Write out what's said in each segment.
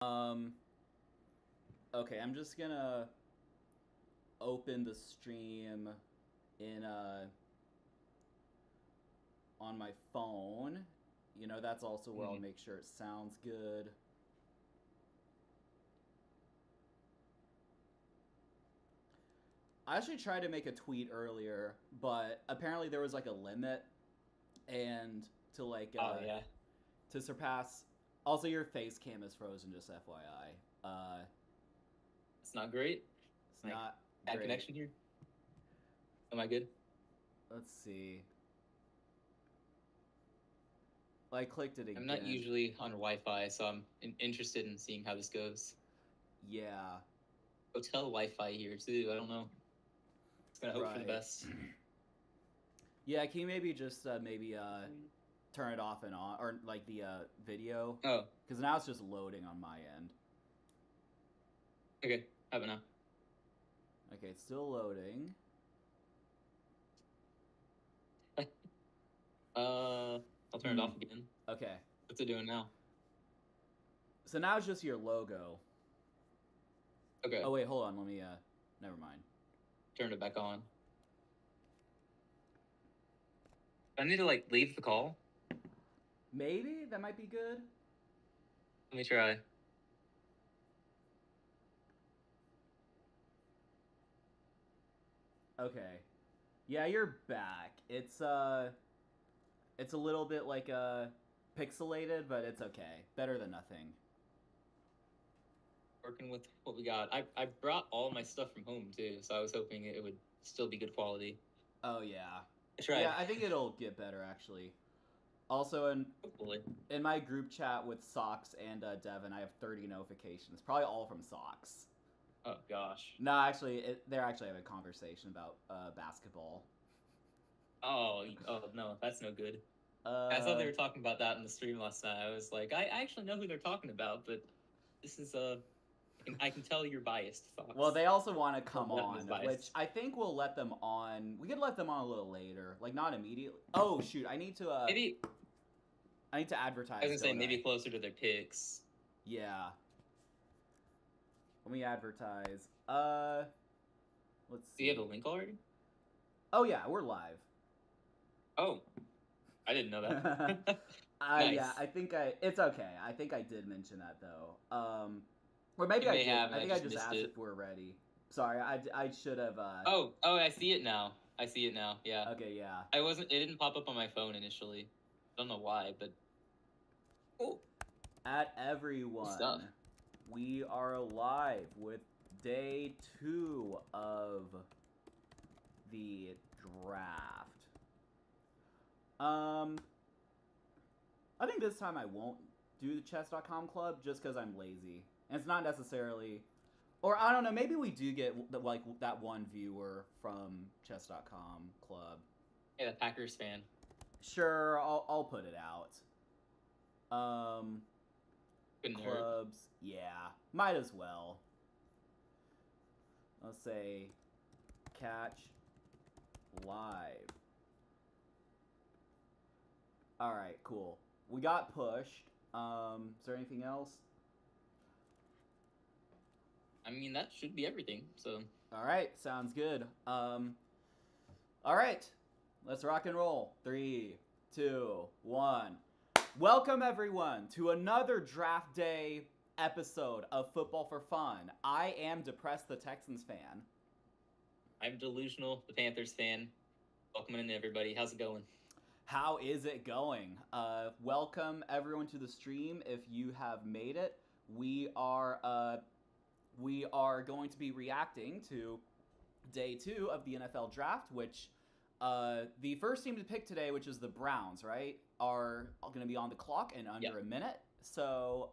Um, okay, I'm just gonna open the stream in on my phone. That's also where I'll Mm. make sure it sounds good. I actually tried to make a tweet earlier, but apparently there was like a limit, and to Oh yeah, to surpass. Also, your face cam is frozen. Just FYI. it's not great. It's Like not bad great. connection here. Am I good? Let's see. I clicked it I'm not again. usually on Wi-Fi, so I'm interested in seeing how this goes. Yeah. Hotel Wi-Fi here too. I don't know. It's gonna hope for the Right. best. Yeah, can you maybe just maybe turn it off and on, or like the video, Oh, because now it's just loading on my end. okay. How about now? Okay, it's still loading. I'll turn it Hmm. off again. Okay, What's it doing now? so now it's just your logo. Okay, Oh wait, hold on. Let me. Never mind. turn it back on. I need to like leave the call. Maybe that might be good. Let me try. Okay. Yeah, you're back. It's a little bit like pixelated, but it's okay. Better than nothing. Working with what we got. I brought all my stuff from home too, so I was hoping it would still be good quality. Oh yeah. I Yeah, tried. I think it'll get better actually. Also, Hopefully. in my group chat with Socks and Devin, I have 30 notifications, probably all from Socks. Oh gosh. No, actually, they're actually having a conversation about basketball. Oh no, that's no good. I saw they Uh, were talking about that in the stream last night. I was like, I actually know who they're talking about, but this is I can tell you're biased, well, Fox. they also want to Well, come Devin is on, which biased. I think we'll let them on. We could let them on a little later, like not immediately. Oh shoot, Maybe I need to I was advertise, gonna say don't I? maybe closer to their picks. Yeah. Let me advertise. Let's Do you have a see. link already? Oh yeah, we're live. Oh, I didn't know Yeah, that. I Nice. think it's okay. I think I did mention that though. Or maybe You I may did. have, and I I think I just just missed asked it. if we're ready. Sorry, I should have. Oh, I see it now. I see it now. Yeah, Okay, yeah. I wasn't. It didn't pop up on my phone initially. I don't know why, but oh, At good stuff. everyone, we are live with day 2 of the draft. Um, I think this time I won't do the chess.com club just because I'm lazy. And it's not necessarily. Or I don't know, maybe we do get like that one viewer from chess.com club. Yeah, the Packers fan. Sure, I'll put it out. Um Couldn't hurt. Clubs, yeah. Might as well. Let's say catch live. All right, cool. We got pushed. Is there anything else? I mean, that should be everything. So All right, sounds good. All right, let's rock and roll. 3, 2, 1. Welcome everyone to another draft day episode of Football for Fun. I am Depressed the Texans fan. I'm delusional, the Panthers fan. Welcome in, everybody. How's it going? How is it going? Welcome everyone to the stream. If you have made it, we are going to be reacting to day 2 of the NFL draft, which the first team to pick today, which is the Browns, right, are going to be on the clock in Yeah. under a minute. So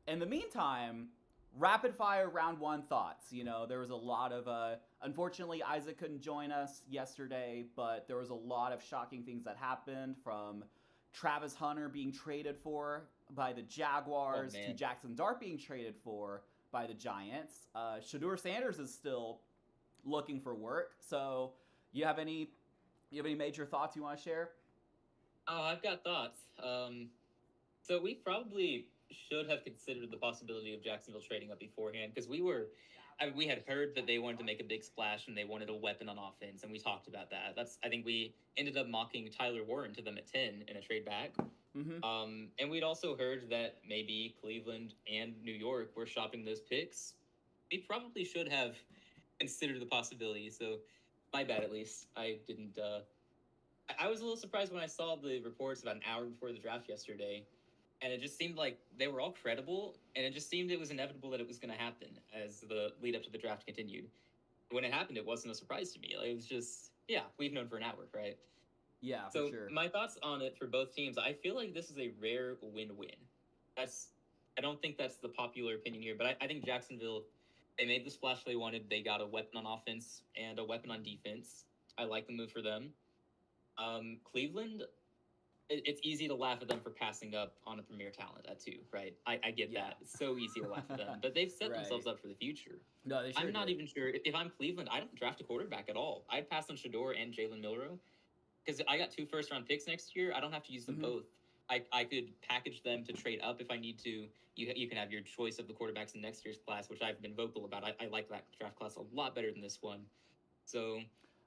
in the meantime, rapid fire round 1 thoughts. There was a lot of unfortunately Isaac couldn't join us yesterday, but there was a lot of shocking things that happened, from Travis Hunter being traded for by the Oh Jaguars to man. Jackson Dart being traded for by the Giants. Shadur Sanders is still looking for work. So, you have any major thoughts you want to share? Oh, I've got thoughts. So we probably should have considered the possibility of Jacksonville trading up beforehand because we had heard that they wanted to make a big splash and they wanted a weapon on offense, and we talked about that. I think we ended up mocking Tyler Warren to them at 10 in a trade back. Mm-hmm. And we'd also heard that maybe Cleveland and New York were shopping those picks. We probably should have considered the possibility. So, my bad, at least. I didn't. I was a little surprised when I saw the reports about an hour before the draft yesterday, and it just seemed like they were all credible, and it just seemed it was inevitable that it was going to happen as the lead up to the draft continued. When it happened, it wasn't a surprise to me. Like, it was just, yeah, we've known for an hour, right? Yeah, So for sure. my thoughts on it for both teams, I feel like this is a rare win-win. I don't think that's the popular opinion here, but I think Jacksonville, they made the splash they wanted. They got a weapon on offense and a weapon on defense. I like the move for them. Cleveland, it's easy to laugh at them for passing up on a premier talent at 2, right? I get Yeah. that. It's so easy to laugh at them, but they've set Right. themselves up for the future. No, they sure I'm not did. even sure if I'm Cleveland. I don't draft a quarterback at all. I'd pass on Shador and Jalen Milroe because I got 2 first-round picks next year. I don't have to use them Mhm. both. I could package them to trade up if I need to. You can have your choice of the quarterbacks in next year's class, which I've been vocal about. I like that draft class a lot better than this one. So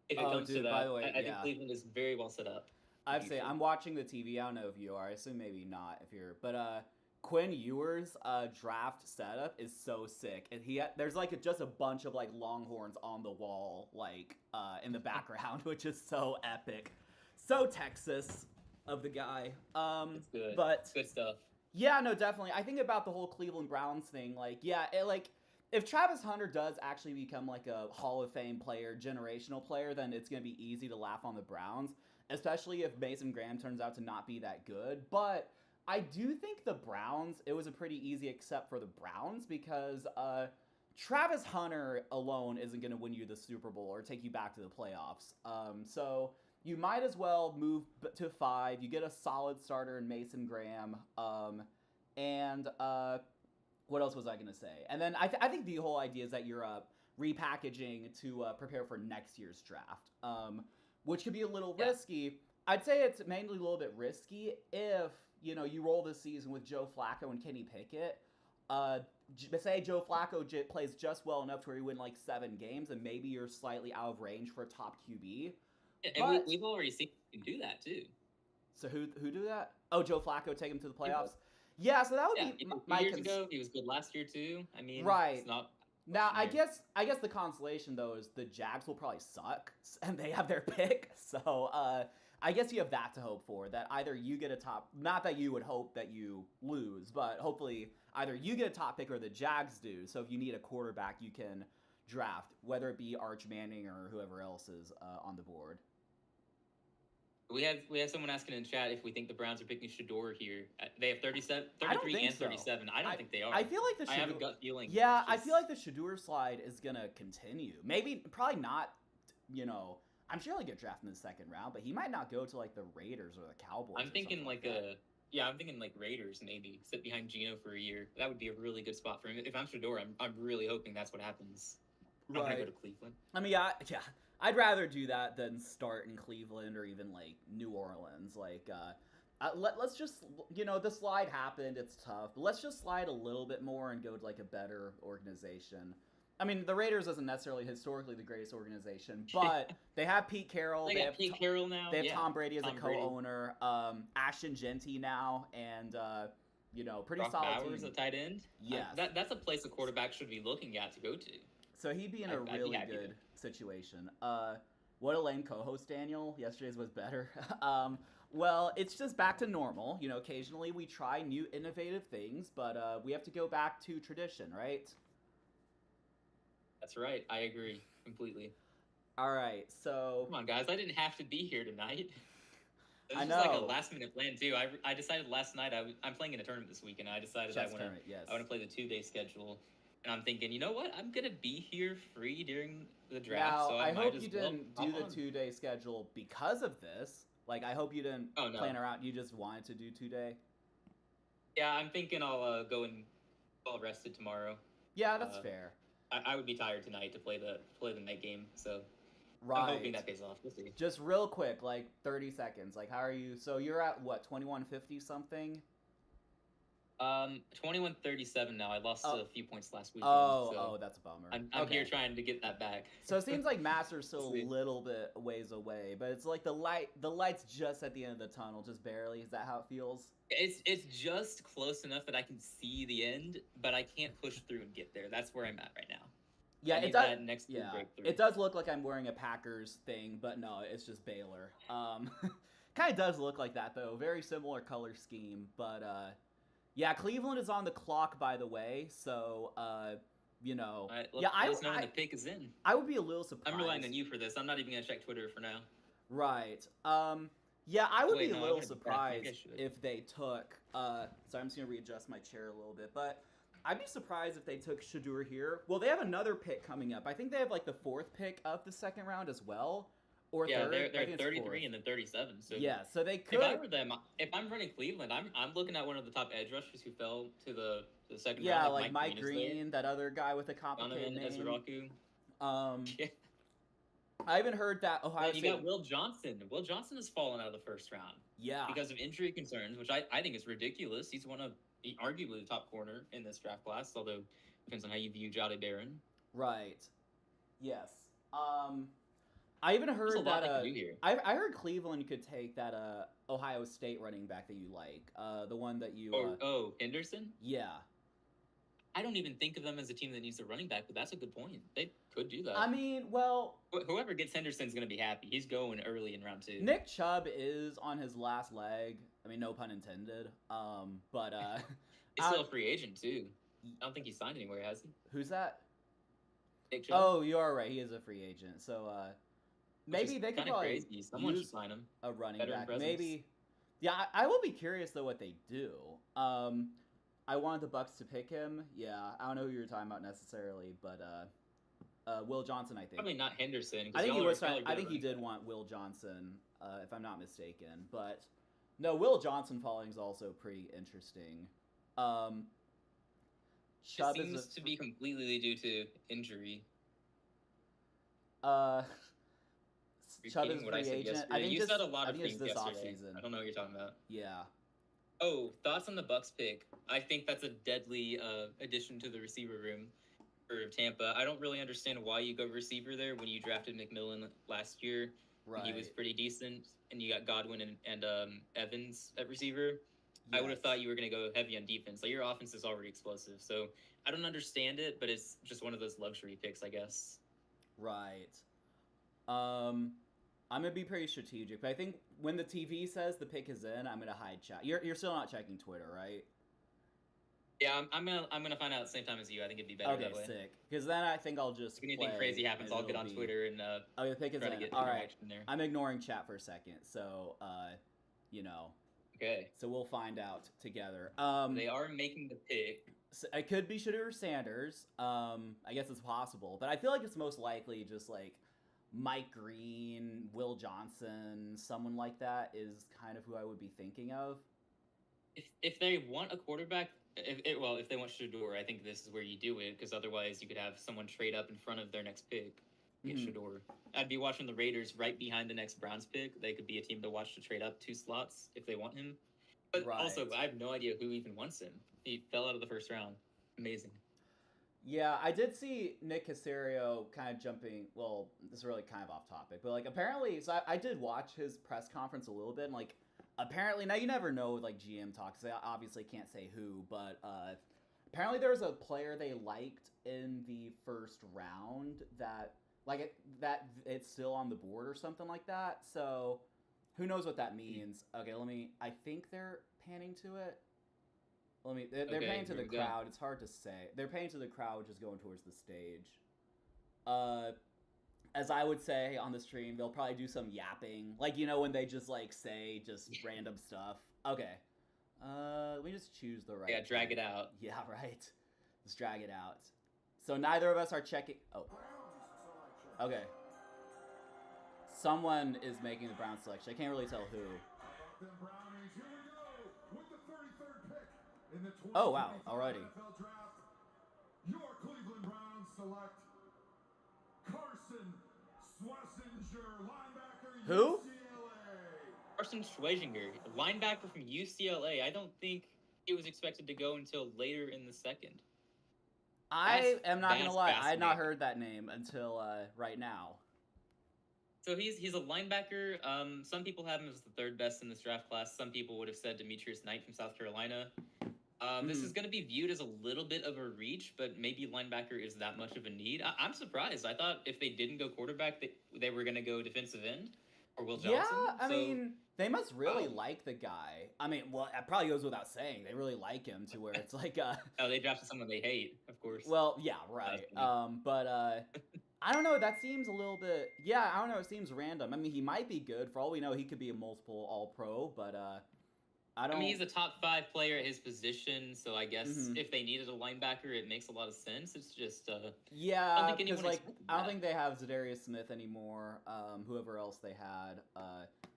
if it Oh, comes to dude, that, by the way, I think yeah. Cleveland is very well set up. I'd say future. I'm watching the TV. I don't know if you are. I assume maybe not if you're. But Quinn Ewers' draft setup is so sick, and there's like just a bunch of like Longhorns on the wall, like in the background, which is so epic, so Texas of the guy. It's good. But It's good stuff. yeah, no, definitely. I think about the whole Cleveland Browns thing. Like, yeah, if Travis Hunter does actually become like a Hall of Fame player, generational player, then it's gonna be easy to laugh on the Browns, especially if Mason Graham turns out to not be that good. But I do think the Browns, it was a pretty easy accept for the Browns because Travis Hunter alone isn't gonna win you the Super Bowl or take you back to the playoffs. So you might as well move to 5. You get a solid starter in Mason Graham. And what else was I going to say? And then I think the whole idea is that you're repackaging to prepare for next year's draft, which could be a little risky. I'd say it's mainly a little bit risky if, you roll this season with Joe Flacco and Kenny Pickett. Say Joe Flacco plays just well enough to where he win like 7 games, and maybe you're slightly out of range for a top QB. And we've already seen you can do that too. So who do that? Oh, Joe Flacco take him to the playoffs. Yeah, so that would be my years ago. He was good last year too. I mean, right. It's not Now, I guess the consolation though is the Jags will probably suck, and they have their pick. So I guess you have that to hope for. That either you get a top, not that you would hope that you lose, but hopefully either you get a top pick or the Jags do. So if you need a quarterback, you can draft, whether it be Arch Manning or whoever else is on the board. We have someone asking in chat if we think the Browns are picking Shador here. They have 33 and 37. I don't think they are. I feel like the I have a gut feeling. Yeah, I feel like the Shador slide is gonna continue. Maybe, probably not. I'm sure he'll get drafted in the 2nd round, but he might not go to like the Raiders or the Cowboys. I'm thinking I'm thinking like Raiders maybe sit behind Geno for a year. That would be a really good spot for him. If I'm Shador, I'm really hoping that's what happens. I'm gonna go to Cleveland. I mean, yeah. I'd rather do that than start in Cleveland or even like New Orleans. Like, let's just, the slide happened. It's tough, but let's just slide a little bit more and go to like a better organization. I mean, the Raiders isn't necessarily historically the greatest organization, but they have Pete Carroll. They have Pete Carroll now. They have Tom Brady as a co-owner. Ashton Genty now, and pretty Brock solid Bowers, team. a tight end. Yes. That's a place a quarterback should be looking at to go to. So he'd be in a really good situation. What a lame co-host, Daniel. Yesterday's was better. Well, it's just back to normal. Occasionally we try new innovative things, but we have to go back to tradition, right? That's right. I agree completely. All right, so... Come on, guys. I didn't have to be here tonight. This I was know. like a last-minute plan, too. I decided last night I'm playing in a tournament this week, and I decided I want to play the 2-day schedule. And I'm thinking, you know what? I'm going to be here free during the draft. Now, so I hope you didn't do the 2-day schedule because of this. Like, I hope you didn't plan around. You just wanted to do 2-day. Yeah, I'm thinking I'll go and well rested tomorrow. Yeah, that's fair. I would be tired tonight to play the night game, so right. I'm hoping that pays off. We'll see. Just real quick, like 30 seconds. Like, how are you? So you're at what, 2150 something? 21-37 now. I lost Oh. a few points last weekend. Oh, that's a bummer. I'm here trying to get that back. So it seems like Masters still a Sweet. little bit ways away, but it's like the light's just at the end of the tunnel, just barely. Is that how it feels? It's just close enough that I can see the end, but I can't push through and get there. That's where I'm at right now. Yeah, I it need does. that next big Yeah, breakthrough. it does look like I'm wearing a Packers thing, but no, it's just Baylor. Kind of does look like that though. Very similar color scheme, but yeah, Cleveland is on the clock, by the way. So you know, All right, yeah, let us know when the pick is in. I would be a little surprised. I'm relying on you for this. I'm not even gonna check Twitter for now. Right. Yeah, I would Wait, be no, a I little wanna be back. I think I surprised should. if they took. Sorry, I'm just gonna readjust my chair a little bit, but I'd be surprised if they took Shadur here. Well, they have another pick coming up. I think they have like the 4th pick of the 2nd round as well, or Yeah, 3rd. they're I think it's 33 4th. and then 37. So Yeah, so they could. if I were them, if I'm running Cleveland, I'm looking at one of the top edge rushers who fell to the 2nd Yeah, round. like Mike is there. Green, that other guy with a complicated Donovan name. Ezraku. Yeah. I even heard that Ohio You State. got Will Johnson. Will Johnson has fallen out of the 1st round Yeah, because of injury concerns, which I think is ridiculous. He's arguably the top corner in this draft class, although depends on how you view Jody Barron. right. Yes. I even There's a heard lot that they can do here. I heard Cleveland could take that Ohio State running back that you like, the one that you Henderson? yeah. I don't even think of them as a team that needs a running back, but that's a good point. They could do that. I mean, well, Whoever gets Henderson's going to be happy. He's going early in round 2. Nick Chubb is on his last leg. I mean, no pun intended. But He's still a free agent too. I don't think he signed anywhere, has he? Who's that? Nick Chubb? Oh, you are right. He is a free agent. So maybe they could kinda probably crazy. Someone should use sign him. a running Veteran back. presence. Maybe. Yeah, I will be curious though what they do. I wanted the Bucks to pick him. Yeah, I don't know who you were talking about necessarily, but Will Johnson, I think. Probably not Henderson. I think he was. I think he he did want Will Johnson, if I'm not mistaken. But no, Will Johnson falling is also pretty interesting. Chubb It seems is to be completely due to injury. Chubb is Repeating what I free said agent. yesterday. I think You just, said a lot I of think it's things this yesterday. offseason. I don't know what you're talking about. Yeah. Oh, thoughts on the Bucks pick? I think that's a deadly addition to the receiver room for Tampa. I don't really understand why you go receiver there when you drafted McMillan last year. Right. He was pretty decent, and you got Godwin and Evans at receiver. I would have thought you were going to go heavy on defense. Like, your offense is already explosive, so I don't understand it, but it's just one of those luxury picks, I guess. Right. I'm gonna be pretty strategic, but I think when the TV says the pick is in, I'm gonna hide chat. You're still not checking Twitter, right? Yeah, I'm gonna find out at the same time as you. I think it'd be better Okay, that way. sick. Because then I think I'll just If anything play, crazy happens, and I'll get it'll on be- Twitter and Oh, the pick is try to in. get All right. interaction there. I'm ignoring chat for a second, so you know, Okay. so we'll find out together. They are making the pick. So it could be Shadur Sanders. I guess it's possible, but I feel like it's most likely just like Mike Green, Will Johnson, someone like that is kind of who I would be thinking of. If they want a quarterback, if they want Shador, I think this is where you do it, because otherwise you could have someone trade up in front of their next pick, get Mhm. Shador. I'd be watching the Raiders right behind the next Browns pick. They could be a team to watch to trade up 2 slots if they want him. But also, Right. I have no idea who even wants him. He fell out of the 1st round. Amazing. Yeah, I did see Nick Casario kind of jumping. Well, this is really kind of off topic, but like apparently, so I did watch his press conference a little bit, and like apparently, now you never know with like GM talks. They obviously can't say who, but apparently there was a player they liked in the 1st round that that it's still on the board or something like that. So who knows what that means? Okay, I think they're panning to it. They're Okay, paying to here the we go. crowd. It's hard to say. They're paying to the crowd, which is going towards the stage. As I would say on the stream, they'll probably do some yapping, like when they just like say just random stuff. Okay, let me just choose the right. Yeah, drag thing. it out. Yeah, right. Let's drag it out. So neither of us are checking. Oh, okay. Someone is making the Brown selection. I can't really tell who. Oh, wow, alrighty. Your Cleveland Browns select Carson Schwarzenegger, linebacker, Who? UCLA. Carson Schwarzenegger, linebacker from UCLA. I don't think he was expected to go until later in the second. I am not gonna that's lie, I had not fascinating. heard that name until right now. So he's a linebacker. Some people have him as the third best in this draft class. Some people would have said Demetrius Knight from South Carolina. This is going to be viewed as a little bit of a reach, but maybe linebacker is that much of a need. I'm surprised. I thought if they didn't go quarterback, they were going to go defensive end or Will Yeah, Johnson. I So, mean, they must really Oh. like the guy. I mean, well, it probably goes without saying. They really like him to where it's like, oh, they drafted someone they hate, of course. well, yeah, right. funny. But I don't know. That seems a little bit. Yeah, I don't know. It seems random. I mean, he might be good. For all we know, he could be a multiple All-Pro. But I don't. I mean, he's a top 5 player at his position, so I guess Mhm. if they needed a linebacker, it makes a lot of sense. It's just Yeah, think because anyone like expected I don't that. think they have Zadarius Smith anymore. Whoever else they had.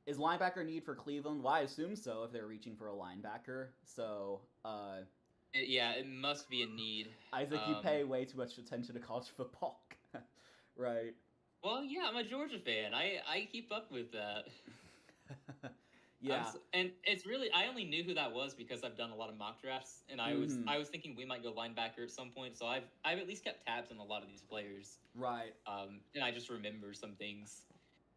Is linebacker need for Cleveland? Well, I assume so if they're reaching for a linebacker. So yeah, it must be a need. Isaac, you pay way too much attention to college football. Right. Well, yeah, I'm a Georgia fan. I keep up with that. Yeah. And it's really I only knew who that was because I've done a lot of mock drafts, and I Mhm. was thinking we might go linebacker at some point. So I've at least kept tabs on a lot of these players. Right. And I just remember some things.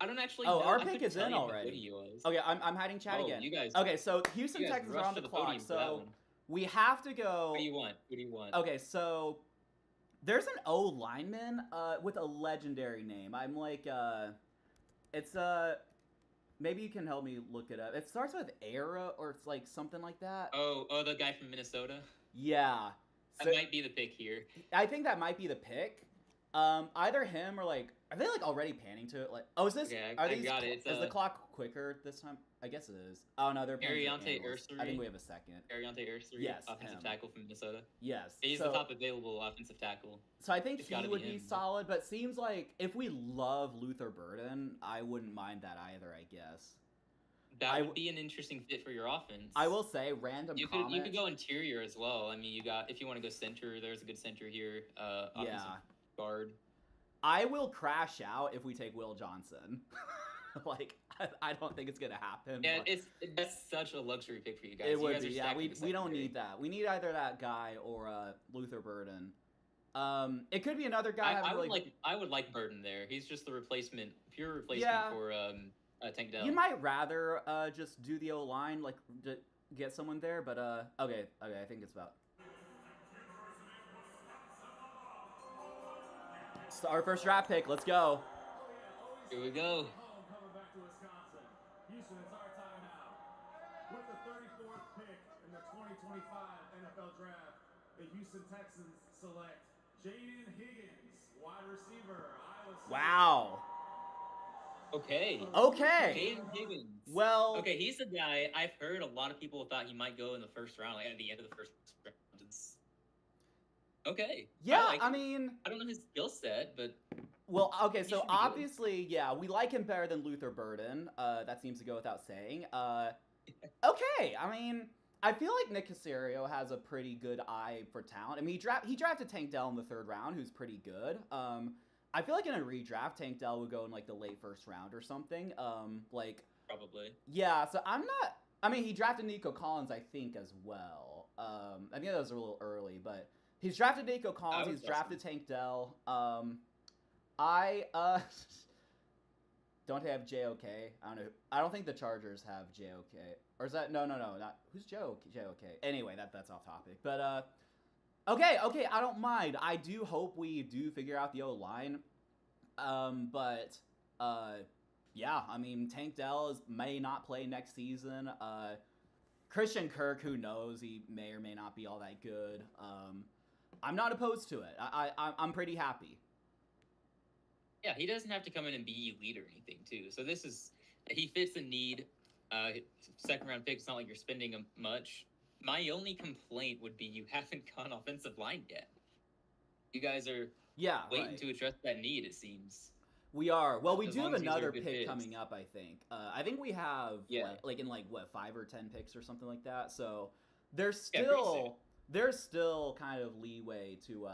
I don't actually. Oh, know. our I pick couldn't is tell in you what already. hoodie he was. Okay, I'm hiding chat Oh, again. you guys. Okay, so Houston You guys Texans are rushed on to the the podium clock, for that so one. we have to go. What do you want? What do you want? Okay, so there's an O lineman with a legendary name. I'm like it's maybe you can help me look it up. It starts with Era or it's like something like that. Oh, the guy from Minnesota. Yeah. That So might be the pick here. I think that might be the pick. Either him or like are they like already panning to it? Like oh is this Okay, are I these got it. It's is the clock quicker this time? I guess it is. Oh no, they're panning to the Ariante analysts. I Ursary. think we have a second. Ariante Ursary, Yes, offensive him. tackle from Minnesota. Yes. He's so, the top available offensive tackle. So I think It's he gotta would be be him. solid, but seems like if we love Luther Burden, I wouldn't mind that either, I guess. That I would be an interesting fit for your offense. I will say random You comment. could go interior as well. I mean, you got if you want to go center, there's a good center here. Offensive Yeah. guard. I will crash out if we take Will Johnson. Like I don't think it's gonna happen. Yeah, but that's such a luxury pick for you guys. it You would guys be. are Yeah, stacking we the don't secondary. need that. We need either that guy or Luther Burden. It could be another guy. I really... would like Burton there. He's just the replacement, pure replacement Yeah. for Tank Dell. You might rather just do the O line, like get someone there, but okay, I think it's about. So our first draft pick. Let's go. Here we go. Home coming back to Wisconsin. Houston, it's our time now. With the 34th pick in the 2025 NFL Draft, the Houston Texans select Jaden Higgins, wide receiver, Iowa State. Wow. Okay. Okay. Jaden Higgins. Well. Okay, he's a guy I've heard a lot of people thought he might go in the first round, like at the end of the first round. Okay. Yeah. like I it. mean. I don't know his skill set, but Well. Okay. So should be good. obviously, yeah, we like him better than Luther Burden. That seems to go without saying. Okay. I mean. I feel like Nick Caserio has a pretty good eye for talent. I mean, he drafted Tank Dell in the 3rd round, who's pretty good. I feel like in a redraft, Tank Dell would go in like the late 1st round or something. Like probably. yeah. So I'm not. I mean, he drafted Nico Collins, I think, as well. I think that was a little early, but he's drafted Nico Collins. was He's drafted Tank Dell. I don't they have JOK? I don't know. I don't think the Chargers have JOK. Or is that no, not who's JOK? Anyway, that's off topic. But okay, I don't mind. I do hope we do figure out the O line. But yeah, I mean Tank Dell may not play next season. Christian Kirk, who knows? He may or may not be all that good. I'm not opposed to it. I'm pretty happy. Yeah, he doesn't have to come in and be elite or anything, too. So he fits the need. 2nd round pick. It's not like you're spending much. My only complaint would be you haven't gone offensive line yet. You guys are waiting right. to address that need. It seems. We are. Well, we As do have long as these are another good pick picks. coming up, I think. I think we have Yeah. like in like what 5 or 10 picks or something like that. So there's Yeah, pretty soon. still there's still kind of leeway to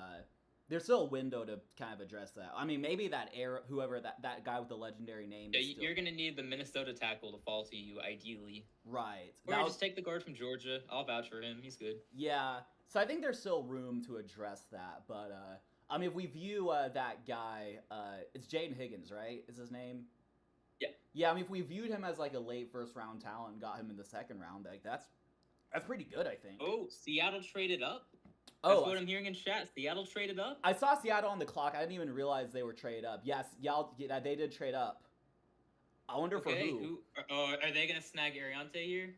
There's still a window to kind of address that. I mean, maybe that whoever that guy with the legendary name Yeah, is still you're gonna need the Minnesota tackle to fall to you, ideally. right. Or That was, just take the guard from Georgia. I'll vouch for him. He's good. yeah. So I think there's still room to address that, but I mean, if we view that guy, it's Jaden Higgins, right? Is his name? Yeah. Yeah. I mean, if we viewed him as like a late first round talent, and got him in the second round, like that's pretty good, I think. Oh, Seattle traded up. That's Oh, what I'm hearing in chat. Seattle traded up. I saw Seattle on the clock. I didn't even realize they were trade up. Yes, yeah, they did trade up. I wonder for Okay, who. are they gonna snag Ariante here?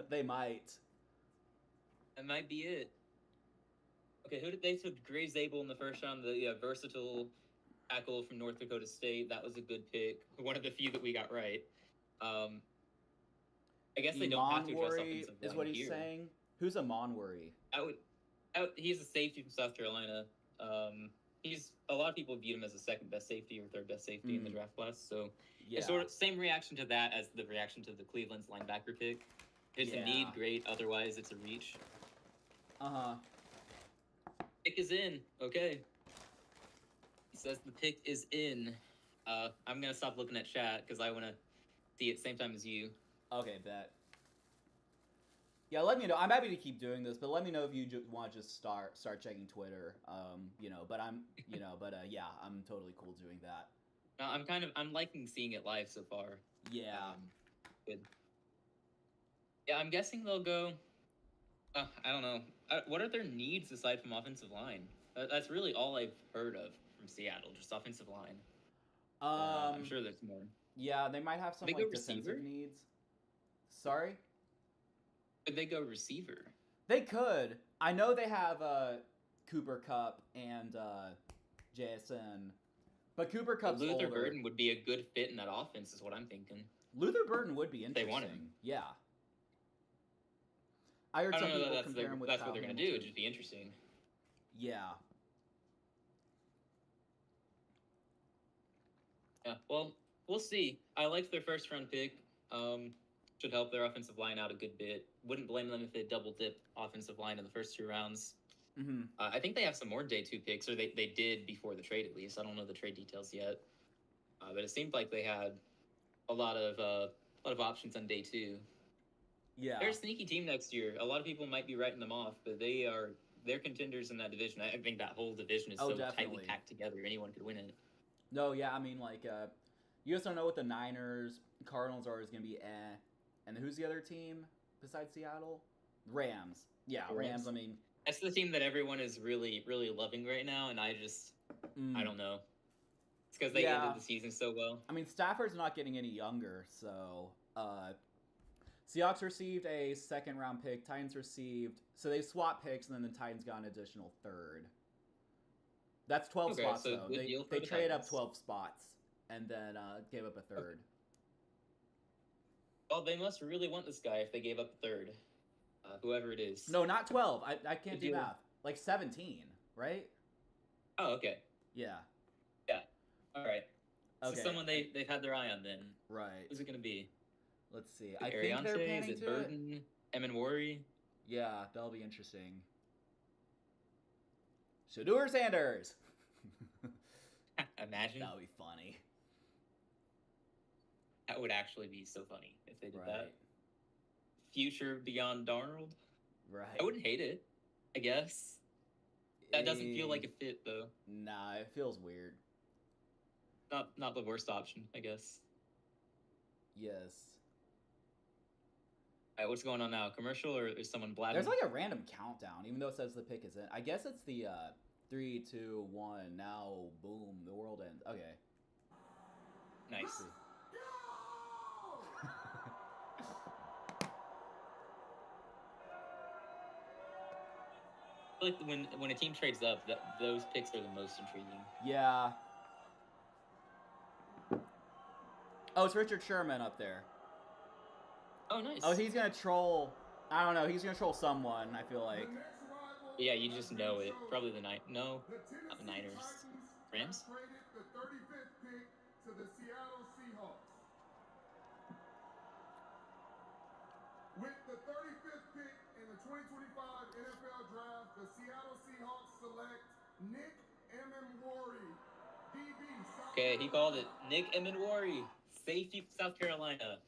They might. That might be it. Okay, who did they took? Gray Zabel in the first round, the versatile tackle from North Dakota State. That was a good pick. One of the few that we got right. I guess they don't have to address Monworry offensive is line what he's here. saying. Who's a Monworry? He's a safety from South Carolina. A lot of people viewed him as the second best safety or third best safety in the draft class. So Yeah. it's sort of same reaction to that as the reaction to the Cleveland's linebacker pick. If it's a need, Yeah. great. Otherwise, it's a reach. Uh-huh. Pick is in. Okay. He says the pick is in. I'm gonna stop looking at chat because I want to see it same time as you. Okay, bet. Yeah, let me know. I'm happy to keep doing this, but let me know if you want to just start checking Twitter. But yeah, I'm totally cool doing that. I'm liking seeing it live so far. Yeah. Good. Yeah, I'm guessing they'll go. I don't know. What are their needs aside from offensive line? That's really all I've heard of from Seattle, just offensive line. I'm sure there's more. Yeah, they might have some They like go defensive receiver? needs. Sorry? Could they go receiver? They could. I know they have Cooper Cup and JSN, but Cooper Cup's Luther older. Burden would be a good fit in that offense, is what I'm thinking. Luther Burden would be They interesting. want him. Yeah. I heard I some don't know people that compare him with that's Kyle what they're gonna do. Hamilton. It'd just be interesting. Yeah. Yeah. Well, we'll see. I liked their first round pick. Should help their offensive line out a good bit. Wouldn't blame them if they double dip offensive line in the first 2 rounds. Mm-hmm. I think they have some more day 2 picks, or they did before the trade at least. I don't know the trade details yet, but it seemed like they had a lot of options on day 2. Yeah. They're a sneaky team next year. A lot of people might be writing them off, but they're contenders in that division. I think that whole division is so tightly definitely. packed together. Anyone could win it. No, yeah, I mean, like, you just don't know what the Niners, Cardinals are is going to be And who's the other team besides Seattle? Rams. Yeah, Rams, I mean. That's the team that everyone is really, really loving right now, and I don't know. It's because they ended the season so well. I mean, Stafford's not getting any younger, so Seahawks received a second-round pick. Titans received... So they swapped picks, and then the Titans got an additional third. That's 12 spots, so though. good deal for They the traded up Titans. 12 spots, and then gave up a third. Well, they must really want this guy if they gave up a third. Whoever it is. No, not 12. I can't Good do deal. math. Like 17, right? Oh, okay. Yeah. All right. Okay. So someone they've had their eye on then. Right. Who's it going to be? Let's see. Is I it think they're Ariante? panning Is it to it. Burton? Emanwari? Yeah, that'll be interesting. Shedeur Sanders. Imagine. That would be funny. That would actually be so funny if they did Right. that. Future beyond Darnold? Right. I wouldn't hate it, I guess. That doesn't feel like a fit, though. Nah, it feels weird. Not the worst option, I guess. Yes. All right, what's going on now? Commercial or is someone blabbing? There's like a random countdown, even though it says the pick is in. I guess it's the 3, 2, 1. Now, boom, the world ends. Okay. Nice. I feel like when a team trades up, those picks are the most intriguing. Yeah. Oh, it's Richard Sherman up there. Oh, nice. Oh, he's gonna troll. I don't know. He's gonna troll someone. I feel like. Yeah, you just know it. Probably the No, not the Niners. Rams? Traded the 35th pick to the Seattle Seahawks. With the 35th pick in the 2025 NFL Draft, the Seattle Seahawks select Nick Okay, he called it. Nick Emenwari, safety for South Carolina.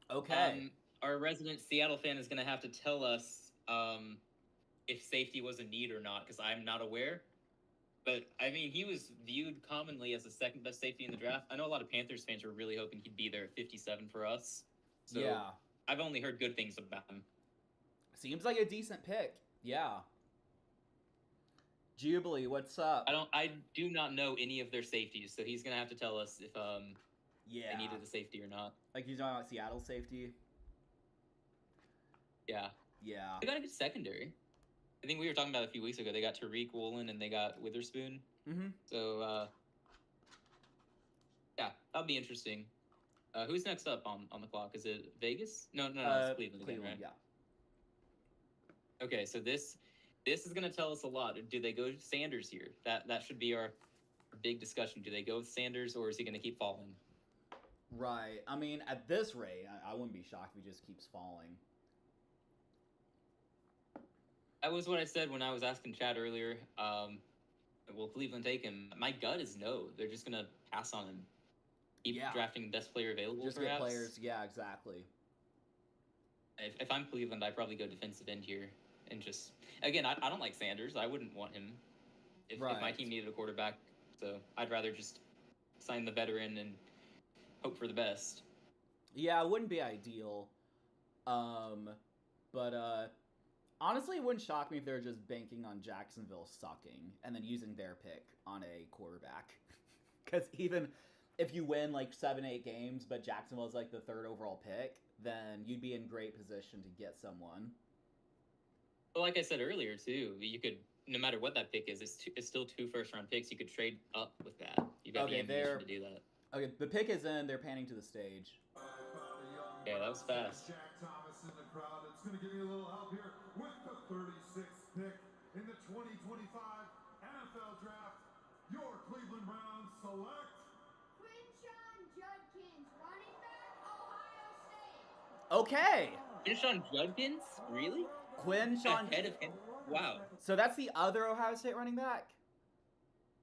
Okay. Our resident Seattle fan is going to have to tell us if safety was a need or not, because I'm not aware. But, I mean, he was viewed commonly as the second best safety in the draft. I know a lot of Panthers fans were really hoping he'd be there at 57 for us. So yeah. I've only heard good things about him. Seems like a decent pick. Yeah. Jubilee, what's up? I do not know any of their safeties, so he's going to have to tell us if Yeah. they needed a safety or not. Like he's talking about Seattle safety. Yeah. Yeah. They got a good secondary. I think we were talking about it a few weeks ago. They got Tariq Woolen and they got Witherspoon. Mm-hmm. So, yeah, that'll be interesting. Who's next up on the clock? Is it Vegas? No, it's Cleveland again, right? Yeah. Okay, so this is going to tell us a lot. Do they go Sanders here? That should be our big discussion. Do they go with Sanders, or is he going to keep falling? Right. I mean, at this rate, I wouldn't be shocked if he just keeps falling. That was what I said when I was asking Chad earlier. Will Cleveland take him? My gut is no. They're just going to pass on him. Keep drafting the best player available, Just perhaps. get players. Yeah, exactly. If I'm Cleveland, I'd probably go defensive end here. And just, again, I don't like Sanders. I wouldn't want him if my team needed a quarterback. So I'd rather just sign the veteran and hope for the best. Yeah, it wouldn't be ideal. But honestly, it wouldn't shock me if they were just banking on Jacksonville sucking and then using their pick on a quarterback. Because even if you win like 7-8 games, but Jacksonville's like the third overall pick, then you'd be in great position to get someone. Well, like I said earlier, too, you could, no matter what that pick is, it's still 2 first-round picks. You could trade up with that. You got the ammunition to do that. Okay, the pick is in. They're panning to the stage. Yeah, that was fast. Jack Thomas in the crowd. It's going to give you a little help here with the 36th pick in the 2025 NFL Draft. Your Cleveland Browns select Quinshon Judkins, running back, Ohio State. Okay. Quinshon Judkins? Really? Quinshon. Ahead of him? Wow. So that's the other Ohio State running back?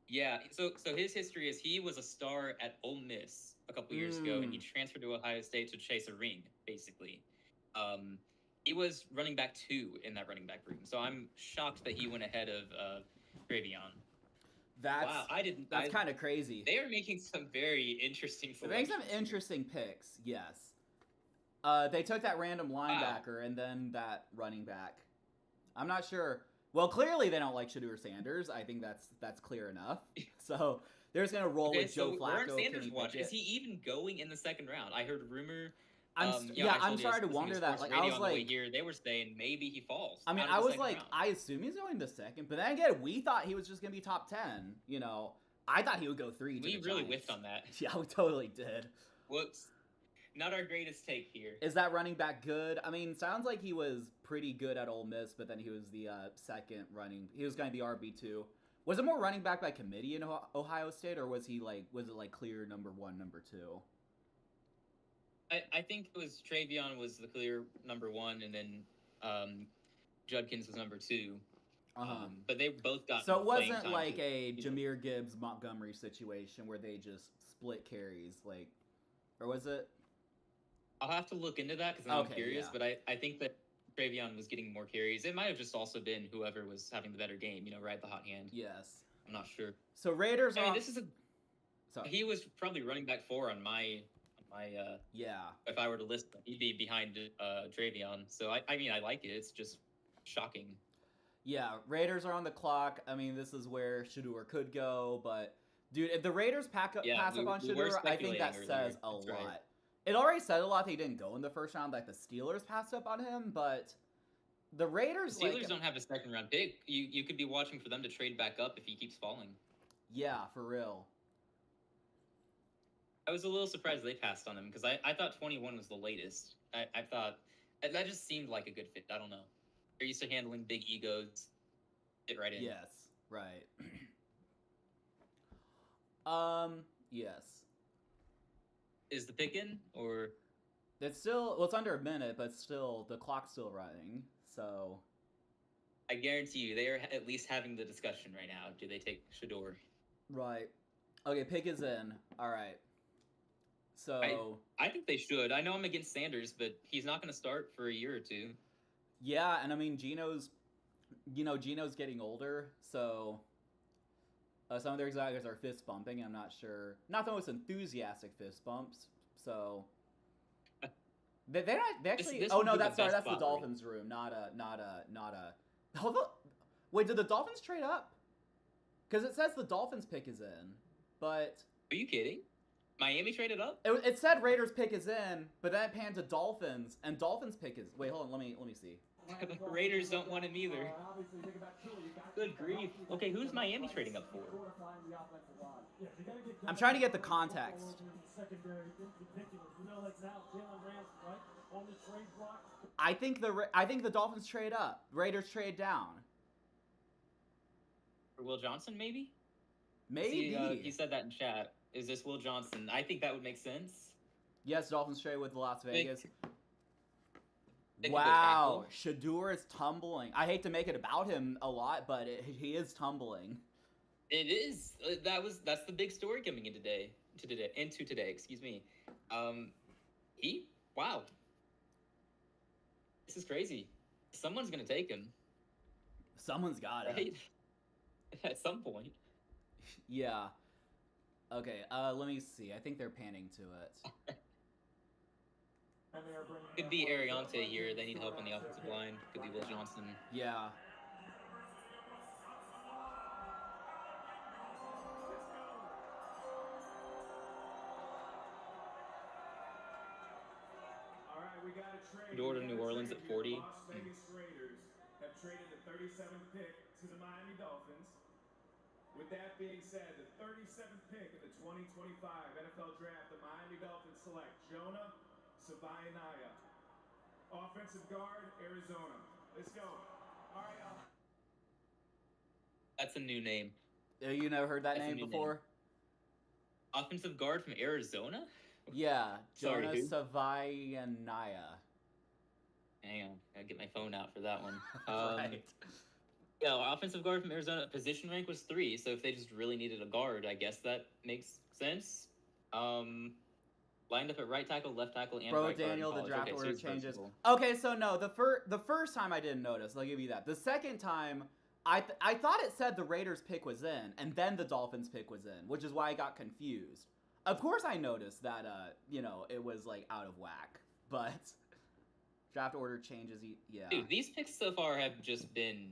Yeah, so his history is he was a star at Ole Miss a couple years ago, and he transferred to Ohio State to chase a ring, basically. He was running back 2 in that running back room, so I'm shocked that he went ahead of Travion. That's kind of crazy. They are making some very interesting selections. They're making some interesting picks, yes. They took that random linebacker and then that running back. I'm not sure. Well, clearly they don't like Shedeur Sanders. I think that's clear enough. So they're just gonna roll with Joe Flacco. Warren Sanders watch. Is he even going in the second round? I heard rumor. I'm sorry to wonder that. Like I was like, here they were saying maybe he falls. I mean, I was like, I assume he's going the second, but then again, we thought he was just gonna be top 10. You know, I thought he would go 3. We really whiffed on that. Yeah, we totally did. Whoops. Not our greatest take here. Is that running back good? I mean, sounds like he was pretty good at Ole Miss, but then he was the second running. He was kind of the RB2. Was it more running back by committee in Ohio State, or was it like clear number 1, number 2? I think it was Travion was the clear number 1, and then Judkins was number 2. But they both got. So it wasn't like a Jahmyr Gibbs Montgomery situation where they just split carries, like, or was it? I'll have to look into that because I'm curious, but I think that Travion was getting more carries. It might have just also been whoever was having the better game, ride the hot hand. Yes. I'm not sure. So Raiders I mean, this is a... Sorry. He was probably running back 4 on my yeah. If I were to list them, he'd be behind Travion. So, I mean, I like it. It's just shocking. Yeah, Raiders are on the clock. I mean, this is where Shedeur could go, but... Dude, if the Raiders pass up on Shedeur, I think that says a lot. Right. It already said a lot that he didn't go in the first round, like the Steelers passed up on him, but the Raiders... The Steelers don't have a second-round pick. You could be watching for them to trade back up if he keeps falling. Yeah, for real. I was a little surprised they passed on him, because I thought 21 was the latest. I thought... That just seemed like a good fit. I don't know. They're used to handling big egos. Fit right in. Yes, right. Yes. Is the pick in, or? It's still, well, it's under a minute, but still, the clock's still running, so. I guarantee you, they are at least having the discussion right now. Do they take Shedeur? Right. Okay, pick is in. All right. So I think they should. I know I'm against Sanders, but he's not going to start for a year or two. yeah, and I mean Gino's getting older, so some of their executives are fist bumping. I'm not sure, not the most enthusiastic fist bumps. So they actually. This Oh would no, be the that's sorry. best That's the spot for him. Dolphins' room, not a. Although, wait, did the Dolphins trade up? Because it says the Dolphins pick is in, but Are you kidding? Miami traded up? it said Raiders pick is in, but then it panned to Dolphins, and Dolphins pick is. Wait, hold on. Let me see. The Raiders don't want him either. Good grief. Okay, who's Miami trading up for? I'm trying to get the context. I think the Dolphins trade up. Raiders trade down. For Will Johnson, maybe? Maybe. He said that in chat. Is this Will Johnson? I think that would make sense. Yes, Dolphins trade with Las Vegas. They could go Wow, tackle. Shador is tumbling. I hate to make it about him a lot, but he is tumbling. It is. That's the big story coming into today. Excuse me. Wow. This is crazy. Someone's gonna take him, Someone's got it. right? At some point. Yeah. Okay. Let me see. I think they're panning to it. Could be Ariante here. They need help on the offensive line. Could be Will Johnson. Yeah. All right, we got a trade. Door to We got New a Orleans trade at here. 40. The Las Vegas Raiders have traded the 37th pick to the Miami Dolphins. With that being said, the 37th pick of the 2025 NFL Draft, the Miami Dolphins select Jonah Savaianaya, offensive guard, Arizona. Let's go. All right, That's a new name. You never heard that That's a name new before? Offensive guard from Arizona? Yeah, Sorry, Jonah who? Savaianaya. Hang on, gotta get my phone out for that one. Right. Yeah, offensive guard from Arizona. Position rank was 3, so if they just really needed a guard, I guess that makes sense. Lined up at right tackle, left tackle, and Bro, right guard in Daniel, the college. draft Okay, so order he's changes. versatile. Okay, so no, the first time I didn't notice. I'll give you that. The second time, I thought it said the Raiders pick was in, and then the Dolphins pick was in, which is why I got confused. Of course, I noticed that it was like out of whack, but draft order changes. Yeah. Dude, these picks so far have just been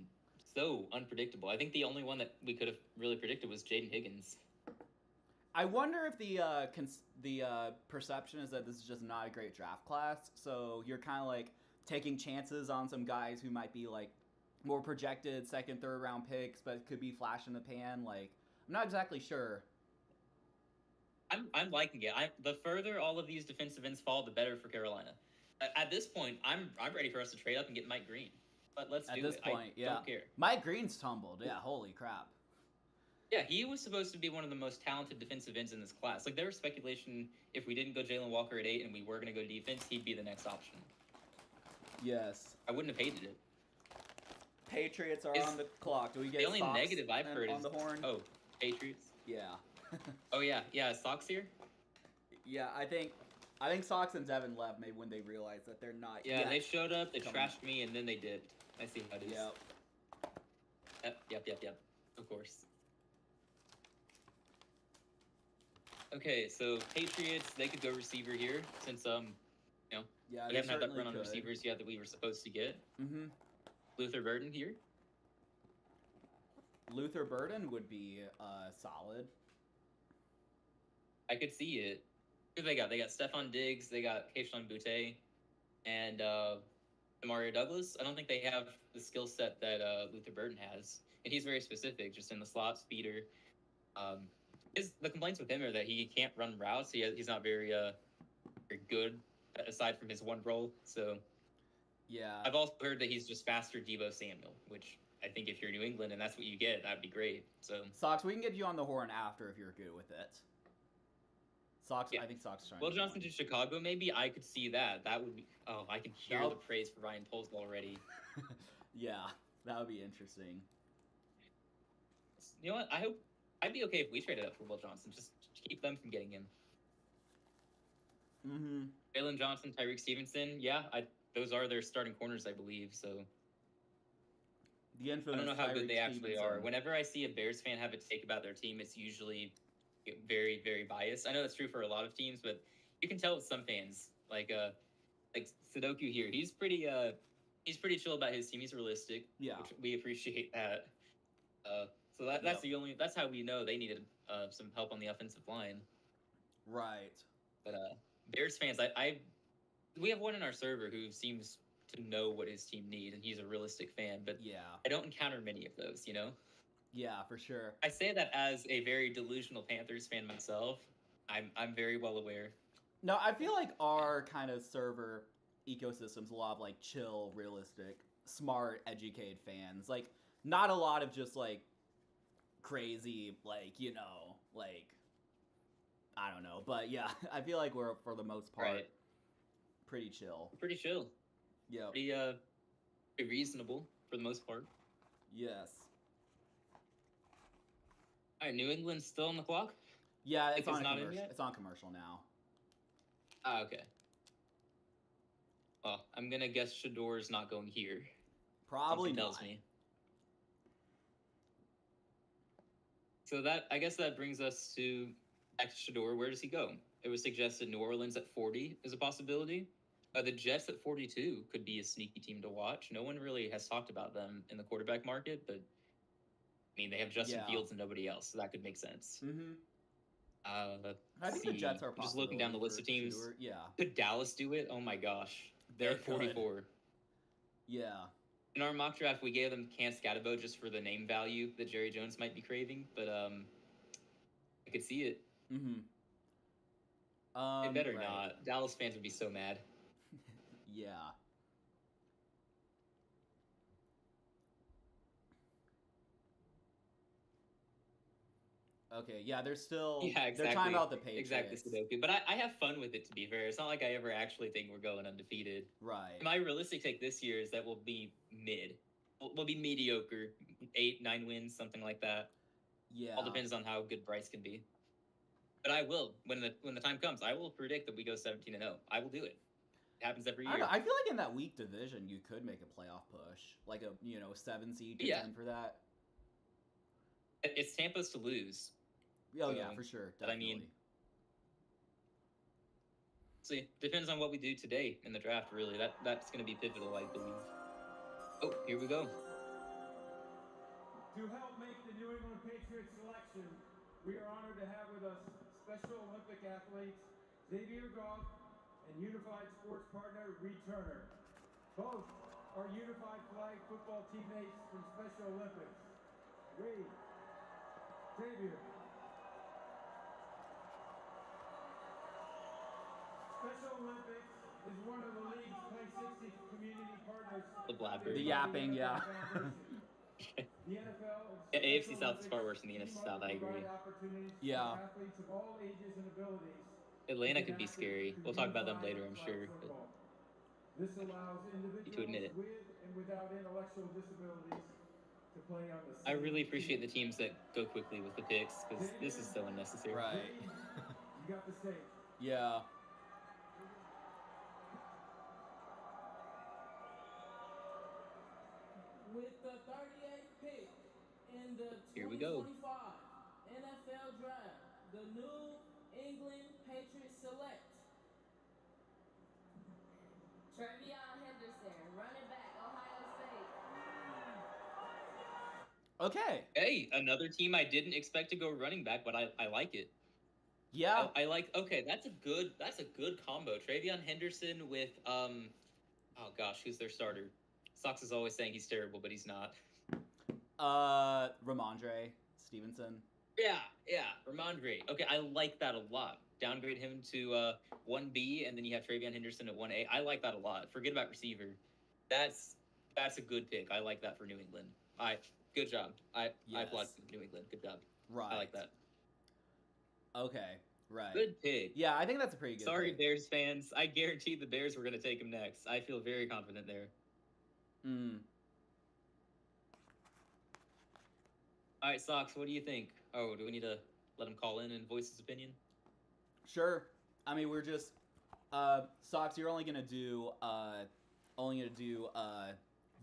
so unpredictable. I think the only one that we could have really predicted was Jaden Higgins. I wonder if the perception is that this is just not a great draft class, so you're kind of like taking chances on some guys who might be like more projected second, third round picks, but could be flash in the pan. Like, I'm not exactly sure. I'm liking it. The further all of these defensive ends fall, the better for Carolina. At this point, I'm ready for us to trade up and get Mike Green. But let's At do this it. point, I yeah. don't care. Mike Green's tumbled. Yeah, holy crap. Yeah, he was supposed to be one of the most talented defensive ends in this class. Like, there was speculation if we didn't go Jalen Walker at 8 and we were going to go defense, he'd be the next option. Yes. I wouldn't have hated it. Patriots are Is- on the clock. Do we get The only Sox negative I've heard on is the horn? oh, Patriots. Yeah. Oh yeah, Sox here. Yeah, I think Sox and Devin left maybe when they realized that they're not. Yeah, yet they showed up, they coming. trashed me, and then they dipped. I see how it is. Yep. Yep. Of course. Okay, so Patriots, they could go receiver here since Yeah, we they haven't had that certainly run on could. receivers yet that we were supposed to get. Mm-hmm. Luther Burden here. Luther Burden would be solid. I could see it. Who they got? They got Stephon Diggs, they got Kayshon Boutte, and Mario Douglas. I don't think they have the skill set that Luther Burden has, and he's very specific, just in the slot, speeder. The complaints with him are that he can't run routes. He's not very good aside from his one role. So Yeah. I've also heard that he's just faster Deebo Samuel, which I think if you're New England and that's what you get, that'd be great. So Sox, we can get you on the horn after if you're good with it. Sox, Yeah. I think Sox trying. Will to Johnson win. to Chicago, maybe I could see that. That would be. Oh, I can hear Nope. the praise for Ryan Poles already. Yeah, that would be interesting. You know what? I hope I'd be okay if we traded up for Will Johnson, just to keep them from getting him. Mm-hmm. Jalen Johnson, Tyreek Stevenson, yeah, those are their starting corners, I believe. So The infamous I don't know how good Tyreek they actually are. Stevenson. Whenever I see a Bears fan have a take about their team, it's usually very, very biased. I know that's true for a lot of teams, but you can tell with some fans, like Sudoku here. He's pretty chill about his team. He's realistic. Yeah. Which we appreciate that. So that's how we know they needed some help on the offensive line. Right. But Bears fans, we have one in our server who seems to know what his team needs, and he's a realistic fan. But Yeah. I don't encounter many of those, you know. Yeah, for sure. I say that as a very delusional Panthers fan myself. I'm very well aware. No, I feel like our kind of server ecosystem's a lot of like chill, realistic, smart, educated fans. Like not a lot of just like crazy, like, you know, like I don't know. But yeah, I feel like we're for the most part Right. pretty chill. Pretty chill. Yeah. Pretty reasonable for the most part. Yes. All right, New England's still on the clock. Yeah, Like, it's on it's not in commercial. yet? It's on commercial now. Ah, okay. Well, I'm gonna guess Shador's not going here. Probably Something not. tells me. So I guess that brings us to back to Shador. Where does he go? It was suggested New Orleans at 40 is a possibility. The Jets at 42 could be a sneaky team to watch. No one really has talked about them in the quarterback market, but I mean they have Justin Yeah. Fields and nobody else, so that could make sense. Mm-hmm. Let's I think the see. Jets are I'm just looking down the list of teams. Sure. Yeah. Could Dallas do it? Oh my gosh, they're at They could. 44. Yeah. In our mock draft, we gave them Cam Scatabo just for the name value that Jerry Jones might be craving, but I could see it. Mm-hmm. They better right. not. Dallas fans would be so mad. Yeah. Okay, yeah, they're still Yeah, exactly. they're talking about the Patriots. Exactly, Sudoku. But I have fun with it, to be fair. It's not like I ever actually think we're going undefeated. Right. My realistic take this year is that we'll be mid. We'll be mediocre. 8, 9 wins, something like that. Yeah. All depends on how good Bryce can be. But I will, when the time comes, I will predict that we go 17-0. I will do it. It happens every I don't year. know. I feel like in that weak division you could make a playoff push. Like a 7 seed Yeah. contend for that. It's Tampa's to lose. Oh yeah, So, for sure. but I Definitely. mean- See, depends on what we do today in the draft, really. That's going to be pivotal, I believe. Oh, here we go. To help make the New England Patriots selection, we are honored to have with us Special Olympic athletes Xavier Goff and Unified Sports partner Reed Turner. Both are Unified Flag football teammates from Special Olympics. Reed, Xavier. Special Olympics is one of the league's Play 60 community partners. The blabber. The yapping, yeah. The NFL Yeah, AFC South is far worse than the NFC South, I agree. Yeah. Athletes of all ages and abilities. Atlanta could be scary. We'll talk about them later, I'm sure. But This allows individuals to admit it. with and without intellectual disabilities to play on the I same really appreciate the team. teams that go quickly with the picks, because this is so unnecessary. Right. You got the stage. Yeah. With the 38th pick in the Here we go. 2025 NFL Draft, the New England Patriots select Trevion Henderson, running back, Ohio State. Okay. Hey, another team I didn't expect to go running back, but I like it. Yeah. I like. Okay, that's a good combo. Travion Henderson with oh gosh, who's their starter? Sox is always saying he's terrible, but he's not. Ramondre Stevenson. Yeah, Ramondre. Okay, I like that a lot. Downgrade him to 1B, and then you have Travion Henderson at 1A. I like that a lot. Forget about receiver. That's a good pick. I like that for New England. Good job. I applaud New England. Good job. Right. I like that. Okay. Right. Good pick. Yeah, I think that's a pretty good. Sorry, pick. Bears fans. I guaranteed the Bears were going to take him next. I feel very confident there. Mm. All right, Socks, what do you think? Oh, do we need to let him call in and voice his opinion? Sure. I mean, we're just Socks. You're only gonna do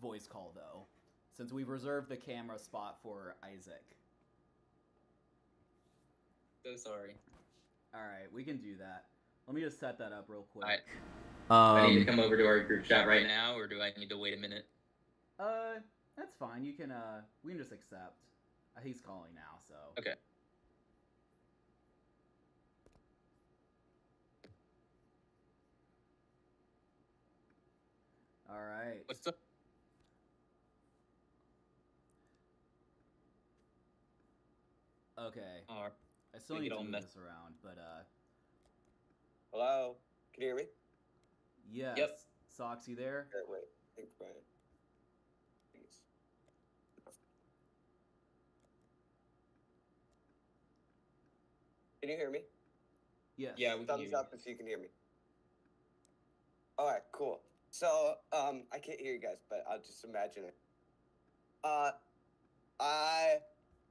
voice call though, since we've reserved the camera spot for Isaac. So sorry. All right, we can do that. Let me just set that up real quick. All right. I need to come over to our group chat right now, or do I need to wait a minute? That's fine. You can we can just accept. He's calling now, so. Okay. All right. What's up? Okay. All right. I still We need get to all move mess- this around, but Hello? Can you hear me? yes. Yep. Socks, you there? Okay, wait. I think Brian. Please. Can you hear me? Yes. Yeah, we can Thumbs hear you. up if you can hear me. Alright, cool. So, I can't hear you guys, but I'll just imagine it. I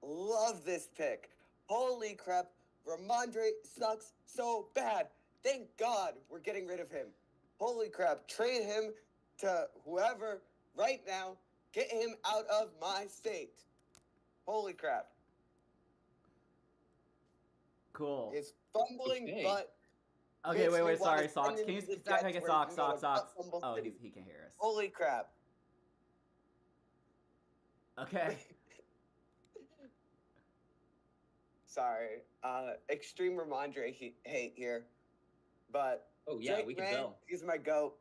love this pick. Holy crap, Ramondre sucks so bad. Thank God we're getting rid of him. Holy crap, trade him to whoever right now. Get him out of my state. Holy crap. Cool. His fumbling Okay. butt. Okay, makes wait, me wait, wanna sorry, Socks. send Can him you to the okay, Jets where Socks, he can go to Socks. fumble Oh, city. he can hear us. Holy crap. Okay. Sorry. Extreme Ramondre hate here. But Oh yeah, Drake we can May, tell. he's my GOAT.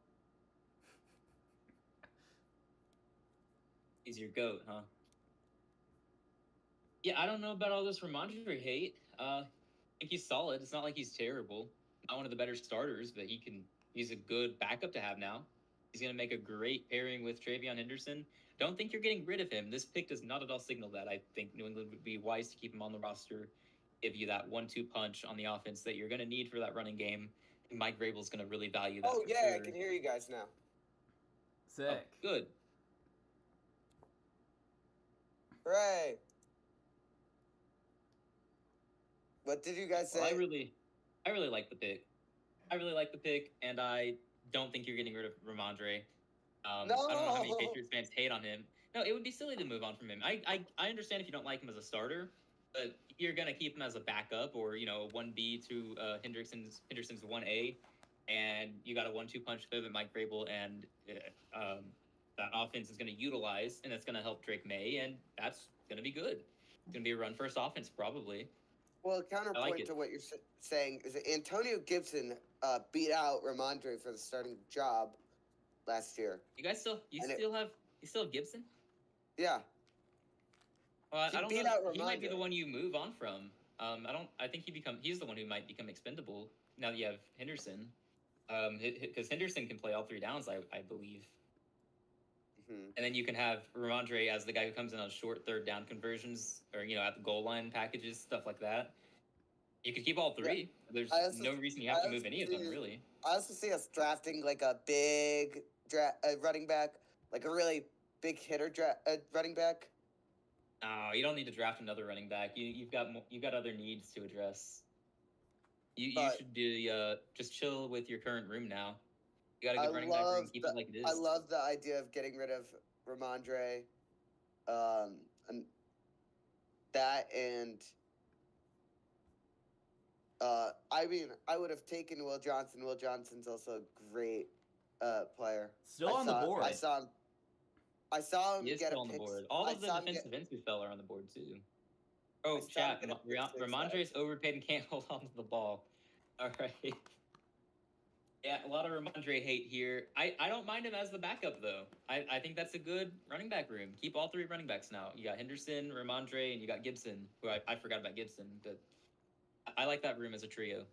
He's your goat, huh? Yeah, I don't know about all this Ramondre hate. I think he's solid. It's not like he's terrible. Not one of the better starters, but he's a good backup to have now. He's gonna make a great pairing with Travion Henderson. Don't think you're getting rid of him. This pick does not at all signal that. I think New England would be wise to keep him on the roster, give you that 1-2 punch on the offense that you're gonna need for that running game. And Mike Vrabel's gonna really value that. Oh for yeah, sure. I can hear you guys now. Sick. Oh, good. Hooray. What did you guys Well, say? I really like the pick. I really like the pick, and I don't think you're getting rid of Ramondre. I don't know how many No. Patriots fans hate on him. No, it would be silly to move on from him. I understand if you don't like him as a starter, but you're gonna keep him as a backup or 1B to Henderson's 1A, and you got a 1-2 punch there that Mike Vrabel and that offense is gonna utilize, and that's gonna help Drake May, and that's gonna be good. It's gonna be a run first offense probably. Well, counterpoint it. to what you're saying is that Antonio Gibson beat out Ramondre for the starting job last year. You guys still And still have Gibson? Yeah. Well, He I don't beat know. out He might be the Ramondre. one you move on from. I think he's the one who might become expendable now that you have Henderson. Because Henderson can play all three downs, I believe. Hmm. And then you can have Ramondre as the guy who comes in on short third down conversions or at the goal line packages, stuff like that. You could keep all three. There's I also- no reason you I have to also move any of them, see- really. I also see us drafting like a big running back, like a really big hitter running back. No, you don't need to draft another running back. You've got other needs to address. You But- should do just chill with your current room now. You got a I good running back room. love Keep the- it like it is. I love the idea of getting rid of Ramondre, and that and I mean, I would have taken Will Johnson. Will Johnson's also a great player. Still on the board. I saw him He is get still a on the pick. board. All I of the saw him get- defensive ends we fell are on the board too. I Oh, saw him chat. get a pick six Ramondre's overpaid and can't hold on to the ball. All right. Yeah, a lot of Ramondre hate here. I don't mind him as the backup though. I think that's a good running back room. Keep all three running backs now. You got Henderson, Ramondre, and you got Gibson. Who I forgot about Gibson, but I like that room as a trio.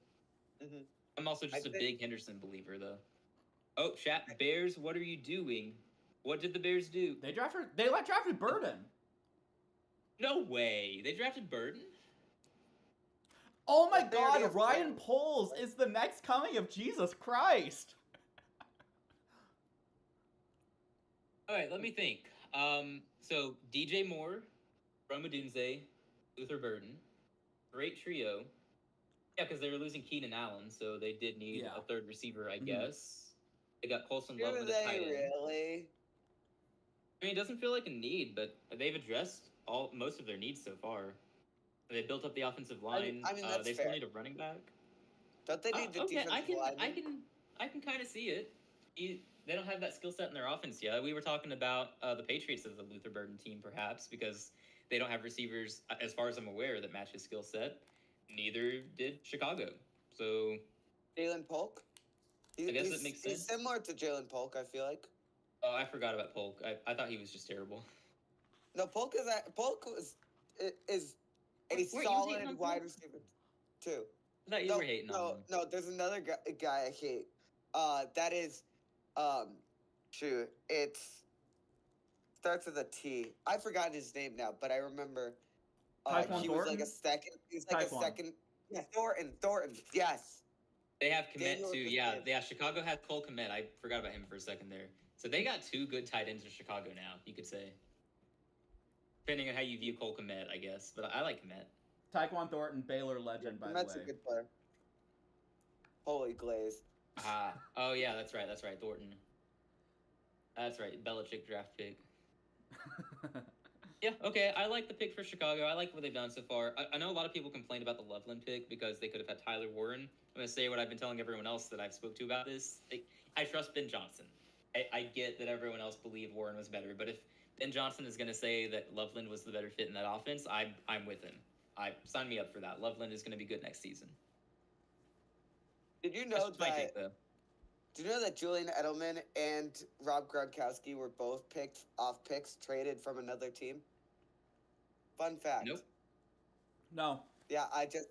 Mhm. I'm also just a think- big Henderson believer though. Oh, chat. Bears, what are you doing? What did the Bears do? They drafted Burden. No way. They drafted Burden? Oh my But they already god, have Ryan Burden. Poles is the next coming of Jesus Christ. All right, let me think. So DJ Moore, Rome Odunze, Luther Burden. Great trio. Yeah, because they were losing Keenan Allen, so they did need Yeah. a third receiver, I Mhm. guess. They got Colson Do Loveland at tight they end. really? I mean, it doesn't feel like a need, but they've addressed most of their needs so far. They built up the offensive line. I mean, that's they still fair. need a running back. Don't they need the Okay, defensive lineman? I can kind of see it. They don't have that skill set in their offense yet. We were talking about the Patriots as the Luther Burden team, perhaps, because they don't have receivers, as far as I'm aware, that match his skill set. Neither did Chicago. So Jalen Polk? I guess he's, it makes He's sense. similar to Jalen Polk, I feel like. Oh, I forgot about Polk. I thought he was just terrible. No, Polk is a Wait, you were hating solid on wide Polk? receiver too. I thought you were hating on him. No, there's another guy I hate. That is, shoot, it's starts with a T. I forgot his name now, but I remember. Tyquan He was like Thornton? a second. He was like Tyquan. a second. Yeah, Thornton. Yes. They have Komet Daniel too. with the Yeah, name. yeah. Chicago has Cole Komet. I forgot about him for a second there. So they got two good tight ends in Chicago now. You could say, depending on how you view Cole Komet, I guess. But I like Komet. Tyquan Thornton, Baylor legend, by the That's a way. good player. Holy glaze. Oh yeah, that's right. Thornton. That's right. Belichick draft pick. Yeah, okay. I like the pick for Chicago. I like what they've done so far. I know a lot of people complained about the Loveland pick because they could have had Tyler Warren. I'm going to say what I've been telling everyone else that I've spoke to about this. I trust Ben Johnson. I get that everyone else believed Warren was better, but if Ben Johnson is going to say that Loveland was the better fit in that offense, I'm with him. Sign me up for that. Loveland is going to be good next season. Did you That's know just my take, though. Did you know that Julian Edelman and Rob Gronkowski were both picked off picks traded from another team? Fun fact. Nope. No. Yeah, I just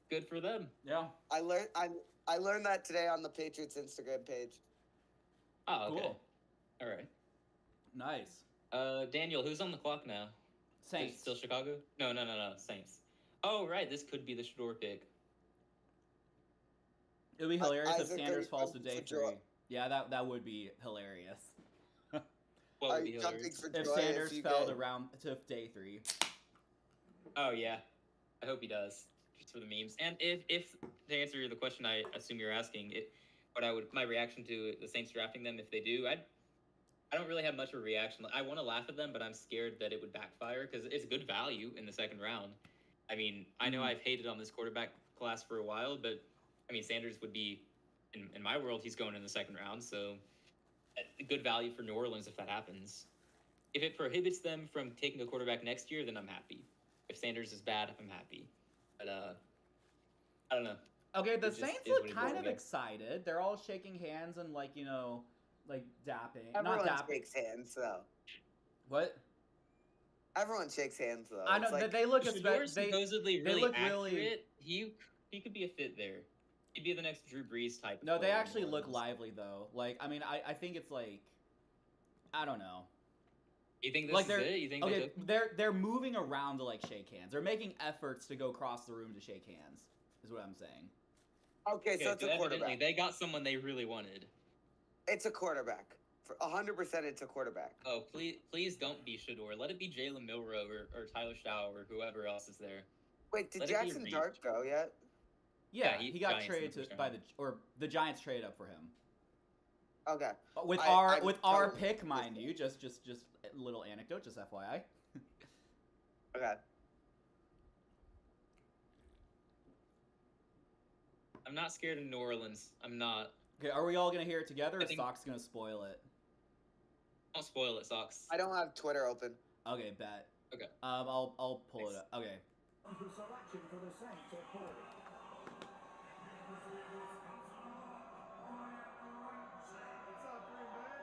Good for them. Yeah. I learned that today on the Patriots Instagram page. Oh, okay. Cool. All right. Nice. Daniel, who's on the clock now? Is it Saints. still Chicago? No, Saints. Oh, right. This could be the Shador pick. It would be hilarious if Isaac Sanders falls to jumping day for joy. 3. Yeah, that would be hilarious. What Are would be you jumping hilarious? for If joy Sanders you fell get- to day 3. Oh yeah, I hope he does. Just for the memes. And if to answer the question, I assume you're asking, my reaction to the Saints drafting them if they do, I don't really have much of a reaction. I want to laugh at them, but I'm scared that it would backfire because it's good value in the second round. I mean, I know Mhm. I've hated on this quarterback class for a while, but I mean, Sanders would be, in my world, he's going in the second round, so good value for New Orleans if that happens. If it prohibits them from taking a quarterback next year, then I'm happy. If Sanders is bad, I'm happy. But I don't know. Okay, the It just Saints is what look it is, kind I of guess. excited. They're all shaking hands and like dapping. Everyone Not dapping. shakes hands though. What? Everyone shakes hands though. I know It's like, they look Shador's they supposedly they really look accurate. really- He could be a fit there. He'd be the next Drew Brees type. No, of they player in actually New look Orleans. lively though. Like I mean, I think it's like I don't know. You think this Like is they're it? You think they okay. took- They're moving around to like shake hands. They're making efforts to go across the room to shake hands. Is what I'm saying. okay, so Okay, it's a evidently quarterback. they got someone they really wanted. It's a quarterback. For 100%, it's a quarterback. Oh, please don't be Shador. Let it be Jalen Milroe or Tyler Shaw or whoever else is there. Wait, did Let it be Jackson Reed. Dart go yet? Yeah, he- he got Giants in the traded first to by round. the Giants traded up for him. Okay. With I'm our totally pick, with mind you. you, just a little anecdote, just FYI. Okay. I'm not scared of New Orleans. I'm not. Okay, are we all gonna hear it together, or I think- Sock's gonna spoil it? Don't spoil it, Sox. I don't have Twitter open. Okay, bet. Okay. I'll pull it up. Okay. The selection for the Saints at 40. What's up, Green Bay?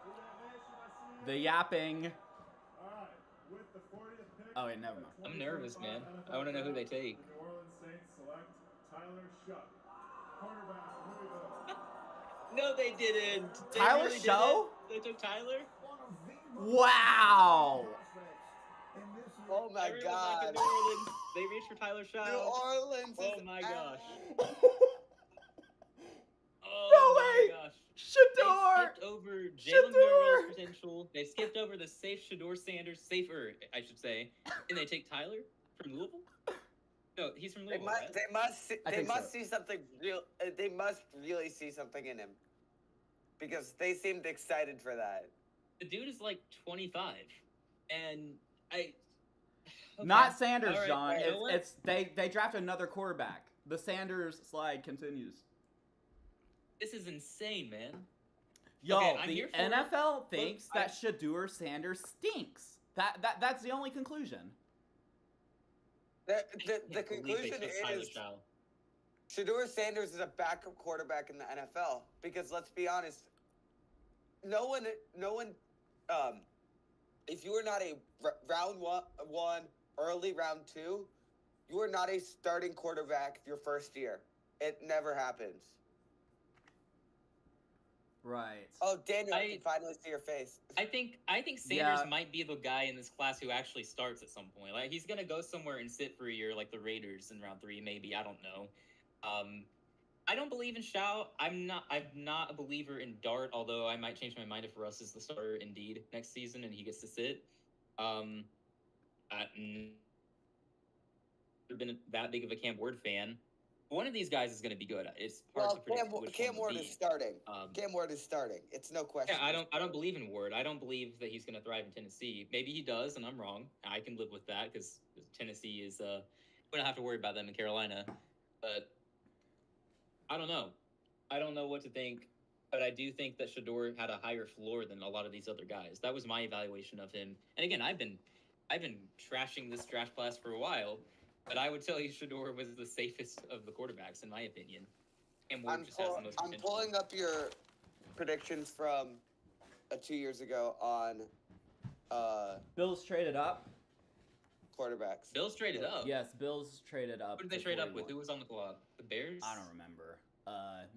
See that nation? I see you. The yapping. All right, with the 40th pick. Oh, wait, never mind. I'm nervous, man. I wanna know who they take. The New Orleans Saints select Tyler Shuck, cornerback, Louisville. No, they didn't. They Tyler really Show? didn't. They took Tyler. Wow. Oh my Everyone god. back in New Orleans, they reached for Tyler Shaw. New Orleans Oh is my out. gosh. No Oh way. my gosh. Shador. skipped over Jalen Shador! Milrow's potential. They skipped over the safe Shador Sanders, safer, I should say. And they take Tyler from Louisville? No, he's from They Louisville, must. right? They must. I They think must so. see something real. They must really see something in him, because they seemed excited for that. The dude is like 25. And I... Okay. Not Sanders, All right, John. you know what? It's they draft another quarterback. The Sanders slide continues. This is insane, man. Yo, Okay, I'm the here for it. NFL thinks I- that Shador Sanders stinks. That's the only conclusion. The I can't believe they conclusion took Tyler is Shaw. Shador Sanders is a backup quarterback in the NFL, because let's be honest, no one, if you are not a round one, early round 2, you are not a starting quarterback your first year. It never happens. Right. Oh, Daniel, I I- can finally see your face. I think Sanders Yeah. might be the guy in this class who actually starts at some point. Like he's gonna go somewhere and sit for a year, like the Raiders in round 3, maybe. I don't know. I don't believe in Shao. I'm not a believer in Dart, although I might change my mind if Russ is the starter indeed next season and he gets to sit. I've never been that big of a Cam Ward fan. One of these guys is going to be good. It's hard Well, to predict which Cam one Ward will is be. starting. Um, Cam Ward is starting. It's no question. Yeah, I don't believe in Ward. I don't believe that he's going to thrive in Tennessee. Maybe he does, and I'm wrong. I can live with that because Tennessee is we don't have to worry about them in Carolina. But I don't know. I don't know what to think. But I do think that Shador had a higher floor than a lot of these other guys. That was my evaluation of him. And again, I've been trashing this draft class for a while, but I would tell you Shador was the safest of the quarterbacks in my opinion. And Ward just has the most I'm potential. pulling up your predictions from 2 years ago on Bills traded up. quarterbacks. Bills traded up. Yes, Bills traded up. Who did they to trade up with? 41. Who was on the clock? The Bears? I don't remember.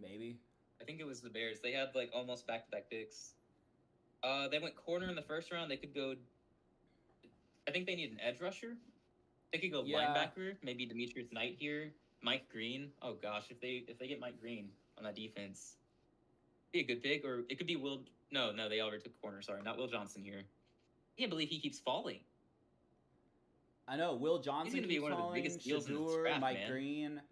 Maybe. I think it was the Bears. They had like almost back-to-back picks. They went corner in the first round. They could go. I think they need an edge rusher. They could go Yeah. linebacker. Maybe Demetrius Knight here. Mike Green. Oh gosh, if they get Mike Green on that defense, be a good pick. Or it could be Will. No, they already took corner. Sorry, not Will Johnson here. I can't believe he keeps falling. I know Will Johnson gonna be keeps one of the falling, biggest deals in this Shador, draft, Mike man. Green.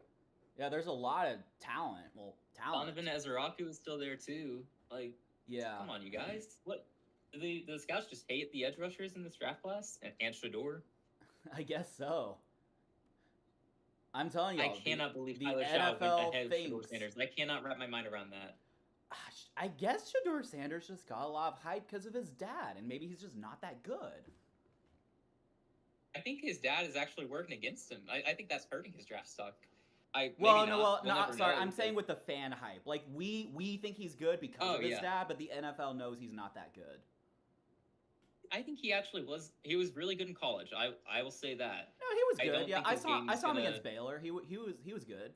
Yeah, there's a lot of talent. Well, talent. Donovan Ezeraku is still there too. Like, Yeah. come on, you guys. What? Do the scouts just hate the edge rushers in this draft class? And Shador? I guess so. I'm telling you, I cannot believe the Tyler Shaw NFL went ahead of Shador thinks- Sanders. I cannot wrap my mind around that. I guess Shador Sanders just got a lot of hype because of his dad, and maybe he's just not that good. I think his dad is actually working against him. I think that's hurting his draft stock. Well, Maybe no, not. well, We'll no. never Sorry, know, I'm because- saying with the fan hype. Like we think he's good because Oh, of his yeah. dad, but the NFL knows he's not that good. I think he actually was. He was really good in college. I will say that. No, he was I good. don't Yeah, think I his saw game's him gonna- against Baylor. He was good.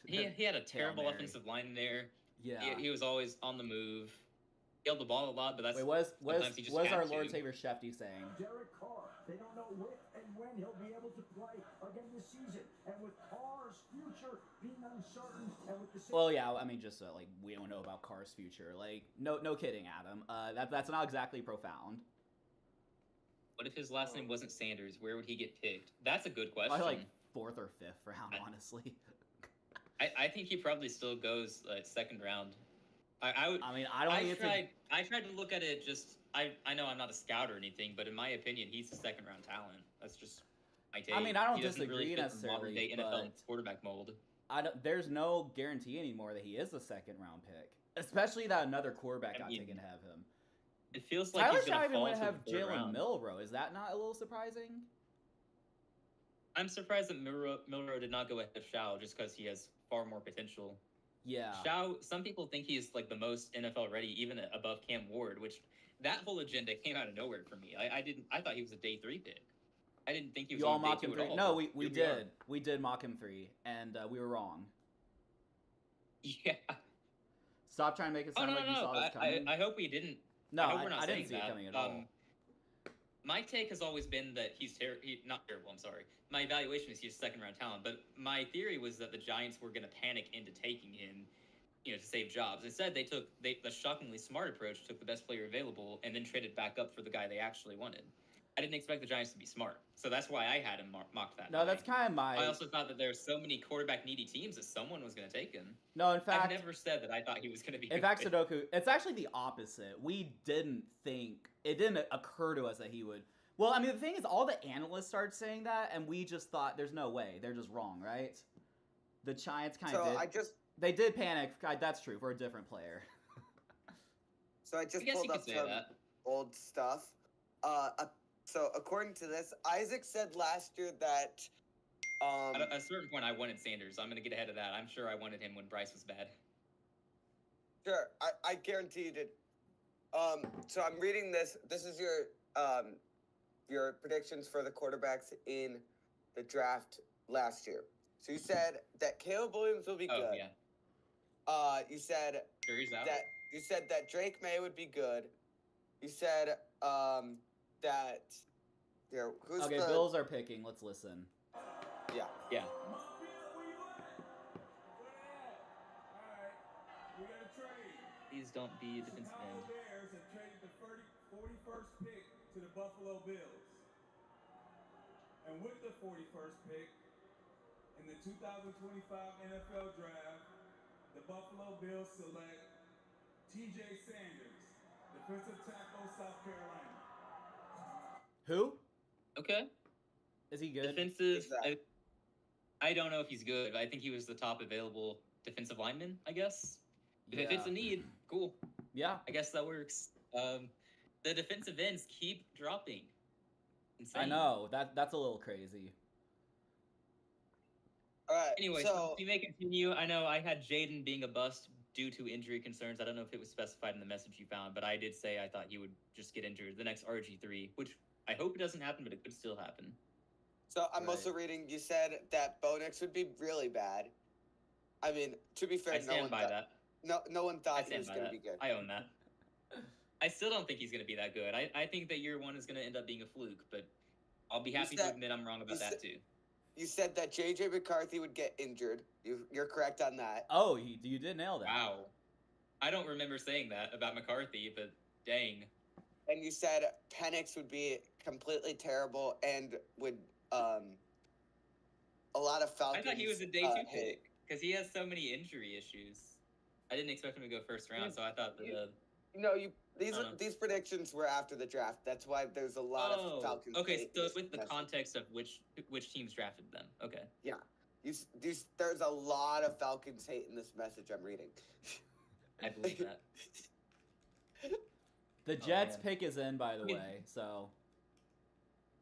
Yeah. He had a terrible Mary. offensive line there. Yeah. He was always on the move. He held the ball a lot, but that's Wait, what sometimes he just was had our to. Lord Savior Shefty saying? Derek Carr. They don't know if and when he'll be able to play again this season. And with Carr's future being uncertain, and with the Well, yeah. I mean, just like we don't know about Carr's future. Like, no kidding, Adam. That's not exactly profound. What if his last name wasn't Sanders? Where would he get picked? That's a good question. Probably like 4th or 5th round, honestly. I think he probably still goes second round. I would. I mean, I don't think it's I tried to look at it just. I know I'm not a scout or anything, but in my opinion, he's a second round talent. That's just my take. I mean, I don't He doesn't disagree really fit the modern day necessarily, NFL quarterback mold. there's no guarantee anymore that he is a 2nd round pick, especially that another quarterback I got mean, taken to have him. It feels like Tyler he's gonna Shaw even fall would to have the third Jalen round. Milrow. Is that not a little surprising? I'm surprised that Milrow did not go ahead of Shao just because he has far more potential. Yeah. Shao, some people think he's like the most NFL ready, even above Cam Ward, which that whole agenda came out of nowhere for me. I thought he was a day 3 pick. I didn't think he was You all on day mock 2 him at 3. all. No, but we here did. are. We did mock him 3, and we were wrong. Yeah. Stop trying to make it Oh sound no, like you saw this coming. I hope we didn't. No, I hope we're not I didn't saying see that. it coming at all. My take has always been that he's not terrible. I'm sorry. My evaluation is he's second round talent, but my theory was that the Giants were going to panic into taking him to save jobs. Instead, they took the shockingly smart approach, took the best player available, and then traded back up for the guy they actually wanted. I didn't expect the Giants to be smart, so that's why I had him mocked that No, high. that's kind of my. I also thought that there were so many quarterback needy teams that someone was going to take him. No, in fact, I've never said that I thought he was going to be. in fact, Sudoku, it's actually the opposite. We didn't think it didn't occur to us that he would. Well, I mean, the thing is, all the analysts started saying that, and we just thought, "There's no way. They're just wrong, right?" The Giants kind of So did. They did panic. That's true for a different player. So I just I guess pulled you could up say some that. old stuff. So according to this, Isaac said last year that At a certain point, I wanted Sanders. I'm going to get ahead of that. I'm sure I wanted him when Bryce was bad. sure, I guarantee you did. So I'm reading this. This is your predictions for the quarterbacks in the draft last year. So you said that Caleb Williams will be Oh, good. yeah. You said Sure, he's out. that Drake May would be good. You said that here who's Okay, the Bills are picking. Let's listen. yeah. Yeah. Montpelier, where you at? Where they at? All right, we got a trade. Please don't be a defensive Chicago end. Bears have traded the 41st pick to the Buffalo Bills. And with the 41st pick in the 2025 NFL Draft, the Buffalo Bills select T.J. Sanders, defensive tackle, South Carolina. Who Okay. is he good? Defensive. Who's that? I don't know if he's good, but I think he was the top available defensive lineman, I guess. If it's a need, cool. Yeah. I guess that works. The defensive ends keep dropping. Insane. I know that's a little crazy. All right. Anyway, so we may continue. I know I had Jaden being a bust due to injury concerns. I don't know if it was specified in the message you found, but I did say I thought he would just get injured. The next RG3, which I hope it doesn't happen, but it could still happen. I'm Right. also reading. You said that Bo Nix would be really bad. I mean, to be fair, I stand by that. No one I thought he stand was by going to that. be good. I own that. I still don't think he's going to be that good. I think that year one is going to end up being a fluke, but I'll be happy to said- admit I'm wrong about you that said- too. You said that J.J. McCarthy would get injured. You're correct on that. Oh, you did nail that. Wow. I don't remember saying that about McCarthy, but dang. And you said Penix would be completely terrible and would a lot of I Falcons. thought he was a day two hate. pick because he has so many injury issues. I didn't expect him to go first round, so I thought that. No, these Uh-huh. these predictions were after the draft. That's why there's a lot of Falcons. okay. hate So this with the message. context of which teams drafted them. Okay. There's a lot of Falcons hate in this message I'm reading. I believe that. The Jets man. pick is in, by the Okay. way. So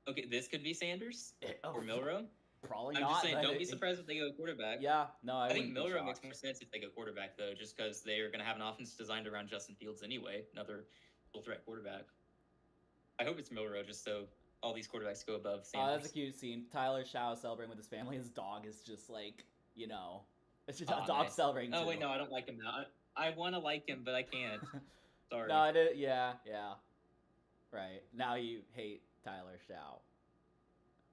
Okay, this could be Sanders oh, or Milrow. probably I'm not. just saying, but don't be it- surprised if they go quarterback. Yeah, no, I I think wouldn't be Milrow makes shocked. more sense if they go quarterback, though, just because they're going to have an offense designed around Justin Fields anyway, another full threat quarterback. I hope it's Milrow, just so all these quarterbacks go above Oh, Sanders. that's a cute scene. Tyler Shao celebrating with his family. His dog is just like, it's just Aw, a dog nice. celebrating Oh too. wait, no, I don't like him now. I want to like him, but I can't. Sorry. No, I did. Yeah. Right. Now you hate Tyler Shao.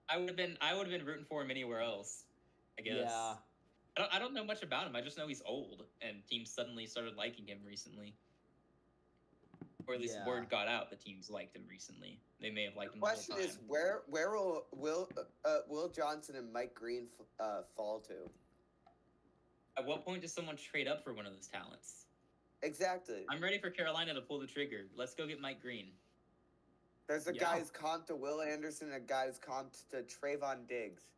I would have been rooting for him anywhere else. I guess. Yeah. I don't know much about him. I just know he's old, and teams suddenly started liking him recently. Or at least Yeah. word got out that teams liked him recently. They may have liked The him the whole question time. is, where will Will Johnson and Mike Green fall to? At what point does someone trade up for one of those talents? Exactly. I'm ready for Carolina to pull the trigger. Let's go get Mike Green. There's a Yeah. guy who's comped to Will Anderson and a guy who's comped to Trayvon Diggs.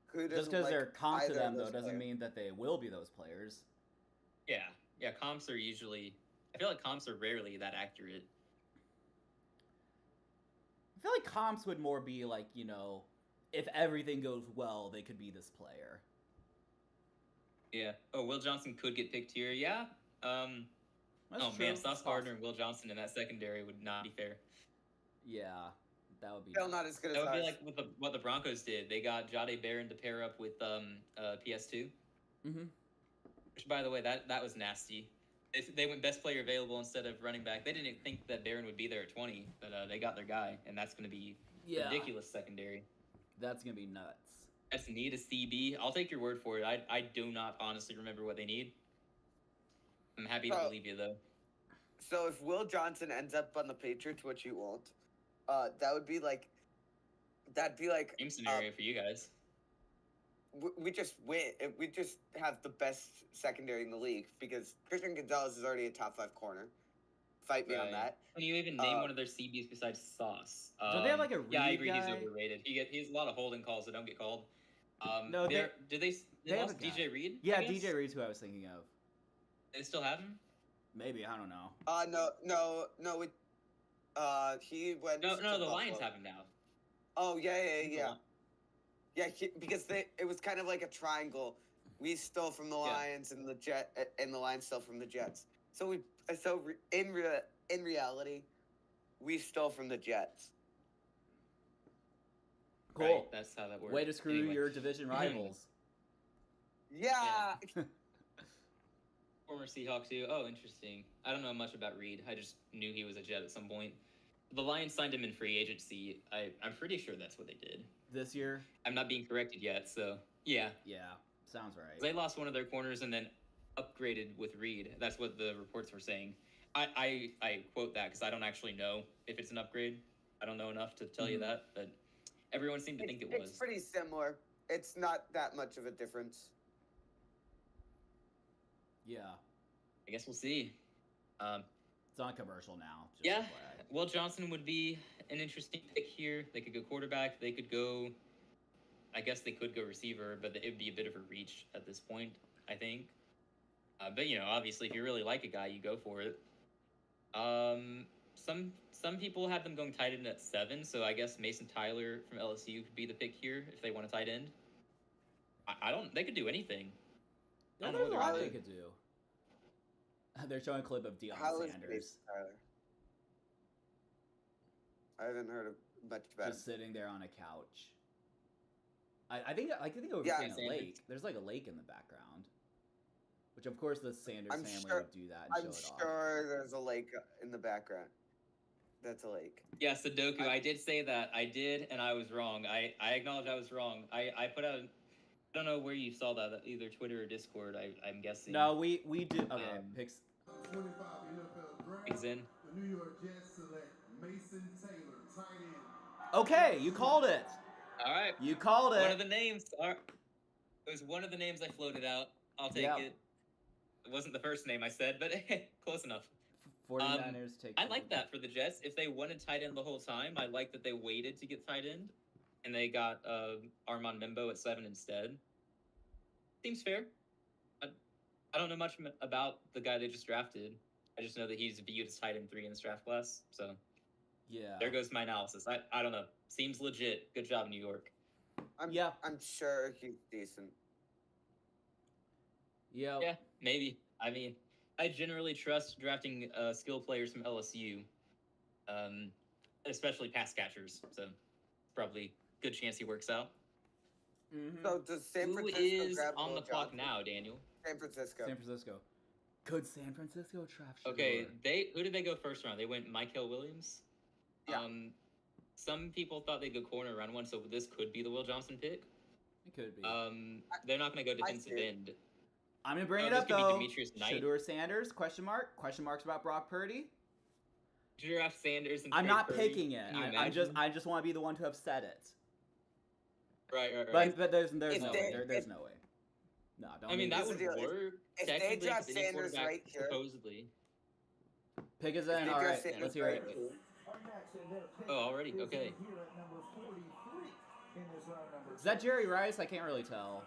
Who Just doesn't because like they're comp to either of them, though, those doesn't players? mean that they will be those players. Yeah. Comps are usually. I feel like comps are rarely that accurate. I feel like comps would more be like, if everything goes well, they could be this player. Yeah. Oh, Will Johnson could get picked here. Yeah. That's oh true. man, Sauce It's Gardner possible. and Will Johnson in that secondary would not be fair. Yeah, that would be. Still not as good as That would be ours. like what the Broncos did. They got Jade Barron to pair up with PS2, Mm-hmm. which by the way, that was nasty. They went best player available instead of running back. They didn't think that Barron would be there at 20, but they got their guy, and that's going to be Yeah, ridiculous secondary. that's gonna be nuts. That's need a CB. I'll take your word for it. I do not honestly remember what they need. I'm happy to Oh. believe you though. So if Will Johnson ends up on the Patriots, which he won't, that would be like, that'd be like, Same scenario for you guys. we just win. We just have the best secondary in the league because Christian Gonzalez is already a top 5 corner. Fight me on Right. that. Can you even name Uh, one of their CBs besides Sauce? Don't they have, like, a Yeah, I Reed agree. guy? He's overrated. He has a lot of holding calls that don't get called. No, they they have lost a guy. DJ Reed? Yeah, I guess? DJ Reed's who I was thinking of. They still have him? Maybe, I don't know. No. He went. No, to the Buffalo. Lions have him now. Oh yeah. The Yeah, because it was kind of like a triangle. We stole from the Yeah. Lions, and the Lions stole from the Jets. In reality, we stole from the Jets. Cool. Right, that's how that works. Way to screw Anyway. your division rivals. Yeah. Former Seahawks too. Oh, interesting. I don't know much about Reed. I just knew he was a Jet at some point. The Lions signed him in free agency. I'm pretty sure that's what they did. This year? I'm not being corrected yet, so yeah. Yeah, sounds right. They lost one of their corners and then upgraded with Reed. That's what the reports were saying. I quote that because I don't actually know if it's an upgrade. I don't know enough to tell you Mhm. that, but everyone seemed to think it was. It's pretty similar. It's not that much of a difference. Yeah. I guess we'll see. It's on commercial now. Just Yeah. FYI. Will Johnson would be an interesting pick here. They could go quarterback. They could go. I guess they could go receiver, but it would be a bit of a reach at this point, I think. But obviously, if you really like a guy, you go for it. Some people have them going tight end at 7, so I guess Mason Tyler from LSU could be the pick here if they want a tight end. I don't. They could do anything. I Yeah, don't know there's a what lot they're they doing. could do. They're showing a clip of Deion How is Sanders Mason Tyler? I haven't heard much about just him. sitting there on a couch. I think we're Yeah, seeing a Sanders. lake. There's like a lake in the background, which of course the Sanders I'm family sure- would do that and I'm show it off. sure there's a lake in the background. That's a lake. Yeah, Sudoku. I- I did say that. I did, and I was wrong. I acknowledge I was wrong. I put out. I don't know where you saw that. Either Twitter or Discord. I'm guessing. No, we do. Okay, picks. 25 NFL draft. Pigs in. The New York Jets select Mason Taylor, tight end. Okay, you called it. All right. You called it. One of the names. It was one of the names I floated out. I'll take Yep. it. It wasn't the first name I said, but close enough. 49ers take. I like that for the Jets. If they wanted tight end the whole time, I like that they waited to get tight end, and they got Armand Membo at 7 instead. Seems fair. I don't know much about the guy they just drafted. I just know that he's viewed as tight end 3 in this draft class. So Yeah. there goes my analysis. I don't know. Seems legit. Good job, New York. Yeah. I'm sure he's decent. Yeah. Yeah, maybe. I mean, I generally trust drafting skill players from LSU, especially pass catchers. So probably good chance he works out. Mhm. So does San Who Francisco is grab on Will the clock Johnson? now, Daniel? San Francisco. San Francisco. Could San Francisco draft? Okay, Shador? who did they go first round? They went Michael Williams. Yeah. Some people thought they'd go corner round 1, so this could be the Will Johnson pick. It could be. They're not going to go defensive see it. end. I'm gonna bring Oh, it this up could be though. Demetrius Knight. Shador Sanders? Question mark? Question marks about Brock Purdy? Draft Sanders and I'm trade not Purdy. picking it. Can you I just imagine? want to be the one to have said it. Right. But there's no If way. they- There's if- no way. No, don't. I mean, make that Here's would the deal, work. if they technically, draft 'cause any Sanders quarterback, right here- supposedly. pick us If in. they All draft right, Sanders let's hear right it. here- Oh, already? Okay. Is that Jerry Rice? I can't really tell.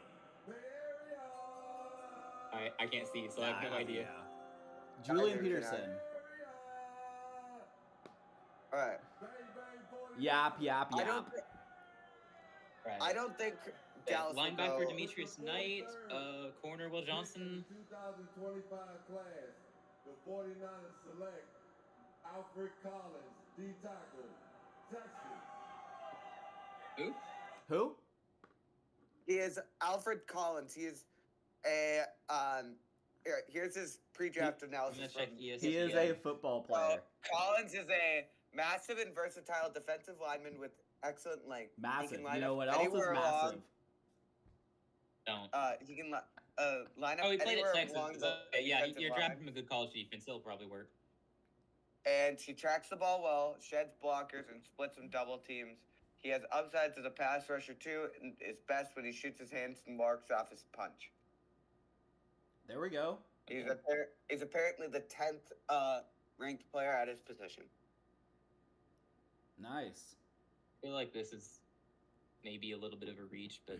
I can't see, so I have no idea. Yeah. Julian Neither can I. Peterson. All right. Yap. I don't. Right. I don't think Dallas will Linebacker go. Demetrius Knight, corner Will Johnson. 2025 class, the 49ers select Alfred Collins, D tackle, Texas. Who? He is Alfred Collins. He is a here's his pre-draft I'm analysis. gonna check From, ESPN. He is a football player. Collins is a massive and versatile defensive lineman with excellent length. He Massive. can You line know up what else is anywhere massive? Don't. He can line up Oh, he played anywhere at Texas. along the Okay, yeah, defensive you're line. drafting him a good college defense. It'll probably work. And he tracks the ball well, sheds blockers, and splits some double teams. He has upsides as a pass rusher too, and is best when he shoots his hands and marks off his punch. There we go. He's apparently the 10th ranked player at his position. Nice. I feel like this is maybe a little bit of a reach, but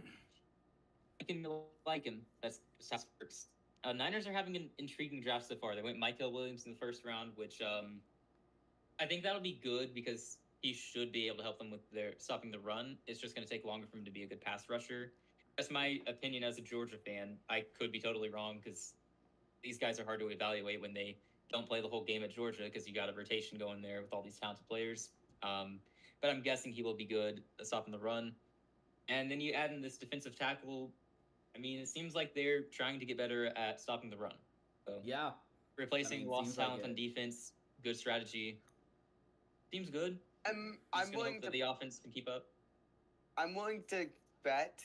I can like him. That's just how it works. Niners are having an intriguing draft so far. They went Michael Williams in the first round, which I think that'll be good because he should be able to help them with their stopping the run. It's just going to take longer for him to be a good pass rusher. That's my opinion as a Georgia fan. I could be totally wrong because these guys are hard to evaluate when they don't play the whole game at Georgia because you got a rotation going there with all these talented players. But I'm guessing he will be good at stopping the run. And then you add in this defensive tackle. I mean, it seems like they're trying to get better at stopping the run. So Yeah. replacing I mean, lost seems like talent on it. defense, good strategy. Seems good. I'm Just gonna willing hope to that the offense can keep up. I'm willing to bet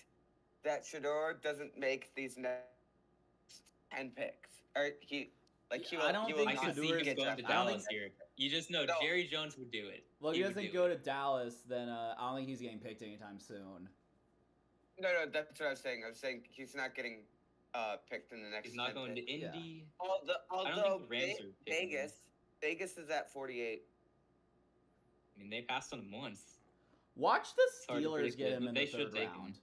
that Shador doesn't make these next 10 picks. Or he Yeah, I don't he will think I not can see Shador's- him get going to drafted. I don't Dallas here. You just know No. Jerry Jones would do it. Well, if He he would doesn't do go it. to Dallas, then I don't think he's getting picked anytime soon. No, that's what I was saying. I was saying he's not getting picked in the next. He's not 10 going to picks. Indy. Although the Rams are picking him. Vegas is at 48. I mean, they passed on him once. Watch the hard to Steelers predict get it, him but in they the should third take him. round.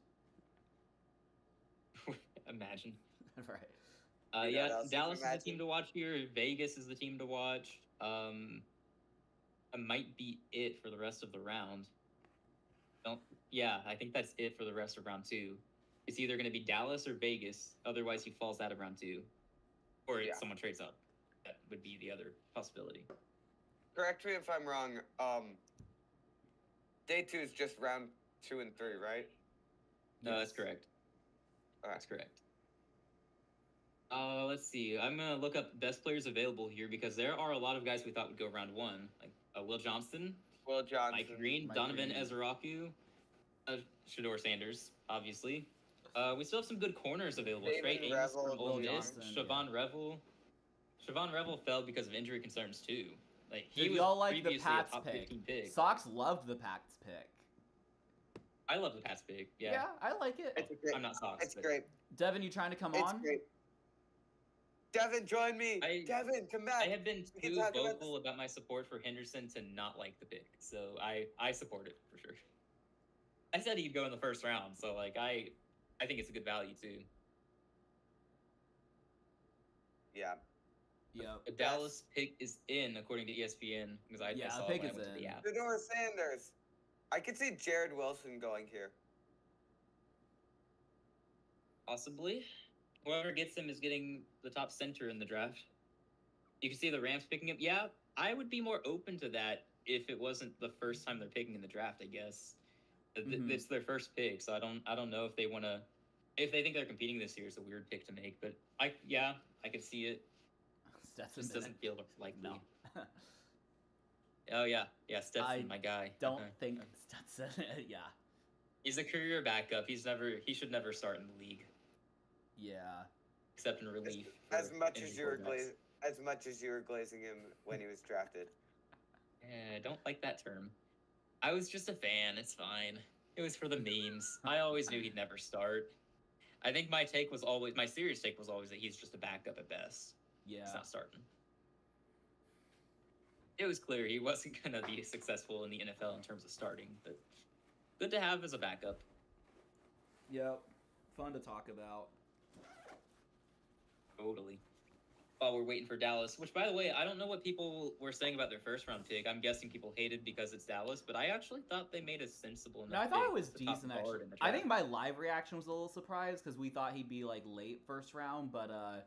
Imagine. Right. You know what Yeah, else you Dallas can is the imagine? team to watch here. Vegas is the team to watch. That might be it for the rest of the round. I think that's it for the rest of round 2. It's either going to be Dallas or Vegas. Otherwise, he falls out of round 2, or Yeah. someone trades up. That would be the other possibility. Correct me if I'm wrong. Day 2 is just round 2 and 3, right? No, that's Yes. correct. Alright. That's correct. Let's see. I'm gonna look up best players available here because there are a lot of guys we thought would go round 1, like Will Johnston, Will Johnson. Mike Green, Mike Donovan Green. Ezeraku, Shador Sanders, obviously. We still have some good corners available. David Trey Amos Revel, from Ole Will Miss, Johnson, Siobhan Revel. Siobhan Revel fell because of injury concerns too. Like he Did was y'all like the previously a Pats top pick? 15 pick. Sox loved the Pats pick. I love the Pats pick. Yeah. I like it. It's great. I'm not Sox. It's but great. Devin, you trying to come It's on? great. Devin, join me. Devin, come back. I have been We can too talk about vocal about my support for Henderson to not like the pick, so I support it for sure. I said he'd go in the first round, so like I think it's a good value too. Yeah. Yep. The Dallas pick is in according to ESPN because I Yeah, saw the it pick when I is went to the in. app. Shador Sanders. I could see Jared Wilson going here. Possibly, whoever gets him is getting the top center in the draft. You can see the Rams picking him. Yeah, I would be more open to that if it wasn't the first time they're picking in the draft. I guess Mhm. it's their first pick, so I don't know if they want to. If they think they're competing this year, it's a weird pick to make. But I could see it. Stetson Just doesn't Bennett. feel likely. No. Oh yeah, Stetson, I my guy. Don't think Stetson. Yeah. He's a career backup. He should never start in the league Yeah. except in relief. As for much injured as you were quarterbacks. glazing him when he was drafted. Yeah, I don't like that term. I was just a fan. It's fine. It was for the memes. I always knew he'd never start. I think my serious take was always that he's just a backup at best. Yeah. He's not starting. It was clear he wasn't going to be successful in the NFL in terms of starting, but good to have as a backup. Yep. Fun to talk about. Totally. While we're waiting for Dallas, which, by the way, I don't know what people were saying about their first round pick. I'm guessing people hated because it's Dallas, but I actually thought they made a sensible enough No, I thought pick it was to top decent guard actually. in the I draft. think my live reaction was a little surprised because we thought he'd be like late first round, but I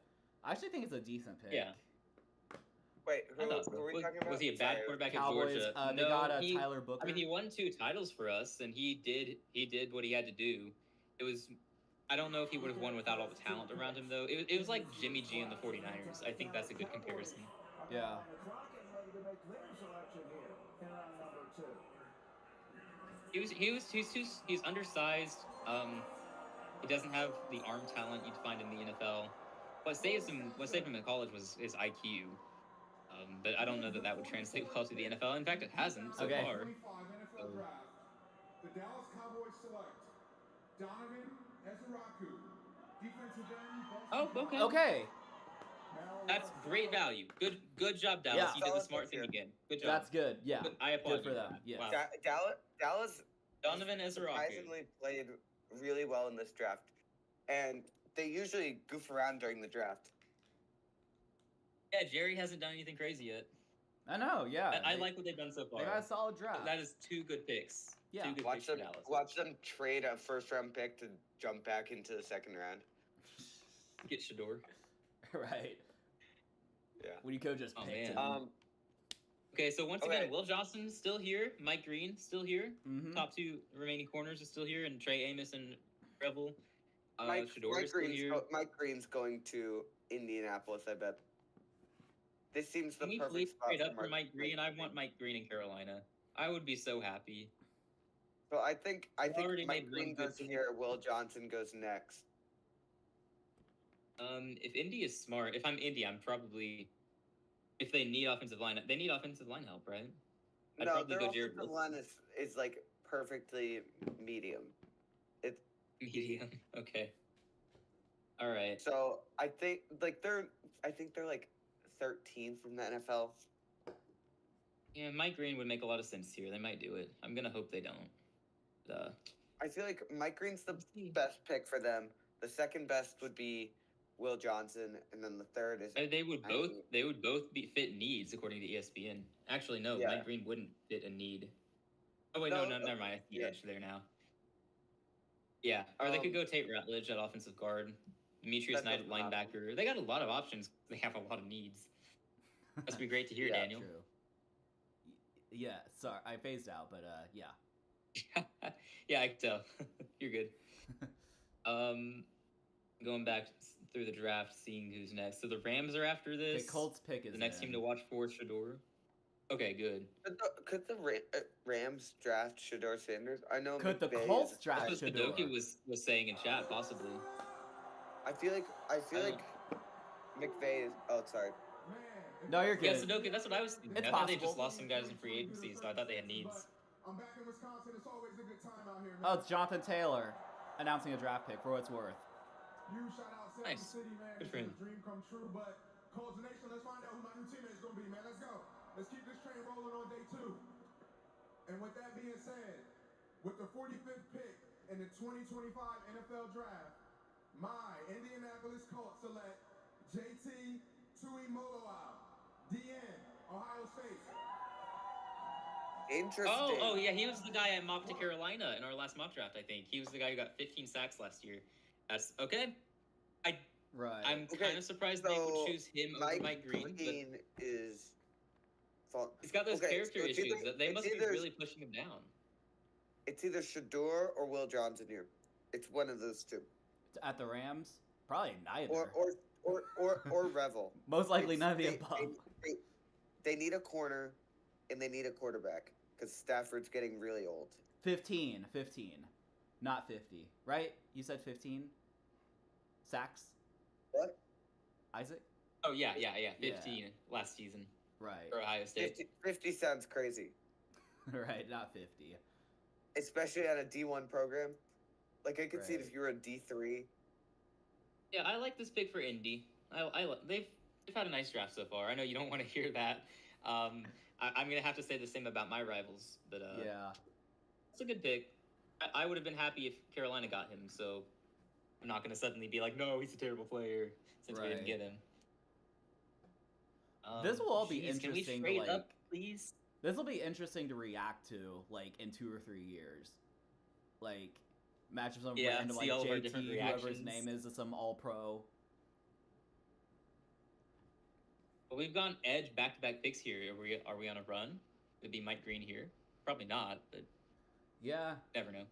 actually think it's a decent pick. Yeah. Wait, I who thought so. were we talking about? Was he a bad Sorry. quarterback Cowboys. at Georgia? They No, got he- Tyler Booker. I mean, he won 2 titles for us, and he did what he had to do. It was, I don't know if he would have won without all the talent around him, though. It was like Jimmy G and the 49ers. I think that's a good comparison. Yeah. He's undersized. He doesn't have the arm talent you'd find in the NFL. What saved him in college was his IQ. But I don't know that that would translate well to the NFL. In fact, it hasn't so Okay. far. 25 NFL So- Draft. The Dallas Cowboys select Donovan Ezuraku, defensive end. Oh, Boston okay. College. Okay, That's great value. Good job, Dallas. Yeah. You did the Solid smart pick thing here. again. Good job. that's good. Yeah, I applaud good for you them. that. Yeah. Wow. Dallas Donovan Ezra. surprisingly played really well in this draft, and they usually goof around during the draft. Yeah, Jerry hasn't done anything crazy yet. I know. Yeah, I they- like what they've done so far. They got a solid draft. That is 2 good picks. Yeah. 2 good Watch picks for them, Dallas. watch them trade a first-round pick to jump back into the second round. Get Shador. Right. Yeah. When you could just Oh, pick man. him. Okay, so once Okay. again, Will Johnson still here. Mike Green still here. Mhm. Top 2 remaining corners are still here, and Trey Amos and Revel. Mike, Shador Mike, is still Green's here. Mike Green's going to Indianapolis, I bet. This seems the Can we perfect please spot trade for up for Mike Green? I want Mike Green in Carolina. I would be so happy. So I think already Mike made Green one good goes pick. here. Will Johnson goes next. If Indy is smart, if I'm Indy, I'm probably. If they need offensive line, they need offensive line help, right? I'd No, probably their go Jared offensive Wilson. line is like perfectly medium. Medium. Okay. All right. So I think they're like 13th from the NFL. Yeah, Mike Green would make a lot of sense here. They might do it. I'm gonna hope they don't. I feel like Mike Green's the Let's see. best pick for them. The second best would be Will Johnson, and then the third is They would I both. mean- They would both be fit needs according to ESPN. Actually, no. Yeah. Mike Green wouldn't fit a need. Oh wait, No, no, never mind. I see yeah. edge there now. Yeah, or they could Um, go Tate Ratledge at offensive guard, Demetrius That Knight at doesn't happen. linebacker. They got a lot of options. They have a lot of needs. Must be great to hear, Yeah, Daniel. True. Yeah. Sorry, I phased out, but yeah. Yeah, I can tell. You're good. Going back through the draft, seeing who's next. So the Rams are after this. The Colts pick is The next in. team to watch for Shador. Okay, good. Could the Rams draft Shador Sanders? I know. Could the McVay is- Colts That's draft what Shador? Sudoku was saying in chat, possibly. I feel like McVay is. Oh, sorry. No, you're Yeah, good. Sudoku, that's what I was thinking. It's I thought they just possible. lost some guys in free agency, so I thought they had needs. I'm back in Wisconsin. It's always a good time out here, man. Oh, it's Jonathan Taylor announcing a draft pick for what it's worth. You shout out Central Nice. City, man. Good It's for been him. a dream come true, but Colts Nation, let's find out who my new teammate's gonna be, man. Let's go. Let's keep this train rolling on day 2. And with that being said, with the 45th pick in the 2025 NFL Draft, my Indianapolis Colts select JT Tuimoloau, DN, Ohio State. Interesting. Oh, yeah, he was the guy I mocked to Carolina in our last mock draft, I think. He was the guy who got 15 sacks last year. That's okay. Right. I'm Okay, kind of surprised they so would choose him over Mike Green, but is. Fall- he's got those okay, character so it's issues. either- They it's must be either- really pushing him down. It's either Shador or Will Johnson here. It's one of those two, At the Rams, probably neither. or Revel. Most likely It's- none of the they- above. They need a corner, and they need a quarterback because Stafford's getting really old. 15, not 50, right? You said 15 sacks, What? Isaac? Oh, yeah, 15 last season Right, for Ohio State. 50 sounds crazy, right, not 50. especially at a D1 program. Like I could see it Right. if you were a D3. Yeah, I like this pick for Indy. They've had a nice draft so far. I know you don't want to hear that. I'm gonna have to say the same about my rivals, but Yeah, it's a good pick. I would have been happy if Carolina got him. So I'm not gonna suddenly be like, no, he's a terrible player since we didn't Right. get him. This will all be Can we interesting to, trade like- up, please? this will be interesting to react to, like, in 2 or 3 years. Like, matchups on Yeah, random, like, see all of our JT, different whoever's reactions. name is some all-pro. But we've gone edge back-to-back picks here. Are we on a run? Would be Mike Green here? Probably not, but Yeah, never know.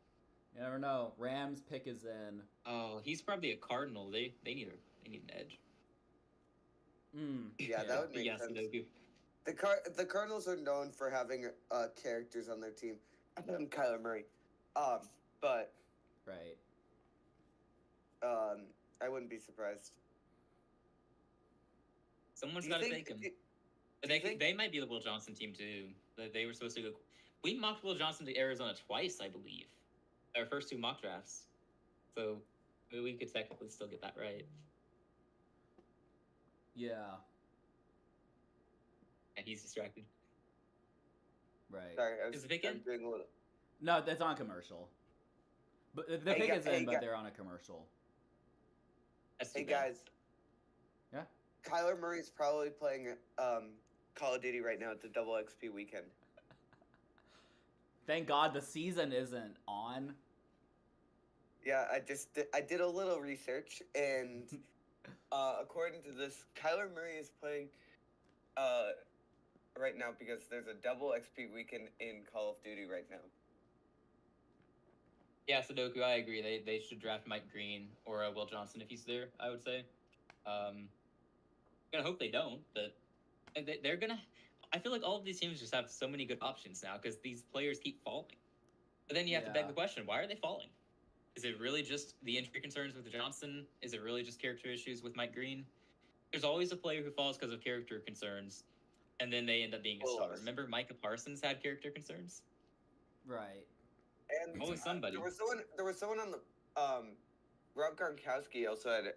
you never know. Rams pick is in. Oh, he's probably a Cardinal. They need an edge. Yeah, that would But make yeah, sense. Sudoku. The Cardinals are known for having characters on their team. Kyler Murray. But Right. I wouldn't be surprised. Someone's Do you got to think- take him. do you- But do you they think- they might be the Will Johnson team too. They were supposed to go. We mocked Will Johnson to Arizona twice, I believe. Our first 2 mock drafts. So we could technically still get that right. Yeah. And he's distracted. Right. Sorry, I Is was, the pick I'm in? doing a little. No, that's on commercial. But the Hey, pick is in, hey, but gu- they're on a commercial. That's too Hey bad. guys. Yeah? Kyler Murray's probably playing Call of Duty right now at the Double XP weekend. Thank God the season isn't on. Yeah, I did a little research, and according to this, Kyler Murray is playing right now because there's a Double XP weekend in Call of Duty right now. Yeah, Sudoku, I agree. They should draft Mike Green or Will Johnson if he's there, I would say. I'm gonna hope they don't, but they're gonna. I feel like all of these teams just have so many good options now because these players keep falling. But then you have to beg Yeah. the question: why are they falling? Is it really just the injury concerns with Johnson? Is it really just character issues with Mike Green? There's always a player who falls because of character concerns, and then they end up being a star. Always. Remember, Micah Parsons had character concerns. Right. And Always somebody. There was someone on the Rob Gronkowski also had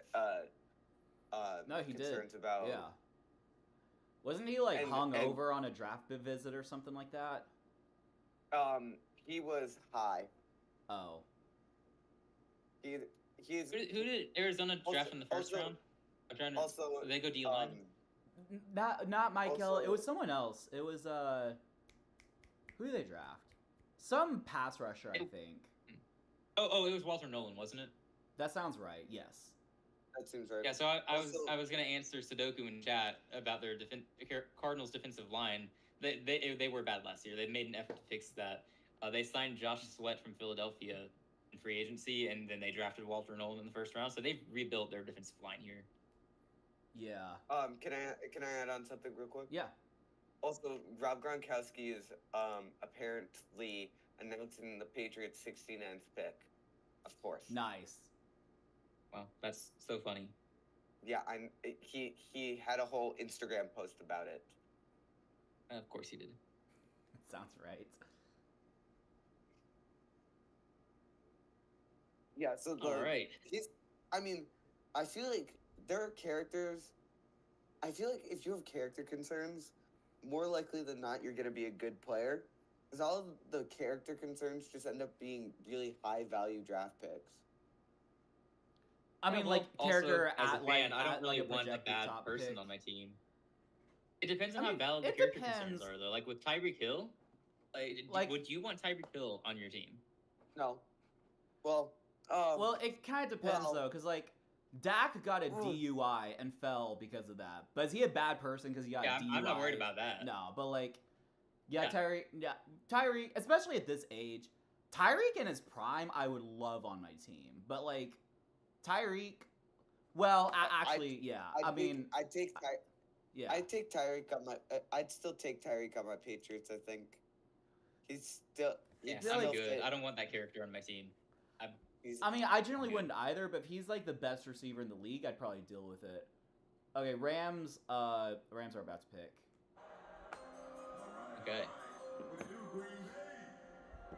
No, he did. concerns about Yeah. Wasn't he like And- hung and- over on a draft visit or something like that? he was high. Oh. He's Who did Arizona draft Also- in the first also- round? I'm trying to. also Did they go D line? Not Michael. It Also- was someone else. It was who did they draft? Some pass rusher, I think. Oh, it was Walter Nolan, wasn't it? That sounds right. Yes. that seems right. Yeah. So I was Also- I was gonna answer Sudoku in chat about their Cardinals defensive line. They were bad last year. They made an effort to fix that. They signed Josh Sweat from Philadelphia in free agency, and then they drafted Walter Nolan in the first round. So they've rebuilt their defensive line here. Yeah. Can I add on something real quick? Yeah. Also, Rob Gronkowski is apparently announcing the Patriots' 69th pick. Of course. Nice. Wow, that's so funny. Yeah, he had a whole Instagram post about it. Of course he did. Sounds right. Yeah, so All right. I mean, I feel like there are characters. I feel like if you have character concerns, more likely than not, you're gonna be a good player. Because all of the character concerns just end up being really high value draft picks. I Yeah, mean, well, like also, character as a at like fan, I at, don't really like, a want a projected bad top person pick. on my team. It depends on I how mean, valid the it character depends. concerns are, though. Like with Tyreek Hill, Like- would you want Tyreek Hill on your team? No. Well, Well, it kind of depends well- though, because like Dak got a Mm. DUI and fell because of that. But is he a bad person because he got Yeah, a DUI? I'm not worried about that. No, but like, Yeah. Tyreek, especially at this age, Tyreek in his prime, I would love on my team. But like, Tyreek, well, actually, yeah. I mean, I'd take yeah. I'd take Tyreek on my. I'd still take Tyreek on my Patriots. I think he's still. Yeah, he'd really I'm still good. fit. I don't want that character on my team. He's, I mean, I generally Yeah. wouldn't either, but if he's like the best receiver in the league, I'd probably deal with it. Okay, Rams are about to pick. Okay. We do Green Bay.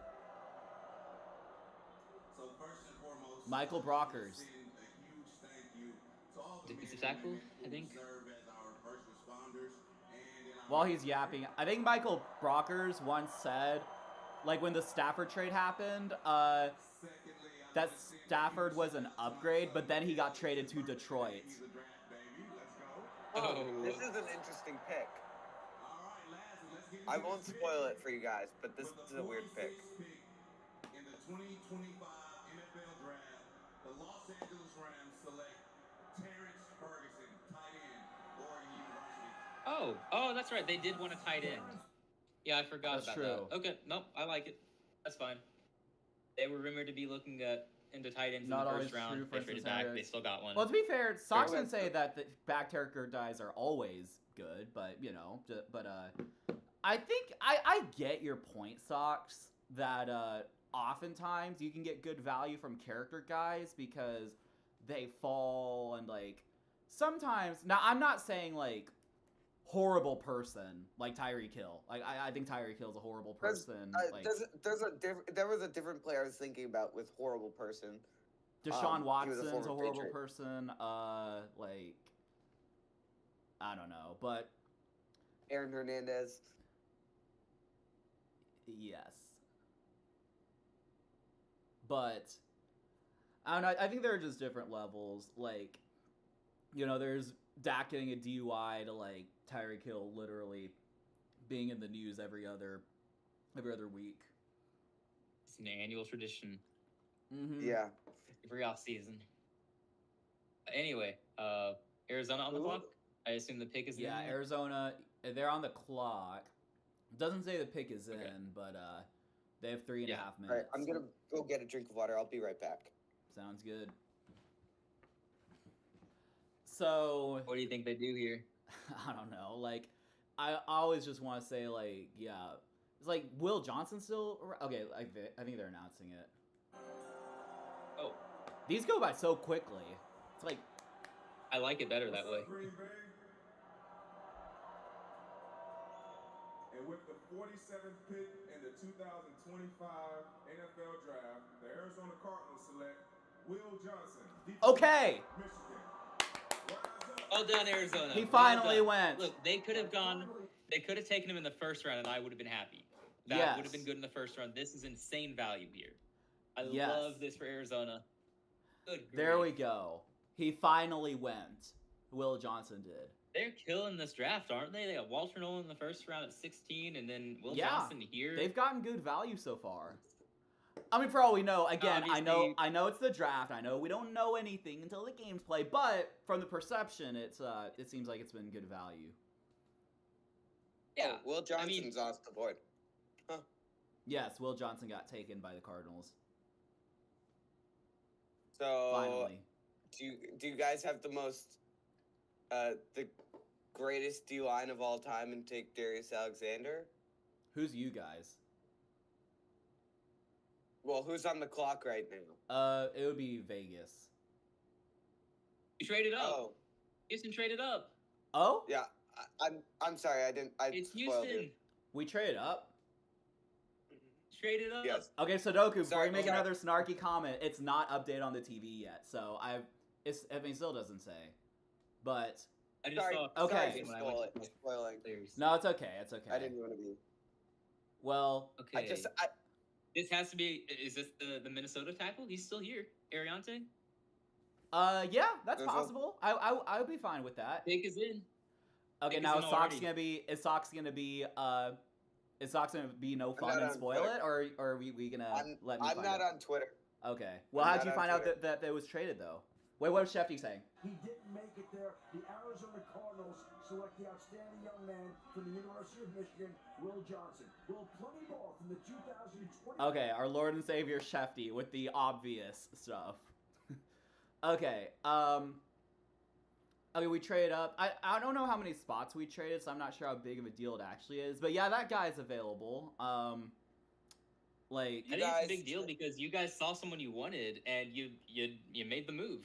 So first and foremost, Michael Brockers. send a huge thank you to all the Defensive men and tackle, women I who think. serve as our first responders and in our While he's yapping, I think Michael Brockers once said, like when the Stafford trade happened, Secondly, I that wanna send a Stafford huge was an shout out to my upgrade, son, but then he got Jason. traded to His birthday Detroit. is the draft, baby. Let's go. Oh. This is an interesting pick. All right, lads, let's get I into won't this spoil pick. it for you guys, but this With is the a weird pick. 46th pick in the 2025 NFL Draft, the Los Angeles Rams select Terrence Ferguson, tight end, Oregon University. Oh, that's right. They did want a tight end. Yeah, I forgot That's about true. that. Okay, nope, I like it. That's fine. They were rumored to be looking into tight ends Not in the always first round. true for They traded instance, back. Harris. They still got one. Well, to be fair, Sox Sure. can say that the back character dies are always good, but you know, I think I get your point, Sox, that oftentimes you can get good value from character guys because they fall and like sometimes. Now I'm not saying like horrible person like Tyreek Hill. Like I think Tyreek Hill's a horrible person. Like There was a different player I was thinking about with horrible person. Deshaun he was a Watson's a former horrible Patriot. person. Like I don't know, but Aaron Hernandez. yes. But I don't know. I think there are just different levels. Like, you know, there's Dak getting a DUI to like Tyreek Hill literally being in the news every other week. It's an annual tradition Mm-hmm. Yeah. every off season. Anyway, Arizona on the Ooh. clock. I assume the pick is Yeah, in. Arizona. They're on the clock. Doesn't say the pick is Okay. in, but they have 3.5 Yeah. All right, minutes. I'm gonna go get a drink of water. I'll be right back. Sounds good. So What do you think they do here? I don't know. Like, I always just want to say, like, yeah, it's like Will Johnson still. Okay, I think they're announcing it. Oh, These go by so quickly. It's like, I like it better that What's way. up, Green Bay? And with the 47th pick in the 2025 NFL Draft, the Arizona Cardinals select Will Johnson. defensive okay, back, Michigan. Rise up. Well done, Arizona. he Well finally done. went. Look, they could have gone. They could have taken him in the first round, and I would have been happy. That Yes. would have been good in the first round. This is insane value here. I Yes. love this for Arizona. Good. There we grief. go. He finally went. Will Johnson did. They're killing this draft, aren't they? They got Walter Nolan in the first round at 16, and then Will Yeah, Johnson here. They've gotten good value so far. I mean, for all we know, again, Obviously- I know it's the draft. I know we don't know anything until the games play, but from the perception, it seems like it's been good value. Yeah. Oh, Will Johnson's off the board. Yes, Will Johnson got taken by the Cardinals. So Finally. do you guys have the the greatest D line of all time and take Darius Alexander? Who's you guys? Well, who's on the clock right now? It would be Vegas. You traded up. Oh, Houston traded up. Oh? yeah. I'm sorry. I It's spoiled Houston. it. We traded up. Traded up. Yes. Okay, Sudoku, before Sorry, you make sorry. another snarky comment, it's not updated on the TV yet, so I mean, it still doesn't say. But, I just Sorry. saw. Okay. Sorry when for I went to spoiling. players. no, it's okay, it's okay. I didn't want to be. Well, Okay. I This has to be. Is this the Minnesota tackle? He's still here. Ariante. yeah, that's There's a- possible. I would be fine with that. Pick is in. Okay, Pick now is is in Sox already. gonna be is Sox gonna be no I'm fun not and on spoil Twitter. it, or are we gonna let me I'm find not out? on Twitter. Okay. Well, I'm how'd you not on find out Twitter. that it was traded though? Wait, what was Shefty saying? He didn't make it there. The Arizona Cardinals select the outstanding young man from the University of Michigan, Will Johnson. Will plenty ball from the 2020. Okay, our Lord and Savior Shefty with the obvious stuff. Okay, okay, we traded up. I don't know how many spots we traded, so I'm not sure how big of a deal it actually is. But yeah, that guy's available. Like, I think it's a guys- big deal because you guys saw someone you wanted and you made the move.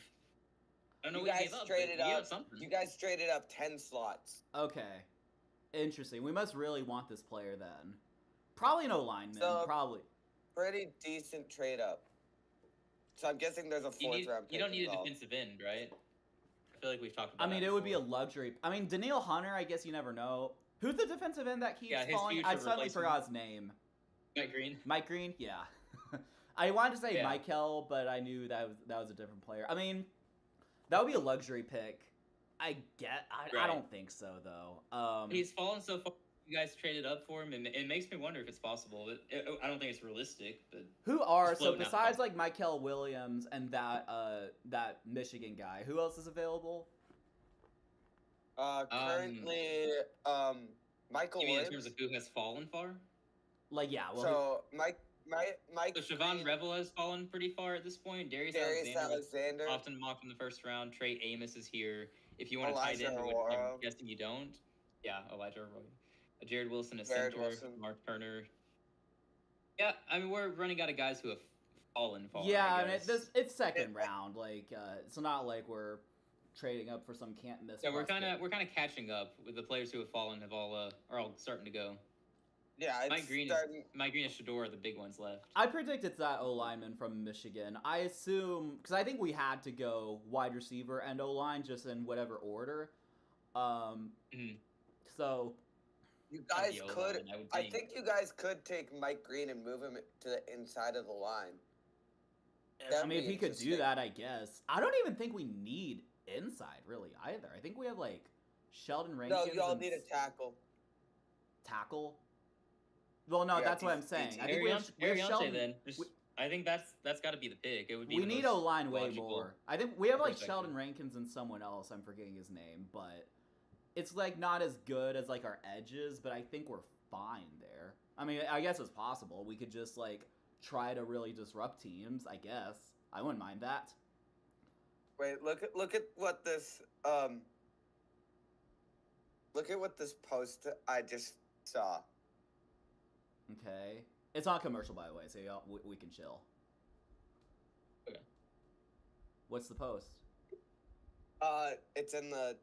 I don't know You what you guys gave up. traded but you up. have something. You guys traded up 10 slots. okay, interesting. We must really want this player then. Probably no lineman. So- Probably. Pretty decent trade up. So I'm guessing there's a fourth round pick. You don't need a involved. defensive end, right? I feel like we've talked about. I mean, that it would be a before. luxury. I mean, Daniil Hunter. I guess you never know. Who's the defensive end that keeps Yeah, his falling? future I suddenly replacement. forgot his name. Mike Green. Mike Green, yeah. I wanted to say Yeah. Michael, but I knew that was a different player. I mean, that would be a luxury pick. I Right. don't think so though. He's fallen so far. You guys traded up for him, and it makes me wonder if it's possible. I don't think it's realistic, but who are Just so floating out besides there. like Michael Williams and that Michigan guy? Who else is available? Currently, Michael you mean in Williams. terms of who has fallen far? Like yeah, well, So Mike So Siobhan Revel has fallen pretty far at this point. Darius Darius Alexander was Alexander. often mocked in the first round. Trey Amos is here. If you want to tight Elijah end, which Arroyo. I'm guessing you don't. Yeah, Elijah Arroyo. Jared Wilson at Jared center. Wilson. Mark Turner. Yeah, I mean we're running out of guys who have fallen far. Yeah, I I mean, guess. it's second round. Like, it's not like we're trading up for some can't miss. Yeah, we're kind prospect. of catching up with the players who have fallen. Have all are all starting to go. Yeah, it's Mike Green, starting. Mike Green and Shador are the big ones left. I predict it's that O lineman from Michigan. I assume because I think we had to go wide receiver and O line just in whatever order. Mhm. So You That'd guys be could. O-line, I would I think. think you guys could take Mike Green and move him to the inside of the line. I That'd mean, if be he could do interesting. that, I guess. I don't even think we need inside really either. I think we have like Sheldon No, Rankins. y'all and need a tackle. tackle. Well, no, Yeah, that's what I'm he's saying. I think we have Ariante Sheldon. then. I think that's got to be the pick. It would be. We the need most O line way logical more. I think we have like perspective. Sheldon Rankins and someone else. I'm forgetting his name, but it's like not as good as like our edges. But I think we're fine there. I mean, I guess it's possible. We could just like try to really disrupt teams. I guess I wouldn't mind that. Wait, look at what this look at what this post I just saw. Okay, it's on commercial by the way, so y'all, we can chill. Okay. What's the post? It's in the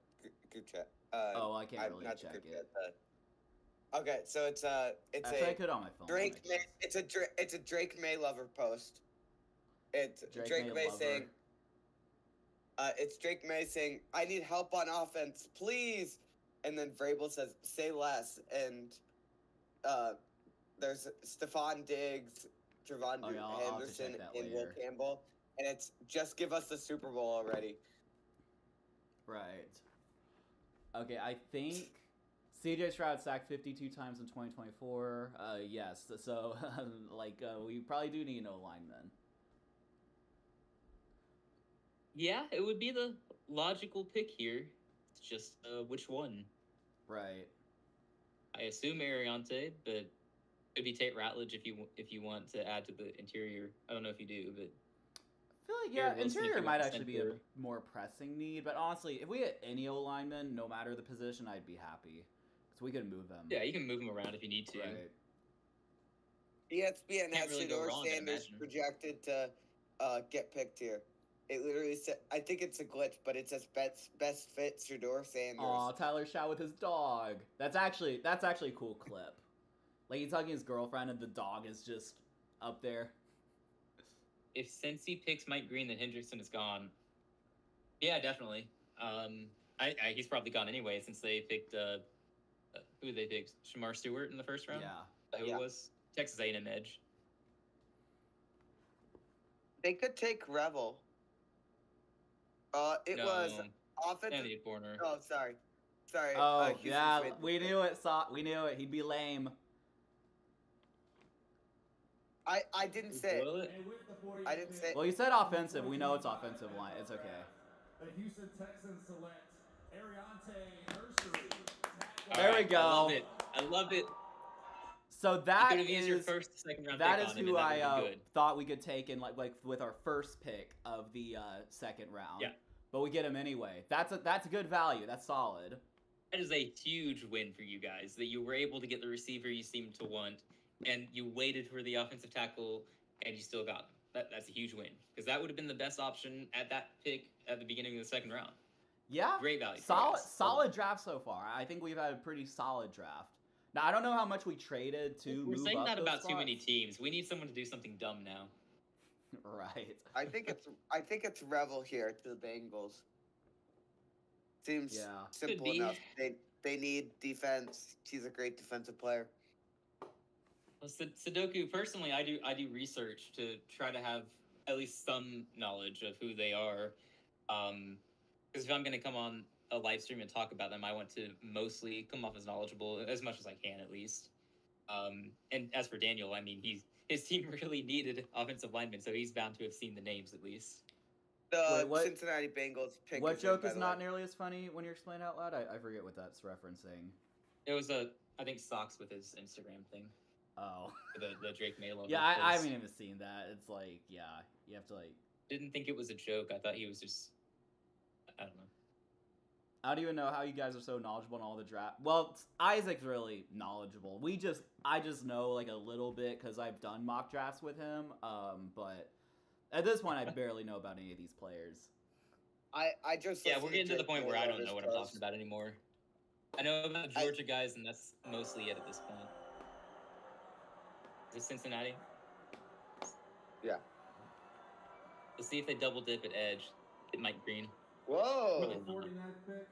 group chat. Oh, I can't really not the check group it. chat, okay, so it's Actually, I a could on my phone. Drake I May. guess. It's a Drake May lover post. It's Drake May lover. saying. It's Drake May saying, "I need help on offense, please." And then Vrabel says, "Say less." And there's Stephon Diggs, Javon Oh, yeah, I'll have to Henderson, check that and Will later. Campbell, and it's just give us the Super Bowl already. Right. Okay, I think CJ Stroud sacked 52 times in 2024. Yes, so we probably do need an O line then. Yeah, it would be the logical pick here. It's just which one? Right. I assume Ariante, but it could be Tate Ratledge if you want to add to the interior. I don't know if you do, but I feel like Garrett Wilson, if interior you might want actually be a center. more pressing need, but honestly, if we had any O lineman, no matter the position, I'd be happy because we could move them. yeah, you can move them around if you need to. Right. ESPN Can't has really go Shador wrong, I'd Sanders imagine. projected to get picked here. It literally said, I think it's a glitch, but it says best fit Shador Sanders. Aw, Tyler Shaw with his dog. That's actually a cool clip. Like he's hugging his girlfriend and the dog is just up there. If Cincy picks Mike Green, then Hendrickson is gone. Yeah, definitely. He's probably gone anyway since they picked who did they pick? Shamar Stewart in the first round. Yeah. Is that who Yeah. it was? Texas A&M edge. They could take Revel. It No, was and offensive. the corner. Oh, sorry. Oh Houston's yeah, made- we knew it. We knew it. He'd be lame. I didn't say it. Will it? And with the 40th I didn't pick say- Well, you said offensive. We know it's offensive line. It's okay. The Houston Texans select Ariante Nursery. All There we right, go. I love it. I love it. So You that could have used your is first, second round that pick is on him, who and that I would be good. thought we could take in like with our first pick of the second round. Yeah. But we get him anyway. That's a good value. That's solid. That is a huge win for you guys that you were able to get the receiver you seemed to want, and you waited for the offensive tackle, and you still got him. That's a huge win because that would have been the best option at that pick at the beginning of the second round. Yeah. Great value. for you Solid guys. solid draft so far. I think we've had a pretty solid draft. Now I don't know how much we traded to We're move saying up that those about too many spots. teams. We need someone to do something dumb now. Right. I think it's Revel here to the Bengals. Seems Yeah. simple be. enough. They need defense. He's a great defensive player. Well, Sudoku, personally, I do research to try to have at least some knowledge of who they are. Because if I'm going to come on a live stream and talk about them, I want to mostly come off as knowledgeable as much as I can, at least. And as for Daniel, I mean, his team really needed offensive linemen, so he's bound to have seen the names at least. The Wait, what- Cincinnati Bengals pick. What in, joke by is the not way. nearly as funny when you're explaining out loud? I forget what that's referencing. It was I think Socks with his Instagram thing, Oh. the Drake May logo. Yeah, I post. haven't even seen that. It's like, yeah, you have to like. Didn't think it was a joke. I thought he was just, I don't know. I don't even know how you guys are so knowledgeable in all the draft. Well, Isaac's really knowledgeable. I just know like a little bit because I've done mock drafts with him. But At this point, I barely know about any of these players. I just Yeah, listened we're getting to the Drake point May where I don't Levis know what I'm post. talking about anymore. I know about Georgia guys, and that's mostly it at this point. Is it Cincinnati? Yeah. Let's see if they double dip at edge. Hit Mike Green. Whoa. Really? The 49th pick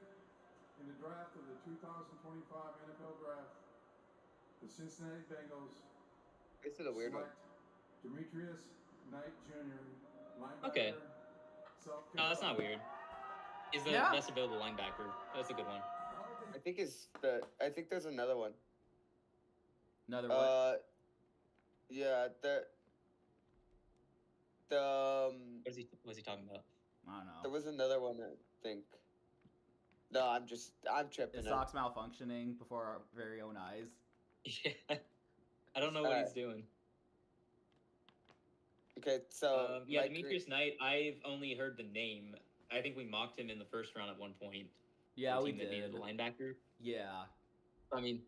in the draft of the 2025 NFL Draft, the Cincinnati Bengals This is a weird one. select Demetrius Knight Jr., linebacker, Okay. South No, that's not Carolina. weird. He's the Yeah. best available linebacker. That's a good one. I think there's another one. Another one. Yeah, What's he talking about? I don't know. there was another one, I think. No, I'm tripping. Is it. Sox malfunctioning before our very own eyes? Yeah. I don't know what he's doing. Okay, so Yeah, Mike Demetrius Knight, I've only heard the name. I think we mocked him in the first round at one point. Yeah, the we team that needed did. a linebacker. Yeah. I mean,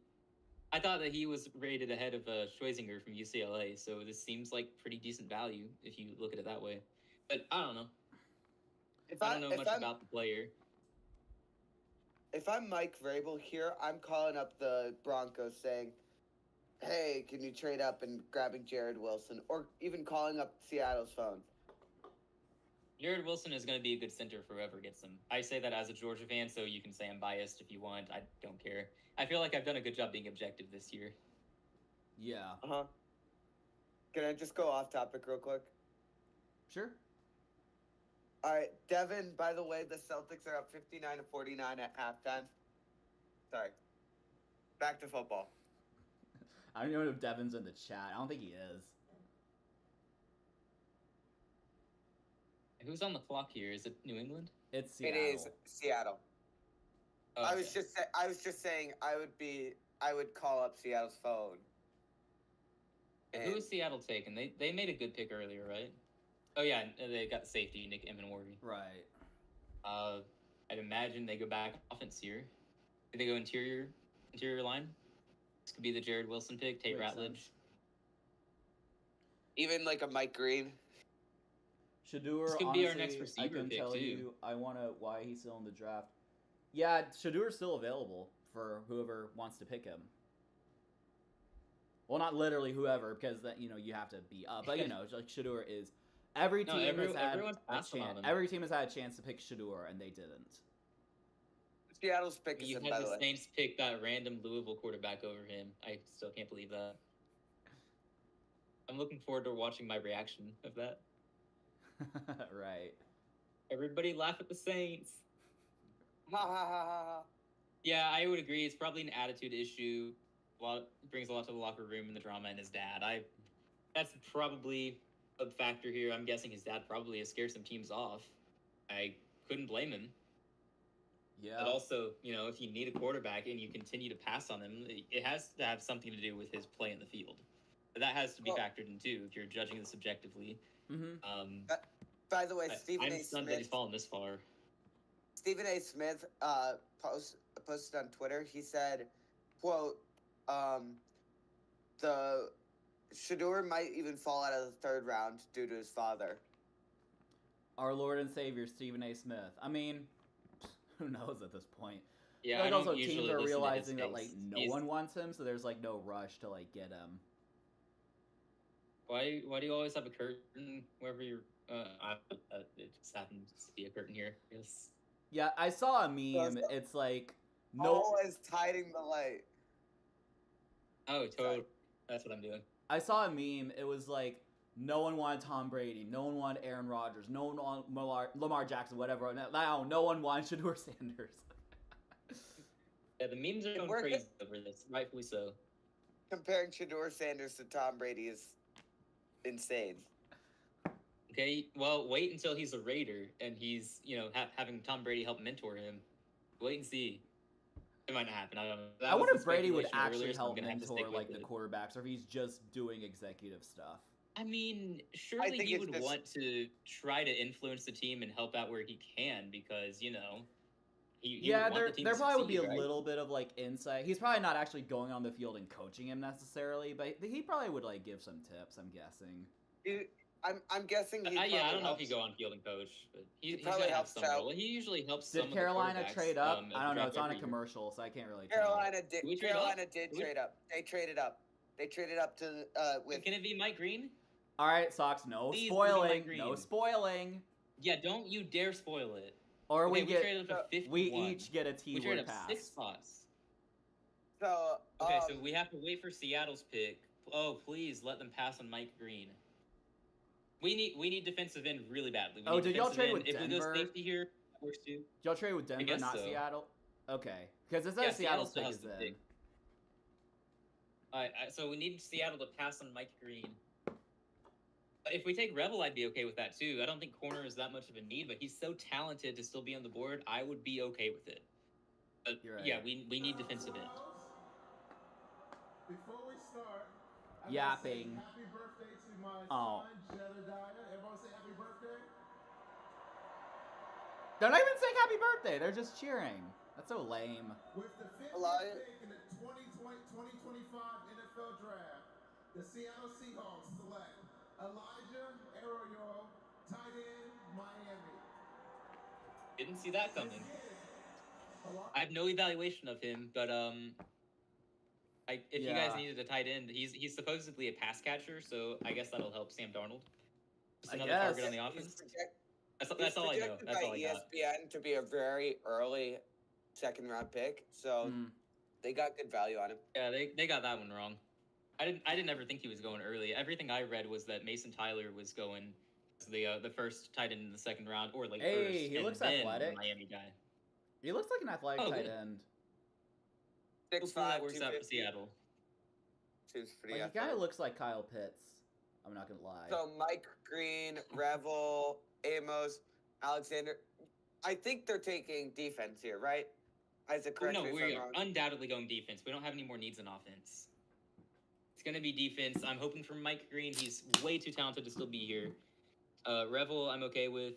I thought that he was rated ahead of Schwezinger from UCLA, so this seems like pretty decent value if you look at it that way. But I don't know. I don't know much about the player. If I'm Mike Vrabel here, I'm calling up the Broncos saying, "Hey, can you trade up and grabbing Jared Wilson?" Or even calling up Seattle's phone. Jared Wilson is going to be a good center for whoever gets him. I say that as a Georgia fan, so you can say I'm biased if you want. I don't care. I feel like I've done a good job being objective this year. Yeah. Uh-huh. Can I just go off topic real quick? Sure. All right, Devin, by the way, the Celtics are up 59-49 at halftime. Sorry. Back to football. I don't know if Devin's in the chat. I don't think he is. Who's on the clock here? Is it New England? It's Seattle. It is Seattle. Oh, I okay. was just saying I would call up Seattle's phone. Who is Seattle taking? They made a good pick earlier, right? Oh yeah, they got safety Nick Emenworthy. Right. I'd imagine they go back offense here. Do they go interior line? This could be the Jared Wilson pick. Tate Makes Ratledge. sense. Even like a Mike Green. Shadur, This could honestly, be our next I receiver couldn't pick, tell too. you. I want to why he's still in the draft. Yeah, Shadur's still available for whoever wants to pick him. Well, not literally whoever, because that you have to be up. But like Shadur is. Every No, team has had everyone's a passing on chance. him. Every team has had a chance to pick Shadur, and they didn't. Seattle's pick is You him, had by the the way. Saints pick that random Louisville quarterback over him. I still can't believe that. I'm looking forward to watching my reaction of that. Right. Everybody laugh at the Saints. Ha ha ha ha ha. Yeah, I would agree. It's probably an attitude issue. Brings a lot to the locker room and the drama and his dad. That's probably a factor here. I'm guessing his dad probably has scared some teams off. I couldn't blame him. Yeah. But also, if you need a quarterback and you continue to pass on him, it has to have something to do with his play in the field. That has to be Well- factored in too if you're judging this subjectively. Mm-hmm. By the way, I'm stunned that he's fallen this far. Stephen A. Smith posted on Twitter. He said, "Quote: The Shadur might even fall out of the third round due to his father." Our Lord and Savior Stephen A. Smith. I mean, who knows at this point? Yeah, like I don't also usually teams are listen to his realizing that takes. no He's- one wants him, so there's like no rush to like get him. Why do you always have a curtain wherever you're? It just happens to be a curtain here. Yes. Yeah, I saw a meme. so- It's like no. Always hiding the light. Oh, totally. That's what I'm doing. I saw a meme. It was like no one wanted Tom Brady, no one wanted Aaron Rodgers, no one wanted Lamar Jackson, whatever. Now no one wants Shadur Sanders. Yeah, the memes are going We're crazy over this, rightfully so. Comparing Shadur Sanders to Tom Brady is insane. Okay, well, wait until he's a Raider and he's, having Tom Brady help mentor him. Wait and see. It might not happen. I don't know. That I was wonder the if Brady would speculation actually earlier, so I'm help gonna have to mentor stick with like the it. quarterbacks, or if he's just doing executive stuff. I mean, surely think he it's would just- want to try to influence the team and help out where he can because, he Yeah, would want there the team there to probably would be a succeed, right? little bit of like insight. He's probably not actually going on the field and coaching him necessarily, but he probably would like give some tips. I'm guessing. I'm guessing he. Yeah, I don't know if helps. he go on fielding coach, but he's probably gonna have helps some out. role. He usually helps some Did of the Carolina quarterbacks, trade up? at the I don't know. draft It's on a every year. commercial, so I can't really tell. Carolina did. we trade up? Carolina did Do we- trade up. They traded up. They traded up to with. Can it be Mike Green? All right, Sox. No Please, spoiling. Green. No spoiling. Yeah, don't you dare spoil it. Or Okay, we get. traded up to 51. We each get a We T-word traded up pass. 6 spots. So Okay, so we have to wait for Seattle's pick. Oh, please let them pass on Mike Green. We need defensive end really badly. We Oh, need did y'all defensive trade end. with If we go Denver? safety here, that works too. Y'all trade with Denver, guess not so. Seattle. Okay, because it Yeah, says Seattle's still pick has is the in. pick. So we need Seattle to pass on Mike Green. If we take Revel, I'd be okay with that too. I don't think corner is that much of a need, but he's so talented to still be on the board. I would be okay with it. But You're right. yeah, we need defensive end. Before we start, I Yapping. gotta say happy birthday to my Oh. son, Jedediah. Everyone say happy birthday. They're not even saying happy birthday. They're just cheering. That's so lame. With the 50th Eli- pick in the 2025 NFL Draft, the Seattle Seahawks select Elijah Arroyo, tight end, Miami. Didn't see that coming. Let's get it. I have no evaluation of him, but if you Yeah. guys needed a tight end, he's supposedly a pass catcher, so I guess that'll help Sam Darnold. Just I another guess. target on the He's offense. He's That's all I know. projected That's by all I got. ESPN to be a very early second round pick, so Mm. they got good value on him. Yeah, they got that one wrong. I didn't ever think he was going early. Everything I read was that Mason Tyler was going as the first tight end in the second round or late Hey, first. he and looks then athletic. Miami guy. He looks like an athletic Oh, tight good. end. 6'5", Hopefully that works out for 250. Seattle. Seems pretty Like, he kind athletic. of looks like Kyle Pitts. I'm not gonna lie. So Mike Green, Revel, Amos, Alexander. I think they're taking defense here, right? Isaac, correct No, me if we I'm are wrong. undoubtedly going defense. We don't have any more needs in offense. It's gonna be defense. I'm hoping for Mike Green. He's way too talented to still be here. Revel, I'm okay with.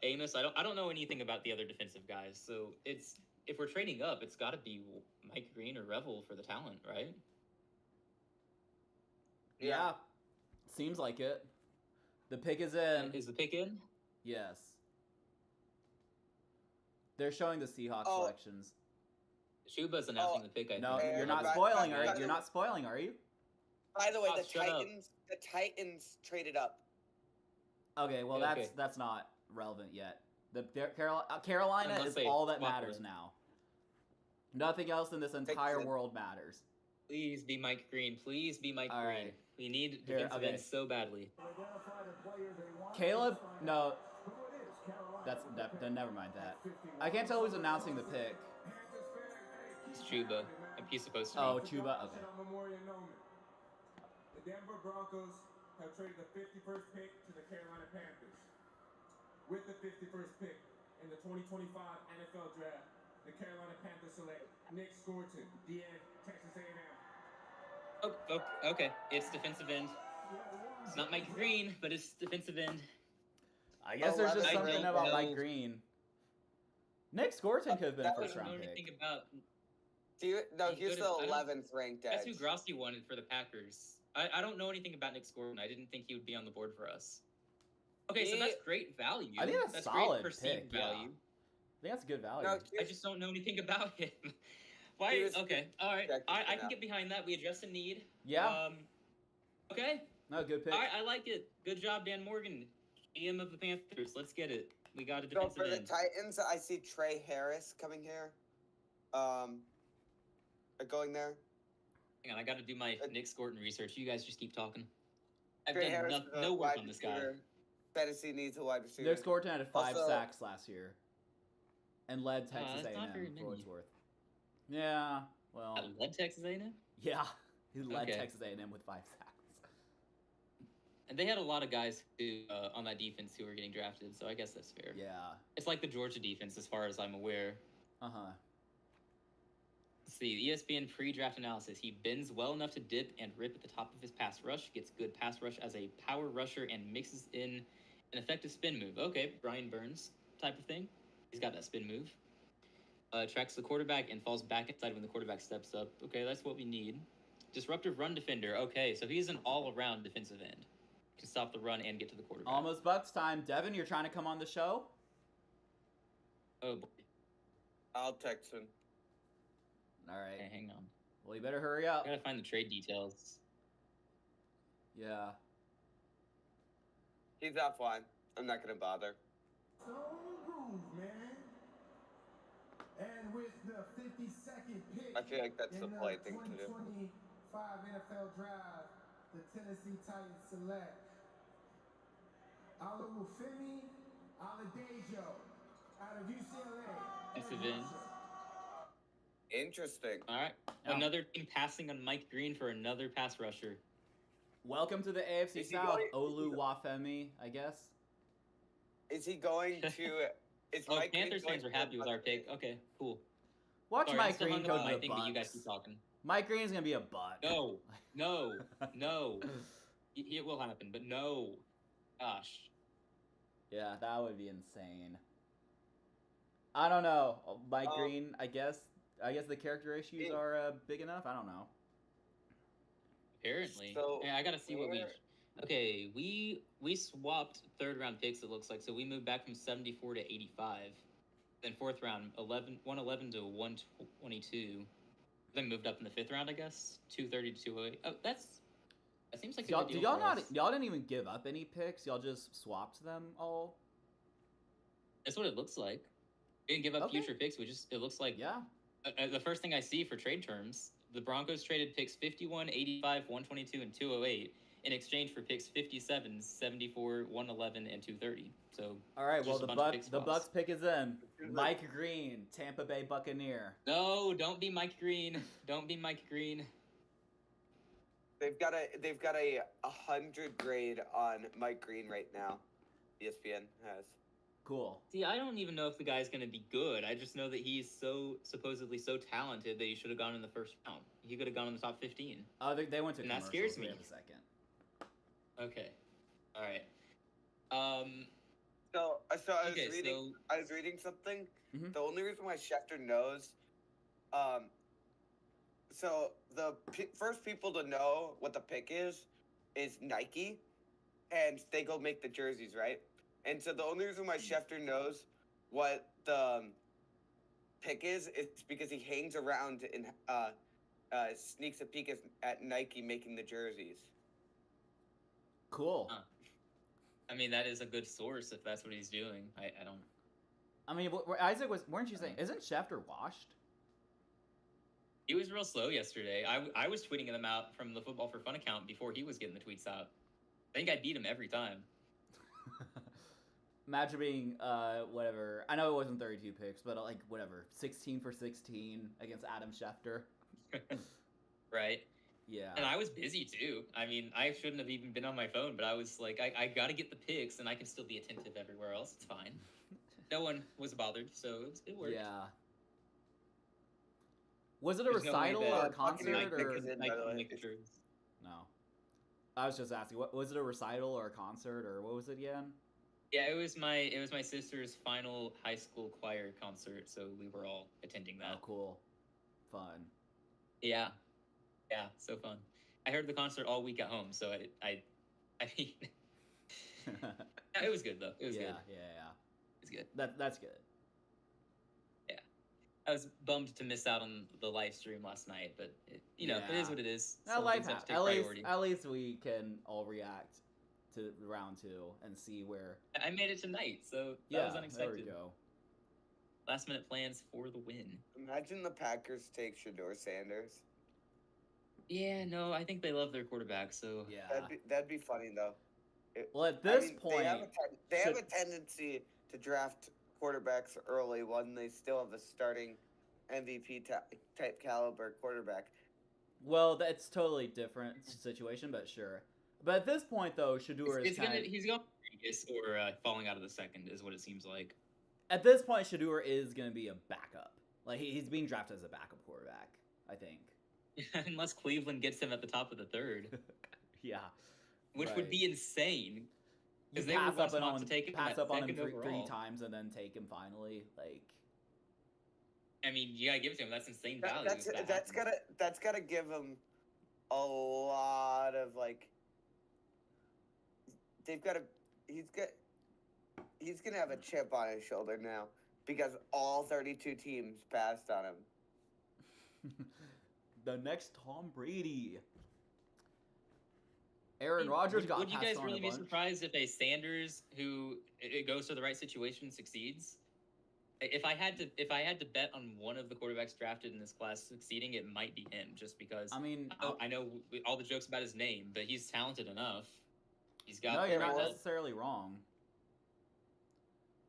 Amos, I don't know anything about the other defensive guys. So if we're trading up, it's got to be Mike Green or Revel for the talent, right? yeah. Seems like it. The pick is in. Is the pick in? Yes. They're showing the Seahawks Oh. selections. Shuba's announcing the pick. I No, think. you're not Right, spoiling, right, are you? right. You're not spoiling, are you? By the way, Oh, shut up. the Titans traded up. Okay, well Okay. that's not relevant yet. Carolina Unless is they all that swap matters it. now. Nothing else in this entire it. world matters. Please be Mike Green. Please be Mike All Green. right. We need Here, defensive okay. ends so badly. Identify the player they want. Caleb, no, Who it is, Carolina that's with the pick. then never mind that. At 51. I can't tell who's announcing the pick. It's Chuba. He's supposed to be. Oh, Chuba. Okay. On Memorial Nomen. The Denver Broncos have traded the 51st pick to the Carolina Panthers. With the 51st pick in the 2025 NFL Draft, the Carolina Panthers select Nick Scorton, DN, Texas A&M. Okay. It's defensive end. It's not Mike Green, but it's defensive end. I guess Oh, there's just I something don't about know. Mike Green. Nick Scorton could have been a That I first don't know round pick. anything about. No, He he's could've- the I don't- 11th ranked That's edge. who Grossi wanted for the Packers. I don't know anything about Nick Scorton. I didn't think he would be on the board for us. Okay, so that's great value. I think that's that's solid great perceived pick, yeah. value. I think that's good value. No, I here's- just don't know anything about him. Why? He was Okay, all right. projected I for can now. get behind that. We addressed a need. Yeah. Okay. No, good pick. All right, I like it. Good job, Dan Morgan, GM of the Panthers. Let's get it. We got a So defensive for the end. Titans, I see Trey Harris coming here. Going there. Hang on, I got to do my Nick Scorton research. You guys just keep talking. I've Trey done Harris, no work wide on this guy. receiver. Fantasy needs a wide receiver. Nick Scorton had 5 Also- sacks last year, and led Texas that's not very A&M for many. what it's worth. Yeah, well, I led Texas A&M, yeah, he led Okay. Texas A&M with 5 sacks. and they had a lot of guys who on that defense who were getting drafted. So I guess that's fair. Yeah. It's like the Georgia defense, as far as I'm aware. Uh huh. Let's see, ESPN pre-draft analysis. He bends well enough to dip and rip at the top of his pass rush, gets good pass rush as a power rusher, and mixes in an effective spin move. Okay, Brian Burns type of thing. He's got that spin move. Tracks the quarterback and falls back inside when the quarterback steps up. Okay, that's what we need. Disruptive run defender. Okay, so he's an all-around defensive end. to stop the run and get to the quarterback. Almost Bucks time. Devin, you're trying to come on the show? Oh boy. I'll text him. All right. Okay, hang on. Well, you better hurry I up. gotta find the trade details. Yeah. He's offline. I'm not gonna bother. Stone Groove, man. And with the 52nd pick I feel like that's the in polite thing to do. 2025 NFL Draft, the Tennessee Titans select Olufemi Aladejo out of UCLA. That's a Vin. Interesting. All right. Now- Another team passing on Mike Green for another pass rusher. Welcome to the AFC Is he South, going- Oluwafemi, I guess. Is he going to? Is Oh, Mike Green Panthers going fans were to happy with our Bucks? pick. Okay, cool. Watch Sorry, I'm Mike still Green hung go up to on the my thing, but you guys keep Bucks. talking. Mike Green's gonna be a buck. No, no, no. It will happen, but no. Gosh. Yeah, that would be insane. I don't know. Mike Green, I guess the character issues Yeah. are big enough. I don't know. Apparently. So, Yeah, I gotta see what we. where- Okay, we swapped third round picks. It looks like so we moved back from 74 to 85, then fourth round 111 to 122, then moved up in the fifth round. I guess 230 to 208. Oh, that seems like a Y'all, good do deal y'all for not? us. Y'all didn't even give up any picks. Y'all just swapped them all. That's what it looks like. We didn't give up Okay. future picks. It looks like Yeah. the first thing I see for trade terms, the Broncos traded picks 51, 85, 122, and 208 in exchange for picks 57, 74, 111, and 230. So All right. Just Well, a the bunch of pick the swaps. Bucks pick is in. Like- Mike Green, Tampa Bay Buccaneer. no, don't be Mike Green. Don't be Mike Green. They've got a 100 grade on Mike Green right now. ESPN has. Cool. See, I don't even know if the guy's gonna be good. I just know that he's supposedly so talented that he should have gone in the first round. He could have gone in the top 15. They went to And that commercials. scares We me. have a second. Okay. All right. So I was Okay, reading. so- I was reading something. Mhm. The only reason why Schefter knows, so the first people to know what the pick is Nike, and they go make the jerseys, right? And so the only reason why Schefter knows what the pick is because he hangs around and sneaks a peek at Nike making the jerseys. Cool. I mean, that is a good source if that's what he's doing. I don't. I mean, Isaac weren't you saying? Isn't Schefter washed? He was real slow yesterday. I was tweeting them out from the Football for Fun account before he was getting the tweets out. I think I beat him every time. Imagine being whatever. I know it wasn't 32 picks, but like whatever, 16 for 16 against Adam Schefter. Right? Yeah. And I was busy too. I mean, I shouldn't have even been on my phone, but I was like, I got to get the picks, and I can still be attentive everywhere else. It's fine. No one was bothered, so it worked. Yeah. Was it a There's no way recital that- or a Buccaneers concert pick or is in, Nike by the way. make the shirts. no? I was just asking. What was it, a recital or a concert or what was it again? Yeah, it was my sister's final high school choir concert, so we were all attending that. Oh, cool. Fun. Yeah, so fun. I heard the concert all week at home, so I mean, it was good though. It was yeah, good. yeah. It's good. That's good. I was bummed to miss out on the live stream last night, but it Yeah. is what it is. Now, Some life things have to take at priority. least we can all react to round 2 and see where. I made it tonight, so that Yeah, was there we unexpected. go. Last minute plans for the win. Imagine the Packers take Shador Sanders. Yeah, no, I think they love their quarterback, so Yeah. That'd be funny though. Well, at I this mean, point, they have a should- tendency to draft quarterbacks early when they still have a starting MVP type caliber quarterback. well, that's totally different situation, but sure. But at this point, though, Shador is he's kind of. going or falling out of the second is what it seems like. At this point, Shador is going to be a backup. Like he's being drafted as a backup quarterback. I think. Unless Cleveland gets him at the top of the third, Yeah. which Right. would be insane. You 'Cause they were pass once up mocked on to take him pass at up on him second three overall. times and then take him finally. Like. I mean, you gotta give it to him. That's insane value. That's if that that's happens. gotta give him a lot of like they've got a he's gonna have a chip on his shoulder now because all 32 teams passed on him. The next Tom Brady. Aaron Rodgers got Would you passed guys on really a be bunch. surprised if a Sanders who it goes to the right situation succeeds? If I had to bet on one of the quarterbacks drafted in this class succeeding, it might be him, just because I mean, I know all the jokes about his name, but he's talented enough. He's got. no, you're not more- necessarily wrong.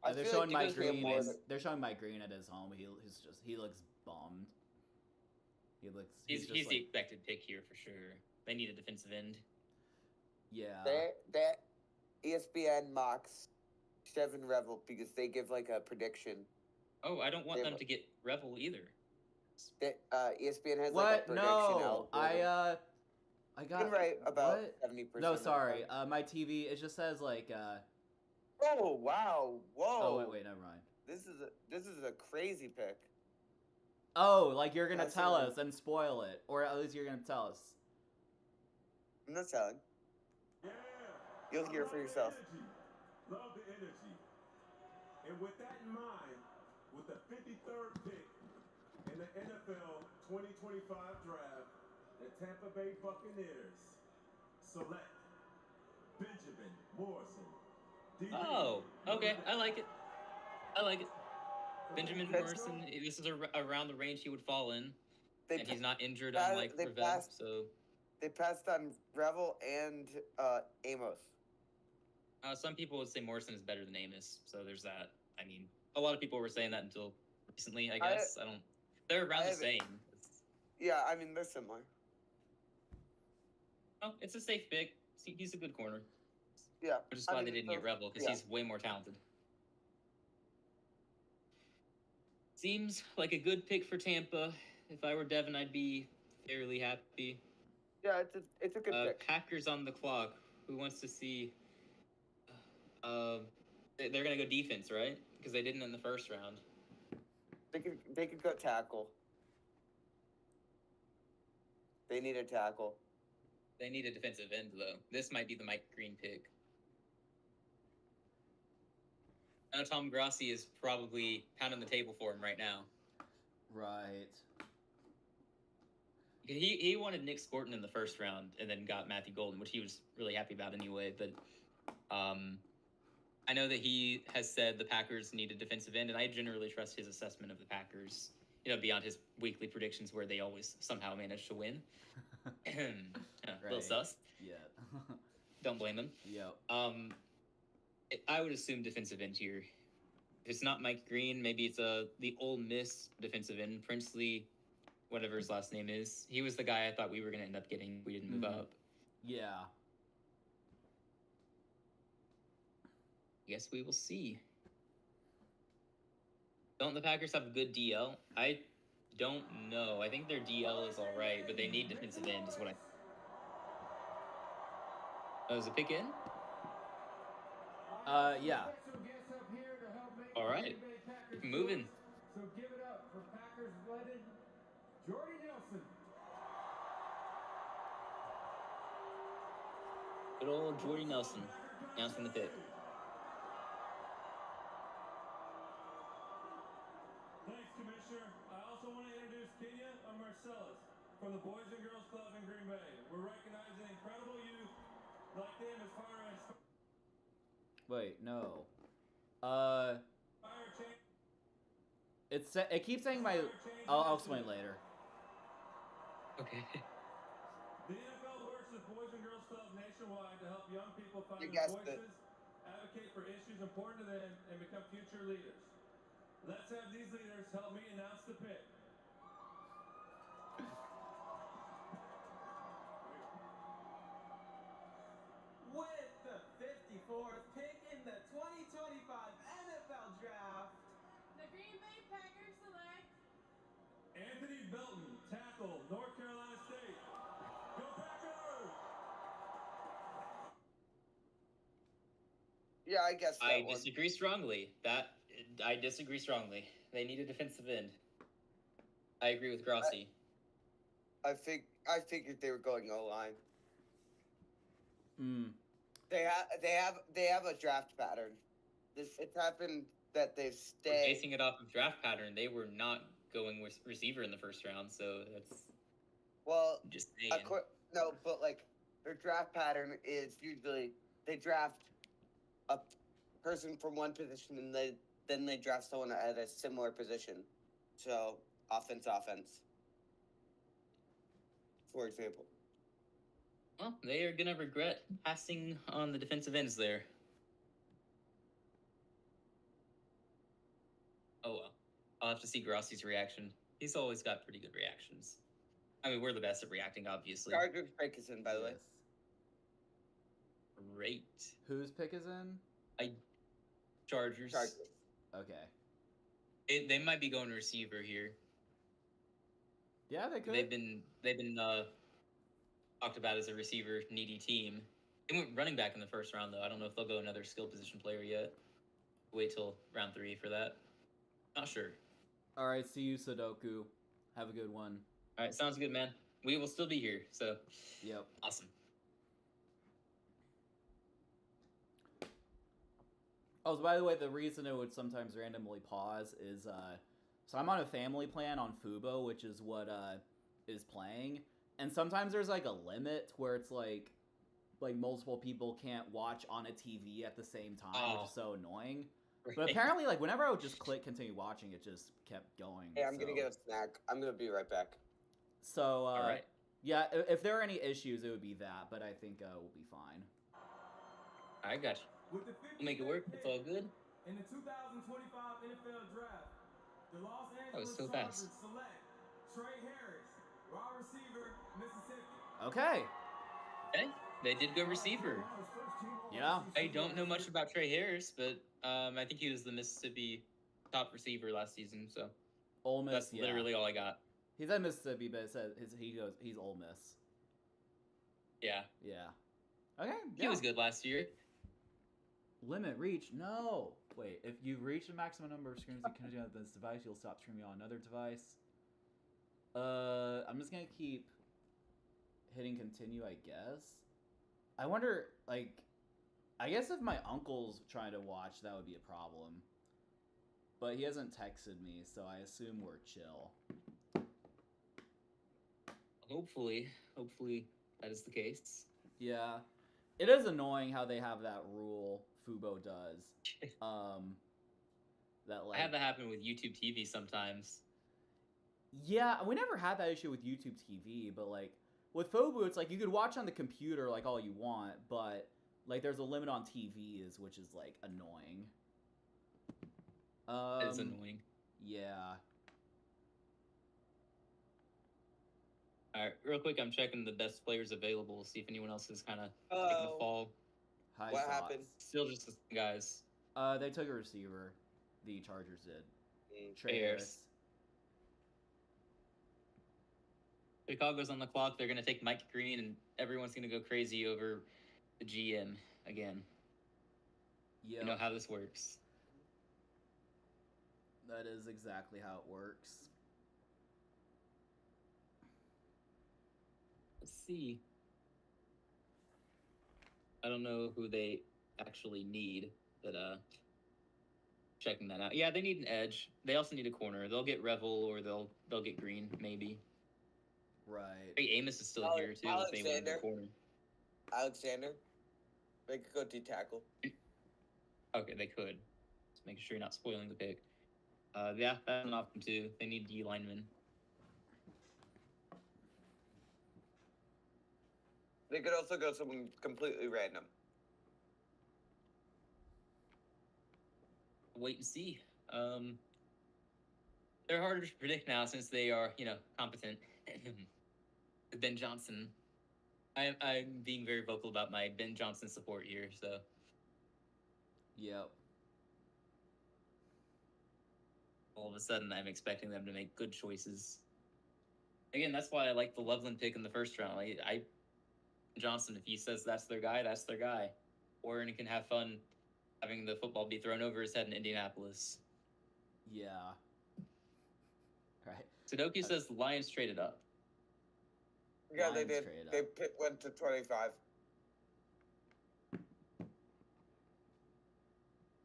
I They're feel showing like Mike you guys have Green. more And, than- they're showing Mike Green at his home. He looks bummed. He's just He's the like, expected pick here for sure. They need a defensive end. yeah. That ESPN mocks Chevin Revel because they give like a prediction. Oh, I don't want Yeah, them but- to get Revel either. That ESPN has like a What? prediction No, algorithm. I You got. can write about what? 70%. No, of the sorry. time. My TV. It just says like. Oh wow! Whoa! Oh wait, never mind. This is a crazy pick. Oh, like you're gonna That's tell it. us and spoil it, or at least you're gonna tell us. I'm not telling. Yeah. You'll hear I for love the yourself. energy. Love the energy. And with that in mind, with the 53rd pick in the NFL 2025 draft, the Tampa Bay Buccaneers select Benjamin Morrison. Oh, okay. I like it. I like it. Benjamin That's- Morrison. This is around the range he would fall in, They and he's not injured pa- unlike they Revel. passed- So they passed on Revel and Amos. some people would say Morrison is better than Amos. So there's that. I mean, a lot of people were saying that until recently. I guess I don't. They're around I the haven't- same. Yeah, I mean they're similar. Oh, it's a safe pick. He's a good corner. Yeah. I'm just I glad mean, they didn't get they're- Revel because yeah. he's way more talented. Seems like a good pick for Tampa. If I were Devin, I'd be fairly happy. Yeah, it's a good pick. Packers on the clock. Who wants to see? They're gonna go defense, right? Because they didn't in the first round. They could go tackle. They need a tackle. They need a defensive end though. This might be the Mike Green pick. I know Tom Grassi is probably pounding the table for him right now. Right. He wanted Nick Scorton in the first round and then got Matthew Golden, which he was really happy about anyway. But I know that he has said the Packers need a defensive end, and I generally trust his assessment of the Packers. Beyond his weekly predictions where they always somehow manage to win. A little Right. sus. Yeah. Don't blame him. Yep. I would assume defensive end here. If it's not Mike Green, maybe it's the Ole Miss defensive end, Princely, whatever his last name is. He was the guy I thought we were going to end up getting. We didn't move Mhm. up. Yeah. Guess we will see. Don't the Packers have a good DL? I don't know. I think their DL is all right, but they need defensive end. Is what I. Oh, is a pick in? Yeah. All right. Moving. So give it up for Packers legend Jordy Nelson. Good old Jordy Nelson announcing the pick. Thanks, Commissioner. I also want to introduce Kenya Marcellus from the Boys and Girls Club in Green Bay. We're recognizing incredible youth like them as far as Wait, no. fire change. It keeps saying my. I'll explain later. Okay. The NFL works with Boys and Girls Clubs nationwide to help young people find You their guessed it. voices, advocate for issues important to them, and become future leaders. Let's have these leaders help me announce the pick. With the 54th pick in the 2025 NFL Draft, The Green Bay Packers select Anthony Belton, tackle, North Carolina State. Go Packers! Yeah, I guess that I one. disagree strongly. I disagree strongly. They need a defensive end. I agree with Grassi. I figured they were going O line. Hmm. They have a draft pattern. It's happened that they We're stay. basing it off of draft pattern. They were not going with receiver in the first round, so that's Well, just saying. no, but like their draft pattern is usually they draft a person from one position and then they draft someone at a similar position. So offense, for example. Well, they are gonna regret passing on the defensive ends there. Oh well. I'll have to see Grassi's reaction. He's always got pretty good reactions. I mean, we're the best at reacting, obviously. Chargers pick is in, by the way. Yes. Great. Whose pick is in? Chargers. Chargers. Okay. They might be going receiver here. Yeah, they could. They've been talked about as a receiver needy team. They went running back in the first round though. I don't know if they'll go another skill position player yet. Wait till round 3 for that. Not sure. All right, see you, Sudoku. Have a good one. All right, sounds good, man. We will still be here, so Yep. awesome. Oh, so by the way, the reason it would sometimes randomly pause is so I'm on a family plan on Fubo, which is what is playing, and sometimes there's like a limit where it's like multiple people can't watch on a TV at the same time, which is so annoying. But apparently, like whenever I would just click continue watching, it just kept going. Hey, I'm gonna get a snack. I'm gonna be right back. So All right. yeah, if there are any issues, it would be that, but I think we'll be fine. I got you. With the We'll make it work. It's all good. In the 2025 NFL Draft, the Los That was Angeles so Chargers fast. select Trey Harris, wide receiver, Mississippi. Okay. Okay, they did go receiver. Yeah. I don't know much about Trey Harris, but I think he was the Mississippi top receiver last season, so Ole Miss. that's Yeah. literally all I got. He's at Mississippi, but it says he's Ole Miss. Yeah, Yeah. Okay. he was good last year. Limit reach? No. Wait, if you reach the maximum number of screens you can do on this device, you'll stop streaming on another device. I'm just gonna keep hitting continue, I guess. I wonder, like, I guess if my uncle's trying to watch, that would be a problem. But he hasn't texted me, so I assume we're chill. Hopefully that is the case. Yeah. It is annoying how they have that rule, Fubo does. That like I have that happen with YouTube TV sometimes. Yeah, we never had that issue with YouTube TV, but like with Fubo, it's like you could watch on the computer like all you want, but like there's a limit on TVs, which is like annoying. It's annoying. Yeah. All right, real quick, I'm checking the best players available, see if anyone else is kind of taking a fall. High What thoughts. happened? Still just the same guys. They took a receiver. The Chargers did. Trey Harris. Chicago's on the clock. They're going to take Mike Green, and everyone's going to go crazy over the GM again. Yeah. You know how this works. That is exactly how it works. Let's see. I don't know who they actually need, but checking that out. Yeah, they need an edge. They also need a corner. They'll get Revel or they'll get Green maybe. Right. Hey, Amos is still here too. If they want the Alexander. corner. Alexander, they could go D-tackle. Okay, they could. Just making sure you're not spoiling the pick. Yeah, that's an option too. They need D linemen. They could also go someone completely random. Wait and see. They're harder to predict now since they are, competent. Ben Johnson. I'm being very vocal about my Ben Johnson support here, so Yep. all of a sudden I'm expecting them to make good choices. Again, that's why I like the Loveland pick in the first round. Johnson, if he says that's their guy, that's their guy. Warren can have fun having the football be thrown over his head in Indianapolis. Yeah. Right. Sudoku says the Lions traded up. Yeah, they Lions did. traded They up. went to 25.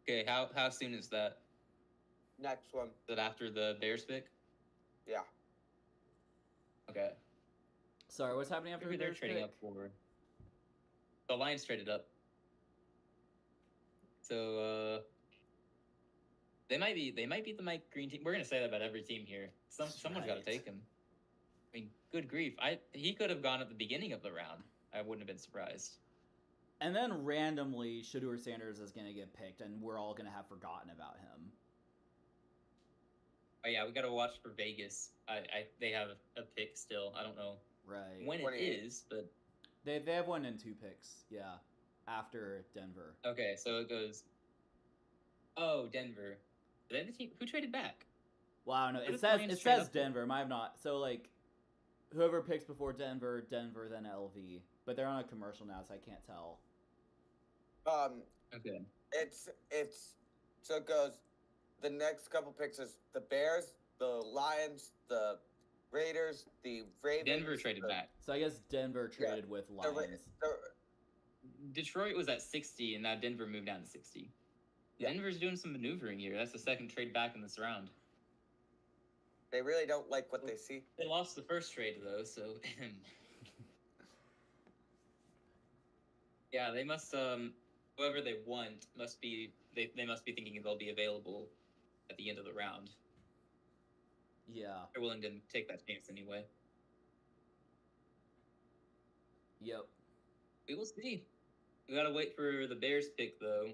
Okay, how soon is that? Next one. Is that after the Bears pick? Yeah. Okay. Sorry, what's happening after Maybe the they're Bears trading pick? up for. The Lions traded up. So they might be the Mike Green team. We're gonna say that about every team here. Someone's got to Right. take him. I mean, good grief! He could have gone at the beginning of the round. I wouldn't have been surprised. And then randomly, Shedeur Sanders is gonna get picked, and we're all gonna have forgotten about him. Oh yeah, we gotta watch for Vegas. They have a pick still. I don't know Right. when it 28. is, but They have 1 and 2 picks. Yeah, after Denver. okay. So it goes. Oh, Denver. Then the team who traded back. Well, I don't know. What It if says Lions it trade says up? Denver. Might have not. So like, whoever picks before Denver, then LV. But they're on a commercial now, so I can't tell. Okay. It's so it goes. The next couple picks is the Bears, the Lions, the Raiders, the Ravens. Denver traded the, back. So I guess Denver traded with The, Ra- Lions. the, Detroit was at 60, and now Denver moved down to 60. Yeah. Denver's doing some maneuvering here. That's the second trade back in this round. they really don't like what they see. They lost the first trade though, so yeah, they must whoever they want must be they must be thinking they'll be available at the end of the round. Yeah. They're willing to take that chance anyway. Yep. We will see. We gotta wait for the Bears pick though.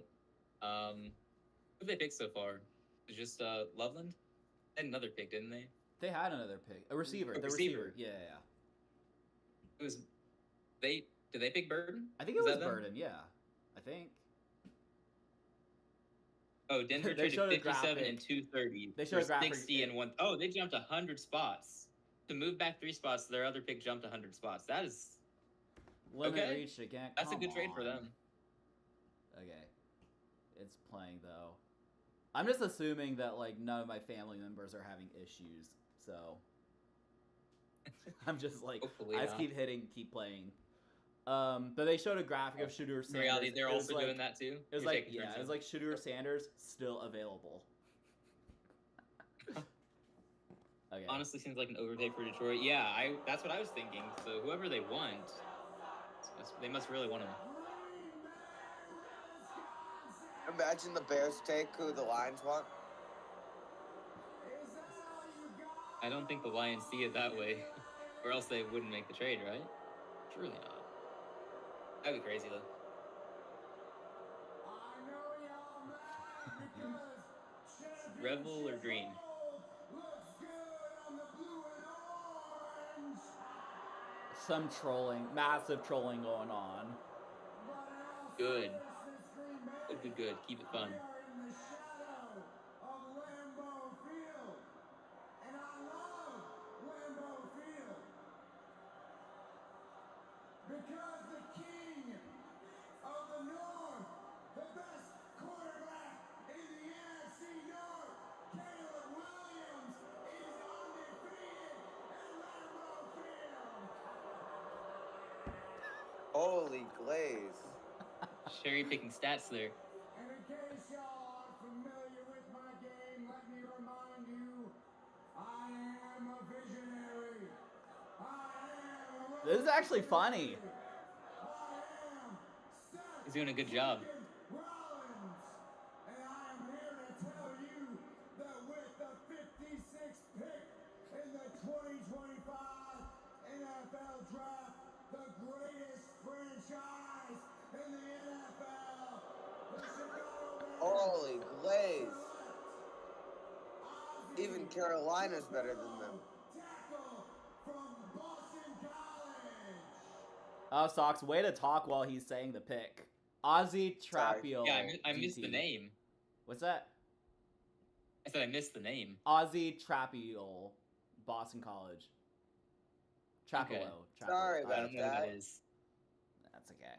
Who they picked so far? It's just Loveland? They had another pick, didn't they? They had another pick. A receiver. A The receiver. receiver. Yeah. It was did they pick Burden? I think it Is was that them? Burden. Yeah. I think. Oh, Denver They traded showed a 57 graphic. and 230. They showed a for graphic, 60 yeah. and 1. Oh, they jumped 100 spots. To move back 3 spots, their other pick jumped 100 spots. That is Limit Okay. reached again. that's a Come good trade for on. them. Okay. It's playing though. I'm just assuming that like none of my family members are having issues, so I'm just like Hopefully I just not. keep playing. But they showed a graphic of Shedeur Sanders. In reality, they're It was also like, doing that too. It was You're like taking turns it was in. like Shedeur Sanders still available. Okay. Honestly, seems like an overpay for Detroit. Yeah, that's what I was thinking. So whoever they want, they must really want him. Imagine the Bears take who the Lions want. I don't think the Lions see it that way, or else they wouldn't make the trade, right? Surely not. That'd be crazy though. Rebel or green? Some trolling, massive trolling going on. Good. Good. Keep it fun. Because the king of the North, the best quarterback in the NFC North, Caleb Williams, is undefeated at Lambeau Field. Holy glaze. Cherry picking stats there. And in case y'all aren't familiar with my game, let me remind you, I am a visionary. This is actually funny. He's doing a good job. Rollins, and I am here to tell you that with the 56th pick in the 2025 NFL Draft, the greatest franchise in the NFL, the Chicago Bears. Holy glaze. select Even Ozzie Carolina's better than them. Tackle from Boston College. Oh, Sox, way to talk while he's saying the pick. Ozzie Sorry. Trapio. Yeah, I missed the DT. name. What's that? I said I missed the name. Ozzie Trapio, Boston College. Trapilo. Okay. Trapilo. Sorry I about don't know who that. that is. That's okay.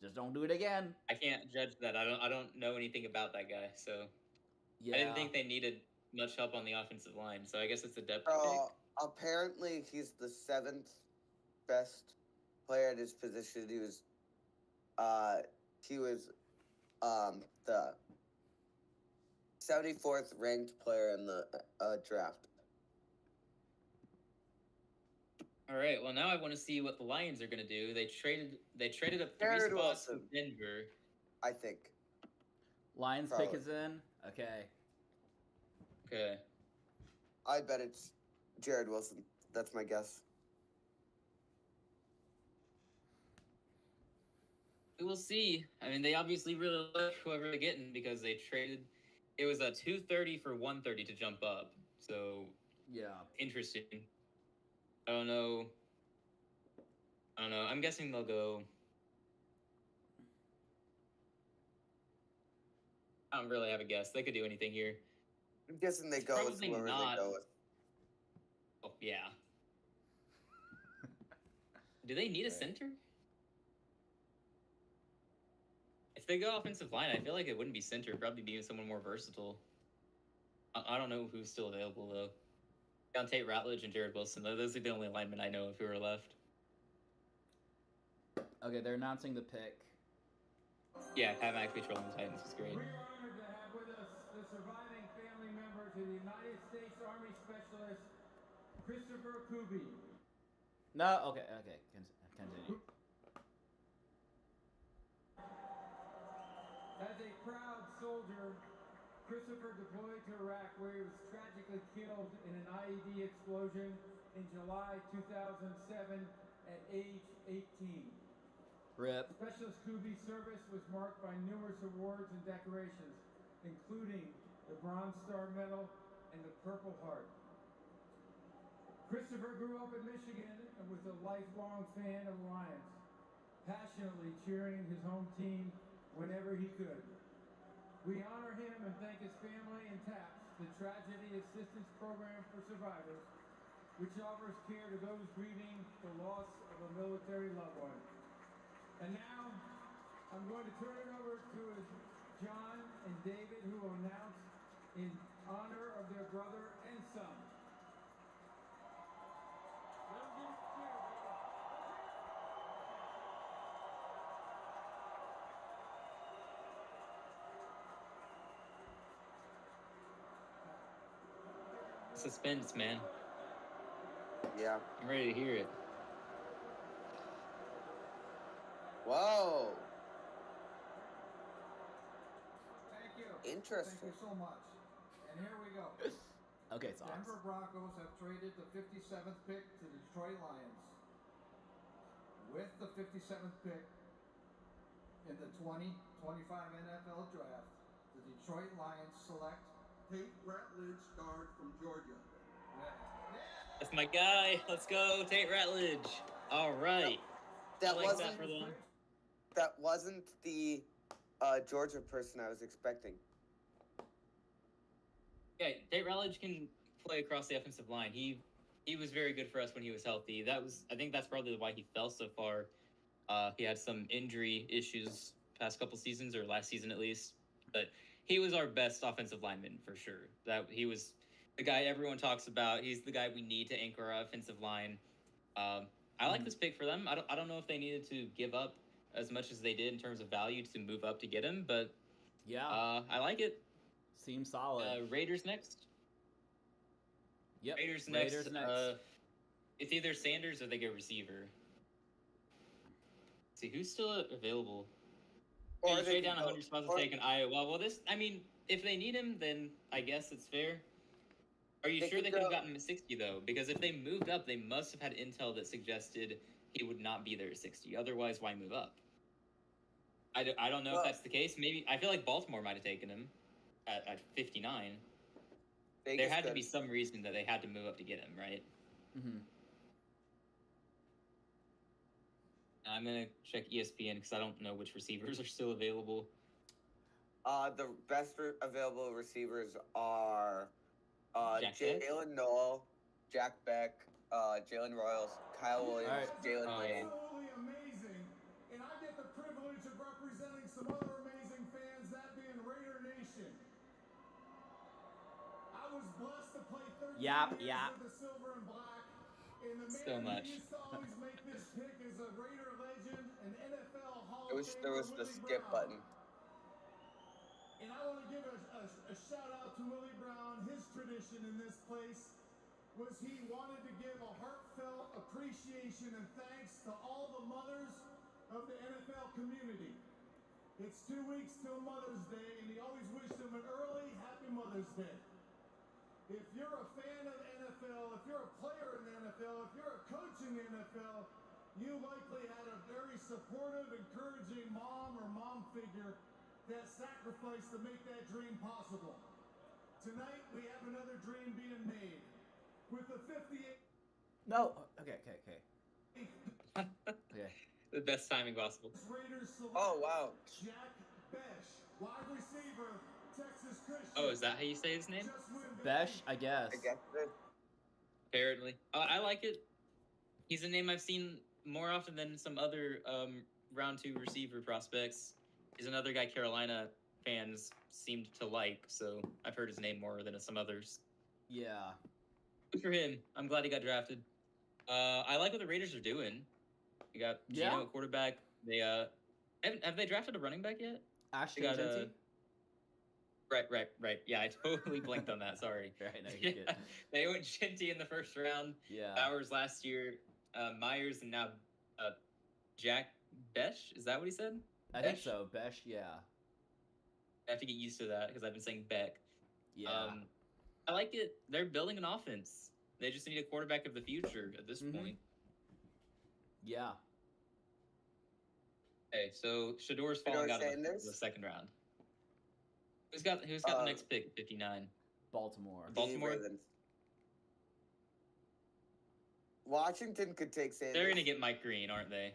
Just don't do it again. I can't judge that. I don't know anything about that guy, so Yeah. I didn't think they needed much help on the offensive line. So I guess it's a depth So apparently he's the 7th best player at his position. He was the 74th ranked player in the draft. All right. Well, now I want to see what the Lions are going to do. They traded up 3 Jared spots Wilson. with Denver. I think. Lions Probably. pick is in. Okay. Okay. I bet it's Jared Wilson. That's my guess. We will see. I mean, they obviously really like whoever they're getting because they traded. It was a 230 for 130 to jump up. So Yeah. interesting. I don't know. I'm guessing they'll go. I don't really have a guess. They could do anything here. I'm guessing they go with Probably whoever not. they go with. Oh yeah. Do they need a Right. center? If they go offensive line, I feel like it wouldn't be center. It'd probably be someone more versatile. I don't know who's still available though. Got Tate Ratledge and Jared Wilson. Those are the only linemen I know of who are left. Okay, they're announcing the pick. Yeah, Pat McAfee trolling the Titans is great. We are honored to have with us the surviving family member to the United States Army Specialist, Christopher Kuby. No, okay, continue. As a proud soldier, Christopher deployed to Iraq where he was tragically killed in an IED explosion in July 2007 at age 18. Rip. Specialist Kuby's service was marked by numerous awards and decorations, including the Bronze Star Medal and the Purple Heart. Christopher grew up in Michigan and was a lifelong fan of Lions, passionately cheering his home team whenever he could. We honor him and thank his family and TAPS, the Tragedy Assistance Program for Survivors, which offers care to those grieving the loss of a military loved one. And now, I'm going to turn it over to John and David, who will announce in honor of their brother and son. Suspense, man. Yeah. I'm ready to hear it. Whoa. Thank you. Interesting. Thank you so much. And here we go. Okay, Sox. Denver Broncos have traded the 57th pick to the Detroit Lions. With the 57th pick in the 2025 NFL Draft, the Detroit Lions select Tate Ratledge, guard from Georgia. That's my guy. Let's go, Tate Ratledge. All right. That I like wasn't that for them. that wasn't the Georgia person I was expecting. Yeah, Tate Ratledge can play across the offensive line. He was very good for us when he was healthy. I think that's probably why he fell so far. He had some injury issues past couple seasons, or last season at least. But he was our best offensive lineman for sure. That he was the guy everyone talks about. He's the guy we need to anchor our offensive line. I like this pick for them. I don't know if they needed to give up as much as they did in terms of value to move up to get him, but Yeah. I like it. Seems solid. Raiders next. Yep. Raiders next. Raiders next. It's either Sanders or they get receiver. Let's see who's still available. Or Or they trade could down go- 100 spots or- and take an Iowa. Well, if they need him, then I guess it's fair. Are you They sure could they could have go- gotten him at 60 though? Because if they moved up, they must have had intel that suggested he would not be there at 60. Otherwise, why move up? I don't know Well- if that's the case. Maybe I feel like Baltimore might have taken him at 59. Vegas There had to could. be some reason that they had to move up to get him, right? Mm-hmm. I'm gonna check ESPN because I don't know which receivers are still available. The best available receivers are Jack Beck? Jalen Noel, Jack Beck, Jalen Royals, Kyle Williams, Alright. Jalen Oh, Lane. Absolutely amazing. And I get the privilege of representing some other amazing fans, that being Raider Nation. I was blessed to play 13 Yap, years yap. with the silver and black. And the So man much. who used to always make this pick is a Raider legend, an NFL Hall There of was Famer, the Willie skip Brown. button. And I want to give a shout out to Willie Brown. His tradition in this place was he wanted to give a heartfelt appreciation and thanks to all the mothers of the NFL community. It's 2 weeks till Mother's Day, and he always wished them an early Happy Mother's Day. If you're a fan of the NFL, if you're a player in the NFL, if you're a coach in the NFL, you likely had a very supportive, encouraging mom or mom figure that sacrificed to make that dream possible. Tonight, we have another dream being made. With the 58... No. Okay. Okay. The best timing possible. Raiders select Oh, wow. Jack Besh, wide receiver, Texas Christian. Oh, is that how you say his name? Just win, baby. Besh, I guess. I guess it. Apparently. I like it. He's a name I've seen more often than some other round 2 receiver prospects. He's another guy Carolina fans seemed to like, so I've heard his name more than some others. Yeah. Good for him. I'm glad he got drafted. I like what the Raiders are doing. You got Geno Yeah. at quarterback. They have they drafted a running back yet? Ashton They got, Genty. Right. Yeah, I totally blinked on that. Sorry. Right, no, you're good. They went Genty in the first round. Yeah. Bowers last year. Myers and now Jack Besh. Is that what he said? I think Besh? so. Besh, yeah. I have to get used to that because I've been saying Beck. Yeah. I like it. They're building an offense. They just need a quarterback of the future at this Mhm. point. Yeah. Okay, so Shador's falling out of Sanders? the second round. Who's got the next pick at 59? Baltimore. Baltimore? Ravens. Washington could take Sanders. They're gonna get Mike Green, aren't they?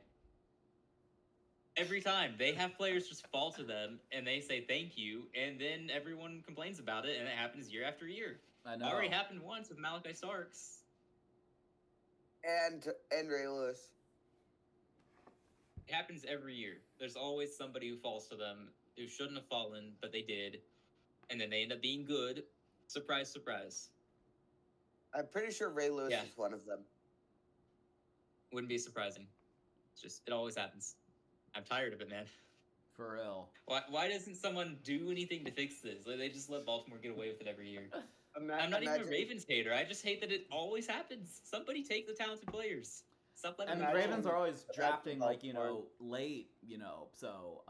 Every time they have players just fall to them and they say thank you, and then everyone complains about it, and it happens year after year. I know. Already happened once with Malachi Starks. and Ray Lewis. It happens every year. There's always somebody who falls to them who shouldn't have fallen, but they did, and then they end up being good. Surprise, surprise. I'm pretty sure Ray Lewis Yeah. is one of them. Wouldn't be surprising. It's just it always happens. I'm tired of it, man. For real. Why doesn't someone do anything to fix this? Like, they just let Baltimore get away with it every year. Ima- I'm not even imagine- a Ravens hater. I just hate that it always happens. Somebody take the talented players. Stop letting And them the Imagine- Ravens are always imagine drafting, like, you Baltimore. know, late, you know, so,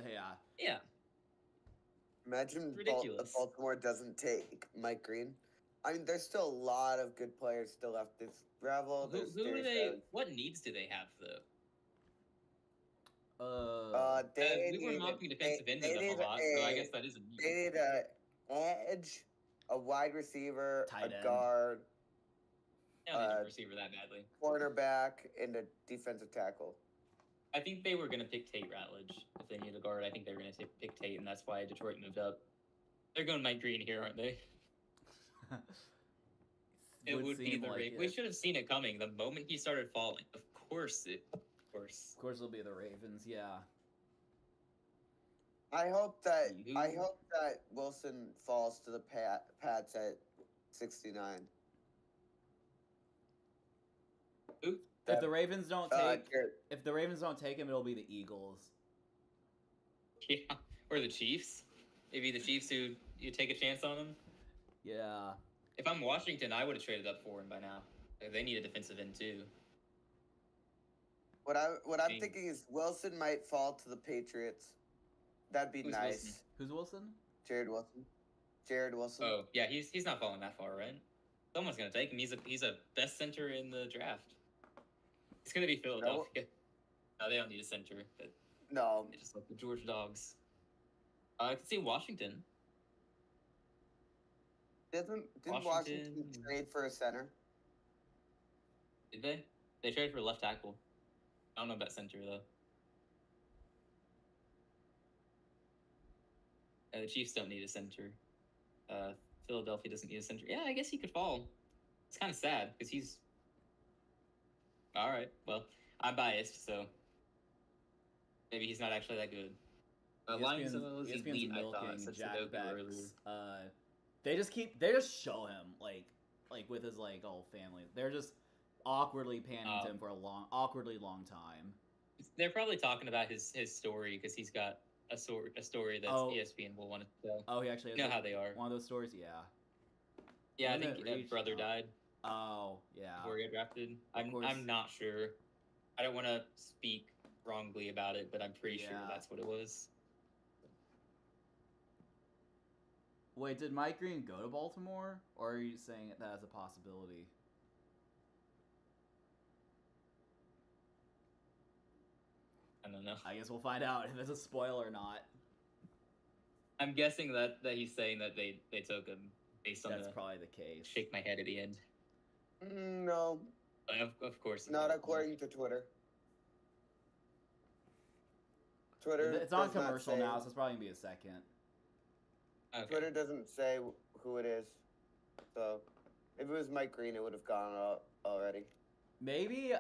yeah. Yeah. Imagine Ridiculous. Baltimore doesn't take Mike Green. I mean, there's still a lot of good players still left. There's Gravel. Who There's do Darius they? Leonard. What needs do they have though? They We were need- mocking defensive ends they of them a need lot, so I a- guess that is a need. They need a edge, a wide receiver, Tight a end. guard, They don't need a uh, receiver that badly. cornerback, and a defensive tackle. I think they were going to pick Tate Ratledge if they needed a guard. I think they were going to pick Tate, and that's why Detroit moved up. They're going Mike Green here, aren't they? It would be seem the like Ravens. it. We should have seen it coming the moment he started falling. Of course. Of course, it'll be the Ravens, yeah. I hope that Who- Wilson falls to the Pats at 69. Who? If the Ravens don't Uh, take, Garrett- if the Ravens don't take him, it'll be the Eagles. Yeah, or the Chiefs. Maybe the Chiefs who you take a chance on them. Yeah. If I'm Washington, I would have traded up for him by now. They need a defensive end too. what I'm Dang. thinking is Wilson might fall to the Patriots. That'd be Who's nice. Wilson? Who's Wilson? Jared Wilson. Jared Wilson. Oh yeah, he's not falling that far, right? Someone's gonna take him. He's a best center in the draft. It's gonna be Philadelphia. No, they don't need a center. But No, they just like the Georgia Dogs. I could see Washington. didn't Washington Washington. trade for a center? Did they? They traded for a left tackle. I don't know about center though. The Chiefs don't need a center. Philadelphia doesn't need a center. Yeah, I guess he could fall. It's kind of sad because he's. All right. Well, I'm biased, so maybe he's not actually that good. Lions is ESPN's elite. I thought milking said Jack Sudoku Beck's. earlier. They just show him like with his like whole family. They're just awkwardly panning to him for a awkwardly long time. They're probably talking about his story because he's got a story that Oh. ESPN will want to tell. Oh, he actually has You know how they are. one of those stories. Yeah. Yeah, I When think it a reached brother out. died Oh, yeah. before he got drafted. course. I'm not sure. I don't want to speak wrongly about it, but I'm pretty sure Yeah. that's what it was. Wait, did Mike Green go to Baltimore, or are you saying that as a possibility? I don't know. I guess we'll find out if it's a spoiler or not. I'm guessing that he's saying that they took him based on That's the probably the case. shake my head at the end. No, But of course. it's not Baltimore. according to Twitter. Twitter. It's on does not commercial say- now, so it's probably gonna be a second. Okay. Twitter doesn't say who it is. So, if it was Mike Green, it would have gone out already. Maybe,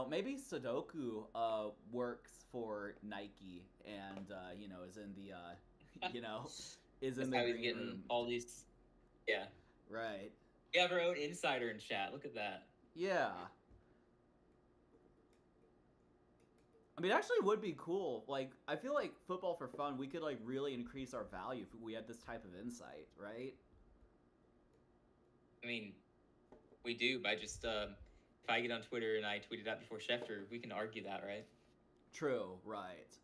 maybe Sudoku works for Nike and is in the is in That's the how he's green getting room. all these. Yeah. Right. We have our own insider in chat. Look at that. Yeah. I mean, it actually would be cool. Like, I feel like Football for Fun, we could, like, really increase our value if we had this type of insight, right? I mean, we do by just if I get on Twitter and I tweet it out before Schefter, we can argue that, right? True, right.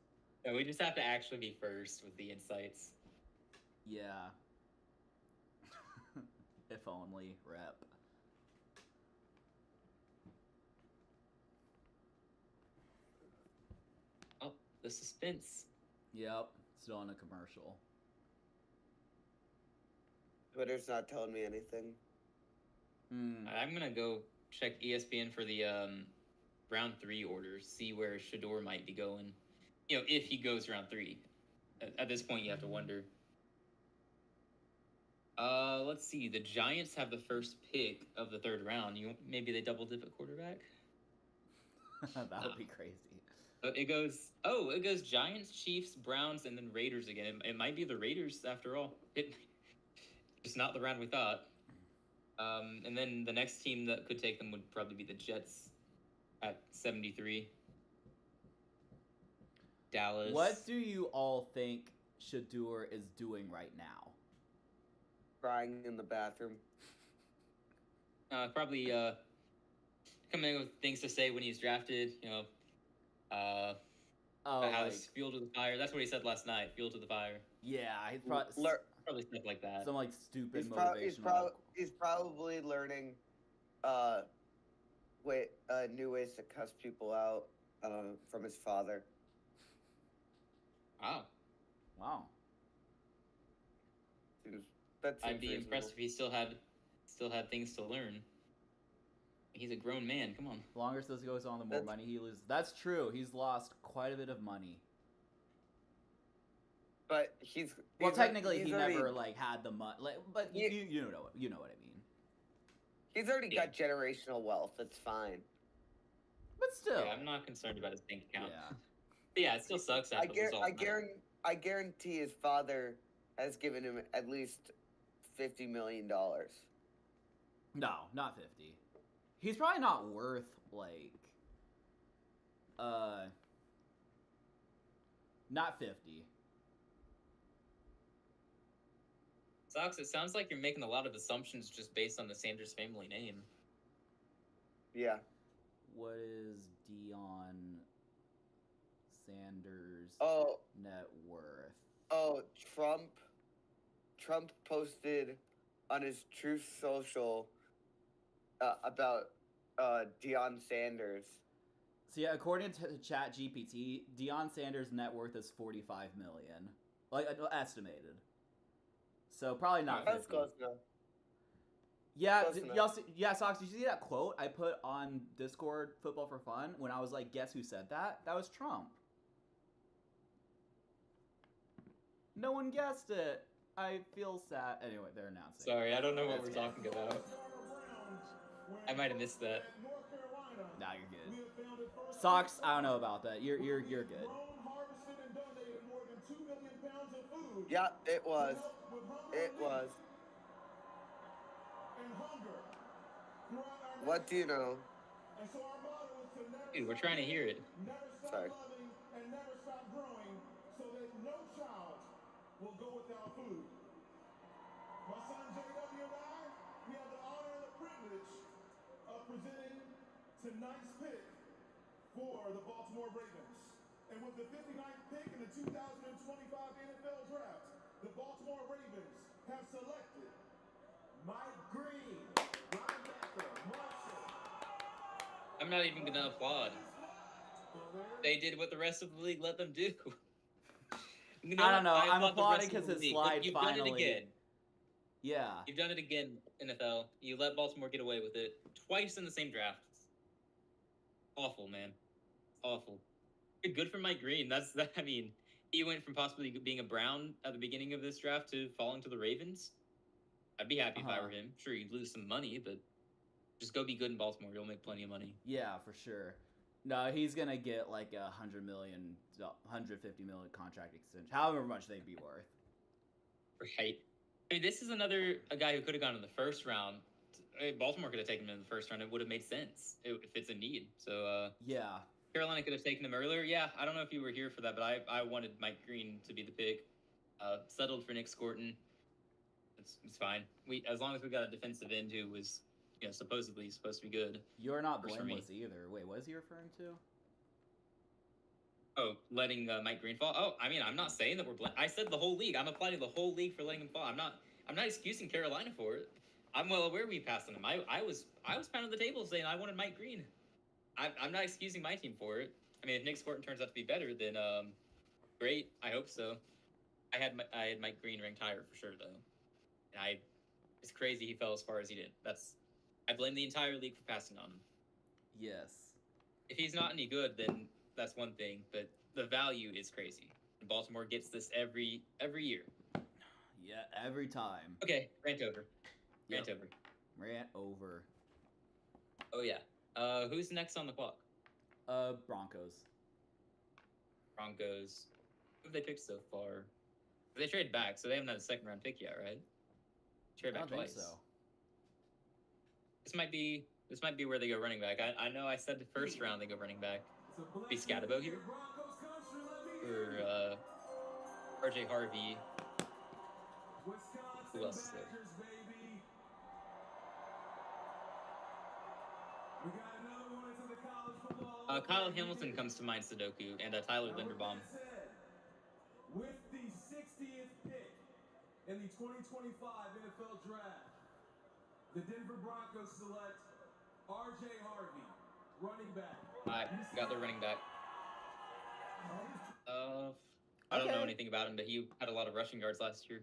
So we just have to actually be first with the insights. Yeah. If only, rep. Oh, the suspense. Yep, still in a commercial. Twitter's not telling me anything. I'm gonna go check ESPN for the round 3 orders, see where Shador might be going. You know, if he goes round 3. At this point, you have to wonder. Let's see. The Giants have the first pick of the 3rd round. Maybe they double dip at quarterback. That would be crazy. It goes Giants, Chiefs, Browns, and then Raiders again. It might be the Raiders after all. It's not the round we thought. And then the next team that could take them would probably be the Jets at 73. Dallas. What do you all think Shador is doing right now? Crying in the bathroom. Probably coming in with things to say when he's drafted. You know, Oh, how's like, fuel to the fire? That's what he said last night. Fuel to the fire. yeah, he's probably Probably stuff like that. some like stupid He's motivational. he's probably learning, new ways to cuss people out, from his father. Wow. Wow. That I'd seems be reasonable. impressed if he still had things to learn. He's a grown man. Come on. The longer this goes on, the more That's- money he loses. That's true. He's lost quite a bit of money. But Well, technically, he's he already, never like had the money. Like, but He- you know what I mean. He's already got generational wealth. It's fine. But still, Yeah, I'm not concerned about his bank account. yeah. But yeah, it still sucks. I, After this all I guarantee his father has given him at least $50 million. No, not 50. He's probably not worth like not 50. Sucks. It sounds like you're making a lot of assumptions just based on the Sanders family name. Yeah. What is Deion Sanders' Oh, net worth? Trump posted on his Truth Social about Deion Sanders. So yeah, according to ChatGPT, Deion Sanders' net worth is $45 million, like estimated. So probably not That's 50. close enough. Yeah, Close enough. Sox, did you see that quote I put on Discord Football for Fun when I was like, guess who said that? That was Trump. No one guessed it. I feel sad. Anyway, they're announcing. Sorry, I don't know what That's we're good. talking about. I might have missed that. Nah, you're good. Sox, I don't know about that. You're good. Yeah, it was. It was. What do you know? Dude, we're trying to hear it. Sorry. nice pick for the Baltimore Ravens. And with the 59th pick in the 2025 NFL Draft, the Baltimore Ravens have selected Mike Green, linebacker, Marshall. I'm not even gonna applaud. They did what the rest of the league let them do. You I don't know. I I'm applaud applauding the rest of because the his league. slide You've finally. done it again. Yeah. You've done it again, NFL. You let Baltimore get away with it twice in the same draft. Awful, man. Awful. Good for Mike Green. That's that. I mean, he went from possibly being a Brown at the beginning of this draft to falling to the Ravens. I'd be happy if I were him. Sure, you'd lose some money, but just go be good in Baltimore. You'll make plenty of money. Yeah, for sure. No, he's gonna get like $150 million contract extension, however much they'd be worth. Right. I mean, this is a guy who could have gone in the first round. Baltimore could have taken him in the first round. It would have made sense if it's a need. So, Yeah. Carolina could have taken him earlier. Yeah, I don't know if you were here for that, but I wanted Mike Green to be the pick. Settled for Nick Scorton. It's fine. As long as we got a defensive end who was, supposedly supposed to be good. You're not Works for me. blameless either. Wait, what is he referring to? Oh, letting Mike Green fall. Oh, I mean, I'm not saying that we're. I said the whole league. I'm applauding the whole league for letting him fall. I'm not excusing Carolina for it. I'm well aware we passed on him. I was pounding the table saying I wanted Mike Green. I'm not excusing my team for it. I mean, if Nick Scorton turns out to be better, then great. I hope so. I had Mike Green ranked higher for sure though, and it's crazy he fell as far as he did. I blame the entire league for passing on him. Yes. If he's not any good, then that's one thing, but the value is crazy. And Baltimore gets this every year. Yeah, every time. Okay, rant over. Yep. Rant over. Rant over. Oh yeah. Who's next on the clock? Broncos. Broncos. Who have they picked so far? They traded back, so they haven't had a second round pick yet, right? Traded I back don't think twice. so. This might be where they go running back. I know I said the first round they go running back. Be Scatabo here? Or RJ Harvey. Who else is there? Kyle Hamilton comes to mind, Sudoku, and Tyler Linderbaum. With the 60th pick in the 2025 NFL Draft, the Denver Broncos select RJ Harvey, running back. I got their running back. I don't know Okay. anything about him, but he had a lot of rushing yards last year.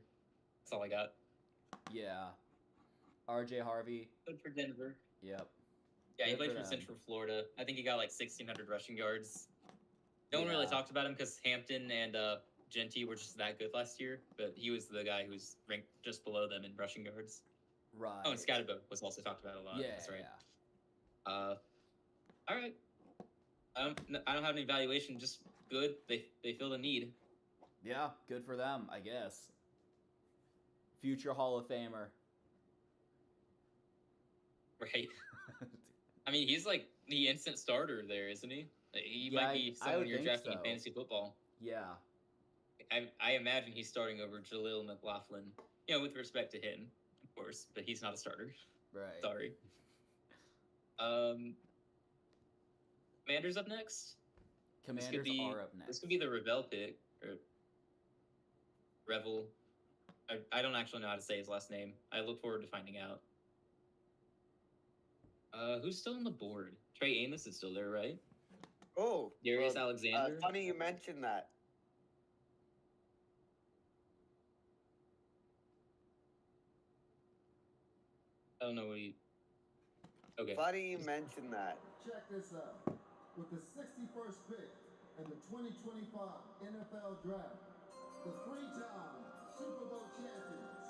That's all I got. Yeah. RJ Harvey. Good for Denver. Yep. Yeah, he Good played for for them. Central Florida. I think he got like 1,600 rushing yards. No one really Yeah. talked about him because Hampton and Genty were just that good last year, but he was the guy who's ranked just below them in rushing yards. Right. Oh, and Scatterbo was also talked about a lot. Yeah. That's right. All right. I don't have any evaluation. Just good. They feel the need. Yeah, good for them, I guess. Future Hall of Famer. Right. I mean, he's like the instant starter there, isn't he? He Yeah, might be I someone would you're think drafting in so. fantasy football. Yeah. I imagine he's starting over Jaleel McLaughlin. With respect to him, of course, but he's not a starter. Right. Sorry. Commanders up next. Commanders are up next. This could be the Revel pick or Revel. I don't actually know how to say his last name. I look forward to finding out. Who's still on the board? Trey Amos is still there, right? Oh, Darius well, Alexander. funny you mentioned that. I don't know what he. Okay. Funny you mentioned that. Check this out. With the 61st pick in the 2025 NFL Draft, the 3-time Super Bowl champions,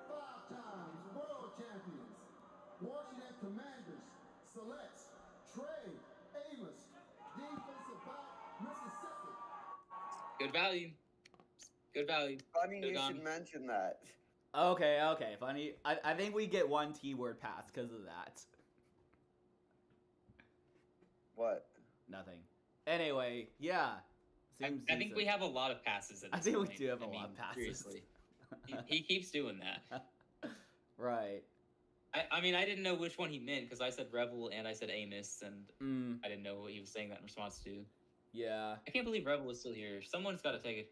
5 times world champions, Washington Commanders selects Trey Amos, defensive back, Mississippi. Good value. Good value. Funny Could've you gone. should mention that. Okay, funny. I think we get one T-word pass because of that. What? Nothing. Anyway, yeah. I Seems think we decent. have a lot of passes at I this think we point. do have a I lot mean, of passes. Seriously. he keeps doing that. Right. I mean, I didn't know which one he meant because I said Revel and I said Amos, and I didn't know what he was saying that in response to. Yeah. I can't believe Revel is still here. Someone's got to take it.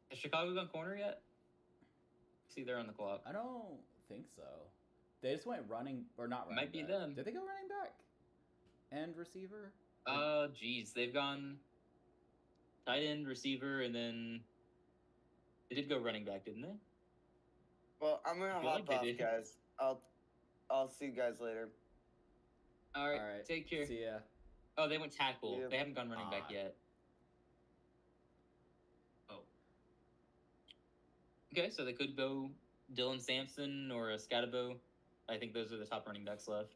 Has Chicago gone corner yet? See, they're on the clock. I don't think so. They just went running, or not running Might be back. them. Did they go running back? And receiver? Geez, they've gone tight end, receiver, and then they did go running back, didn't they? Well, I'm gonna I feel hop like they off, did. guys. I'll see you guys later. All right, All right. take care. See ya. Oh, they went tackle. Yep. They haven't gone running back Ah. yet. Oh. Okay, so they could go Dylan Sampson or a Scatabo. I think those are the top running backs left.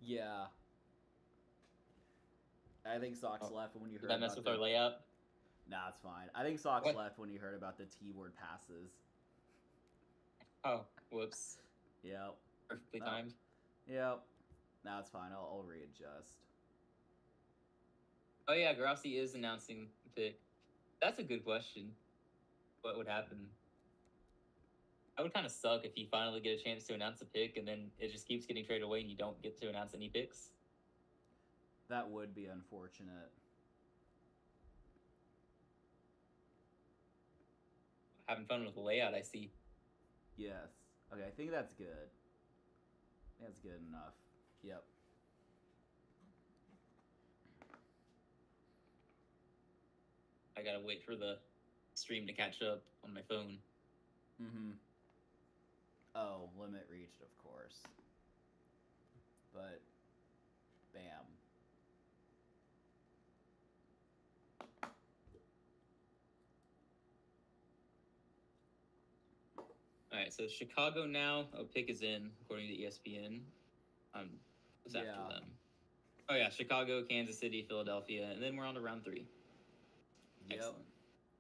Yeah. I think Sox Oh. left when you Did heard that mess about with our layout? Nah, it's fine. I think Sox What? left when you heard about the T-word passes. Oh, whoops. Yep. Perfectly Oh. timed. Yep. Nah, it's fine. I'll readjust. Oh yeah, Grossi is announcing the pick. That's a good question. What would happen? That would kind of suck if you finally get a chance to announce a pick and then it just keeps getting traded away and you don't get to announce any picks. That would be unfortunate. Having fun with the layout, I see. Yes. Okay, I think that's good. That's good enough. Yep. I gotta wait for the stream to catch up on my phone. Mm-hmm. Oh, limit reached, of course. But, bam. All right, so Chicago now. Oh, pick is in according to ESPN. What's after Yeah. them? Oh yeah, Chicago, Kansas City, Philadelphia, and then we're on to round 3. Yep. Excellent.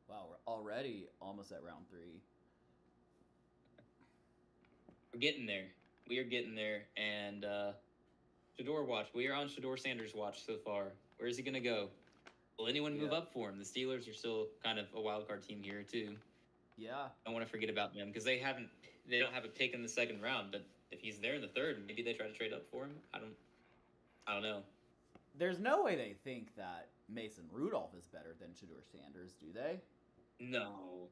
Wow, we're already almost at round 3. We're getting there. We are getting there, and Shador watch. We are on Shador Sanders watch so far. Where is he gonna go? Will anyone move Yeah. up for him? The Steelers are still kind of a wild card team here too. Yeah. Don't want to forget about them because they don't have a pick in the second round. But if he's there in the third, maybe they try to trade up for him. I don't know. There's no way they think that Mason Rudolph is better than Shador Sanders, do they? No.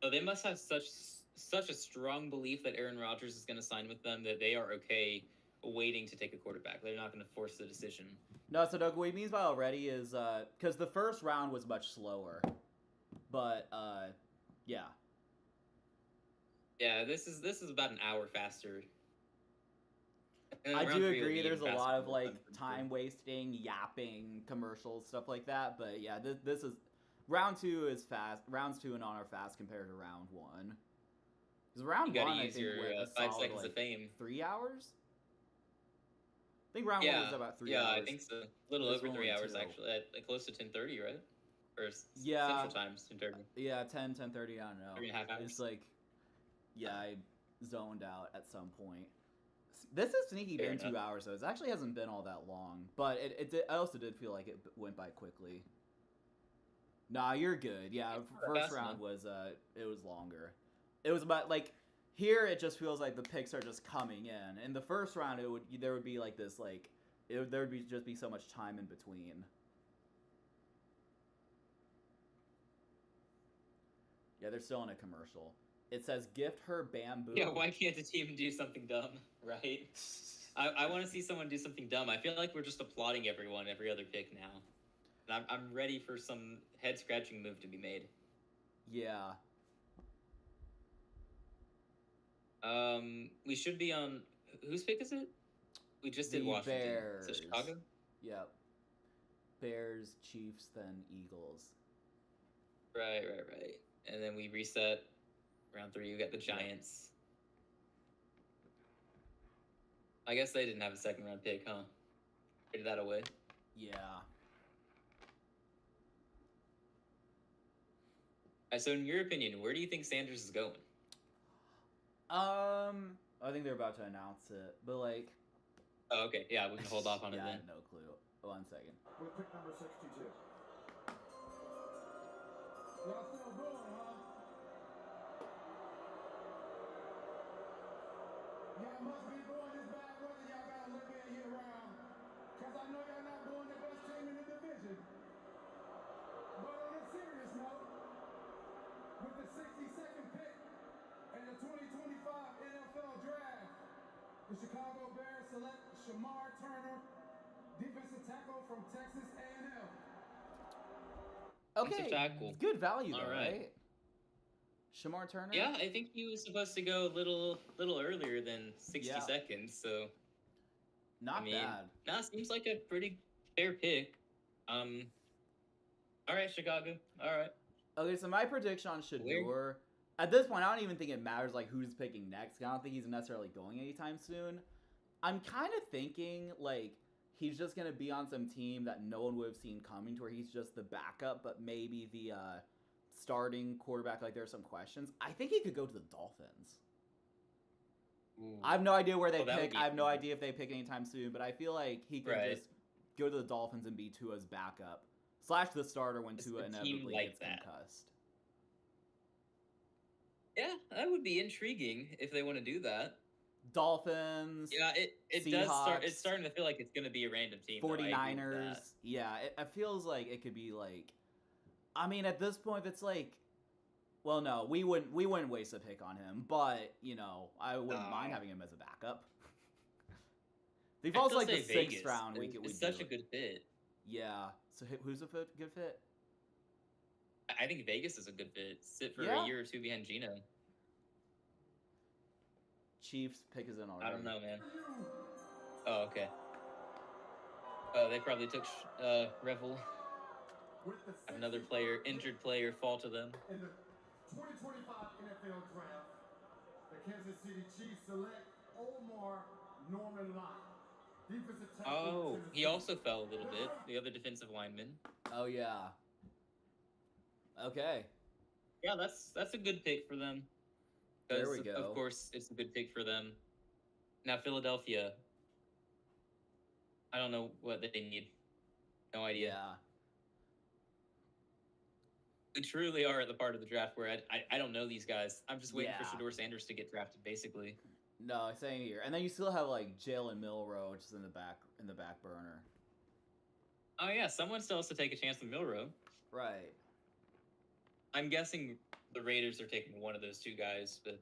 So they must have such a strong belief that Aaron Rodgers is going to sign with them that they are okay waiting to take a quarterback. They're not going to force the decision. No, so Doug, what he means by already is because the first round was much slower, but yeah. Yeah, this is about an hour faster. And I round do 3 will be agree. even There's a faster lot of than like round 2. time wasting, yapping, commercials, stuff like that. But yeah, this is round 2 is fast. Rounds 2 and on are fast compared to round 1. Because round You gotta 1, I use think, your went a 5 solid, seconds like, of fame. 3 hours. I think round 1 was about 3 hours. Yeah, I think so. A little This over one 3 went hours 2. actually. At close to 10:30, right? Or Yeah. Central Times 10:30. Yeah, 10:30. I don't know. 3.5 hours. It's like, yeah, I zoned out at some point. This has sneaky Fair been 2 enough. hours, though. It actually hasn't been all that long, but I also did feel like it went by quickly. Nah, you're good. Yeah, It's not first fast round enough. was it was longer. It was about like here it just feels like the picks are just coming in. In the first round, there would be like this like there would just be so much time in between. Yeah, they're still in a commercial. It says gift her bamboo. Yeah, why can't the team do something dumb, right? I want to see someone do something dumb. I feel like we're just applauding everyone every other pick now. And I'm ready for some head scratching move to be made. Yeah. We should be on whose pick is it? We just did The Washington. Bears. So Chicago? Yep. Bears, Chiefs, then Eagles. Right. And then we reset round 3. We got the Giants. I guess they didn't have a second round pick, huh? Traded that away. Yeah. So in your opinion, where do you think Sanders is going? I think they're about to announce it, but like. Oh, okay. Yeah, we can hold off on yeah, it I then. have no clue. 1 second. With pick number 62. Y'all still going, huh? Y'all must be booing this bad weather y'all got to live in year round. Because I know y'all not booing the best team in the division. But on a serious note, with the 62nd pick in the 2025 NFL Draft, the Chicago Bears select Shamar Turner, defensive tackle from Texas A&M. Okay, tackle. good value though, All right? right. Shamar Turner. Yeah, I think he was supposed to go a little earlier than 60 Yeah. seconds. So Not I mean, bad. nah, seems like a pretty fair pick. All right, Chicago. All right. Okay, so my prediction on Shador, at this point, I don't even think it matters like who's picking next. I don't think he's necessarily going anytime soon. I'm kind of thinking like he's just gonna be on some team that no one would have seen coming, to where he's just the backup, but maybe the starting quarterback. Like, there are some questions. I think he could go to the Dolphins. Ooh. I have no idea where they Well, that would pick. be I have no cool. idea if they pick anytime soon, but I feel like he could Right. just go to the Dolphins and be Tua's backup / the starter when It's Tua a team inevitably like gets that. concussed. Yeah, that would be intriguing if they want to do that. Dolphins, Yeah, it does start. Seahawks, It's starting to feel like it's going to be a random team. though, I agree with 49ers. that. Yeah, it feels like it could be like. I mean, at this point, it's like. Well, no, we wouldn't waste a pick on him, but you know, I wouldn't mind No. having him as a backup. If he I'd falls still like the say 6th Vegas. round, we It's could. such a good fit. Yeah. So who's a good fit? I think Vegas is a good fit. Sit for Yeah. a year or two behind Gino. Chiefs pick is in already. I don't know, man. Oh, okay. They probably took Revel. With the Have another 63rd injured player, fall to them. in the 2025 NFL Draft, the Kansas City Chiefs select Omar Norman Lott, defensive tackle. Oh, from he Tennessee. also fell a little bit. The other defensive lineman. Oh yeah. Okay. Yeah, that's a good pick for them. There 'Cause we go. Of course, it's a good pick for them. Now Philadelphia. I don't know what they need. No idea. Yeah. We truly are at the part of the draft where I don't know these guys. I'm just waiting for Yeah. Shador Sanders to get drafted, basically. No, same here. And then you still have like Jalen Milroe just in the back burner. Oh yeah, someone still has to take a chance with Milroe. Right. I'm guessing the Raiders are taking one of those two guys, but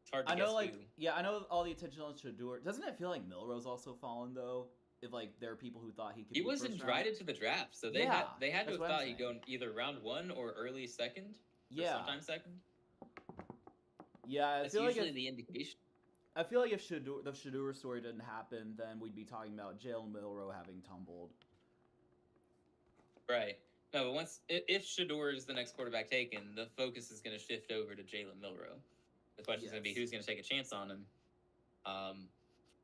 it's hard to I guess know, like, who. yeah, I know all the attention on Shador. Doesn't it feel like Milroe's also fallen though? If like there are people who thought he could. He be wasn't first invited round? to the draft, so they Yeah, had to that's have what I'm thought he'd saying. go either round 1 or early second. Or Yeah. sometime second. Yeah, I That's feel like usually if, the indication. I feel like if the Shador story didn't happen, then we'd be talking about Jalen Milroe having tumbled. Right. No, but if Shador is the next quarterback taken, the focus is going to shift over to Jalen Milroe. The question is going to be Yes. who's going to take a chance on him.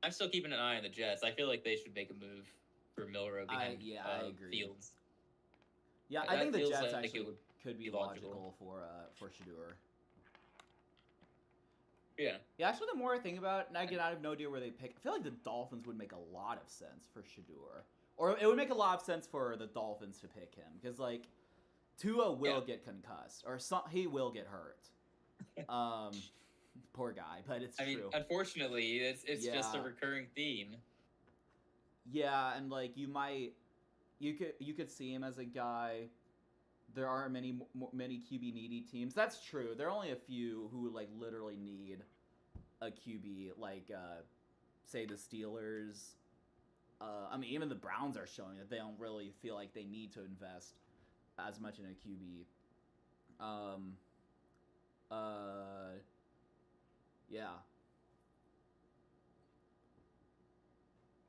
I'm still keeping an eye on the Jets. I feel like they should make a move for Milroe behind I agree. Fields. Yeah, That I think the feels Jets like it actually would could be be logical. logical for Shador. Yeah. Yeah, actually, the more I think about it, and again, I have no idea where they pick. I feel like the Dolphins would make a lot of sense for Shador, or it would make a lot of sense for the Dolphins to pick him because like Tua will get concussed, or he will get hurt. Poor guy, but it's I mean, true. unfortunately, it's just a Yeah. recurring theme. Yeah, and like you could see him as a guy. There are many QB needy teams. That's true. There are only a few who like literally need a QB, like say the Steelers. I mean, even the Browns are showing that they don't really feel like they need to invest as much in a QB. Yeah.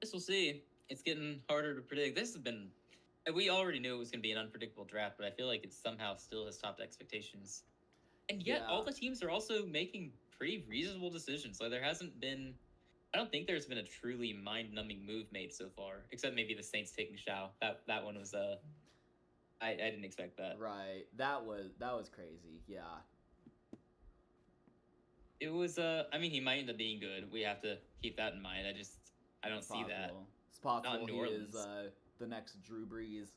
Guess we'll see. It's getting harder to predict. This has been. We already knew it was going to be an unpredictable draft, but I feel like it somehow still has topped expectations. And yet, Yeah. all the teams are also making pretty reasonable decisions. Like, there hasn't been. I don't think there's been a truly mind-numbing move made so far, except maybe the Saints taking Shao. That one was I didn't expect that. Right. That was crazy. Yeah. It was I mean, he might end up being good. We have to keep that in mind. I don't see that. It's possible Not in New he Orleans. is the next Drew Brees.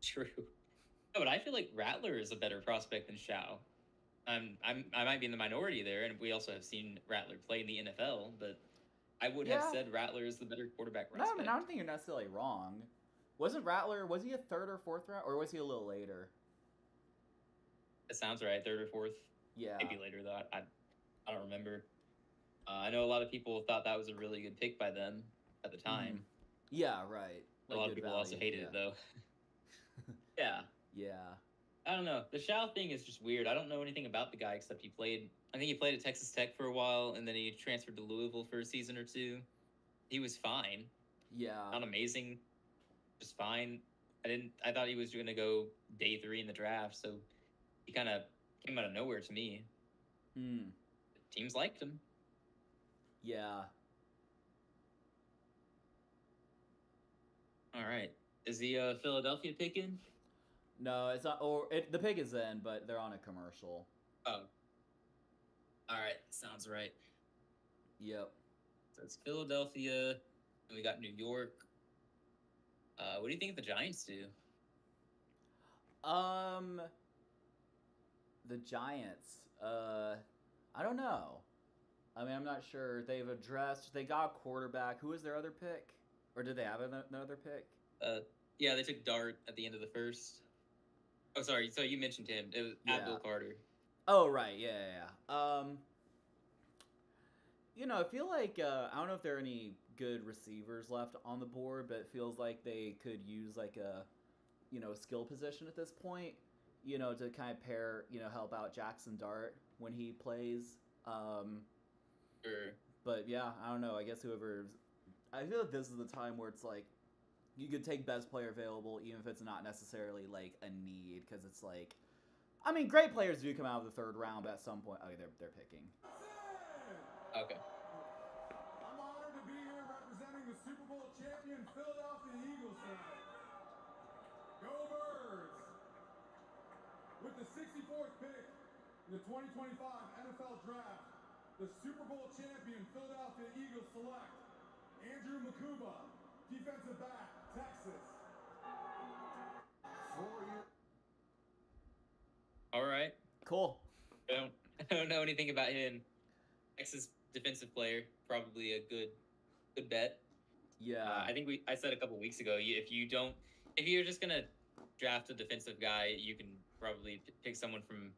True. No, but I feel like Rattler is a better prospect than Shao. I might be in the minority there, and we also have seen Rattler play in the NFL, but I would have Yeah. said Rattler is the better quarterback No, prospect. I mean, I don't think you're necessarily wrong. Wasn't Rattler? Was he a third or fourth round, or was he a little later? That sounds right, third or fourth, Yeah. maybe later though. I don't remember. I know a lot of people thought that was a really good pick by them at the time. Yeah, right. A lot of people also hated it though. Yeah. Yeah. I don't know. The Shao thing is just weird. I don't know anything about the guy except I think he played at Texas Tech for a while, and then he transferred to Louisville for a season or two. He was fine. Yeah. Not amazing. Just fine. I thought he was going to go day 3 in the draft, so he kind of came out of nowhere to me. Teams liked him. Yeah. All right. Is the Philadelphia pick in? No, it's not. The pick is in, but they're on a commercial. Oh. All right. Sounds right. Yep. So it's Philadelphia, and we got New York. What do you think of the Giants do? The Giants. I don't know. I mean, I'm not sure. They got a quarterback. Who was their other pick? Or did they have another pick? Yeah, they took Dart at the end of the first. Oh, sorry. So you mentioned him. It was Abdul Carter. Oh, right. Yeah. I feel like I don't know if there are any good receivers left on the board, but it feels like they could use like a skill position at this point, to kind of help out Jackson Dart when he plays. Sure. But yeah, I don't know. I guess I feel like this is the time where it's like you could take best player available even if it's not necessarily like a need, because it's like, I mean, great players do come out of the third round, but at some point, they're picking. Okay. I'm honored to be here representing the Super Bowl champion Philadelphia Eagles tonight. Go Birds! With the 64th pick in the 2025 NFL Draft, the Super Bowl champion Philadelphia Eagles select Andrew Makuba, defensive back, Texas. All right. Cool. I don't know anything about him. Texas defensive player, probably a good bet. Yeah. I think I said a couple weeks ago, if you're just gonna draft a defensive guy, you can probably pick someone from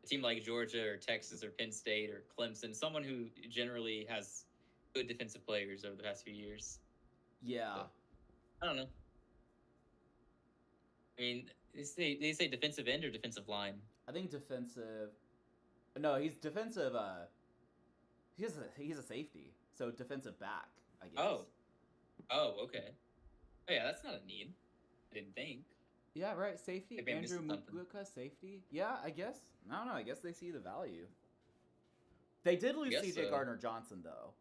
a team like Georgia or Texas or Penn State or Clemson, someone who generally has good defensive players over the past few years. Yeah. So, I don't know. I mean, they say defensive end or defensive line. I think defensive. No, he's defensive. He's a safety, so defensive back, I guess. Oh, okay. Oh yeah, that's not a need. I didn't think. Yeah, right. Safety. Maybe I Andrew missed something. Mukuka, safety. Yeah, I guess. I don't know. I guess they see the value. They did lose guess C.J. so. Gardner-Johnson though,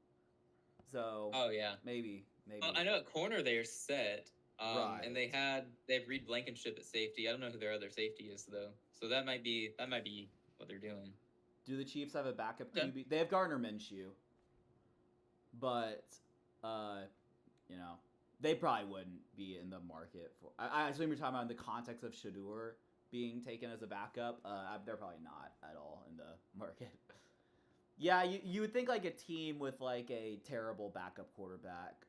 so. Oh yeah. Maybe. Well, I know at corner they're set. Right. And they have Reed Blankenship at safety. I don't know who their other safety is though. So that might be what they're doing. Do the Chiefs have a backup Yeah. QB? They have Gardner Minshew, but they probably wouldn't be in the market for. I assume you're talking about in the context of Shador being taken as a backup. They're probably not at all in the market. Yeah, you would think like a team with like a terrible backup quarterback.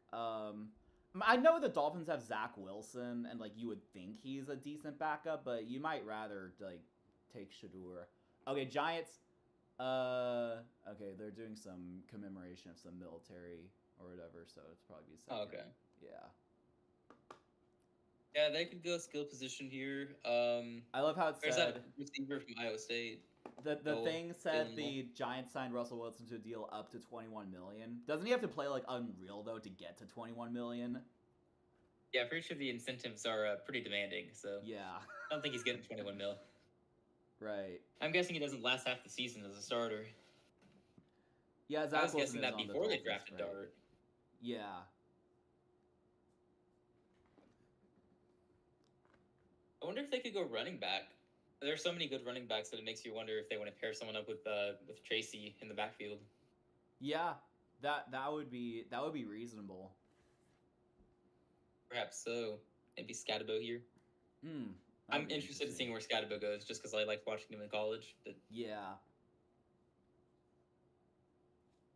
I know the Dolphins have Zach Wilson, and like you would think he's a decent backup, but you might rather like take Shador. Okay, Giants. Okay, they're doing some commemoration of some military or whatever, so it's probably be second. Oh, okay. Yeah. Yeah, they could go skill position here. I love how it There's said that receiver from Iowa State. the Noel thing said Gilmore. the Giants signed Russell Wilson to a deal up to $21 million. Doesn't he have to play like unreal though to get to $21 million? Yeah, pretty sure the incentives are pretty demanding. So Yeah. I don't think he's getting 21 mil. Right. I'm guessing he doesn't last half the season as a starter. Yeah, Zach I was Wilson guessing is that on the before they Dolphins, drafted right? Dart. Yeah. I wonder if they could go running back. There's so many good running backs that it makes you wonder if they want to pair someone up with Tracy in the backfield. Yeah. That would be reasonable. Perhaps so. Maybe Scatabo here. That'll I'm be interested in interesting. seeing where Scotabo goes, just because I liked watching him in college. But Yeah.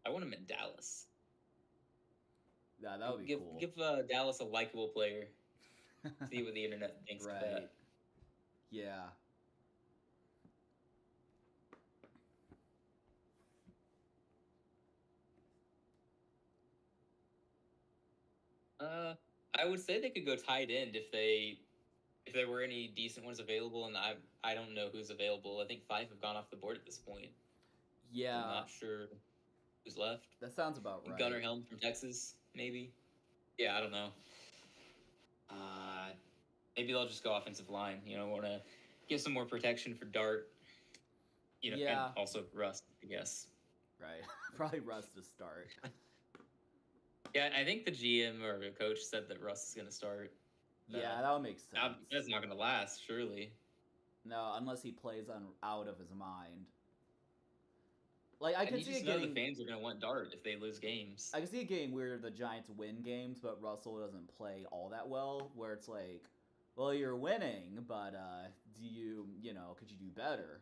I want him in Dallas. Yeah, that would be give cool. give Dallas a likable player. See what the internet thinks of Right. that. Yeah. I would say they could go tight end if there were any decent ones available, and I don't know who's available. I think 5 have gone off the board at this point. Yeah. I'm not sure who's left. That sounds about right. Gunnar Helm from Texas, maybe. Yeah, I don't know. Maybe they'll just go offensive line. Want to give some more protection for Dart. Yeah. And also Russ, I guess. Right. Probably Russ to start. Yeah, I think the GM or the coach said that Russ is going to start. Yeah, that would make sense. That's not going to last, surely. No, unless he plays out of his mind. Like I can see it know getting. The fans are going to want Dart if they lose games. I can see it getting weird if the Giants win games, but Russell doesn't play all that well. Where it's like, well, you're winning, but could you do better?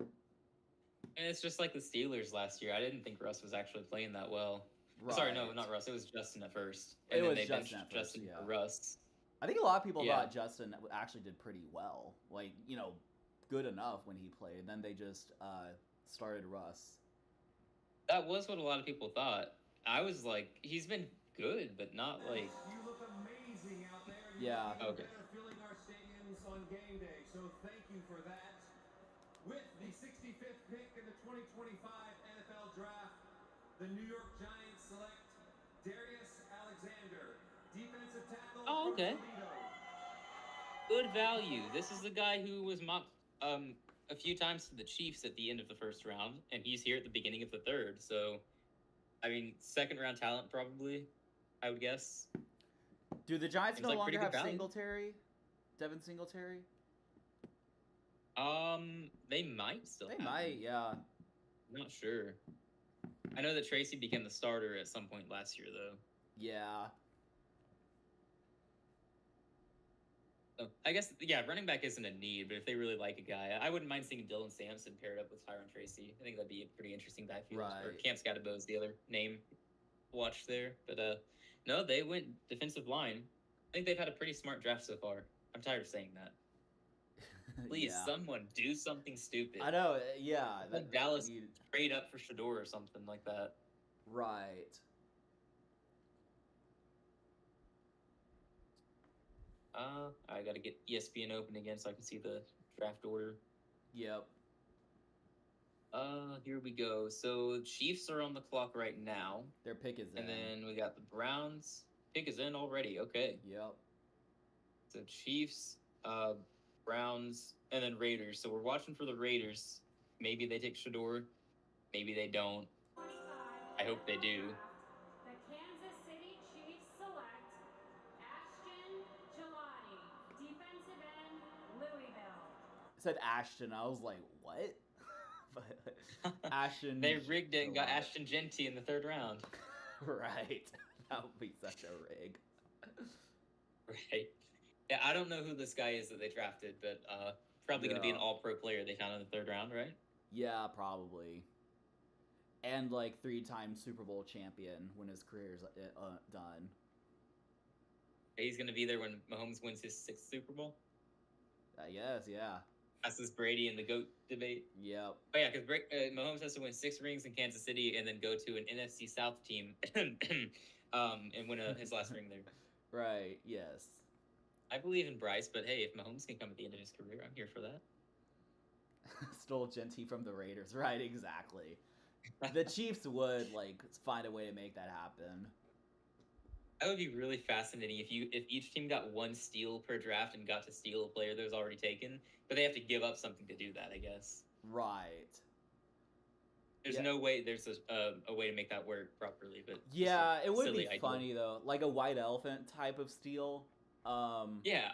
And it's just like the Steelers last year. I didn't think Russ was actually playing that well. Right. Sorry, no, not Russ. It was Justin at first. It And was then they benched Justin at first, Justin yeah. for Russ. I think a lot of people Yeah. thought Justin actually did pretty well. Like, good enough when he played. Then they just started Russ. That was what a lot of people thought. I was like, he's been good, but not like. You look amazing out there. Yeah. You Okay. better filling our stadiums on game day. So thank you for that. With the 65th pick in the 2025 NFL Draft, the New York Giants select Darius Alexander, defensive tackle Oh, okay. from Toledo. Good value. This is the guy who was mocked a few times to the Chiefs at the end of the first round, and he's here at the beginning of the third. So, I mean, second round talent probably, I would guess. Do the Giants Seems no like longer pretty have good value. Singletary? Devin Singletary? They might still. They have might, him. yeah. I'm not sure. I know that Tracy became the starter at some point last year, though. Yeah. So, I guess, yeah, running back isn't a need, but if they really like a guy, I wouldn't mind seeing Dylan Sampson paired up with Tyron Tracy. I think that'd be a pretty interesting backfield. Or Right. Cam Scatabo is the other name to watch there. But no, they went defensive line. I think they've had a pretty smart draft so far. I'm tired of saying that. Please, Yeah. someone do something stupid. I know, yeah. Like Dallas trade up for Shador or something like that. Right. I gotta get ESPN open again so I can see the draft order. Yep. Here we go. So Chiefs are on the clock right now, Their pick is in. and then we got the Browns. Pick is in already. Okay, Yep. so Chiefs, Browns, and then Raiders. So we're watching for the Raiders. Maybe they take Shador. Maybe they don't. I hope they do. The Kansas City Chiefs select Ashton Jelani, defensive end, Louisville. It said Ashton. I was like, what? But Ashton. They rigged it and got Jelani. Ashton Genty in the third round. Right. That would be such a rig. Right. Yeah, I don't know who this guy is that they drafted, but probably going to be an Yeah. all-pro player they found in the third round, right? Yeah, probably. And like 3-time Super Bowl champion when his career's done. He's going to be there when Mahomes wins his 6th Super Bowl. I guess, yeah. That's this Brady and the GOAT debate. Yep. But yeah, because Mahomes has to win 6 rings in Kansas City and then go to an NFC South team and win his last ring there. Right, yes. I believe in Bryce, but hey, if Mahomes can come at the end of his career, I'm here for that. Stole Genty from the Raiders. Right, exactly. The Chiefs would like find a way to make that happen. That would be really fascinating if each team got 1 steal per draft and got to steal a player that was already taken, but they have to give up something to do that, I guess. Right. There's Yeah. no way there's a way to make that work properly, but just Yeah, a it would silly be idea. funny though, like a white elephant type of steal. Yeah,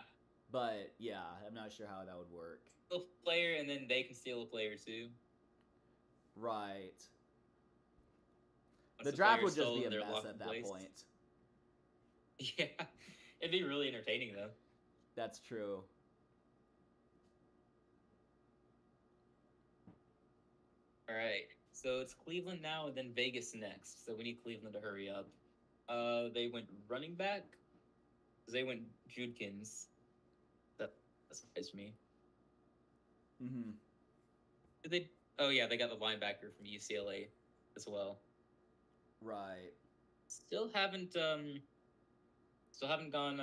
But yeah, I'm not sure how that would work. steal a player and then they can steal a player too. Right. Once The draft player would just stole be a and they're mess locked at in that place. point. Yeah, it'd be really entertaining though. That's true. All right. So it's Cleveland now, and then Vegas next. So we need Cleveland to hurry up. They went running back. They went Judkins. That surprised me. Mm-hmm. Did they? Oh yeah, they got the linebacker from UCLA as well. Right. Still haven't gone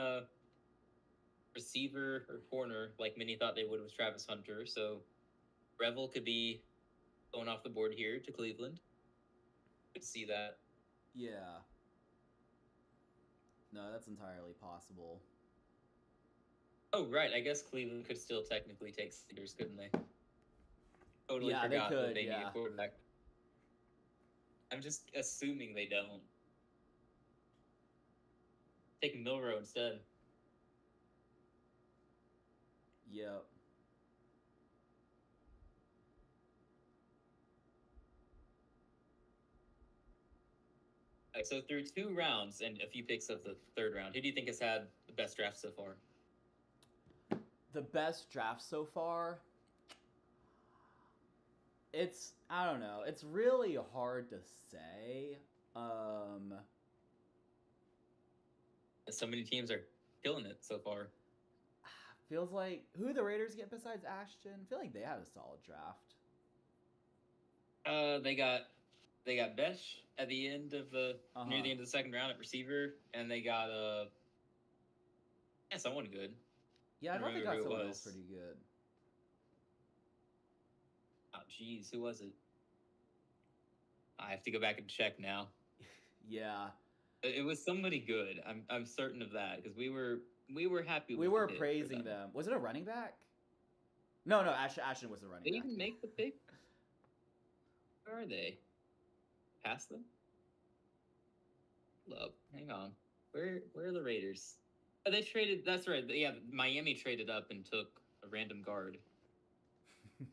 receiver or corner like many thought they would with Travis Hunter. So Revel could be going off the board here to Cleveland. Could see that. Yeah. No, that's entirely possible. Oh right, I guess Cleveland could still technically take Sanders, couldn't they? Totally Yeah, they forgot could, that they need yeah. a quarterback. I'm just assuming they don't. Take Milrow instead. Yep. Alright, so through 2 rounds and a few picks of the 3rd round, who do you think has had the best draft so far? The best draft so far? I don't know. It's really hard to say. So many teams are killing it so far. Feels like who the Raiders get besides Ashton? I feel like they had a solid draft. They got Besh at the end of the near the end of the 2nd round at receiver, and they got someone good. Yeah, I thought they remember got who it someone was. else pretty good. Oh jeez, who was it? I have to go back and check now. Yeah. It was somebody good. I'm certain of that because we were happy. We with were the pick for praising them. Was it a running back? No, Ashton was the running They back. even make the pick. Where are they? Past them? Hold up. Hang on. Where are the Raiders? Oh, they traded. That's right. Yeah, Miami traded up and took a random guard.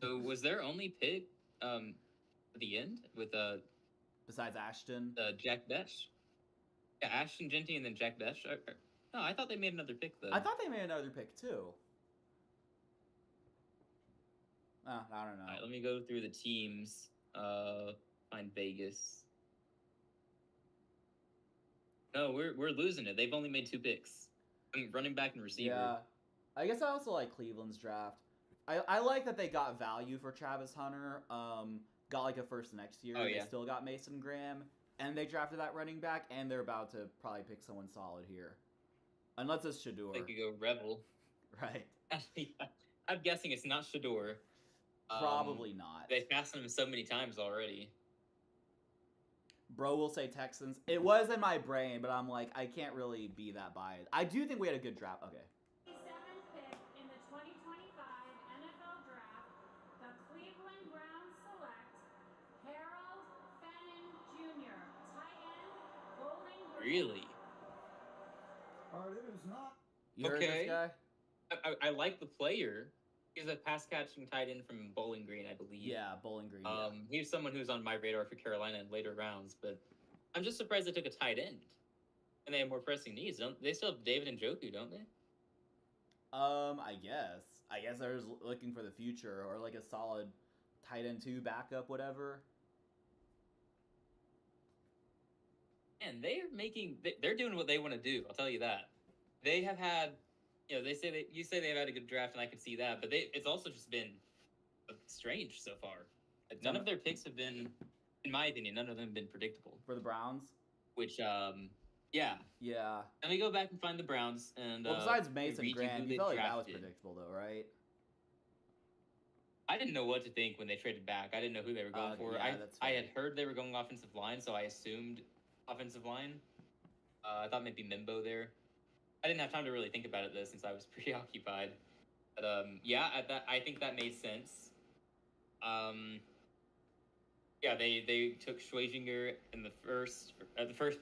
So was their only pick at the end with Besides Ashton? Jack Besh? Yeah, Ashton Genty and then Jack Besh. No, I thought they made another pick though. I thought they made another pick too. I don't know. All right, let me go through the teams. Find Vegas. No, we're losing it. They've only made 2 picks. I mean, running back and receiver. Yeah. I guess I also like Cleveland's draft. I like that they got value for Travis Hunter. Got like a first next year. Oh, They yeah. still got Mason Graham. And they drafted that running back, and they're about to probably pick someone solid here. Unless it's Shador. They could go Revel. Right. I'm guessing it's not Shador. Probably not. They've passed him so many times already. Bro will say Texans. It was in my brain, but I'm like, I can't really be that biased. I do think we had a good draft. Okay. 7th pick in the 2025 NFL Draft, the Cleveland Browns select Harold Fannin Jr., tight end, Bowling Green. Really? All right, it is not. You heard Okay. this guy? I like the player. He's a pass catching tight end from Bowling Green, I believe. Yeah, Bowling Green. Yeah. He's someone who's on my radar for Carolina in later rounds, but I'm just surprised they took a tight end. And they have more pressing needs. Don't they still have David Njoku, don't they? I guess they're just looking for the future or like a solid tight end 2 backup, whatever. And they're doing what they want to do. I'll tell you that. They have had, you say they've had a good draft, and I can see that, but it's also just been strange so far. None of their picks have been, in my opinion, none of them have been predictable. For the Browns? Which, yeah. Yeah. Let me go back and find the Browns and. Well, besides read Mason you Graham, who you they felt like that was drafted. predictable, though, right? I didn't know what to think when they traded back. I didn't know who they were going for. yeah, that's I fair. had heard they were going offensive line, so I assumed offensive line. I thought maybe Mimbo there. I didn't have time to really think about it though, since I was preoccupied. But I think that made sense. They took Schwezinger in the first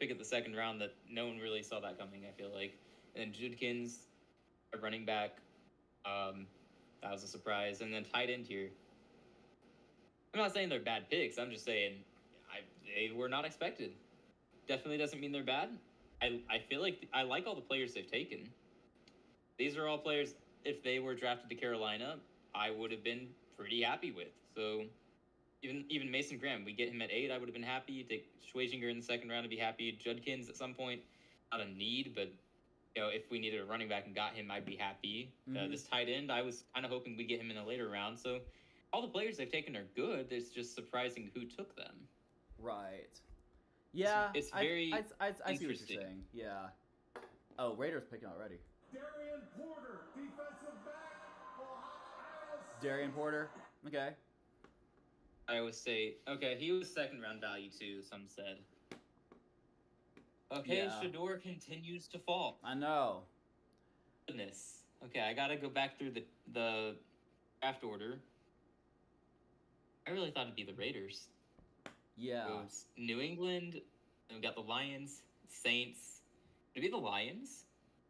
pick of the 2nd round. That no one really saw that coming. I feel like, and then Judkins, a running back. That was a surprise, and then tight end here. I'm not saying they're bad picks. I'm just saying they were not expected. Definitely doesn't mean they're bad. I feel like I like all the players they've taken. These are all players, if they were drafted to Carolina, I would have been pretty happy with. So, Even Mason Graham, we get him at 8, I would have been happy. Take Schwezinger in the second round to be happy. Judkins at some point, not a need, but if we needed a running back and got him, I'd be happy. This tight end, I was kind of hoping we'd get him in a later round. So all the players they've taken are good. It's just surprising who took them. Right. Yeah. It's very I see what you're interesting. saying. Yeah. Oh, Raiders picking already. Darian Porter, defensive back, Ohio State. Darian Porter. Okay. Iowa State. Okay, he was second round value too, some said. Okay, Yeah. Shador continues to fall. I know. Goodness. Okay, I gotta go back through the draft order. I really thought it'd be the Raiders. Yeah. It was New England, and we got the Lions, Saints. Maybe the Lions?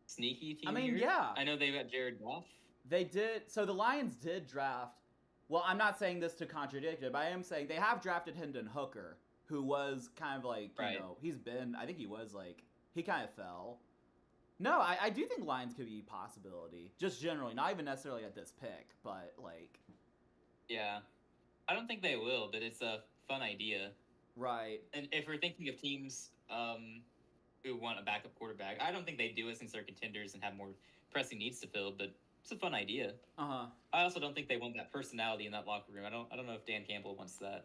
Sneaky team. I mean, here. yeah. I know they got Jared Goff. They did. So the Lions did draft. Well, I'm not saying this to contradict it, but I am saying they have drafted Hendon Hooker, who was kind of like, Right. I think he was like, he kind of fell. No, I do think Lions could be a possibility. Just generally, not even necessarily at this pick, but like. Yeah. I don't think they will, but it's a fun idea. Right. And if we're thinking of teams who want a backup quarterback, I don't think they do it since they're contenders and have more pressing needs to fill, but it's a fun idea. Uh-huh. I also don't think they want that personality in that locker room. I don't know if Dan Campbell wants that.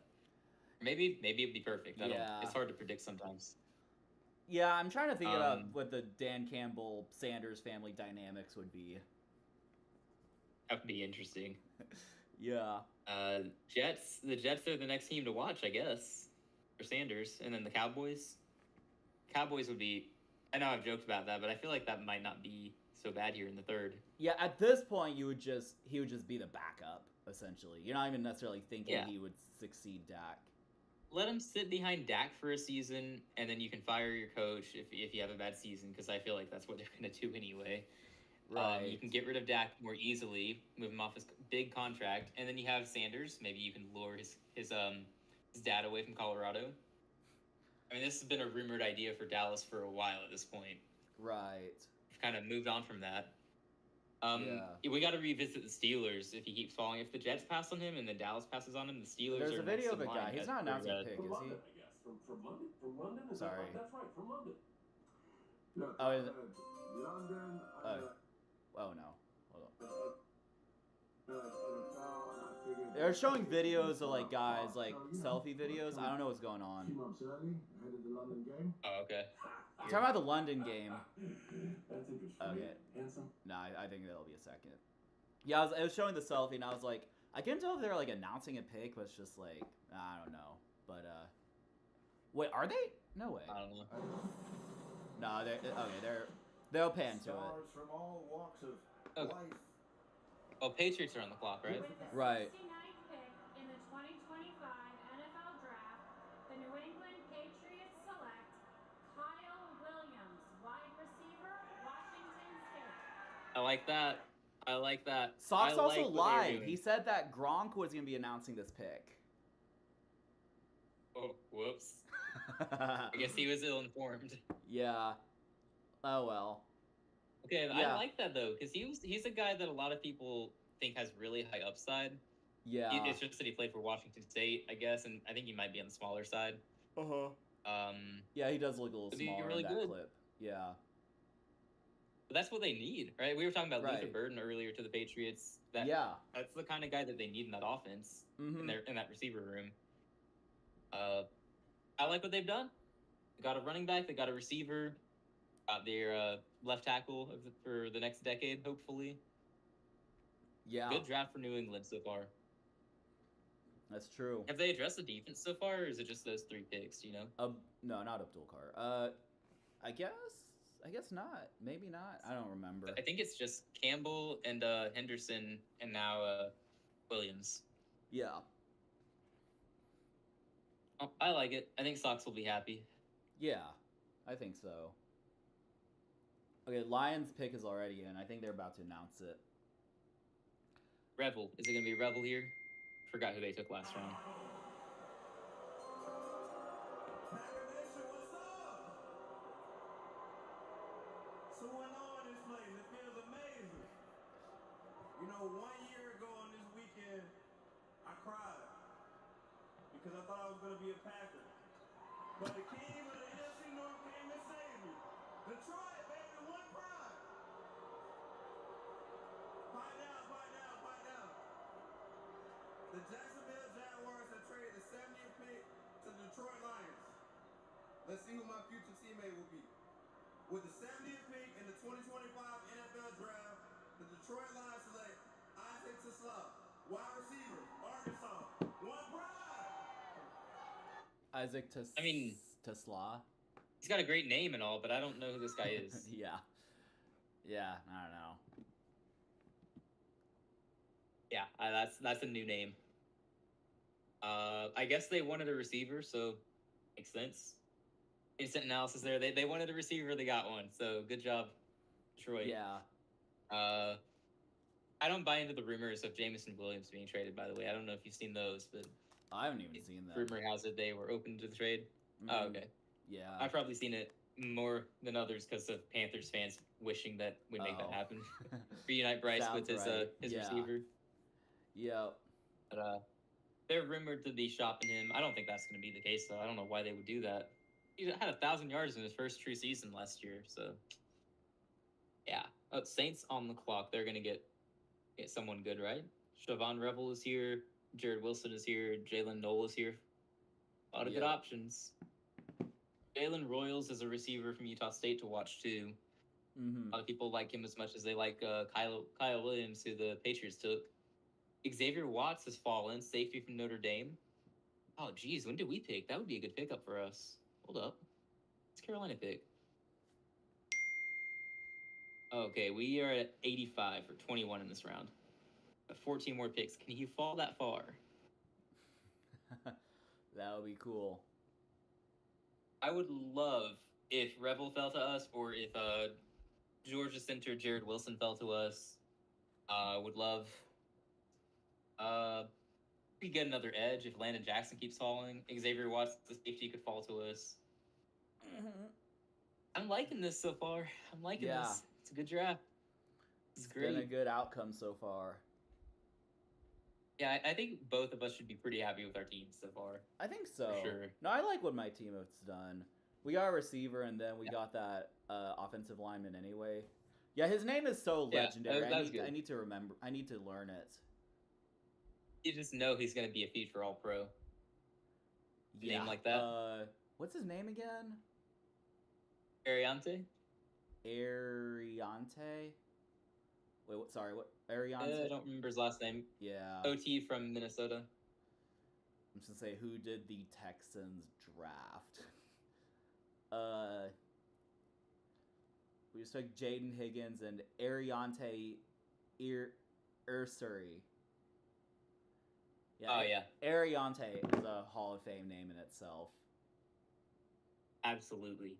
Maybe it'd be perfect. Yeah. It's hard to predict sometimes. Yeah, I'm trying to think about what the Dan Campbell Sanders family dynamics would be. That would be interesting. Yeah. Jets. The Jets are the next team to watch, I guess, for Sanders, and then the Cowboys. Cowboys would be. I know I've joked about that, but I feel like that might not be so bad here in the third. Yeah, at this point, he would just be the backup essentially. You're not even necessarily thinking Yeah. he would succeed Dak. Let him sit behind Dak for a season, and then you can fire your coach if you have a bad season, because I feel like that's what they're going to do anyway. Right. You can get rid of Dak more easily, move him off his big contract, and then you have Sanders. Maybe you can lure his dad away from Colorado. I mean, this has been a rumored idea for Dallas for a while at this point. Right. We've kind of moved on from that. Yeah. We got to revisit the Steelers if he keeps falling. If the Jets pass on him and then Dallas passes on him, the Steelers There's are a video next of a in guy. line He's at- not announcing a for, pick, From is London, he? I guess. From London? From London? Is Sorry. That right? That's right, from London. Look, Oh, is it- London. Oh no. Hold on. NFL, They're showing videos of like guys like selfie videos. I don't know what's going on. 2 months early, ahead of the London game. Oh, okay. Talking about the London game. That's interesting. Okay. Handsome. No, I think that'll be a second. Yeah, it was showing the selfie, and I was like, I couldn't tell if they were like announcing a pick, but it's just like, I don't know. But wait, are they? No way. I don't know. No, they'll pan to it. Stars from all walks of Okay. life. Oh, Patriots are on the clock, right? With the Right. 69th pick in the 2025 NFL Draft, the New England Patriots select Kyle Williams, wide receiver, Washington State. I like that. I like that. Sox I also like what they're lied. doing. He said that Gronk was going to be announcing this pick. Oh, whoops. I guess he was ill-informed. Yeah. Oh well. Okay, Yeah. I like that though, because he's a guy that a lot of people think has really high upside. Yeah. It's just that he played for Washington State, I guess, and I think he might be on the smaller side. Uh-huh. Yeah, he does look a little It'd be smaller really in that good. clip. Yeah. But that's what they need, right? We were talking about Luther Right. Burden earlier to the Patriots. Yeah. That's the kind of guy that they need in that offense, Mm-hmm. in that receiver room. I like what they've done. They got a running back, they got a receiver, got their left tackle for the next decade, hopefully. Yeah. Good draft for New England so far. That's true. Have they addressed the defense so far, or is it just those 3 picks? You know? No, not Abdul Carr. I guess not. Maybe not. I don't remember. I think it's just Campbell and Henderson, and now Williams. Yeah. Oh, I like it. I think Sox will be happy. Yeah. I think so. Okay, Lions pick is already in. I think they're about to announce it. Revel. Is it going to be Revel here? Forgot who they took last round. Packer Nation, what's up? So what's on this place? It feels amazing. You know, 1 year ago on this weekend, I cried. because I thought I was going to be a Packer. But the king of the NFC North came and saved me. Detroit, baby, one pride. Find out, find out, find out. The Jacksonville Jaguars have traded the 70th pick to the Detroit Lions. Let's see who my future teammate will be. With the 70th pick in the 2025 NFL Draft, the Detroit Lions select Isaac Tesla, wide receiver, Arkansas. One pride. Isaac I mean- Tesla. He's got a great name and all, but I don't know who this guy is. Yeah. Yeah, I don't know. Yeah, that's a new name. I guess they wanted a receiver, so makes sense. Instant analysis there. They wanted a receiver, they got one. So good job, Detroit. Yeah. I don't buy into the rumors of Jameson Williams being traded. By the way, I don't know if you've seen those, but I haven't even seen that. rumor has it they were open to the trade. Oh, Mm, okay. Yeah. I've probably seen it more than others because of Panthers fans wishing that we make that Oh. happen. Reunite Bryce Sounds with right. his Yeah. receiver. Yep. But they're rumored to be shopping him. I don't think that's going to be the case, though. I don't know why they would do that. He had 1,000 yards in his first true season last year, so yeah. Oh, Saints on the clock. They're going to get someone good, right? Siobhan Revel is here. Jared Wilson is here. Jalen Knoll is here. A lot of good Yep. options. Jalen Royals is a receiver from Utah State to watch too. Mm-hmm. A lot of people like him as much as they like Kyle Williams, who the Patriots took. Xavier Watts has fallen, safety from Notre Dame. Oh, geez, when did we pick? That would be a good pickup for us. Hold up. It's Carolina pick. Okay, we are at 85 for 21 in this round. 14 more picks. Can you fall that far? That would be cool. I would love if Revel fell to us, or if Georgia center Jared Wilson fell to us. Would love. We get another edge if Landon Jackson keeps falling. Xavier Watts, the safety, could fall to us. I'm liking this so far. I'm liking Yeah. this. It's a good draft. It's It's great. been a good outcome so far. Yeah, I think both of us should be pretty happy with our teams so far. I think so. sure. No, I like what my team has done. We got a receiver, and then we got that offensive lineman anyway. Yeah, his name is so Yeah, legendary. that was good. I need to remember. I need to learn it. You just know he's going to be a future All-Pro. Yeah. Name like that? What's his name again? Ariante? Ariante. Wait, what? Sorry, what? I Ariante. don't remember his last name. Yeah. OT from Minnesota. I'm just gonna say, who did the Texans draft? We just took Jaden Higgins and Ariante Ursuri. Oh, yeah. Ariante is a Hall of Fame name in itself. Absolutely.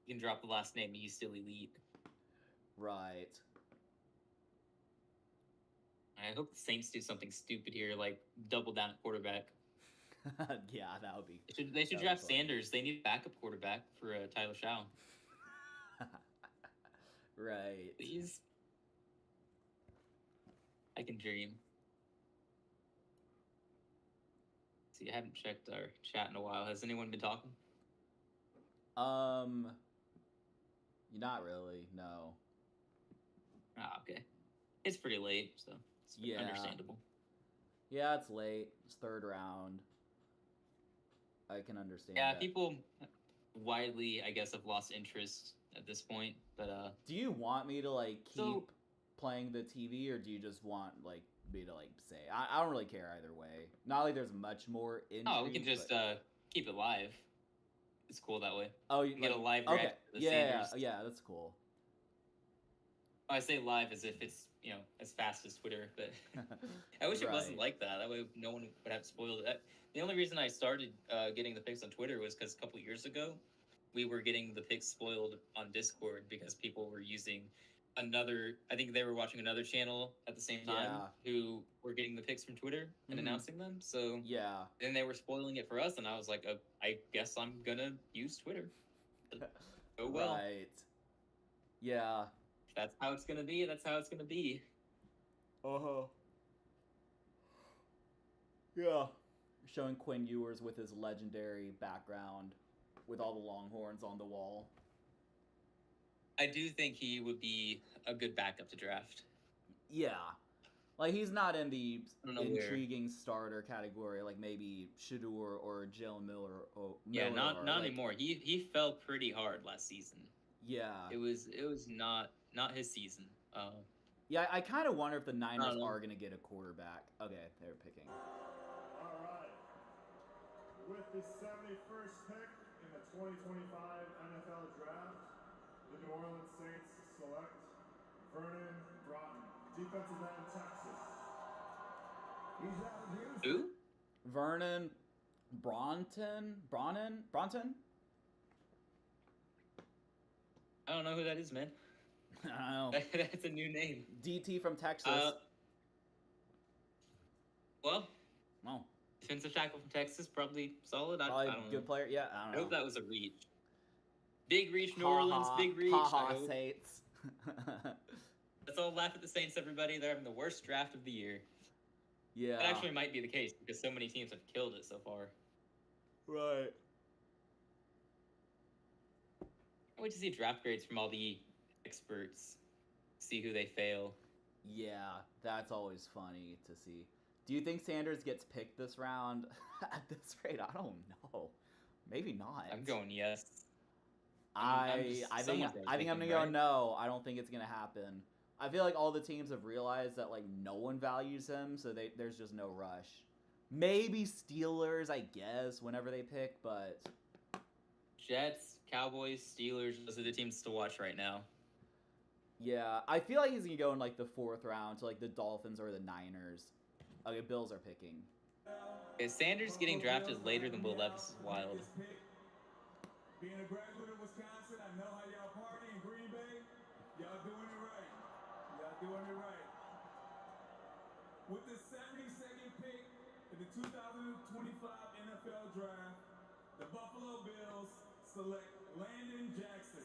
You can drop the last name and he's still elite. Right. I hope the Saints do something stupid here, like double down at quarterback. Yeah, that would be. They should That'd be draft funny. Sanders. They need a backup quarterback for Tyler Shaw. Right. Please. I can dream. See, I haven't checked our chat in a while. Has anyone been talking? Not really. No. Ah, okay. It's pretty late, so it's Yeah. understandable. Yeah, it's late. It's third round. I can understand. Yeah, that. people widely, I guess, have lost interest at this point. But Do you want me to like keep So- playing the TV, or do you just want like me to like say? I don't really care either way. Not like there's much more intrigue. oh, we can just but- keep it live. It's cool that way. oh, you You get a live okay. reaction to the Yeah, Sanders. yeah, that's cool. I say live as if it's as fast as Twitter, but I wish it wasn't Right. like that. That way, no one would have spoiled it. The only reason I started getting the picks on Twitter was because a couple years ago, we were getting the picks spoiled on Discord because people were using another. I think they were watching another channel at the same time Yeah. who were getting the picks from Twitter and Mhm. announcing them. So Yeah. then they were spoiling it for us, and I was like, I guess I'm gonna use Twitter. Oh well, Right. Yeah. if that's how it's gonna be. That's how it's gonna be. Uh huh. Yeah. showing Quinn Ewers with his legendary background with all the Longhorns on the wall. I do think he would be a good backup to draft. Yeah. Like, he's not in the I don't know where. intriguing starter category like maybe Shador or Jalen Miller. Yeah, Miller not are. not Like, anymore. He fell pretty hard last season. Yeah. It was not his season. Yeah, I kind of wonder if the Niners know. are going to get a quarterback. Okay, they're picking. All right. With the 71st pick in the 2025 NFL Draft, the New Orleans Saints select Vernon Broughton, defensive end, Texas. He's out of Houston. Who? Vernon Bronson? I don't know who that is, man. I don't know. That's a new name. DT from Texas. Well, Oh, defensive tackle from Texas, probably solid. I probably don't know. good player. Yeah, I I don't know. hope that was a reach. Big reach, New Orleans. Big reach. Ha I ha, hope. Saints. Let's all laugh at the Saints, everybody. They're having the worst draft of the year. Yeah. That actually might be the case because so many teams have killed it so far. Right. I wait to see draft grades from all the experts. See who they fail. Yeah, that's always funny to see. Do you think Sanders gets picked this round? At this rate, I don't know. Maybe not. I'm going yes. I just think somewhat there I think I'm thinking, gonna go right? no. I don't think it's gonna happen. I feel like all the teams have realized that like no one values him, so there's just no rush. Maybe Steelers, I guess, whenever they pick, but Jets, Cowboys, Steelers, those are the teams to watch right now. yeah, I feel like he's gonna go in like the 4th round to like the Dolphins or the Niners. Okay, Bills are picking. Is Sanders getting drafted later than Will Levis is wild. Being a graduate of Wisconsin, I know how y'all party in Green Bay. Y'all doing it right. Y'all doing it right. With the 72nd pick in the 2025 NFL Draft, the Buffalo Bills select Landon Jackson,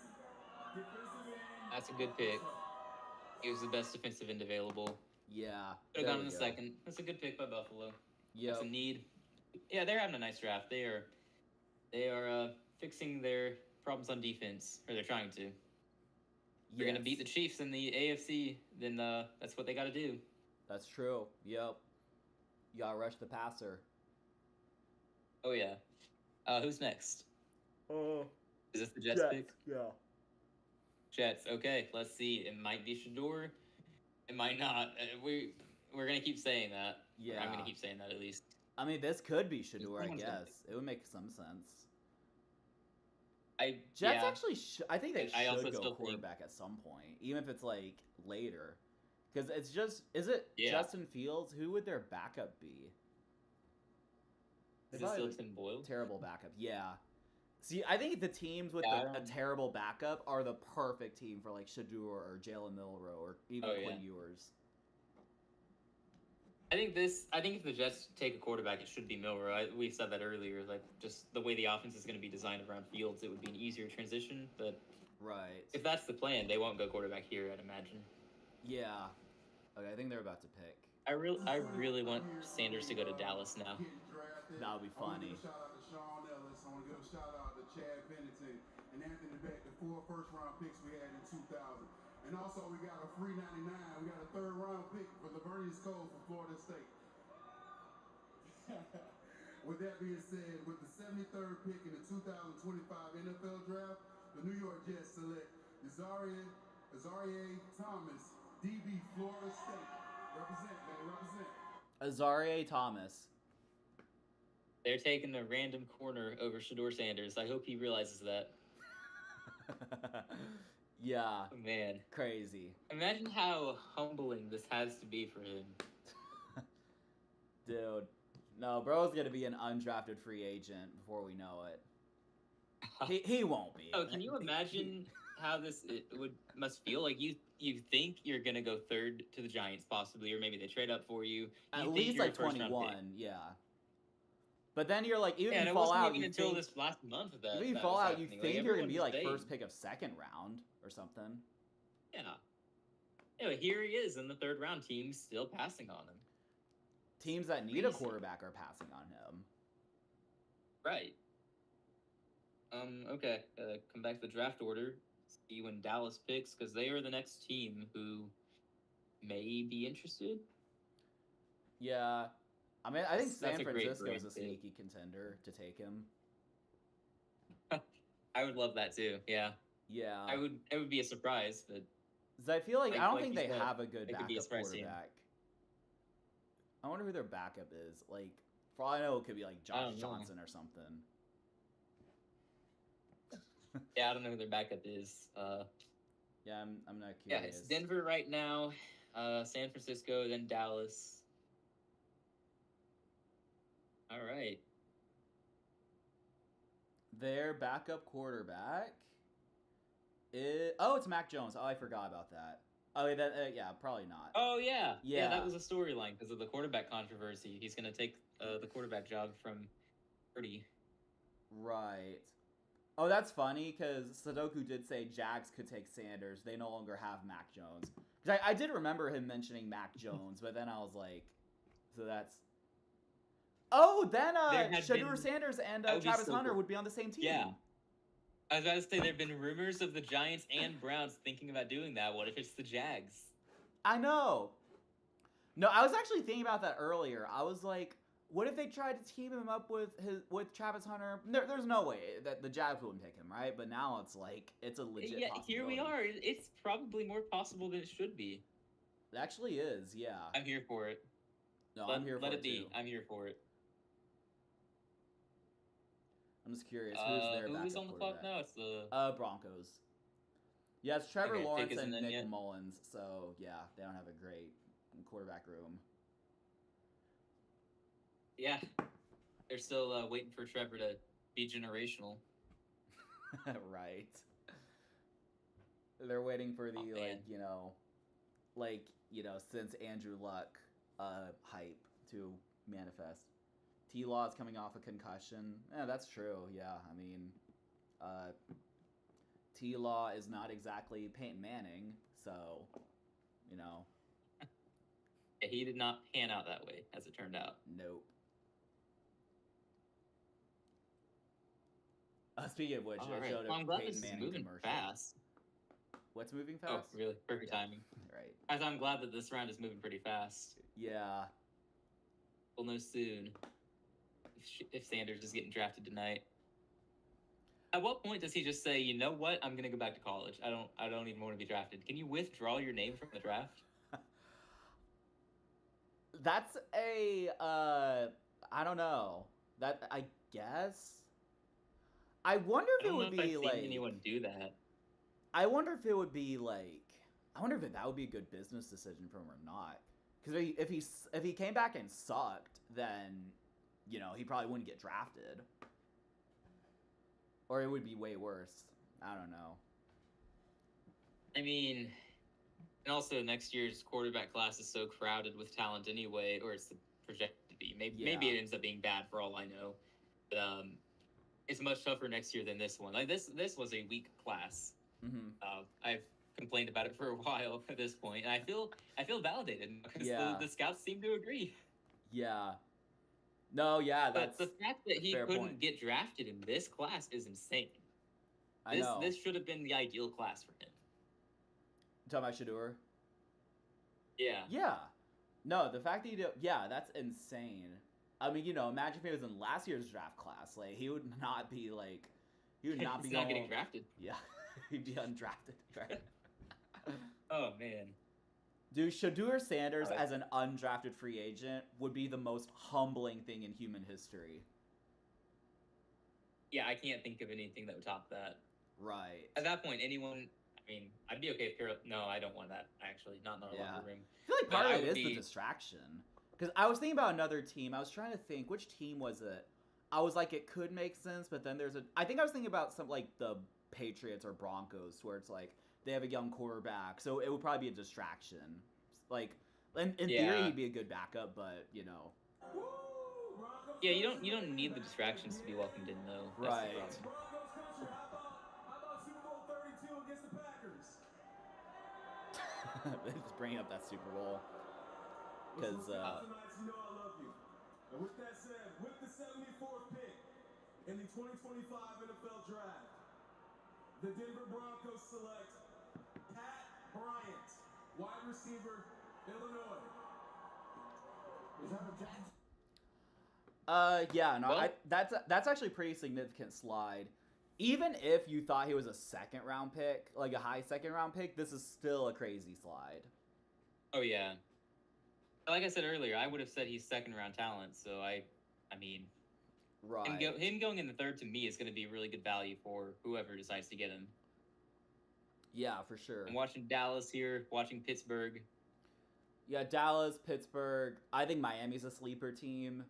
defensive end. That's a good pick. He was the best defensive end available. Yeah. Could have there gone we in the go. second. That's a good pick by Buffalo. Yep. That's a need. Yeah, they're having a nice draft. They are fixing their problems on defense, or they're trying to. They're gonna beat the Chiefs in the AFC. Then that's what they got to do. That's true. Yep. You gotta rush the passer. Oh yeah. Who's next? Oh. Is this the Jets pick? Yeah. Jets. Okay, let's see. It might be Shador. It might not. We're gonna keep saying that. Or Yeah. I'm gonna keep saying that at least. I mean, this could be Shador, I Someone's gonna guess. It would make some sense. Jets Yeah. actually, I think they I also should go still think- quarterback at some point, even if it's like later. Because it's just, is it Yeah. Justin Fields? Who would their backup be? Is They it still probably Tim Boyle? terrible backup. Yeah. See, I think the teams with Yeah, I a don't- terrible backup are the perfect team for like Shador or Jalen Milroe or even Oh, Quinn yeah. Ewers. I think if the Jets take a quarterback, it should be Milroe. We said that earlier. Like, just the way the offense is going to be designed around Fields, it would be an easier transition. But Right. if that's the plan, they won't go quarterback here, I'd imagine. Yeah. Okay, I think they're about to pick. I really want Sanders to go to Dallas now. That would be funny. I want to give a shout out to Sean Ellis. I want to give a shout out to Chad Pennington and Anthony Beck, the 4 first-round picks we had in 2000. And also, we got a free 99. We got a 3rd-round pick for Lavernius Cole for Florida State. With that being said, with the 73rd pick in the 2025 NFL Draft, the New York Jets select Azareye'h Thomas, DB, Florida State. Represent, man, represent. Azareye'h Thomas. They're taking a random corner over Shador Sanders. I hope he realizes that. Yeah. Oh, man. Crazy. Imagine how humbling this has to be for him. Dude. No, bro's gonna be an undrafted free agent before we know it. He won't be. Oh, can you imagine how must feel? Like you think you're gonna go 3rd to the Giants possibly, or maybe they trade up for you. At You think least you're a like first-round 21, pick. yeah. But then you're like, even Yeah, if and you it fall wasn't out, even you until think, this last month that even if you that fall was out, you happening. think Like, you're gonna be everyone like was first saying- pick of 2nd round or something. Yeah. Anyway, here he is in the 3rd round. Teams still passing on him. Teams that need a Crazy. quarterback are passing on him. Right. Okay. Come back to the draft order. See when Dallas picks, because they are the next team who may be interested. Yeah. I mean, I think That's San a great Francisco is brand a pick. sneaky contender to take him. I would love that too. Yeah. Yeah. I would. It would be a surprise, but 'Cause I feel like I don't like think you they said, have a good it could be a backup surprise team. quarterback. I wonder who their backup is. Like, for all I know, it could be like Josh don't know. Johnson or something. yeah, I don't know who their backup is. Yeah, I'm not Yeah, curious. it's Denver right now, San Francisco, then Dallas. All right. Their backup quarterback is it's Mac Jones. Oh, I forgot about that. Oh, yeah, probably not. Oh yeah, Yeah. That was a storyline because of the quarterback controversy. He's gonna take the quarterback job from Purdy. Right. Oh, that's funny because Sudoku did say Jags could take Sanders. They no longer have Mac Jones. 'Cause I did remember him mentioning Mac Jones, but then I was like, so that's. Oh, then There had Shadur been- Sanders and that would be Travis so Hunter cool. would be on the same team. Yeah. I was about to say there have been rumors of the Giants and Browns thinking about doing that. What if it's the Jags? I know. No, I was actually thinking about that earlier. I was like, what if they tried to team him up with Travis Hunter? There's no way that the Jags wouldn't take him, right? But now it's like it's a legit Yeah, possibility. here we are. It's probably more possible than it should be. It actually is, yeah. I'm here for it. No, let, I'm here for let it it be. too. I'm here for it. I'm just curious, who's their backup who's on the clock quarterback? now? It's the Broncos. Yeah, it's Trevor Okay, Lawrence Pick isn't and in Nick yet. Mullins. So yeah, they don't have a great quarterback room. yeah. They're still waiting for Trevor to be generational. Right. They're waiting for the Oh, man. since Andrew Luck hype to manifest. T-Law's coming off a concussion. Yeah, that's true. Yeah, I mean, T-Law is not exactly Peyton Manning, so Yeah, he did not pan out that way, as it turned out. nope. Speaking of which, All I right. showed Well, a I'm glad Peyton this is Manning moving commercial. fast. What's moving Oh, fast? really? Perfect Yeah. timing. Right. I'm glad that this round is moving pretty fast. Yeah. We'll know soon if Sanders is getting drafted tonight. At what point does he just say, "You know what? I'm gonna go back to college. I don't even want to be drafted." Can you withdraw your name from the draft? That's a I don't know. That I guess. I wonder I if it don't know would if I've be seen like. anyone do that. I wonder if it would be like. I wonder if that would be a good business decision for him or not. Because if he came back and sucked, then he probably wouldn't get drafted. Or it would be way worse. I don't know. I mean, and also next year's quarterback class is so crowded with talent anyway, or it's projected to be. Maybe Yeah. it ends up being bad for all I know. But it's much tougher next year than this one. Like this was a weak class. Mm-hmm. I've complained about it for a while at this point, and I feel validated because Yeah. the scouts seem to agree. Yeah. No, yeah, But that's. the fact that he fair couldn't point. get drafted in this class is insane. I know. This should have been the ideal class for him. You talking about Shadur? Yeah. Yeah. No, the fact that he did, yeah, that's insane. I mean, imagine if he was in last year's draft class. Like, he would not be like, he would not be He's not going- getting drafted. Yeah, he'd be undrafted, right? Oh man. Dude, Shadur Sanders Right. as an undrafted free agent would be the most humbling thing in human history. Yeah, I can't think of anything that would top that. Right. At that point, anyone. I mean, I'd be okay if Carol. No, I don't want that. Actually, not in our Yeah. locker room. I feel like part But I of it would is the be- distraction. Because I was thinking about another team. I was trying to think, which team was it? I was like, it could make sense, but then I think I was thinking about some, like, the Patriots or Broncos, where it's like, they have a young quarterback, so it would probably be a distraction. Like, in theory, Yeah. he'd be a good backup, but, Yeah, you don't need the distractions to be welcomed in though. That's the Right. problem. Broncos country, how about Super Bowl 32 against the Packers? just bringing up that Super Bowl. Because, Wisconsin Knights, you know I love you. And with that said, with the 74th pick In the 2025 NFL Draft, the Denver Broncos select Pat Bryant, wide receiver, Illinois. Is that a Jackson? Yeah, no, Well- that's actually a pretty significant slide. Even if you thought he was a second round pick, like a high second round pick, this is still a crazy slide. Oh yeah. Like I said earlier, I would have said he's second round talent. So I mean, Right. him going in the third to me is going to be really good value for whoever decides to get him. Yeah, for sure. I'm watching Dallas here, watching Pittsburgh. Yeah, Dallas, Pittsburgh. I think Miami's a sleeper team,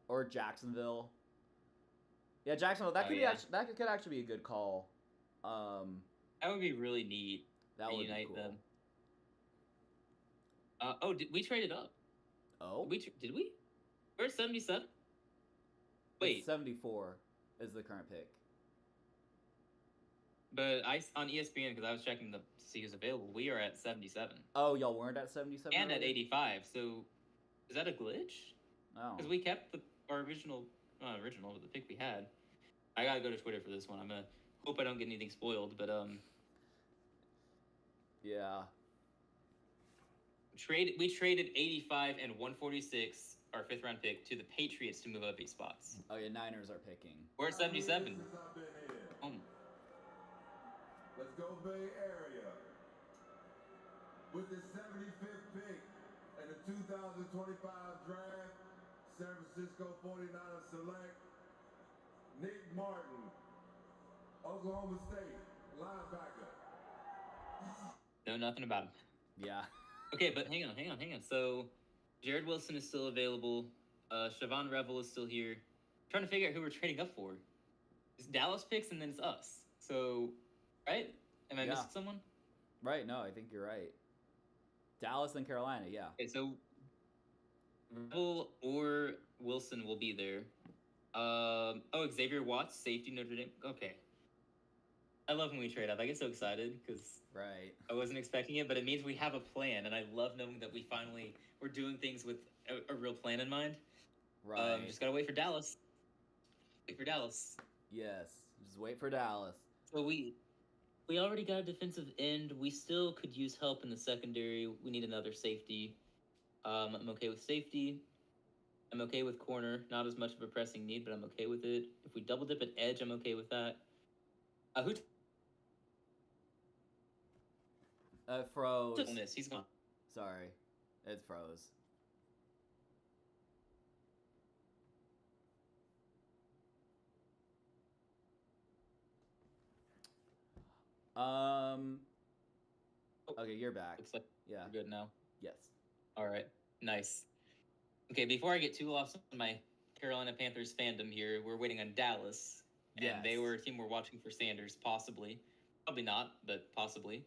or Jacksonville. Yeah, Jacksonville. That Oh, could yeah. that could actually be a good call. That would be really neat. That to would be unite cool. them. We traded up? Oh, Did we? We're at 77. it's Wait, 74 is the current pick. but on ESPN because I was checking to see who's available. We are at 77 Oh, y'all weren't at 77 and at earlier? 85. So is that a glitch? Oh, Because we kept our original, the pick we had. I gotta go to Twitter for this one. I'm gonna hope I don't get anything spoiled. But yeah. we traded 85 and 146, our 5th round pick, to the Patriots to move up 8 spots. Oh yeah, Niners are picking. We're at 77. Since I've been here. Oh, Let's go Bay Area. With the 75th pick in the 2025 draft, San Francisco 49ers select Nick Martin, Oklahoma State, linebacker. know nothing about him. Yeah. Okay, but hang on. So, Jared Wilson is still available. Siobhan Revel is still here. Trying to figure out who we're trading up for. It's Dallas picks and then it's us. So, right? Am I Yeah. missing someone? Right. No, I think you're right. Dallas and Carolina. Yeah. Okay, so Revel or Wilson will be there. Xavier Watts, safety, Notre Dame. Okay. I love when we trade up. I get so excited because Right. I wasn't expecting it, but it means we have a plan, and I love knowing that we're doing things with a real plan in mind. Right. Just gotta wait for Dallas. Wait for Dallas. Yes. Just wait for Dallas. So we already got a defensive end. We still could use help in the secondary. We need another safety. I'm okay with safety. I'm okay with corner. Not as much of a pressing need, but I'm okay with it. If we double dip at edge, I'm okay with that. Who Froze. took this? He's gone. Sorry. It froze. Okay, you're back. Looks like Yeah. we're good now. Yes. All right, nice. Okay, before I get too lost in my Carolina Panthers fandom here, we're waiting on Dallas, and they Yes. were a team we're watching for Sanders, possibly. Probably not, but possibly.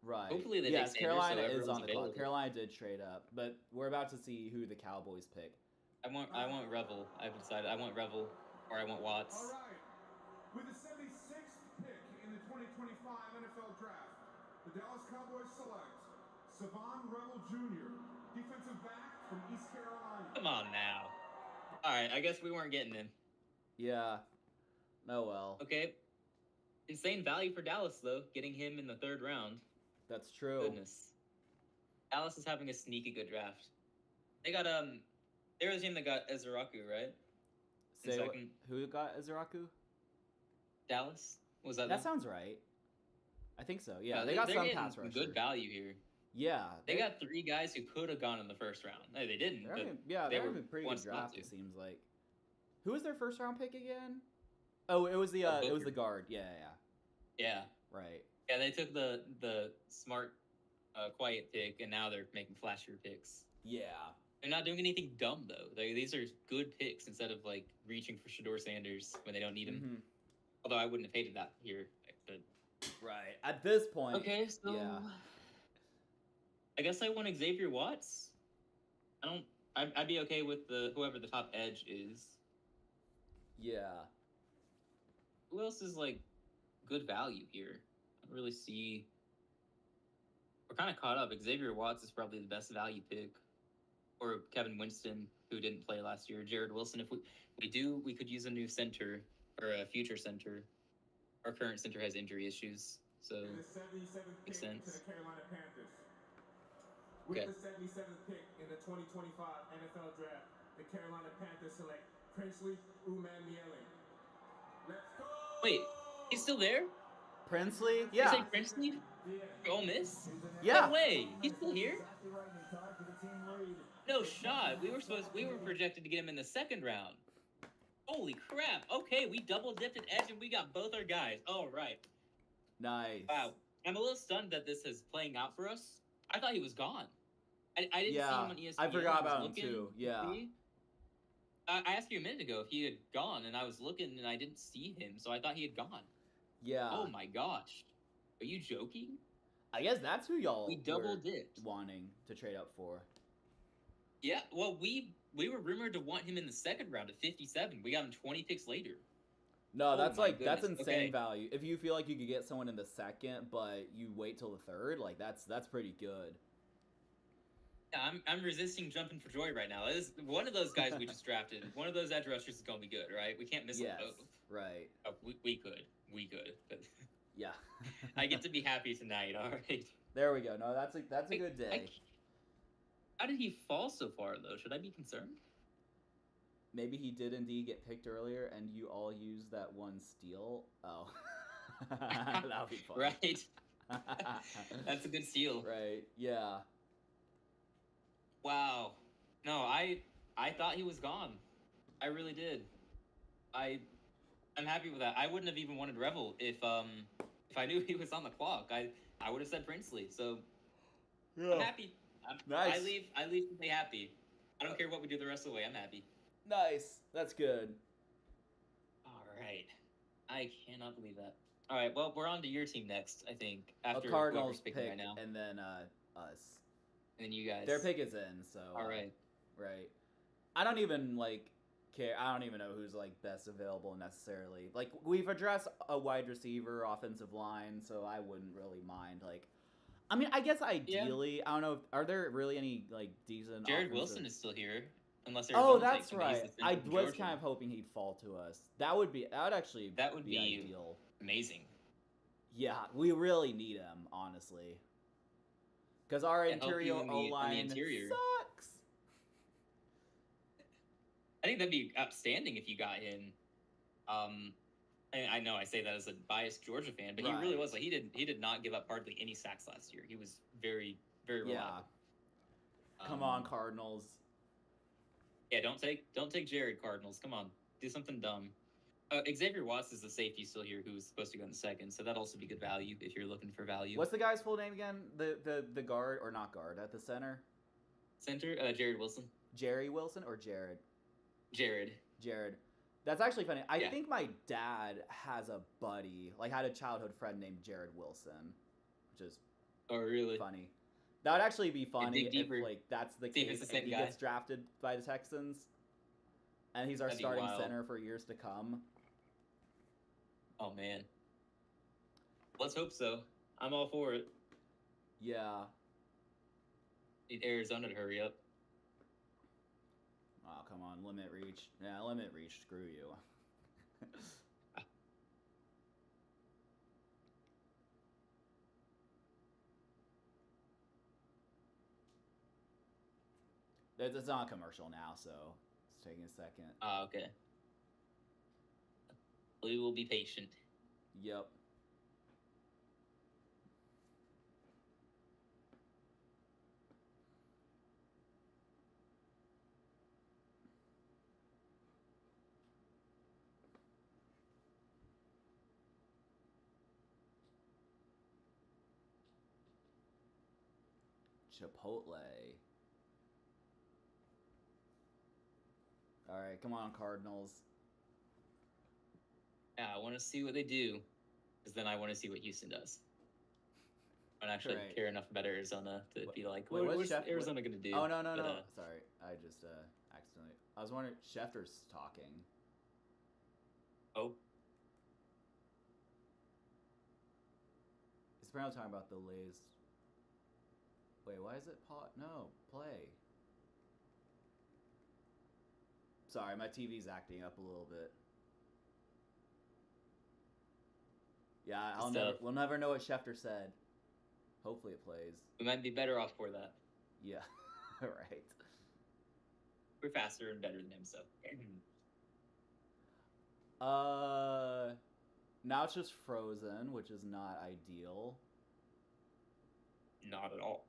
Right. Hopefully they yes, take Sanders, Carolina so is everyone's on the clock. available. Carolina did trade up, but we're about to see who the Cowboys pick. I want Revel. I've decided I want Revel, or I want Watts. All right. With the 76th pick in the 2025 NFL Draft, the Dallas Cowboys select Savon Revel Jr., defensive back from East Carolina. Come on now. All right, I guess we weren't getting him. Yeah. Oh well. Okay. Insane value for Dallas though, getting him in the 3rd round. That's true. Goodness. Dallas is having a sneaky good draft. They got they were the team that got Ezraku, right? In Say what, second. who got Izaraku? Dallas? Was that That them? sounds right. I think so. Yeah, No, they got they're some getting pass rushers. good value here. Yeah. They got 3 guys who could have gone in the 1st round. No, they didn't. They're But having, yeah, they they're were having a pretty good once not draft. to. It seems like. Who was their 1st round pick again? Oh, it was the it was Booker. the guard. Yeah. yeah, Right. yeah, they took the smart, quiet pick, and now they're making flashier picks. Yeah. They're not doing anything dumb though. These are good picks instead of like reaching for Shador Sanders when they don't need him. Mhm. Although I wouldn't have hated that here. But Right. At this point. okay, so Yeah. I guess I want Xavier Watts. I'd be okay with whoever the top edge is. Yeah. Who else is like good value here? I don't really see. We're kind of caught up. Xavier Watts is probably the best value pick, or Kevin Winston. who didn't play last year, Jared Wilson. If we could use a new center or a future center. Our current center has injury issues, so And the 77th pick makes sense. to the Carolina Panthers. With Okay. the 77th pick in the 2025 NFL Draft, the Carolina Panthers select Princely Umanmiele. Let's go! Wait, he's still there? Princely? You Yeah. say Princely? For Ole Miss? Yeah. No way. He's still here? Exactly right, and tied for the team lead. No shot. We were projected to get him in the second round. Holy crap. Okay, we double dipped at edge and we got both our guys. All right. Nice. Wow. I'm a little stunned that this is playing out for us. I thought he was gone. I didn't see him Yeah, on ESPN. I forgot was about him looking too. to Yeah. see. I asked you a minute ago if he had gone, and I was looking and I didn't see him, so I thought he had gone. Yeah. Oh my gosh. Are you joking? I guess that's who y'all We double were dipped. wanting to trade up for. Yeah, well, we were rumored to want him in the second round at 57. We got him 20 picks later. No, Oh that's my like that's goodness, insane okay. value. If you feel like you could get someone in the second, but you wait till the third, like that's pretty good. Yeah, I'm resisting jumping for joy right now. This is one of those guys we just drafted. One of those edge rushers is gonna be good, right? We can't miss Yes. them both. Right. Oh, we could, but Yeah. I get to be happy tonight. All right. There we go. No, that's a good day. How did he fall so far though? Should I be concerned? Maybe he did indeed get picked earlier, and you all used that one steal. Oh, that would be fun. Right. That's a good steal. Right. Yeah. Wow. No, I thought he was gone. I really did. I'm happy with that. I wouldn't have even wanted Revel if I knew he was on the clock. I would have said Princely. So I'm happy. Nice. I leave to be happy. I don't care what we do the rest of the way. I'm happy. Nice. That's good. All right. I cannot believe that. All right. Well, we're on to your team next. I think after Cardinals whoever's picking pick, right now, and then us. and then you guys. Their pick is in, so. All right. Right. I don't even care. I don't even know who's best available necessarily. We've addressed a wide receiver, offensive line, so I wouldn't really mind. I mean, I guess ideally, I don't know. Are there really any decent? Jared offensive... Wilson is still here, unless Oh, Arizona that's takes him, but he's right. the center I from was Georgia. kind of hoping he'd fall to us. That would actually That would be ideal. amazing. Yeah, we really need him, honestly. Because our Yeah, help interior you on the O-line interior. sucks. I think that'd be outstanding if you got him. And I know I say that as a biased Georgia fan, but he really Right. was he did not give up hardly any sacks last year. He was very, very Yeah. reliable. Come on, Cardinals. Yeah, don't take Jared Cardinals. Come on, do something dumb. Xavier Watts is the safety still here who's supposed to go in the second, so that'd also be good value if you're looking for value. What's the guy's full name again? The guard, or not guard, at the center? Center? Jared Wilson. Jerry Wilson or Jared? Jared. Jared. That's actually funny. I Yeah. think my dad has a buddy, had a childhood friend named Jared Wilson, which is Oh, really? funny. That would actually be funny dig deeper. if that's the See if it's case the and same he guy. gets drafted by the Texans, and he's our That'd be starting wild. center for years to come. Oh man. Let's hope so. I'm all for it. Yeah. Need Arizona to hurry up. Oh, come on, limit reach. Yeah, limit reach. Screw you. It's on commercial now, so it's taking a second. Okay. We will be patient. Yep. Chipotle. All right, come on, Cardinals. Yeah, I want to see what they do, because then I want to see what Houston does. I don't actually Right. care enough about Arizona to be like, Wait, what's what's Chef- Arizona going to do? Oh, no. But, Sorry, I just accidentally. I was wondering, Schefter's talking. Oh, He's apparently talking about the Lays. Wait, why is it pot? No, play. Sorry, my TV's acting up a little bit. Yeah, we'll never know what Schefter said. Hopefully it plays. We might be better off for that. Yeah, right. We're faster and better than him, so. Now it's just frozen, which is not ideal. Not at all.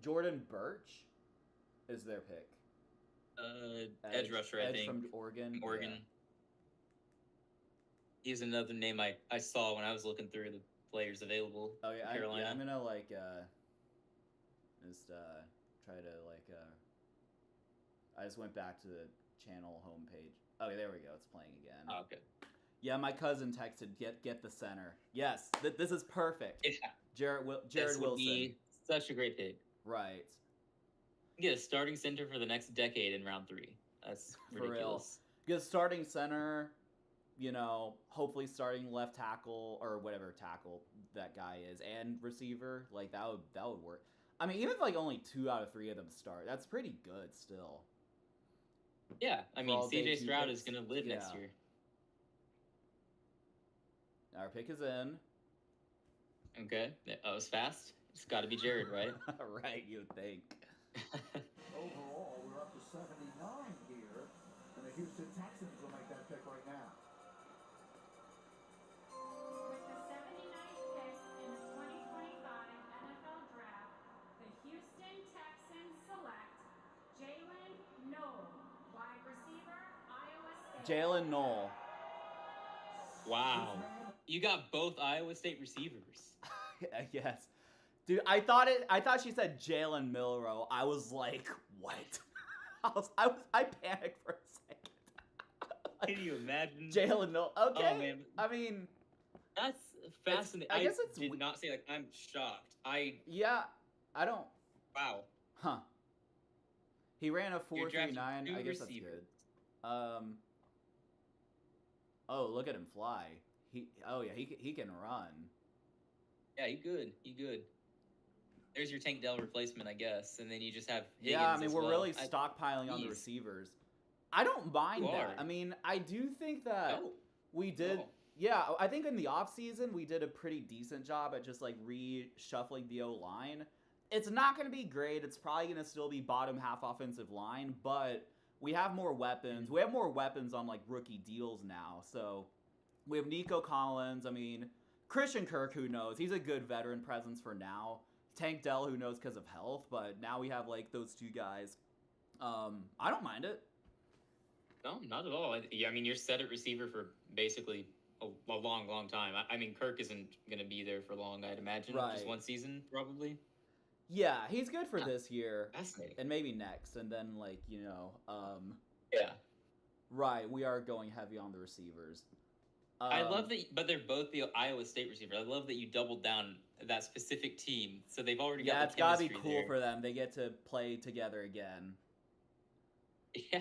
Jordan Birch is their pick. Edge rusher, I think. from Oregon. Oregon. Yeah. He's another name I saw when I was looking through the players available. Oh yeah, in Carolina. I'm gonna just try to I just went back to the channel homepage. Okay, there we go. It's playing again. Oh, okay. Yeah, my cousin texted get the center. Yes, this is perfect. Yeah. Jared This would Wilson. be such a great pick. Right. Get a starting center for the next decade in round 3. That's For real. ridiculous. Get starting center. You know, hopefully starting left tackle or whatever tackle that guy is, and receiver. Like that would work. I mean, even if like only 2 out of 3 of them start, that's pretty good still. Yeah, I mean, all day CJ Stroud picks. is going to live next Yeah. year. Our pick is in. Okay, that was fast. It's got to be Jared, right? Right, you think. Overall, we're up to 79 here, and the Houston Texans will make that pick right now. With the 79th pick in the 2025 NFL Draft, the Houston Texans select Jalen Noel, wide receiver, Iowa State. Jalen Knoll. Wow. You got both Iowa State receivers. Yes. Dude, I thought she said Jalen Milrow. I was like, what? I panicked for a second. Can you imagine? Jalen Knoll. Okay. Oh, man. I mean, That's fascinating. I guess it's did not say, like, I'm shocked. yeah, I don't. Wow. Huh. He ran a You're drafting 4.39. two I guess that's receivers. good. Oh, look at him fly. He can run. Yeah, he good. He good. There's your Tank Dell replacement, I guess, and then you just have Higgins Yeah, I mean as we're well. really stockpiling on the Jeez. receivers. I don't mind You that. are. I mean, I do think that No. we did. No. Yeah, I think in the off season we did a pretty decent job at just like reshuffling the O line. It's not going to be great. It's probably going to still be bottom half offensive line, but we have more weapons. We have more weapons on like rookie deals now. So we have Nico Collins. I mean, Christian Kirk, who knows? He's a good veteran presence for now. Tank Dell, who knows because of health, but now we have like those 2 guys. I don't mind it. No, not at all. I mean, you're set at receiver for basically a long, long time. I mean, Kirk isn't going to be there for long, I'd imagine. Right. Just one season, probably. Yeah, he's good for this year Fascinating. and maybe next, and then like Yeah. right, we are going heavy on the receivers. I love that, but they're both the Iowa State receivers. I love that you doubled down that specific team, so they've already got Yeah, the it's gotta be chemistry cool there. for them. They get to play together again. Yeah.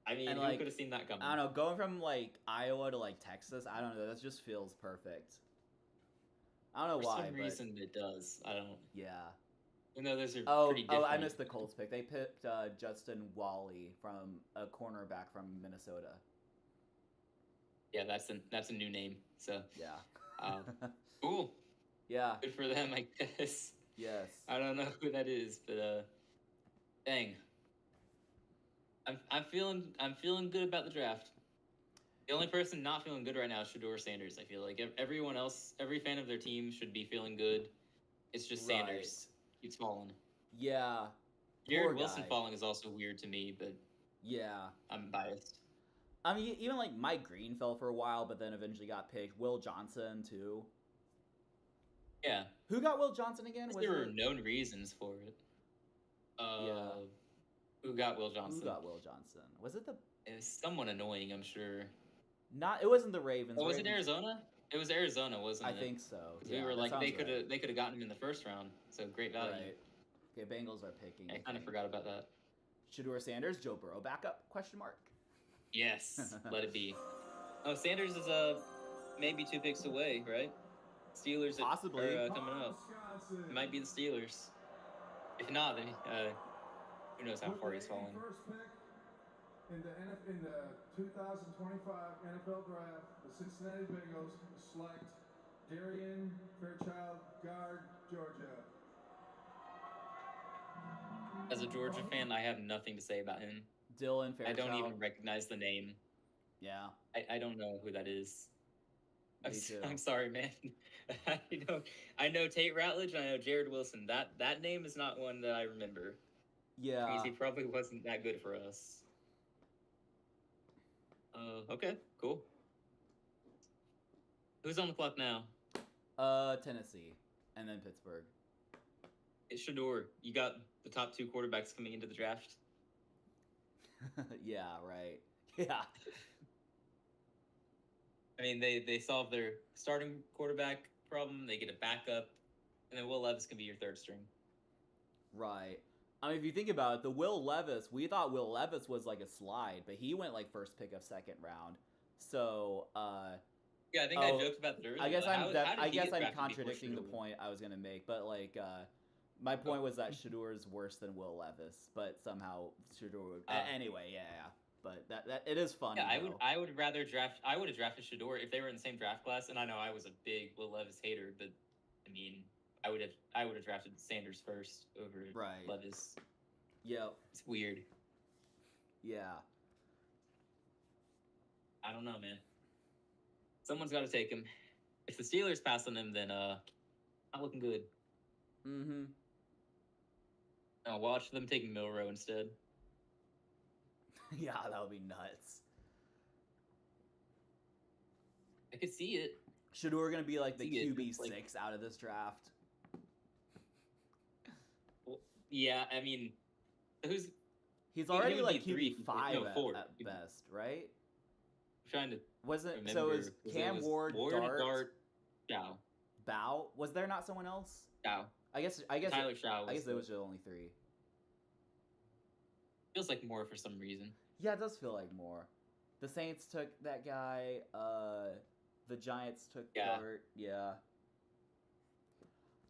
I mean, And, who like, could have seen that coming? I don't know, going from like Iowa to like Texas, I don't know. That just feels perfect. I don't know For why, some but reason it does. I don't. yeah. Even though those are Oh, pretty different. I missed the Colts pick. They picked Justin Wally from a cornerback from Minnesota. Yeah, that's a new name. So Yeah. cool. Yeah. Good for them, I guess. Yes. I don't know who that is, but dang. I'm feeling good about the draft. The only person not feeling good right now is Shedeur Sanders. I feel like everyone else, every fan of their team should be feeling good. It's just Right. Sanders keeps falling. Yeah. Jared Poor Wilson guy. falling is also weird to me, but Yeah. I'm biased. I mean, even like Mike Green fell for a while, but then eventually got picked. Will Johnson too. Yeah, Who got Will Johnson again? Was there were it- known reasons for it. Yeah. Who got Will Johnson? Who got Will Johnson? Was it the It was someone annoying, I'm sure. not? It wasn't the Ravens. Oh, was it Ravens- Arizona? It was Arizona, wasn't I it? think so. We Yeah, were that like they sounds could right. have gotten him in the first round, so great value. Right. Okay, Bengals are picking. I kind of think. forgot about that. Shedeur Sanders, Joe Burrow backup? Question mark. Yes, let it be. Oh, Sanders is maybe 2 picks away, right? Steelers Possibly. are coming up. It might be the Steelers. If not, then who knows how With far the he's fallen. 81st pick in the 2025 NFL Draft, the Cincinnati Bengals select Darian Fairchild, guard, Georgia. As a Georgia fan, I have nothing to say about him. Dylan I Fairchild. don't even recognize the name. Yeah. I don't know who that is. Me too. I'm sorry, man. I know Tate Ratledge and I know Jared Wilson. That name is not one that I remember. Yeah. Means he probably wasn't that good for us. Okay, cool. Who's on the clock now? Tennessee, and then Pittsburgh. It's Shador. You got the top 2 quarterbacks coming into the draft. Yeah, right. Yeah. I mean, they solve their starting quarterback problem. They get a backup, and then Will Levis can be your third string. Right. I mean, if you think about it, we thought Will Levis was like a slide, but he went like first pick of second round. So, yeah, I think I joked about that earlier. I guess How did I'm he get drafted before contradicting the Shador? point I was gonna make, but like, my point was that Shador is worse than Will Levis, but somehow Shador would. Anyway, yeah. But that it is funny. Yeah, though. I would have drafted Shador if they were in the same draft class. And I know I was a big Will Levis hater, but I mean, I would have drafted Sanders first over Right. Levis. Yep. It's weird. Yeah. I don't know, man. Someone's got to take him. If the Steelers pass on him, then not looking good. Mm-hmm. I'll watch them taking Milrow instead. Yeah, that would be nuts. I could see it. Shador gonna be like the See it, QB6 like- out of this draft. Well, yeah, I mean, who's He's He already would like be three, QB5 no, four. at best, right? trying to Wasn't remember? so? Is It Cam was Ward, Dart, Shaw, Bow? Was there not someone else? Shaw. I guess. Tyler Shaw. I guess the- it was the only 3. feels like more for some reason. Yeah, it does feel like more. The Saints took that guy. The Giants took Yeah. Dart. Yeah.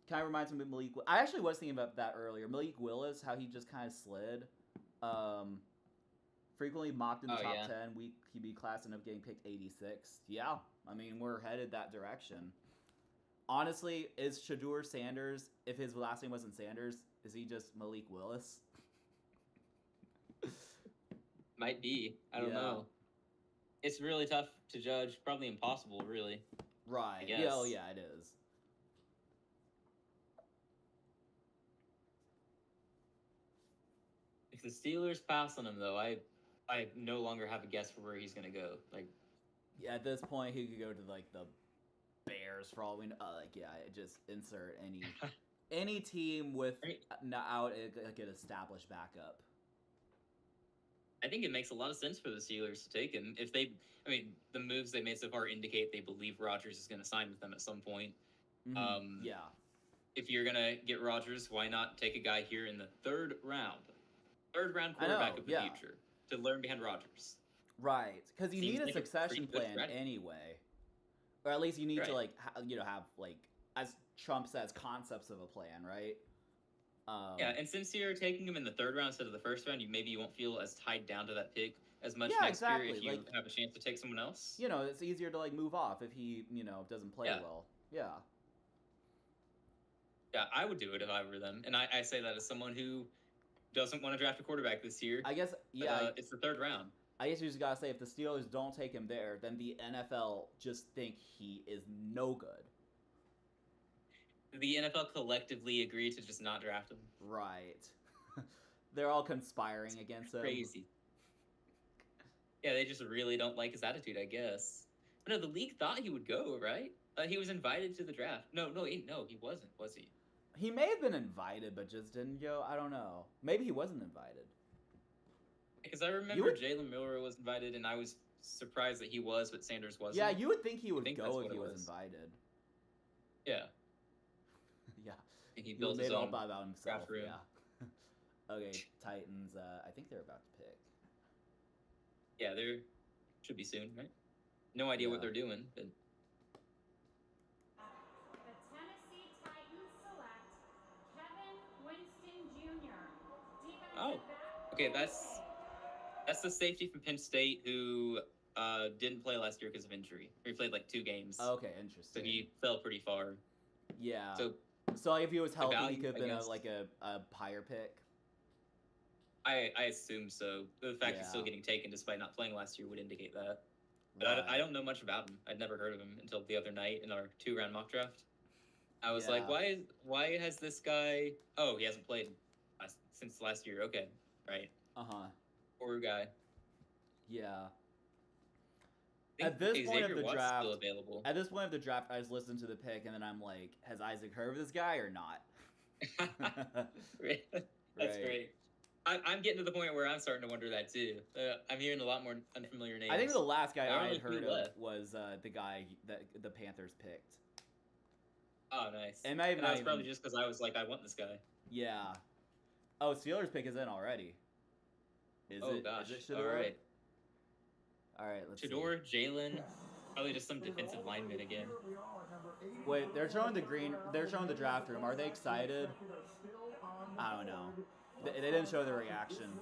Kind of reminds me of Malik. I actually was thinking about that earlier. Malik Willis, how he just kind of slid. Frequently mocked in the Oh, top yeah. 10 week QB class, ended up getting picked 86. Yeah, I mean we're headed that direction. Honestly, is Shador Sanders? If his last name wasn't Sanders, is he just Malik Willis? Might be. I don't Yeah. know. It's really tough to judge. Probably impossible, really. Right. guess. Yeah. Oh yeah, it is. If the Steelers pass on him, though, I no longer have a guess for where he's gonna go. Like, Yeah, at this point, he could go to like the Bears for all we know. Just insert any team with Right. out like an established backup. I think it makes a lot of sense for the Steelers to take him. If they, I mean, the moves they made so far indicate they believe Rodgers is going to sign with them at some point. Mhm. Yeah. If you're gonna get Rodgers, why not take a guy here in the third round I know, quarterback of the yeah. future to learn behind Rodgers? Right, because you Seems need a like a succession pretty good plan strategy. anyway, or at least you need to Right. like have like, as Trump says, concepts of a plan, right? Yeah, and since you're taking him in the third round instead of the first round, maybe you won't feel as tied down to that pick as much Yeah, next exactly, year if you like- have a chance to take someone else. you know, it's easier to like move off if he doesn't play Yeah. well. Yeah. Yeah, I would do it if I were them, and I say that as someone who doesn't want to draft a quarterback this year. I guess. but, Yeah. it's the third round. I guess you just gotta say if the Steelers don't take him there, then the NFL just think he is no good. The NFL collectively agreed to just not draft him. Right. They're all conspiring against him. Crazy. Yeah, they just really don't like his attitude, I guess. But no, the league thought he would go, right? He was invited to the draft. No, he wasn't, was he? He may have been invited, but just didn't go. I don't know. Maybe he wasn't invited. Because I remember would- Jalen Milrow was invited, and I was surprised that he was, but Sanders wasn't. Yeah, you would think he would think that's go if what he it was was. invited. Yeah, Yeah. and he He built made his it all own. about himself. draft room. Yeah. Okay, Titans. I think they're about to pick. Yeah, there should be soon, right? No idea Yeah. what they're doing, but The Tennessee Titans select Kevin Winston Jr., defensive oh, back. okay, Penn that's State. the safety from Penn State who didn't play last year because of injury. He played like 2 games, Okay, so interesting. he fell pretty far. Yeah. So So like if he was healthy, he value, could have I been guess. a higher pick. I assume so. The fact he's still Yeah. getting taken despite not playing last year would indicate that. But I Right. don't know much about him. I'd never heard of him until the other night in our 2-round mock draft. I was like, Yeah. why has this guy? Oh, he hasn't played since last year. Okay, right. Uh-huh. Poor guy. Yeah. I think At this point Xavier of the Watts draft, still available. At this point of the draft, I just listened to the pick and then I'm like, has Isaac heard of this guy or not? That's Right. great. I'm getting to the point where I'm starting to wonder that too. I'm hearing a lot more unfamiliar names. I think the last guy I don't I know had who heard left. of was the guy that the Panthers picked. Oh, nice. It may have And not that's probably even- just because I was like, I want this guy. Yeah. Oh, Steelers pick is in already. Is Oh it? gosh. Is it All Shador? right. All right. Let's Shador, Jalen, probably just some defensive lineman again. see. Wait, they're showing the green. They're showing the draft room. Are they excited? I don't know. They didn't show the reaction.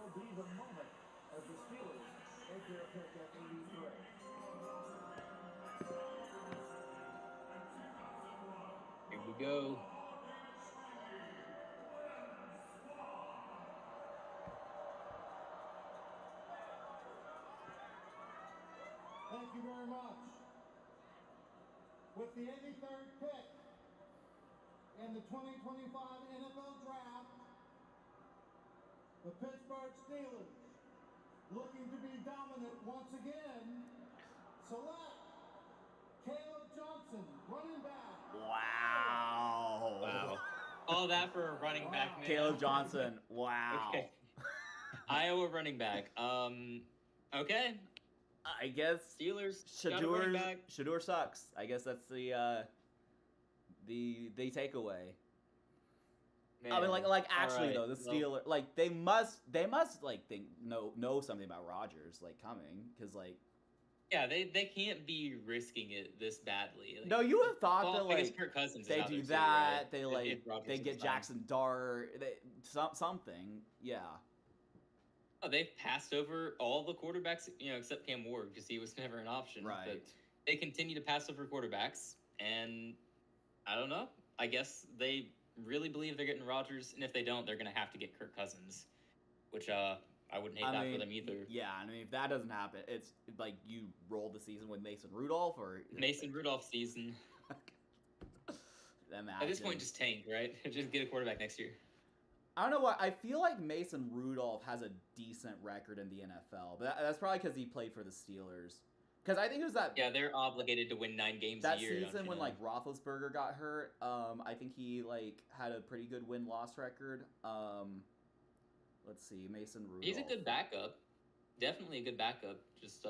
Here we go. Thank you very much. With the 83rd pick in the 2025 NFL Draft, the Pittsburgh Steelers, looking to be dominant once again, select Caleb Johnson, running back. Wow. Wow. All that for a running back, man. Caleb Johnson. Wow. Okay. Iowa running back. Okay. I guess Steelers got a running back. Shador sucks. I guess that's the takeaway. I mean, like actually Alright, though, the well- Steelers like they must like know something about Rodgers like coming because like Yeah, they can't be risking it this badly. Like, no, you would have thought well, that I guess like Kirk Cousins is they out do there too, that, right? they If like Rodgers they is get fine. Jackson Dart, something, yeah. Oh, they've passed over all the quarterbacks, except Cam Ward because he was never an option. Right. But they continue to pass over quarterbacks, and I don't know. I guess they really believe they're getting Rodgers, and if they don't, they're gonna have to get Kirk Cousins, which I wouldn't hate that for them either. Yeah, I mean if that doesn't happen, it's like you roll the season with Mason Rudolph or Mason Rudolph season. At this point, just tank, right? Just get a quarterback next year. I don't know why. I feel like Mason Rudolph has a decent record in the NFL, but that's probably because he played for the Steelers. Because I think it was that Yeah, they're obligated to win 9 games that a year. don't season you when know? like Roethlisberger got hurt. I think he like had a pretty good win-loss record. Let's see, Mason Rudolph. He's a good backup. Definitely a good backup. Just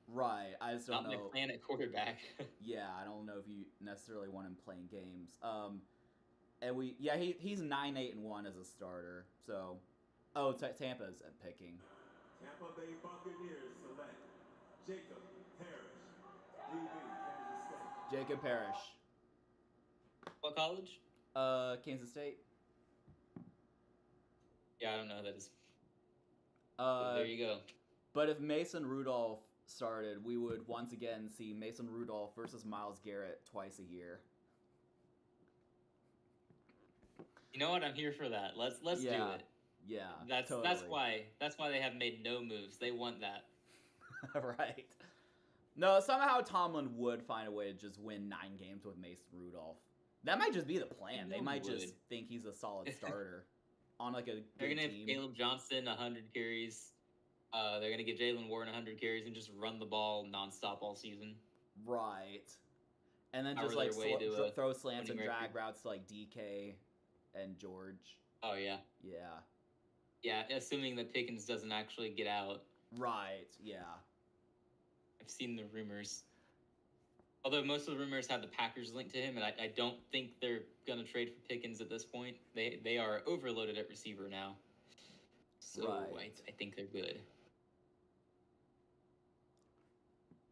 Right, I just don't not know. McClan at quarterback. Yeah, I don't know if you necessarily want him playing games. And he's 9-8-1 as a starter. So, Tampa's at picking. Tampa Bay Buccaneers select Jacob Parrish, DB, Kansas State. Jacob Parrish, What college? Kansas State. Yeah, I don't know who that is. But there you go. But if Mason Rudolph started, we would once again see Mason Rudolph versus Myles Garrett twice a year. You know what? I'm here for that. Let's do Yeah. it. Yeah, That's totally. why they have made no moves. They want that. Right. No, somehow Tomlin would find a way to just win 9 games with Mason Rudolph. That might just be the plan. They He might would. just think he's a solid starter on like a They're good gonna team. have Caleb Johnson 100 carries. They're gonna get Jalen Warren 100 carries and just run the ball nonstop all season. Right. And then Power just like their way to a throw slants and winning drag record. routes to like DK and George. Oh yeah, Yeah. yeah. Assuming that Pickens doesn't actually get out. Right. Yeah. I've seen the rumors. Although most of the rumors have the Packers linked to him, and I don't think they're gonna trade for Pickens at this point. They are overloaded at receiver now. So Right. I think they're good.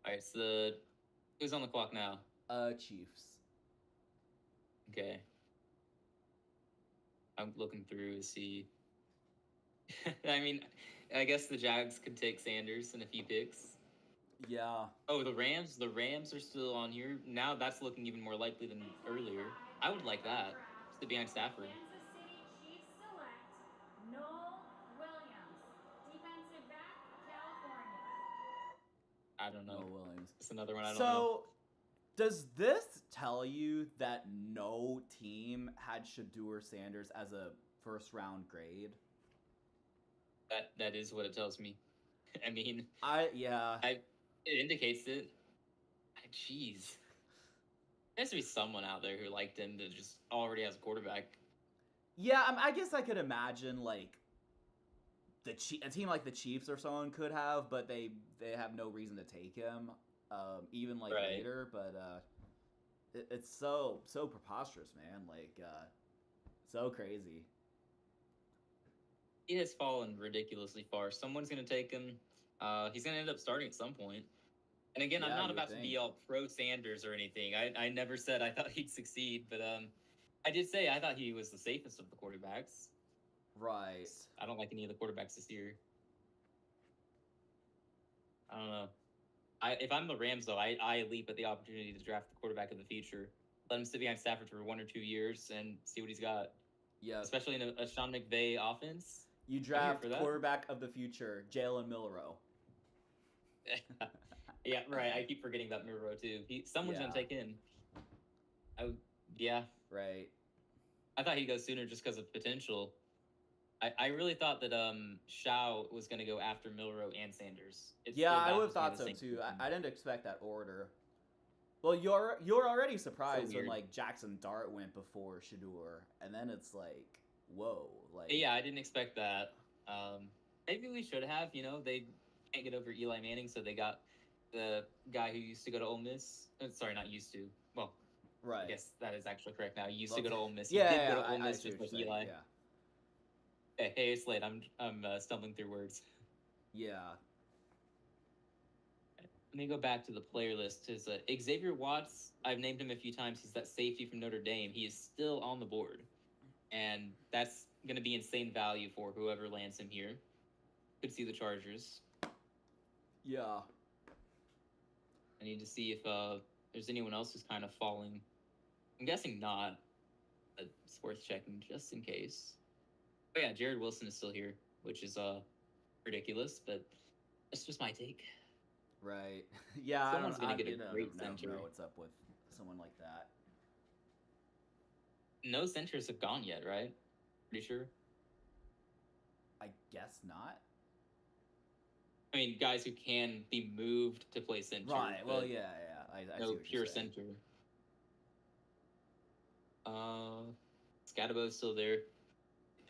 All right, so who's on the clock now? Chiefs. Okay. I'm looking through to see. I mean, I guess the Jags could take Sanders in a few picks. Yeah. Oh, the Rams. The Rams are still on here. Now that's looking even more likely than earlier. I would like that. Sit behind Stafford. Kansas City Chiefs select Noel Williams, defensive back, California. I don't know. No Williams. It's another one I don't So, know. does this tell you that no team had Shedeur Sanders as a first round grade? That is what it tells me. I mean, Yeah. it indicates it. Jeez. There has to be someone out there who liked him that just already has a quarterback. Yeah, I guess I could imagine like a team like the Chiefs or someone could have, but they have no reason to take him, even like Right. later. But it's so preposterous, man. Like so crazy. He has fallen ridiculously far. Someone's going to take him. He's going to end up starting at some point. And again, I'm Yeah, not you would about to be think. all pro Sanders or anything. I never said I thought he'd succeed, but I did say I thought he was the safest of the quarterbacks. Right. I don't like any of the quarterbacks this year. I don't know. If I'm the Rams, though, I leap at the opportunity to draft the quarterback of the future. Let him sit behind Stafford for 1 or 2 years and see what he's got. Yeah. Especially in a Sean McVay offense. You draft for that. quarterback of the future, Jalen Milroe. Yeah, right. I keep forgetting about Miro too. Someone's Yeah. gonna take him. Yeah. Right. I thought he'd go sooner just because of potential. I really thought that Shao was gonna go after Milroe and Sanders. It Yeah, still I would have baffles me thought the so same too. reason. I didn't expect that order. Well, you're already surprised when weird. like Jackson Dart went before Shedeur, and then it's like, whoa, like Yeah, I didn't expect that. Maybe we should have. They can't get over Eli Manning, so they got the guy who used to go to Ole Miss. Sorry, not used to. Well, right. I guess that is actually correct now. He used to Well, go to Ole Miss. He Yeah, did yeah, go to Ole I Miss see just what like you're saying, Eli. Hey, it's late. I'm stumbling through words. Yeah. Let me go back to the player list. Is Xavier Watts? I've named him a few times. He's that safety from Notre Dame. He is still on the board, and that's going to be insane value for whoever lands him here. Could see the Chargers. Yeah. I need to see if there's anyone else who's kind of falling. I'm guessing not. But it's worth checking just in case. Oh yeah, Jared Wilson is still here, which is ridiculous, but that's just my take. Right. Yeah. Someone's gonna I get a don't great know center. what's up with someone like that. No centers have gone yet, right? Pretty sure. I guess not. I mean, guys who can be moved to play center. Right. Well, but yeah. I see no what pure you're saying. center. Scadabo's still there,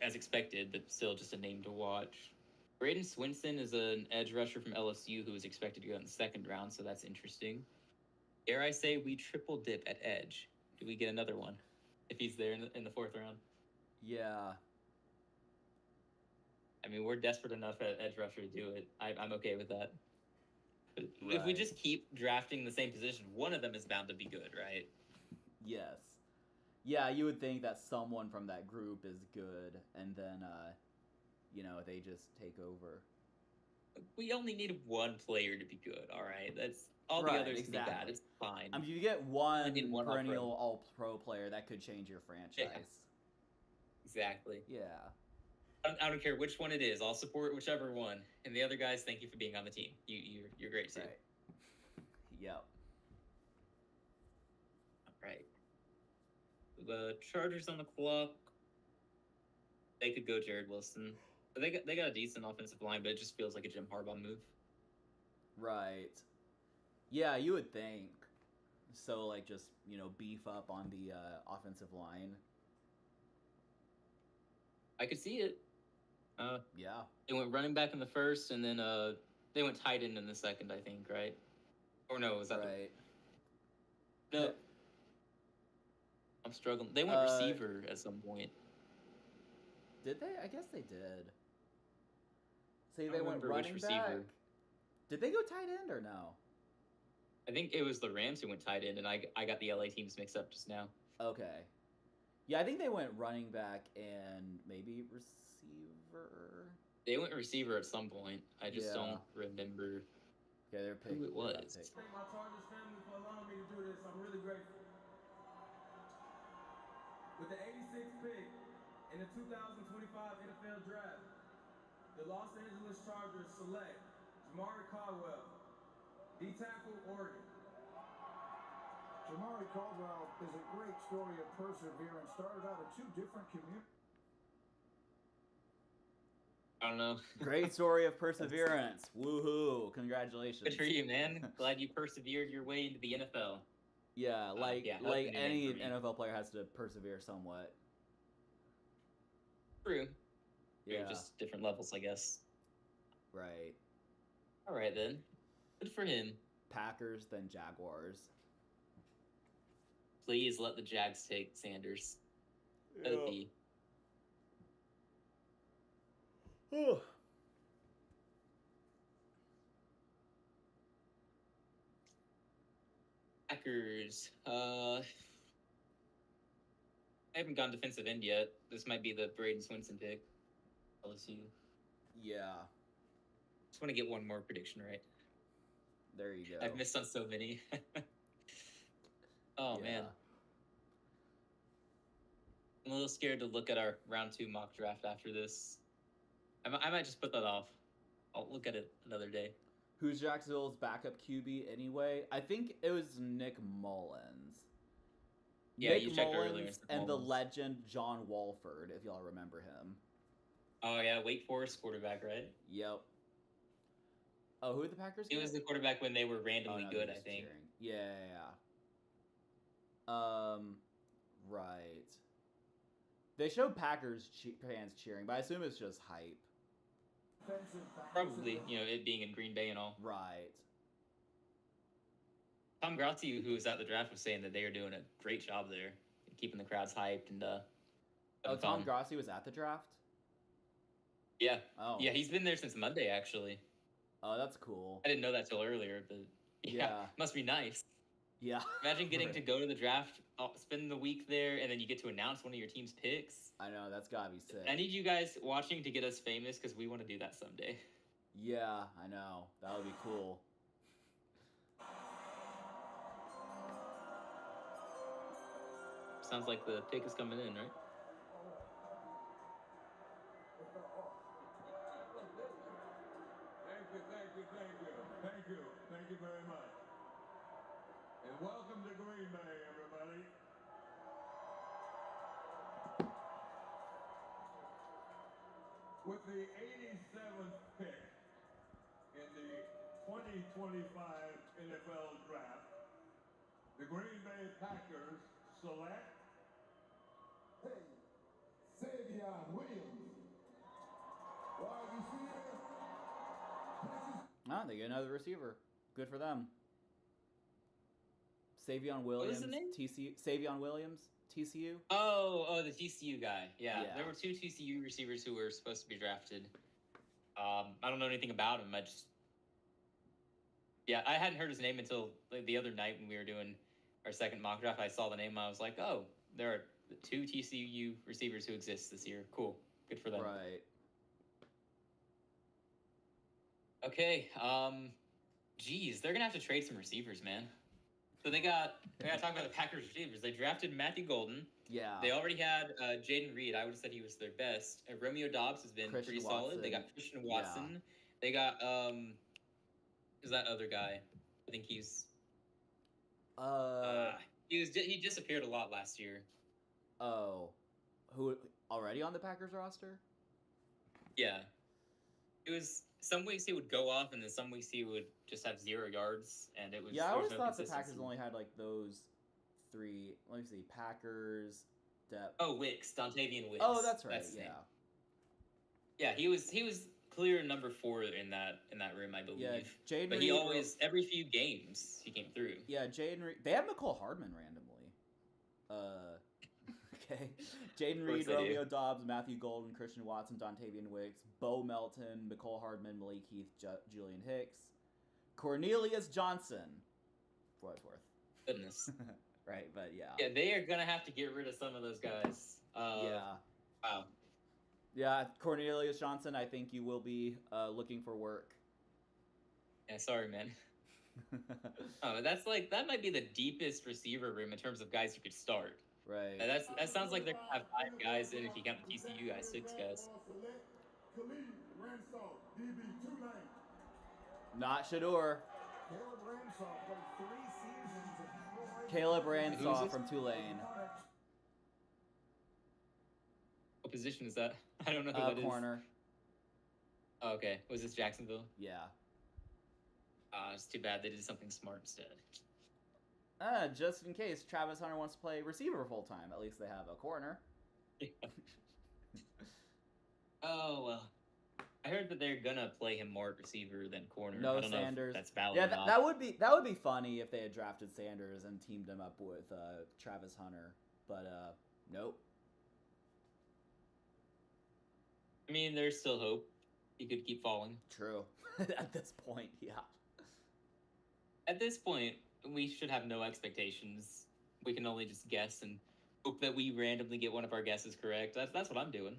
as expected, but still just a name to watch. Braden Swinson is an edge rusher from LSU who is expected to go in the 2nd round, so that's interesting. Dare I say we triple dip at edge? Do we get another one if he's there in the 4th round? Yeah. I mean, we're desperate enough at edge rusher to do it. I'm okay with that. But if we Right. just keep drafting the same position, one of them is bound to be good, right? Yes. Yeah, you would think that someone from that group is good, and then, they just take over. We only need one player to be good, all right? That's all Right, the others can be bad. exactly. It's fine. I mean, you get one need one perennial all-pro player that could change your franchise. Exactly. Yeah. I don't care which one it is. I'll support whichever one. And the other guys, thank you for being on the team. You're great too. Right. Yep. All right. The Chargers on the clock. They could go Jared Wilson. But they got a decent offensive line, but it just feels like a Jim Harbaugh move. Right. Yeah, you would think. So, like, just, beef up on the offensive line. I could see it. Yeah. They went running back in the 1st, and then they went tight end in the 2nd, I think, right? Or no, was that Right. No. I'm struggling. They went receiver at some point. Did they? I guess they did. Say I they don't went remember which running receiver. back. Did they go tight end or no? I think it was the Rams who went tight end, and I got the LA teams mixed up just now. Okay. Yeah, I think they went running back and maybe receiver. They went receiver at some point. I just Yeah. don't remember Okay, they're picking. who it was. Thank my Chargers family for allowing me to do this. I'm really grateful. With the 86th pick in the 2025 NFL Draft, the Los Angeles Chargers select Jamari Caldwell, D-tackle, Oregon. Jamari Caldwell is a great story of perseverance. Started out at 2 different communities. I don't know. Great story of perseverance. Woohoo! Congratulations. Good for you, man. Glad you persevered your way into the NFL. Yeah, like yeah, like that's any anything for me. NFL player has to persevere somewhat. True. Yeah. Just different levels, I guess. Right. All right then. Good for him. Packers then Jaguars. Please let the Jags take Sanders. OP. Whew. Packers. I haven't gone defensive end yet. This might be the Braden Swinson pick. LSU. Yeah. Just want to get one more prediction right. There you go. I've missed on so many. Oh man, I'm a little scared to look at our round 2 mock draft after this. I might just put that off. I'll look at it another day. Who's Jacksonville's backup QB anyway? I think it was Nick Mullins. Yeah, Nick you checked earlier, Mullins it's and the Mullins. legend John Walford, if y'all remember him. Oh yeah, Wake Forest quarterback, right? Yep. Oh, who did the Packers He get? was the quarterback when they were randomly no, good, he I was think. cheering. Yeah. Right. They showed Packers fans cheering, but I assume it's just hype. Probably, it being in Green Bay and all. Right. Tom Grassi, who was at the draft, was saying that they are doing a great job there, keeping the crowds hyped and Oh, having Tom fun. Grassi was at the draft? Yeah. Oh. Yeah, he's been there since Monday, actually. Oh, that's cool. I didn't know that till earlier, but yeah. Must be nice. Yeah. Imagine getting Right. to go to the draft, spend the week there, and then you get to announce one of your team's picks. I know, that's gotta be sick. I need you guys watching to get us famous because we want to do that someday. Yeah, I know. That would be cool. Sounds like the pick is coming in, right? Thank you very much. And welcome to Green Bay, everybody. With the 87th pick in the 2025 NFL Draft, the Green Bay Packers select Savion Williams, wide receiver, Ah, they get another receiver. Good for them. Savion Williams. was the name? TCU. Savion Williams. TCU. Oh, the TCU guy. Yeah, Yeah. there were 2 TCU receivers who were supposed to be drafted. I don't know anything about him. I hadn't heard his name until the other night when we were doing our second mock draft. I saw the name. I was like, oh, there are 2 TCU receivers who exist this year. Cool. Good for them. Right. Okay. Geez, they're gonna have to trade some receivers, man. So they gotta talk about the Packers receivers. They drafted Matthew Golden. Yeah. They already had Jaden Reed. I would have said he was their best. Romeo Dobbs has been Christian pretty solid. They got Watson. Christian Yeah. Watson. They got who's that other guy? I think he's he disappeared a lot last year. Oh, who already on the Packers roster? Yeah. It was some weeks he would go off, and then some weeks he would just have 0 yards, and it was. Yeah, I there was always no thought the Packers consistency. only had like those 3. Let me see. Packers. Oh, Wicks, Dontavian Wicks. Oh, that's right. his name. Yeah. Yeah, he was clear number 4 in that room, I believe. Yeah. Jaden But Reed. he always every few games he came through. Yeah, Jaden Reed. They have McCole Hardman randomly. Okay. Jaden course Reed, they do. Romeo Dobbs, Matthew Golden, Christian Watson, Dontavian Wicks, Bo Melton, McCole Hardman, Malik Heath, Julian Hicks, Cornelius Johnson, what it's worth. Goodness. Right, but yeah. Yeah, they are gonna have to get rid of some of those guys. Yeah. Wow. Yeah, Cornelius Johnson, I think you will be looking for work. Yeah, sorry, man. Oh, that might be the deepest receiver room in terms of guys you could start. Right. That sounds like they're gonna have 5 guys, and if you count the TCU guys, 6 guys. Khalid Ransall, DB Tulane. Not Shador. Caleb Ransall played 3 seasons at Troy. Caleb Who's Ransall this? from Tulane. What position is that? I don't know who that is. Corner. Oh, okay. Was this Jacksonville? Yeah. It's too bad they did something smart instead. Just in case Travis Hunter wants to play receiver full time, at least they have a corner. Oh well. I heard that they're gonna play him more at receiver than corner. No I don't Sanders. know if that's valid Yeah, or not. that would be funny if they had drafted Sanders and teamed him up with Travis Hunter, but nope. I mean, there's still hope. He could keep falling. True. At this point, yeah. At this point, we should have no expectations. We can only just guess and hope that we randomly get one of our guesses correct. That's what I'm doing.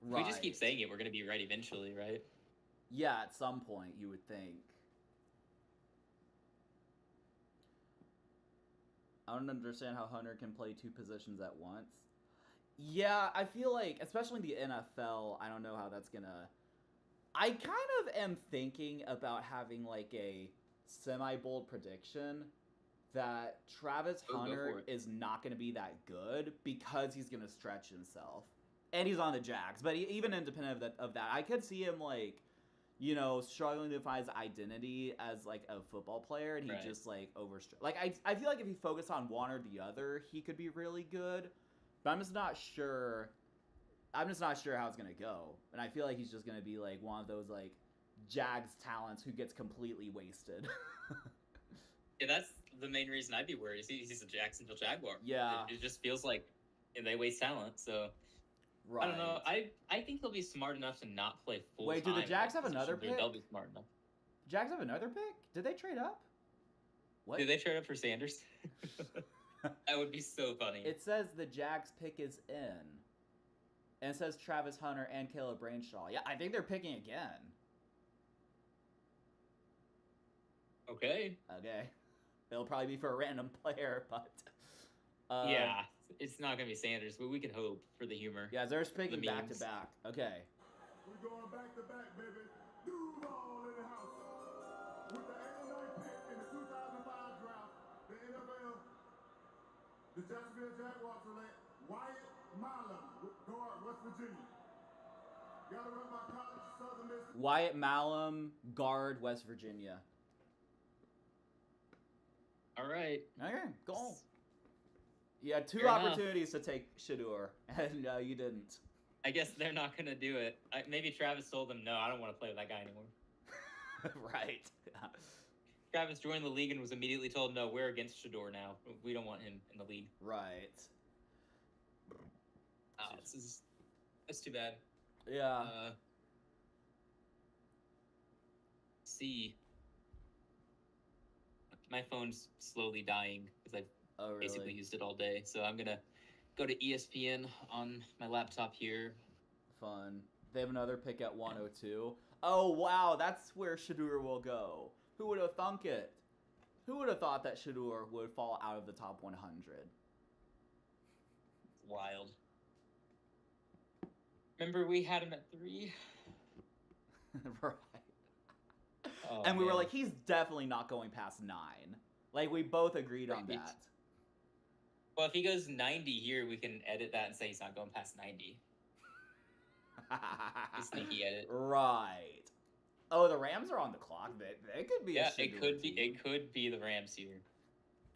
If we just keep saying it, we're gonna be right eventually, right? Yeah, at some point you would think. I don't understand how Hunter can play 2 positions at once. Yeah, I feel like, especially in the NFL, I don't know how that's gonna... I kind of am thinking about having like a semi-bold prediction that Travis Oh, go Hunter for it. is not going to be that good because he's going to stretch himself. And he's on the Jags. But even independent of that, I could see him like, you know, struggling to find his identity as like a football player, and he Right. just like like I feel like if he focused on one or the other, he could be really good. But I'm just not sure. I'm just not sure how it's gonna go, and I feel like he's just gonna be like one of those like Jags talents who gets completely wasted. Yeah, that's the main reason I'd be worried. He's a Jacksonville Jaguar. Yeah. It just feels like they waste talent. So Right. I don't know. I think he'll be smart enough to not play full. Wait, do the Jags have another They'll pick? be smart enough. Jags have another pick? Did they trade up? What? Did they trade up for Sanders? That would be so funny. It says the Jags pick is in. And it says Travis Hunter and Caleb Brainshaw. Yeah, I think they're picking again. Okay. Okay. It'll probably be for a random player, but... Yeah, it's not gonna be Sanders, but we can hope for the humor. Yeah, they're picking The back to memes. back. Okay. We're going back to back, baby. Duval in the house. With the 89th pick in the 2005 draft, the NFL, the Jacksonville Jaguars select Wyatt Milam, guard, West Virginia. Gotta run my college, Southern Miss. Wyatt Malum, guard, West Virginia. All right. Okay, go. You had 2 Fair enough. opportunities to take Shador, and you didn't. I guess they're not gonna do it. Maybe Travis told them, no, I don't want to play with that guy anymore. Right. Yeah. Travis joined the league and was immediately told, no, we're against Shador now. We don't want him in the league. Right. That's too bad. Yeah. See. My phone's slowly dying because I've Oh, really? basically used it all day. So I'm gonna go to ESPN on my laptop here. Fun. They have another pick at 102. Oh, wow, that's where Shador will go. Who would have thunk it? Who would have thought that Shador would fall out of the top 100? It's wild. Remember we had him at 3? Right. Oh, And we were man. like, he's definitely not going past 9. Like, we both agreed on Right. that. Well, if he goes 90 here, we can edit that and say he's not going past 90. A sneaky edit. Right. Oh, the Rams are on the clock. They could be. Yeah, a it could be. team. It could be the Rams here.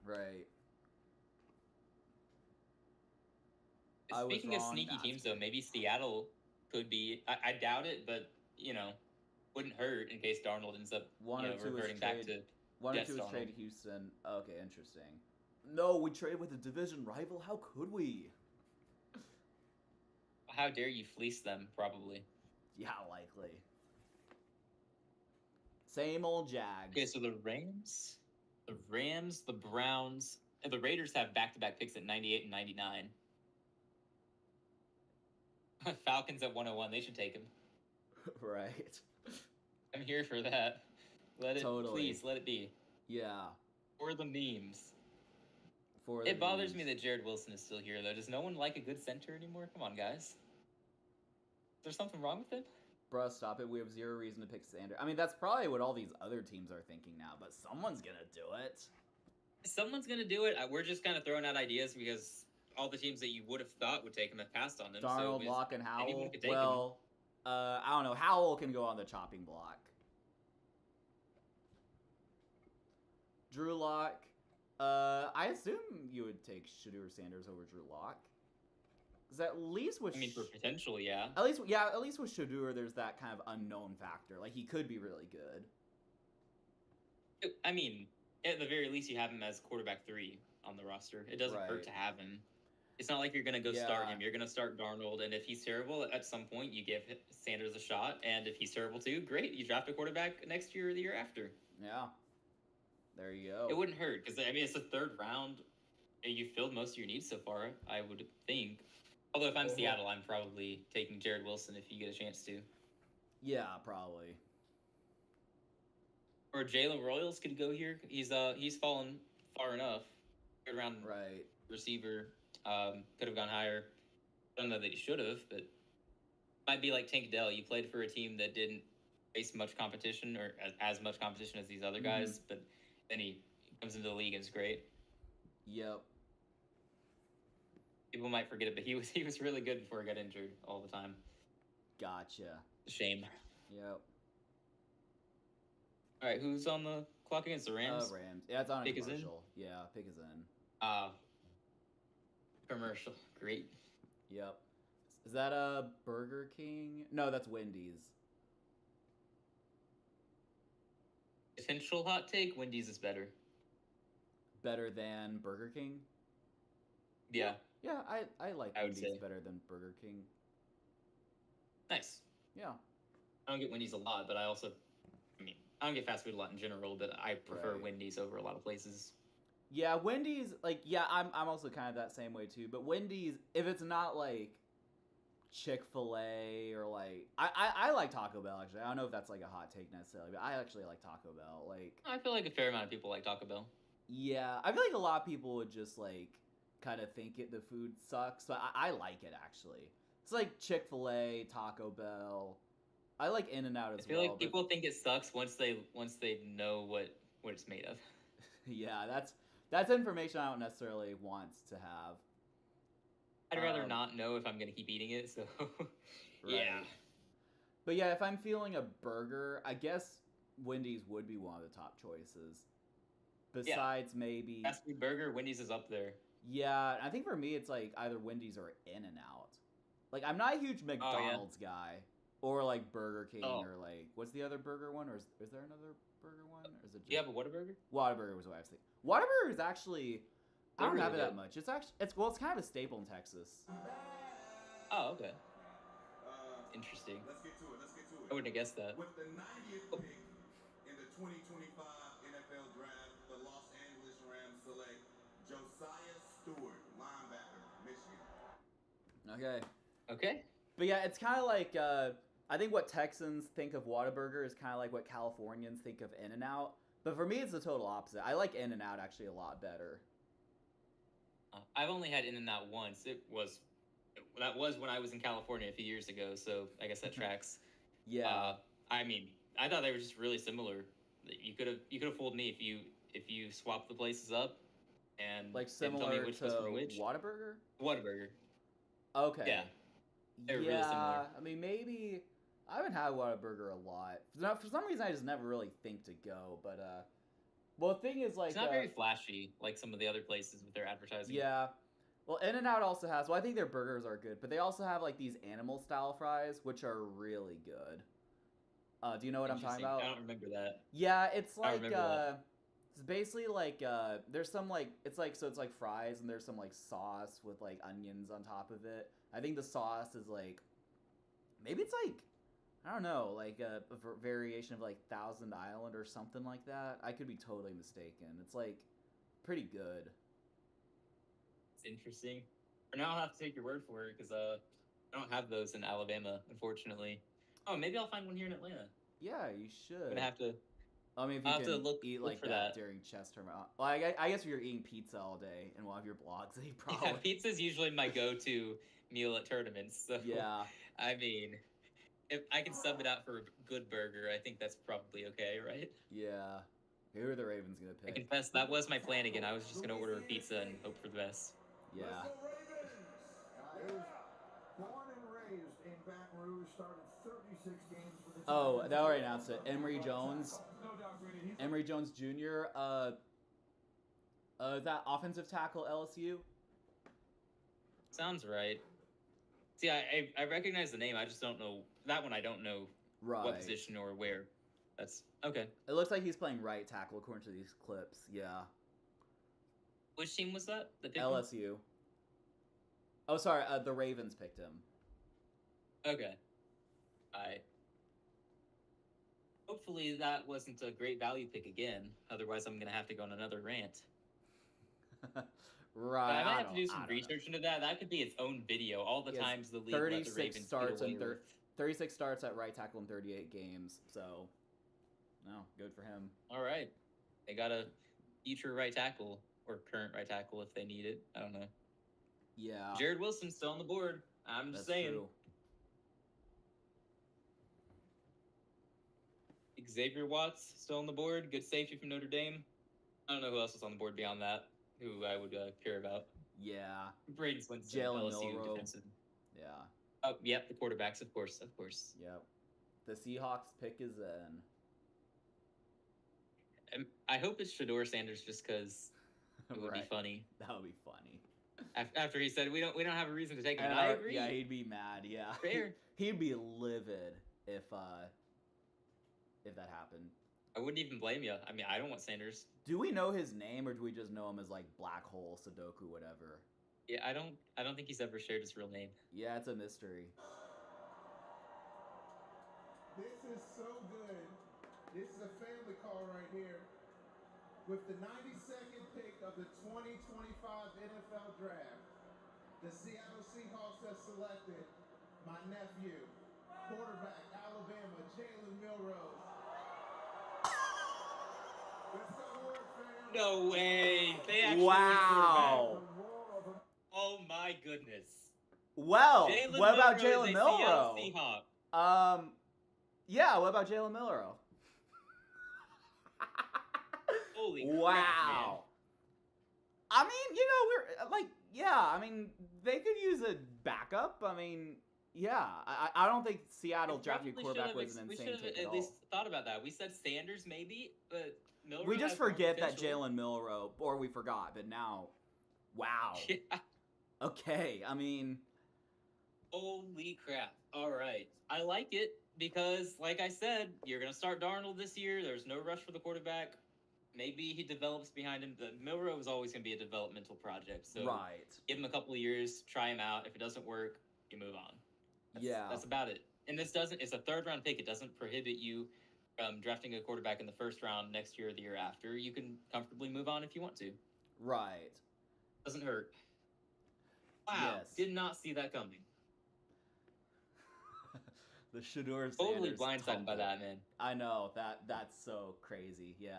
Right. I was Speaking of wrong, sneaky that's teams, though, good. maybe Seattle could be. I doubt it, but wouldn't hurt in case Darnold ends up One or two is reverting back to. trade. One or Jets two is Darnold. trade to Houston. Okay, interesting. No, we traded with a division rival. How could we? How dare you fleece them? Probably. Yeah, likely. Same old Jags. Okay, so the Rams. The Rams, the Browns, and the Raiders have back-to-back picks at 98 and 99. Falcons at 101. They should take him. Right. I'm here for that. Let it, Totally. please, let it be. Yeah. For the memes. For It bothers me memes. that Jared Wilson is still here, though. Does no one like a good center anymore? Come on, guys. Is there something wrong with him? Bruh, stop it. We have zero reason to pick Sanders. I mean, that's probably what all these other teams are thinking now, but someone's gonna do it. Someone's gonna do it. We're just kind of throwing out ideas because all the teams that you would have thought would take him have passed on them. Darnold, so Locke, and anyone Howell. could take Well, I don't know. Howell can go on the chopping block. Drew Lock. I assume you would take Shedeur Sanders over Drew Lock. Because at least with I mean, for potential, yeah. at least with Shedeur, there's that kind of unknown factor. Like he could be really good. I mean, at the very least, you have him as quarterback 3 on the roster. It doesn't Right. hurt to have him. It's not like you're gonna go start Yeah. him. You're gonna start Darnold, and if he's terrible, at some point you give Sanders a shot. And if he's terrible too, great. You draft a quarterback next year or the year after. Yeah. There you go. It wouldn't hurt because I mean it's the 3rd round. You filled most of your needs so far, I would think. Although if I'm Seattle, I'm probably taking Jared Wilson if you get a chance to. Yeah, probably. Or Jalen Royals could go here. He's fallen far enough. 3rd round Right. receiver. Could have gone higher. I don't know that he should have, but might be like Tank Dell. You played for a team that didn't face much competition or as much competition as these other guys, but then he comes into the league and is great. Yep. People might forget it, but he was really good before he got injured all the time. Gotcha. Shame. Yep. All right, who's on the clock against the Rams? Rams. Yeah, it's on a Pick is in? commercial. Yeah, pick is in. Commercial. Great. Yep. Is that a Burger King? No, that's Wendy's. Potential hot take: Wendy's is better. Better than Burger King? Yeah. Yeah, I like I would Wendy's say. better than Burger King. Nice. Yeah. I don't get Wendy's a lot, but I mean, I don't get fast food a lot in general, but I prefer Right. Wendy's over a lot of places. Yeah, Wendy's, like, yeah, I'm also kind of that same way too. But Wendy's, if it's not like Chick-fil-A or like, I like Taco Bell actually. I don't know if that's like a hot take necessarily, but I actually like Taco Bell. Like, I feel like a fair amount of people like Taco Bell. yeah, I feel like a lot of people would just like kind of think the food sucks, but I like it actually. It's like Chick-fil-A, Taco Bell. I like In-N-Out as I feel well. like people think it sucks once they know what it's made of. Yeah, that's information I don't necessarily want to have. I'd rather Um, not know if I'm gonna keep eating it. So, Right. yeah. But yeah, if I'm feeling a burger, I guess Wendy's would be one of the top choices. Besides maybe, Fast food burger, Wendy's is up there. yeah, I think for me it's like either Wendy's or In-N-Out. Like I'm not a huge McDonald's guy or like Burger King or like what's the other burger one, or is there another burger one, or is it just Do you have a Whataburger? Whataburger was what I was thinking. Whataburger is actually I don't They're have it really that much. It's actually it's kind of a staple in Texas. Oh, okay. Interesting. Let's get to it. Let's get to it. I wouldn't have guessed that. With the 90th pick in the 2025 NFL Draft, the Los Angeles Rams select Josiah Stewart, linebacker, Michigan. Okay. Okay. But yeah, it's kind of like I think what Texans think of Whataburger is kind of like what Californians think of In-N-Out. But for me, it's the total opposite. I like In-N-Out actually a lot better. I've only had In-N-Out once. That was when I was in California a few years ago, so I guess that tracks. Yeah. I mean, I thought they were just really similar. You could have fooled me if you swapped the places up and Like didn't tell me similar which to was from which. Whataburger? Whataburger. Okay. Yeah. They're really yeah, similar. I mean, maybe I haven't had Whataburger a lot. For some reason, I just never really think to go. But well, the thing is, like, It's not very flashy like some of the other places with their advertising. yeah. Well, In-N-Out also has. Well, I think their burgers are good, but they also have like these animal style fries, which are really good. Do you know what I'm talking Interesting. about? I don't remember that. Yeah, it's I like remember that. it's basically like there's some like it's like fries and there's some like sauce with like onions on top of it. I think the sauce is like maybe it's like I don't know, like a variation of like Thousand Island or something like that. I could be totally mistaken. It's like pretty good. It's interesting. For now, I'll have to take your word for it because I don't have those in Alabama, unfortunately. Oh, maybe I'll find one here in Atlanta. Yeah, you I'm should. gonna have to. I mean, if I'll you have to can look eat for like that, that. during chess tournament. Well, I guess if you're eating pizza all day and one of your blogs, they probably. Yeah, pizza's usually my go-to meal at tournaments. So Yeah. I mean, if I can sub it out for a good burger, I think that's probably okay, right? Yeah. Who are the Ravens gonna I pick? confess that was my plan again. I was just gonna order a pizza and hope for the best. Yeah. Guys, born and raised in Baton Rouge, started 36 games for the Oh, Tigers. they already announced it. Emory Jones. No doubt, Brandon. He's Emory Jones Jr. Is that offensive tackle LSU? Sounds right. See, I recognize the name. I just don't know that one. I don't know Right. what position or where. That's okay. It looks like he's playing right tackle according to these clips. Yeah. Which team was that? The pick him? LSU. Oh, sorry. The Ravens picked him. Okay. Hopefully that wasn't a great value pick again. Otherwise, I'm gonna have to go on another rant. Right. I might have to don't- do I some don't know. research into that. That could be its own video. All the He has times the league let the 36 Ravens starts get away and with. 36 starts at right tackle in 38 games. So, no, good for him. All right, they got a future right tackle or current right tackle if they need it. I don't know. Yeah. Jared Wilson's still on the board. I'm just That's saying. true. Xavier Watts still on the board. Good safety from Notre Dame. I don't know who else is on the board beyond that. Who I would care about. Yeah. Braden Winston, Jalen LSU Milroe. defensive. Yeah. Oh, yep, the quarterbacks, of course. Yep. The Seahawks pick is in. I hope it's Shador Sanders just because it would be Right. funny. That would be funny. After he said we don't have a reason to take him. And And I agree. Yeah, he'd be mad. Yeah. Fair. He'd be livid if that happened. I wouldn't even blame you. I mean, I don't want Sanders. Do we know his name, or do we just know him as like Black Hole, Sudoku, whatever? Yeah, I don't think he's ever shared his real name. Yeah, it's a mystery. This is so good. This is a family call right here. With the 92nd pick of the 2025 NFL Draft, the Seattle Seahawks have selected my nephew, quarterback, Alabama, Jalen Milroe. Let's go, Hornets fans. No way. They actually Wow. Oh my goodness. Well, Jalen what about Milroe Jalen is a Seattle Milroe? Seahawk. Yeah, what about Jalen Milroe? Holy crap, Wow. I mean, you know, we're like, yeah, I mean, they could use a backup. I mean, yeah, I don't think Seattle We drafting a probably quarterback should've was an we insane should've take at at least all. thought about that. We said Sanders maybe, but Milroe We just has more forget that potential. Jalen Milroe, or we forgot, but now, wow. Yeah. Okay, I mean, Holy crap. All right. I like it because, like I said, you're going to start Darnold this year. There's no rush for the quarterback. Maybe he develops behind him. The Milroe is always going to be a developmental project. So right. give him a couple of years, try him out. If it doesn't work, you move on. Yeah. That's about it. And it's a third round pick. It doesn't prohibit you from drafting a quarterback in the first round next year or the year after. You can comfortably move on if you want to. Right. Doesn't hurt. Wow. Yes. Did not see that coming. The Shador Totally Sanders blindsided by tumble. that, man. I know, that's so crazy, yeah.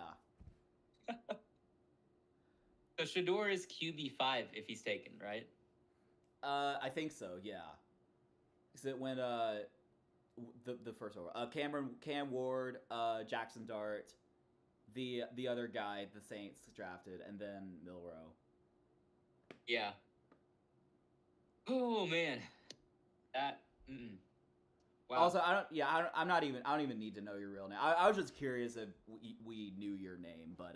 So Shador is QB5 if he's taken, right? I think so, yeah. Because it went, the first over. Cam Ward, Jackson Dart, the other guy the Saints drafted, and then Milroe. Yeah. Oh man, that. Wow. Also, I don't even need to know your real name. I was just curious if we knew your name, but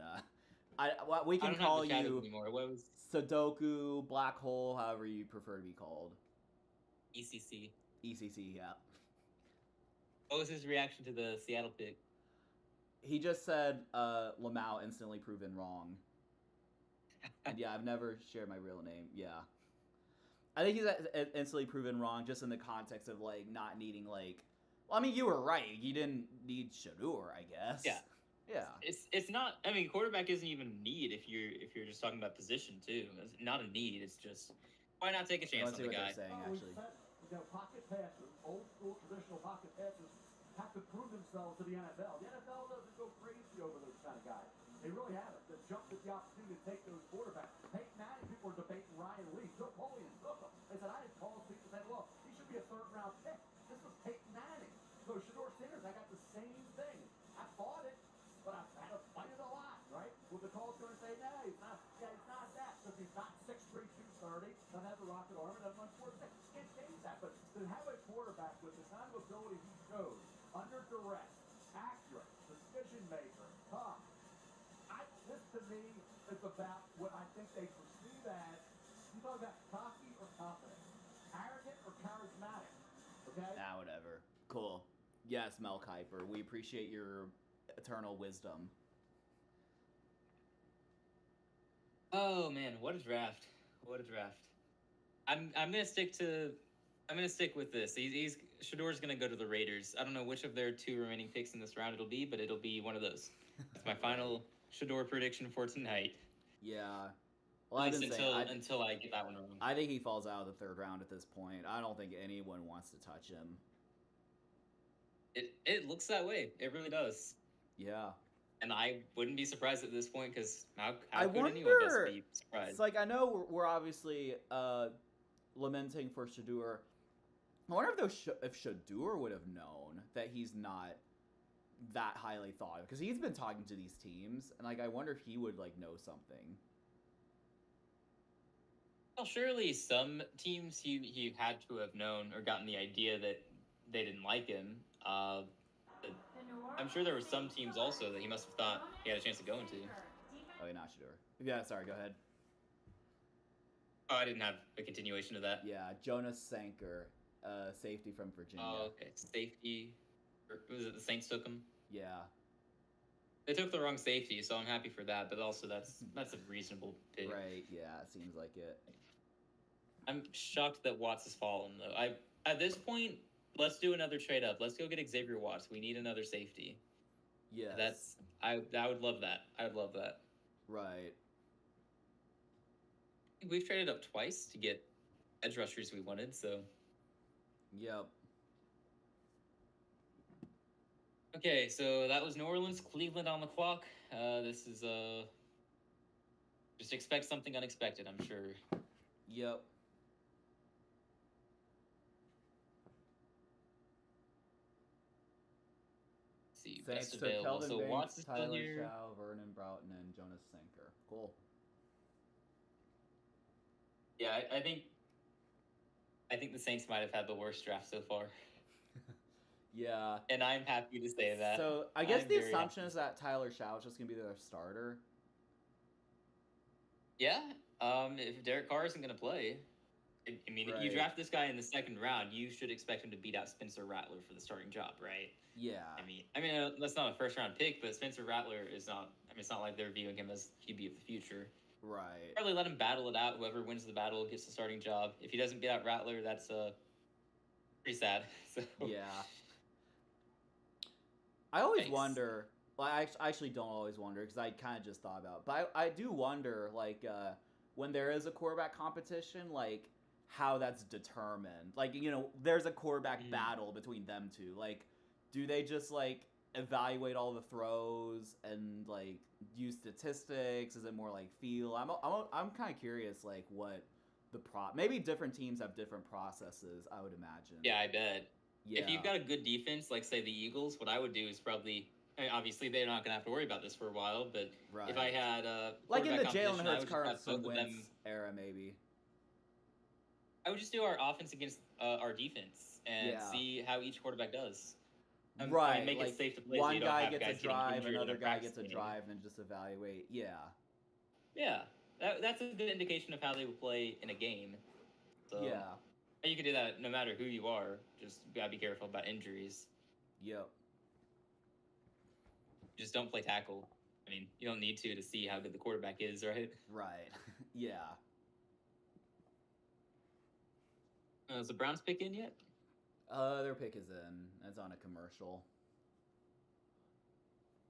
we I can don't call have the chat you anymore. What was Sudoku, Black Hole, however you prefer to be called. ECC? ECC, yeah. What was his reaction to the Seattle pick? He just said Lamau instantly proven wrong. And yeah, I've never shared my real name. Yeah. I think he's instantly proven wrong just in the context of like not needing like Well, I mean, you were right. You didn't need Shador, I guess. Yeah. Yeah. It's not. I mean, quarterback isn't even a need if you're just talking about position too. It's not a need. It's just why not take a chance Let's on see the what guy? they're saying, actually. Pocket passes, old school traditional pocket passes, have to prove themselves to the NFL. The NFL doesn't go crazy over those kind of guys. They really haven't. They jumped at the opportunity to take those quarterbacks. Peyton Manning, people are debating Ryan Leaf. Joe Polian took him. They said, I had calls, people said, well, he should be a third-round pick. This was Peyton Manning. So Shador Sanders, I got the same thing. I fought it, but I had to fight it a lot, right? Well, the call's going to say, no, he's not. Yeah, he's not that. Because he's not 6'3", 230, doesn't have the rocket arm, and doesn't run 4'6". Can't change that. But to have a quarterback with the kind of ability he shows, under duress, accurate, decision maker, tough. This to me is about what I think they perceive as, you talk about cocky or confident, arrogant or charismatic, okay? Ah, whatever. Cool. Yes, Mel Kiper. We appreciate your eternal wisdom. Oh man, what a draft! What a draft! I'm gonna stick with this. He's Shador's gonna go to the Raiders. I don't know which of their 2 remaining picks in this round it'll be, but it'll be one of those. That's my final Shador prediction for tonight. Yeah. Well, At I've least been saying, until I get that one wrong. I think he falls out of the 3rd round at this point. I don't think anyone wants to touch him. It looks that way. It really does. Yeah. And I wouldn't be surprised at this point because how I could anyone else wonder- be surprised? It's like, I know we're obviously lamenting for Shador. I wonder if Shador would have known that he's not that highly thought of, because he's been talking to these teams, and like I wonder if he would like know something. Well, surely some teams he had to have known or gotten the idea that they didn't like him. I'm sure there were some teams also that he must have thought he had a chance to go into. Oh, yeah, not Shador. Yeah, sorry, go ahead. Oh, I didn't have a continuation of that. Yeah, Jonas Sanker, safety from Virginia. Oh, okay. Safety. Or was it the Saints took him? Yeah. They took the wrong safety, so I'm happy for that. But also, that's a reasonable pick. Right. Yeah, it seems like it. I'm shocked that Watts has fallen though. At this point, let's do another trade up. Let's go get Xavier Watts. We need another safety. Yes. I would love that. I would love that. Right. We've traded up twice to get edge rushers we wanted, so. Yep. Okay, so that was New Orleans, Cleveland on the clock. This is just expect something unexpected, I'm sure. Yep. Let's see, Saints best took available. Kelvin So Banks, Watts is still Tyler here. Shaw, Vernon Broughton, and Jonas Sanker. Cool. Yeah, I think the Saints might have had the worst draft so far, Yeah. and I'm happy to say that. So I guess I'm the very assumption is that Tyler Shaw is just gonna be their starter. Yeah, if Derek Carr isn't going to play, I mean, if you Right. draft this guy in the 2nd round, you should expect him to beat out Spencer Rattler for the starting job, right? Yeah. I mean, that's not a 1st-round pick, but Spencer Rattler is not. I mean, it's not like they're viewing him as QB of the future. Right. Probably let him battle it out. Whoever wins the battle gets the starting job. If he doesn't beat out Rattler, that's pretty sad. So Yeah. I always Thanks. wonder. Well, I actually don't always wonder because I kind of just thought about it. But I do wonder, like, when there is a quarterback competition, like, how that's determined. Like, you know, there's a quarterback battle between them two. Like, do they just, like, evaluate all the throws and, like, use statistics? Is it more like feel? I'm kind of curious, like, what the maybe different teams have different processes, I would imagine. yeah, I bet. Yeah. If you've got a good defense, like say the Eagles, what I would do is probably. I mean, obviously, they're not going to have to worry about this for a while, but Right. if I had like in the quarterback Jalen competition, I Hurts, would just have Carson both of them. Wentz era, maybe. I would just do our offense against our defense and Yeah. see how each quarterback does. I mean, Right. make like it safe to play. So one you don't guy have gets guys a getting drive, injured in another a guy practice gets a game. drive, and just evaluate. Yeah. Yeah, that's a good indication of how they would play in a game. So Yeah. you can do that no matter who you are. Just gotta be careful about injuries. Yep. Just don't play tackle. I mean, you don't need to see how good the quarterback is, right? Right. Yeah. Is the Browns pick in yet? Their pick is in. It's on a commercial.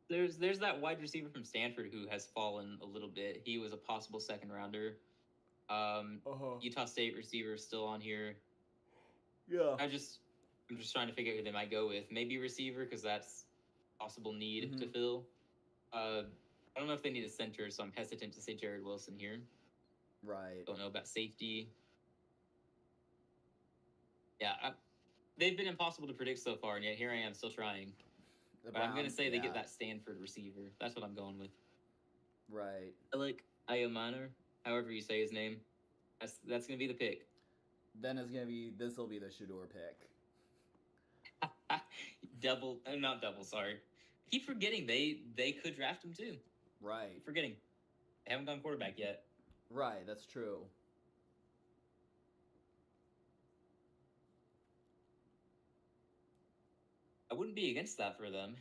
There's that wide receiver from Stanford who has fallen a little bit. He was a possible second rounder. Utah State receiver is still on here. Yeah. I'm just trying to figure out who they might go with. Maybe receiver because that's possible need to fill. I don't know if they need a center, so I'm hesitant to say Jared Wilson here. Right. Don't know about safety. Yeah, they've been impossible to predict so far, and yet here I am still trying. But I'm gonna say they get that Stanford receiver. That's what I'm going with. Right. I like Ayomano, however you say his name. That's gonna be the pick. Then it's gonna be this will be the Shador pick. Not double. Sorry, keep forgetting they could draft him too. Right. Keep forgetting they haven't gone quarterback yet. Right. That's true. I wouldn't be against that for them.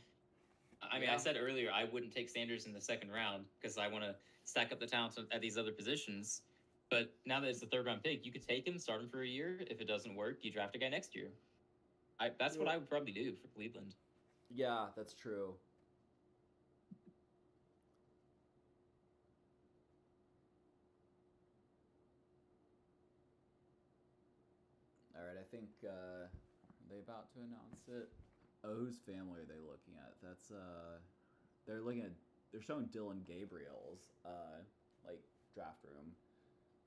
I mean, I said earlier I wouldn't take Sanders in the second round because I want to stack up the talent at these other positions. But now that it's the third round pick, you could take him, start him for a year. If it doesn't work, you draft a guy next year. That's what I would probably do for Cleveland. Yeah, that's true. All right, I think are they about to announce it? Oh, whose family are they looking at? That's they're showing Dylan Gabriel's like draft room.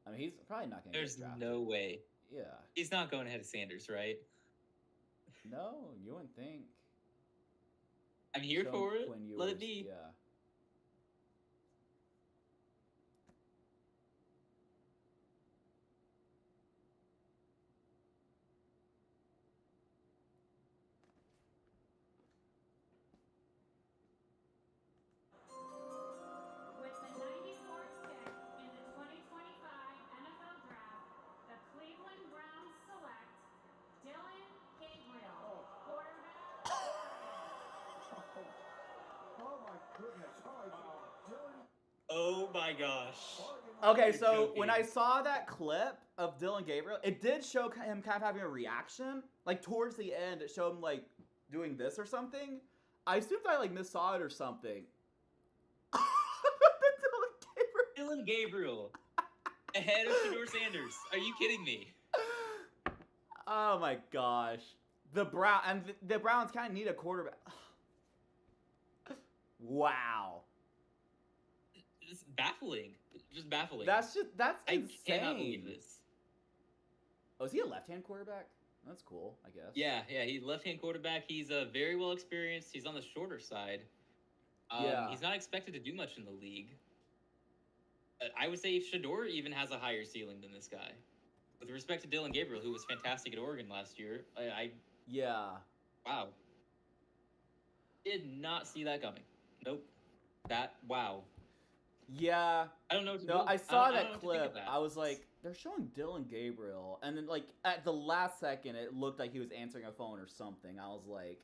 I mean, he's probably not going to get drafted. There's no way. Yeah. He's not going ahead of Sanders, right? No, you wouldn't think. I'm here for it. Let it be. Yeah. With the 94th pick in the 2025 NFL Draft, the Cleveland Browns select Dylan Gabriel, quarterback, Oregon. Oh my goodness. Dylan. Oh my gosh. Okay, You're so joking. when I saw that clip of Dylan Gabriel, it did show him kind of having a reaction. Like towards the end, it showed him like doing this or something. I assumed I like missaw it or something. Dylan Gabriel ahead of Shador Sanders. Are you kidding me? Oh my gosh, the Browns kind of need a quarterback. Wow, It's baffling. Just baffling. that's I insane. cannot believe this. Oh, is he a left-hand quarterback? That's cool, I guess. Yeah, he's left-hand quarterback. He's very well experienced. He's on the shorter side. Yeah. He's not expected to do much in the league. I would say Shador even has a higher ceiling than this guy. With respect to Dylan Gabriel, who was fantastic at Oregon last year, Yeah. wow. Did not see that coming. Nope. Wow. Yeah. I don't know what to No, do. I saw I don't know that what to think of clip. that. I was like, they're showing Dylan Gabriel, and then like at the last second, it looked like he was answering a phone or something. I was like,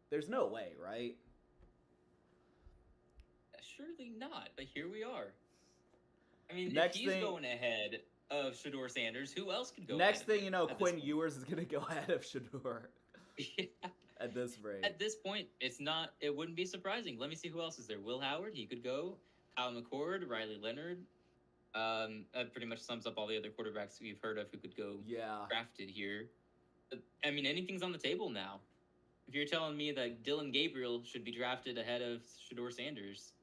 there's no way, right? Surely not, but here we are. I mean, Next if he's thing- going ahead of Shador Sanders, who else could go Next ahead thing you know, at this Quinn point? Ewers is gonna go ahead of Shador Yeah. at this rate. At this point, it wouldn't be surprising. Let me see who else is there. Will Howard, he could go. Kyle McCord, Riley Leonard. That pretty much sums up all the other quarterbacks we've heard of who could go Yeah. drafted here. I mean, anything's on the table now. If you're telling me that Dylan Gabriel should be drafted ahead of Shador Sanders,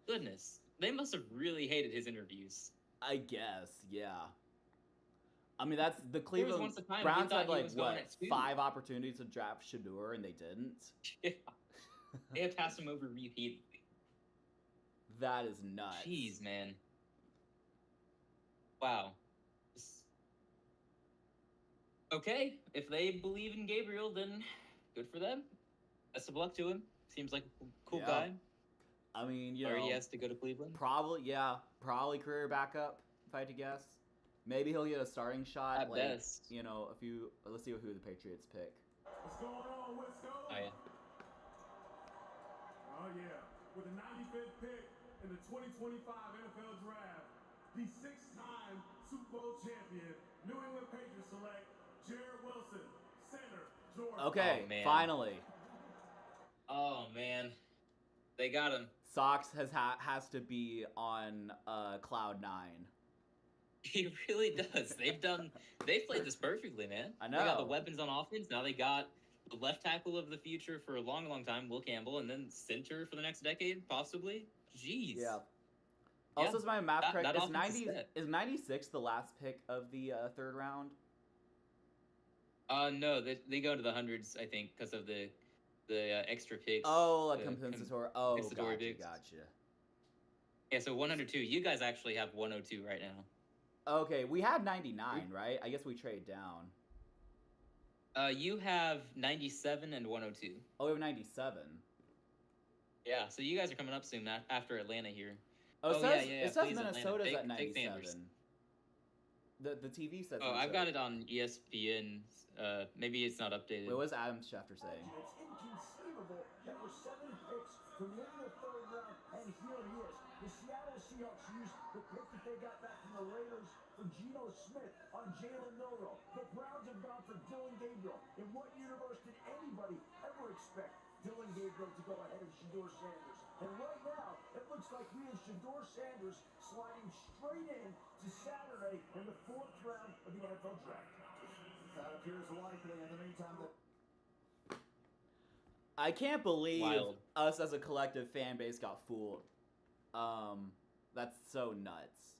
goodness, they must have really hated his interviews. I guess, yeah. I mean, that's the There was Cleveland once a time we Browns thought had he like was going what at 2. 5 opportunities to draft Shador and they didn't. Yeah. They have passed him over repeatedly. That is nuts. Jeez, man. Wow. Okay, if they believe in Gabriel, then good for them. Best of luck to him. Seems like a cool Yeah. guy. I mean, you Or know, he has to go to Cleveland. probably career backup if I had to guess. Maybe he'll get a starting shot. At like, best. you know, let's see who the Patriots pick. What's going on, West Coast? Oh, yeah. Oh, yeah. With the 95th pick in the 2025 NFL Draft, the 6-time Super Bowl champion New England Patriots select Jared Wilson, center, Okay, Oh, man. finally. Oh man, they got him. Sox has to be on cloud 9. He really does. They've played this perfectly, man. I They got the know. weapons on offense. Now they got the left tackle of the future for a long, long time, Will Campbell, and then center for the next decade, possibly. Jeez. Yeah. Also, is my math that- correct? that Is offense is 90 set. is 96 the last pick of the third round? No, they go to the hundreds, I think, because of the extra picks. Oh, like the compensatory. Oh, compensatory gotcha, picks. gotcha. Yeah, so 102. You guys actually have 102 right now. Okay, we had 99, right? I guess we trade down. You have 97 and 102. Oh, we have 97. Yeah, so you guys are coming up soon after Atlanta here. Oh, it Oh, says, yeah, it says please, Atlanta. Minnesota's Take- at take Sanders. 97. The TV says. Oh, I've Minnesota. got it on ESPN. Maybe it's not updated. Wait, what was Adam Schefter saying? It's inconceivable that we're 7 picks from the end of the third round, and here it is. The Seattle Seahawks used the pick that they got back from the Raiders for Geno Smith on Jalen Milroe. The Browns have gone for Dylan Gabriel. In what universe did anybody ever expect Dylan Gabriel to go ahead of Shedeur Sanders? And right now, it looks like we have Shedeur Sanders sliding straight in to Saturday in the 4th round of the NFL draft. That appears likely. In the meantime, that I can't believe Wild. us as a collective fan base got fooled. That's so nuts.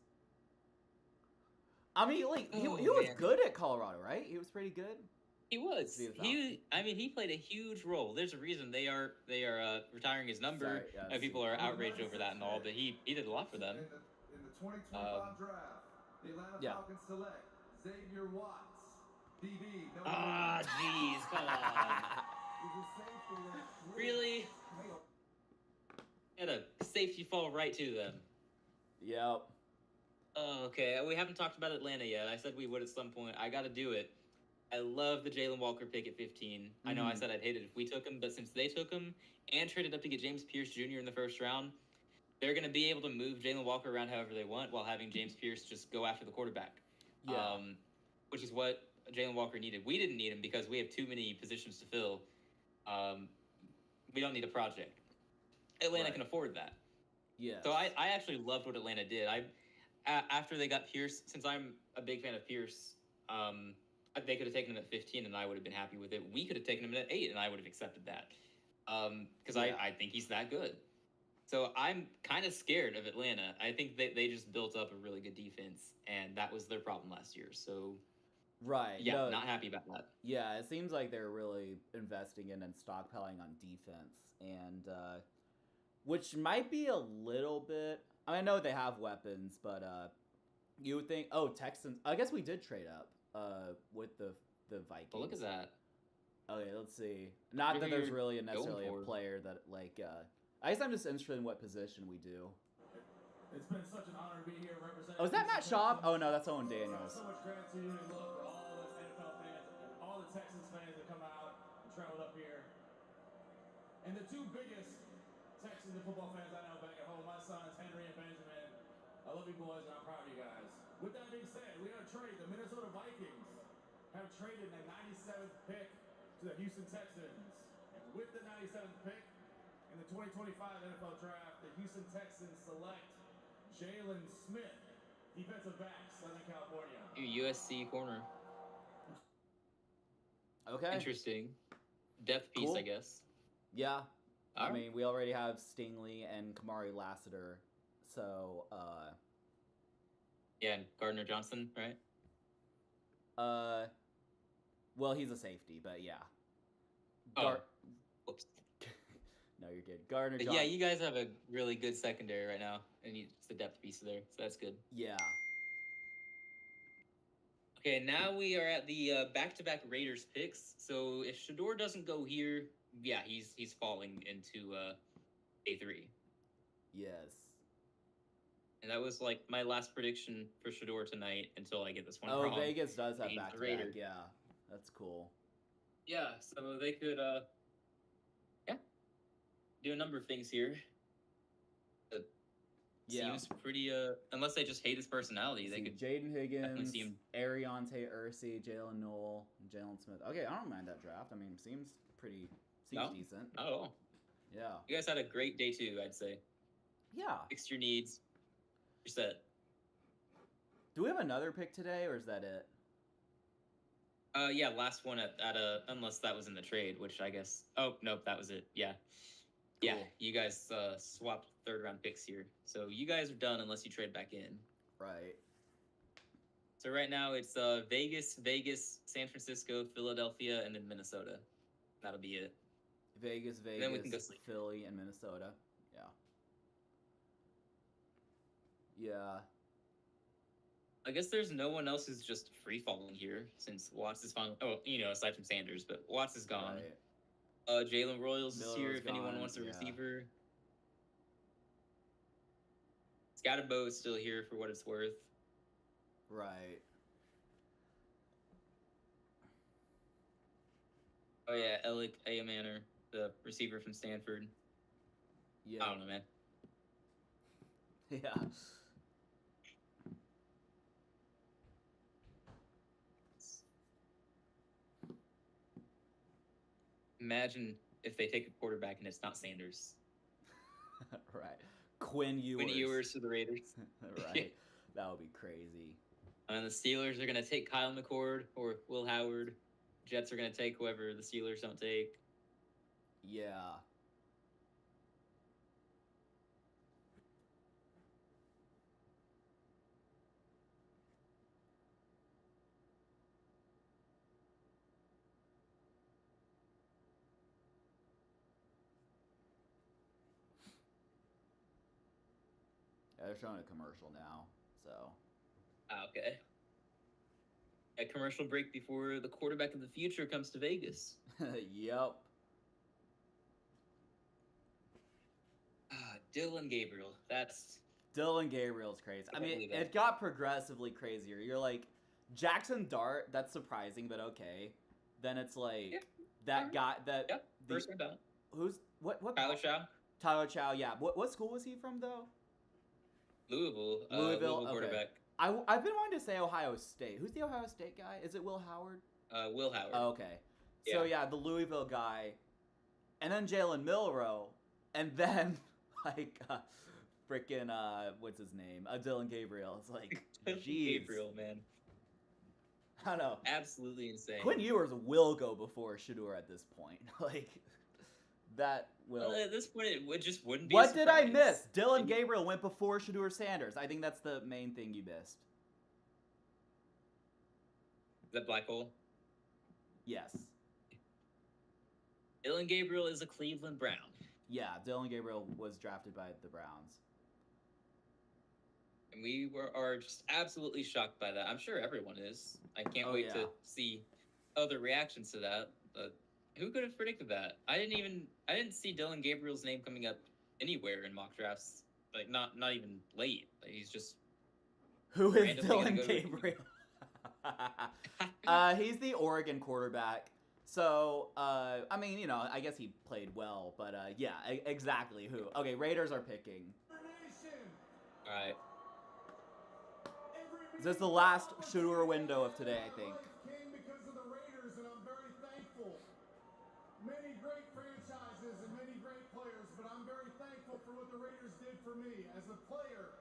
I mean, like he Oh, was man. good at Colorado, right? He was pretty good. He was. Be the Falcons. He played a huge role. There's a reason they are retiring his number. Sorry, yeah, And people are outraged over that and all, but he did a lot for them. In the 2025 draft, the Atlanta yeah. Falcons select Xavier Watts, DB. Ah, jeez, come on. Really? Had a safety fall right to them. Yep. Oh, okay. We haven't talked about Atlanta yet. I said we would at some point. I got to do it. I love the Jalen Walker pick at 15. I know I Mhm. said I'd hate it if we took him, but since they took him and traded up to get James Pierce Jr. in the first round, they're going to be able to move Jalen Walker around however they want while having James Pierce just go after the quarterback. Yeah. Which is what Jalen Walker needed. We didn't need him because we have too many positions to fill. We don't need a project. Atlanta Right. can afford that. Yeah. So I actually loved what Atlanta did. After they got Pierce, since I'm a big fan of Pierce, they could have taken him at 15 and I would have been happy with it. We could have taken him at 8 and I would have accepted that. Because Yeah. I think he's that good. So I'm kind of scared of Atlanta. I think they just built up a really good defense, and that was their problem last year. So Right. yeah, no, not happy about that. Yeah, it seems like they're really investing in and stockpiling on defense, and which might be a little bit. I know they have weapons, but you would think. Oh, Texans. I guess we did trade up with the Vikings. But look at that. Okay, let's see. Not that Who there's you're really going necessarily a for. player that like. I guess I'm just interested in what position we do. It's been such an honor to be here representing. Oh, is that Matt Houston Schaub? Texans. Oh no, that's Owen Daniels. So much gratitude and love for all the NFL fans and all the Texans fans that come out and traveled up here. And the two biggest Texans and football fans I know back at home, my sons Henry and Benjamin. I love you boys and I'm proud of you guys. With that being said, we got to trade. The Minnesota Vikings have traded the 97th pick to the Houston Texans. And with the 97th pick in the 2025 NFL Draft, the Houston Texans select Jalen Smith, defensive back, Southern California. USC corner. Okay. Interesting. Depth piece, Cool. I guess. Yeah. I All right. mean, we already have Stingley and Kamari Lassiter, so Yeah, and Gardner Johnson, right? well, he's a safety, but yeah. Oh. Whoops. No, you're good. Gardner But Johnson. yeah, you guys have a really good secondary right now, and it's the depth piece there, so that's good. Yeah. Okay, now we are at the back-to-back Raiders picks. So if Shedeur doesn't go here, yeah, he's falling into A3. Yes. And that was like my last prediction for Shedeur tonight until I get this one Oh, wrong. Vegas does have He's back to the back. Raider. Yeah. That's cool. Yeah, so they could do a number of things here. It Yeah. seems pretty unless they just hate his personality, they See, could Jaden Higgins, see him. Ariante Ursi, Jalen Noel, Jalen Jalen Smith. Okay, I don't mind that draft. I mean, seems No? decent. Not at all. Yeah. You guys had a great day too, I'd say. Yeah. Fixed your needs. You're set. Do we have another pick today, or is that it? Yeah, last one at unless that was in the trade, which I guess. Oh nope, that was it. Yeah, yeah. Cool. You guys swapped 3rd-round picks here, so you guys are done unless you trade back in. Right. So right now it's Vegas, San Francisco, Philadelphia, and then Minnesota. That'll be it. Vegas, Then we can go sleep. Philly, and Minnesota. Yeah. Yeah. I guess there's no one else who's just free falling here since Watts is finally. Oh, aside from Sanders, but Watts is gone. Right. Jalen Royals is Miller's here if anyone gone, wants a yeah. receiver. Scatterbo is still here for what it's worth. Right. Oh yeah, Alec Manor, the receiver from Stanford. Yeah. I don't know, man. Yeah. Imagine if they take a quarterback and it's not Sanders. Right. Quinn Ewers. Quinn Ewers to the Raiders. Right. That would be crazy. And the Steelers are going to take Kyle McCord or Will Howard. Jets are going to take whoever the Steelers don't take. Yeah. Yeah, they're showing a commercial now, so. Okay. A commercial break before the quarterback of the future comes to Vegas. Yep. Dylan Gabriel. That's Dylan Gabriel's crazy. I can't mean, believe it. it got progressively crazier. You're like, Jackson Dart, that's surprising, but okay. Then it's like, Yeah, that alright. guy, that. Yep. the- First one down. Who's, what? Tyler Shaw, Tyler Chow, yeah. What school was he from, though? Louisville. Louisville, okay. Quarterback. I've been wanting to say Ohio State. Who's the Ohio State guy? Is it Will Howard? Will Howard. Oh, okay. So, yeah, the Louisville guy. And then Jalen Milroe. And then, like, freaking, what's his name? Dylan Gabriel. It's like, jeez. Gabriel, man. I don't know. Absolutely insane. Quinn Ewers will go before Shador at this point. Like, that will. Well, at this point, it just wouldn't be. What did I miss? Dylan Gabriel went before Shador Sanders. I think that's the main thing you missed. Is that black hole? Yes. Dylan Gabriel is a Cleveland Brown. Yeah, Dylan Gabriel was drafted by the Browns. And we are just absolutely shocked by that. I'm sure everyone is. I can't Oh, wait yeah. to see other reactions to that. But who could have predicted that? I didn't see Dylan Gabriel's name coming up anywhere in mock drafts. Like not even late. Like, he's just Who is randomly gonna Dylan go to- Gabriel? He's the Oregon quarterback. So, I mean, I guess he played well, but yeah, exactly who. Okay, Raiders are picking. All right. This is the last Shador window of today, I think. Came because of the Raiders, and I'm very thankful. Many great franchises and many great players, but I'm very thankful for what the Raiders did for me as a player,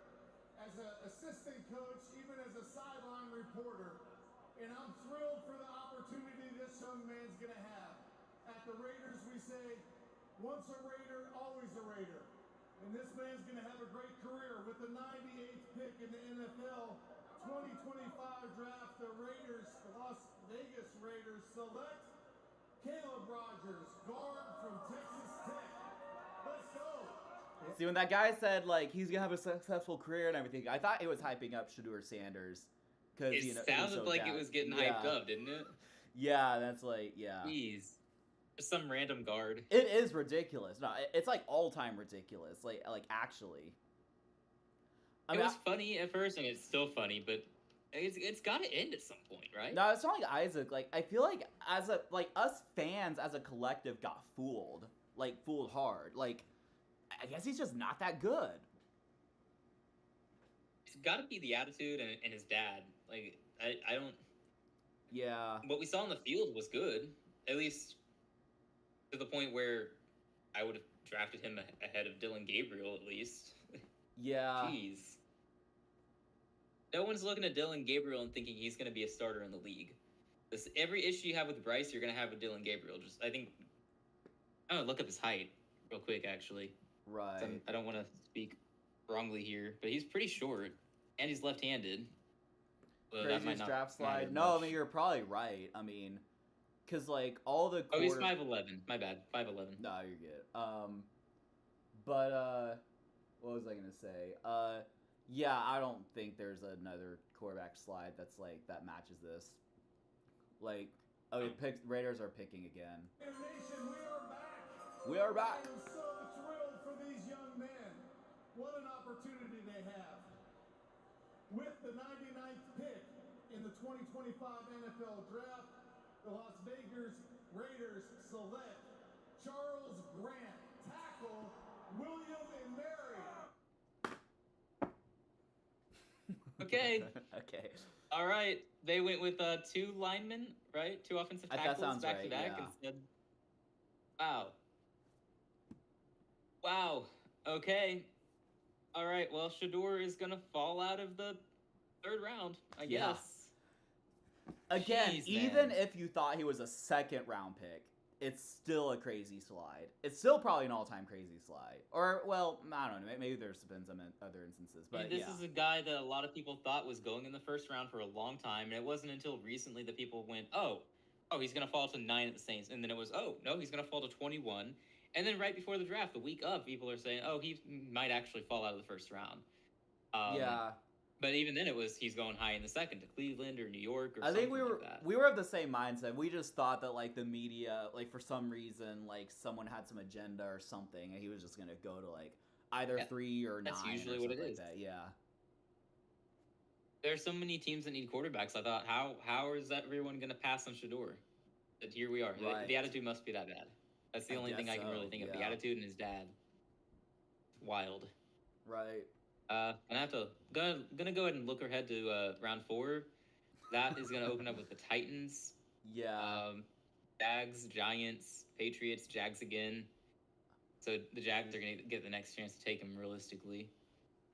as an assistant coach, even as a sideline reporter. And I'm thrilled for the opportunity this young man's going to have. At the Raiders, we say, once a Raider, always a Raider. And this man's going to have a great career with the 98th pick in the NFL 2025 draft. The Raiders, the Las Vegas Raiders, select Caleb Rogers, guard from Texas Tech. Let's go. See, when that guy said, like, he's going to have a successful career and everything, I thought it was hyping up Shador Sanders. Cause, It he was sounded so like jacked. it was getting Yeah. hyped up, didn't it? Yeah, that's like, yeah. Jeez. Just some random guard. It is ridiculous. No, it's like all-time ridiculous. Like actually. I It mean, was funny at first, and it's still funny, but it's got to end at some point, right? no, it's not like Isaac. Like, I feel like us fans as a collective got fooled. Like, fooled hard. Like, I guess he's just not that good. It's got to be the attitude and his dad. Like, I don't. Yeah. what we saw in the field was good, at least to the point where I would have drafted him ahead of Dylan Gabriel at least. Yeah. Jeez. No one's looking at Dylan Gabriel and thinking he's going to be a starter in the league. Every issue you have with Bryce, you're going to have with Dylan Gabriel. I think, I'm going to look up his height real quick, actually. Right. I don't want to speak wrongly here, but he's pretty short, and he's left-handed. So that might Craziest not draft matter slide. No, I much. mean you're probably right. I mean, because like all the Oh, he's quarter- 5'11". My bad, 5'11". No, you're good. But what was I gonna say? Yeah, I don't think there's another quarterback slide that's like that matches this. Like, okay, Raiders are picking again. Raider Nation, we are back. We are back. I am so thrilled for these young men. What an opportunity they have. With the 99th pick in the 2025 NFL Draft, the Las Vegas Raiders select Charles Grant, tackle William and Mary. Okay. Okay. All right. They went with 2 linemen, right? 2 offensive That tackles sounds back right, to back yeah. instead. Wow. Wow. Okay. All right. Well, Shador is gonna fall out of the 3rd round, I Yeah. guess. Again, Jeez, even man. if you thought he was a 2nd round pick, it's still a crazy slide. It's still probably an all-time crazy slide. Or, well, I don't know. Maybe there's been some other instances, but This yeah. is a guy that a lot of people thought was going in the 1st round for a long time, and it wasn't until recently that people went, oh, he's gonna fall to 9 at the Saints, and then it was, oh no, he's gonna fall to 21, and then right before the draft, the week of, people are saying, oh, he might actually fall out of the 1st round. Yeah. But even then, it was he's going high in the 2nd to Cleveland or New York or I think something like that. we were of the same mindset. We just thought that like the media, like for some reason, like someone had some agenda or something, and he was just gonna go to like either Yeah, 3 or 9. that's usually or what it something is. Like that. Yeah. There are so many teams that need quarterbacks. I thought, how is everyone going to pass on Shador? But here we are. Right. The attitude must be that bad. That's the I only thing guess I can so, really think of. The yeah. attitude and his dad. Wild. Right. And I have to gonna go ahead and look ahead to round 4. That is gonna open up with the Titans, Yeah. Jags, Giants, Patriots, Jags again. So the Jags are gonna get the next chance to take him realistically.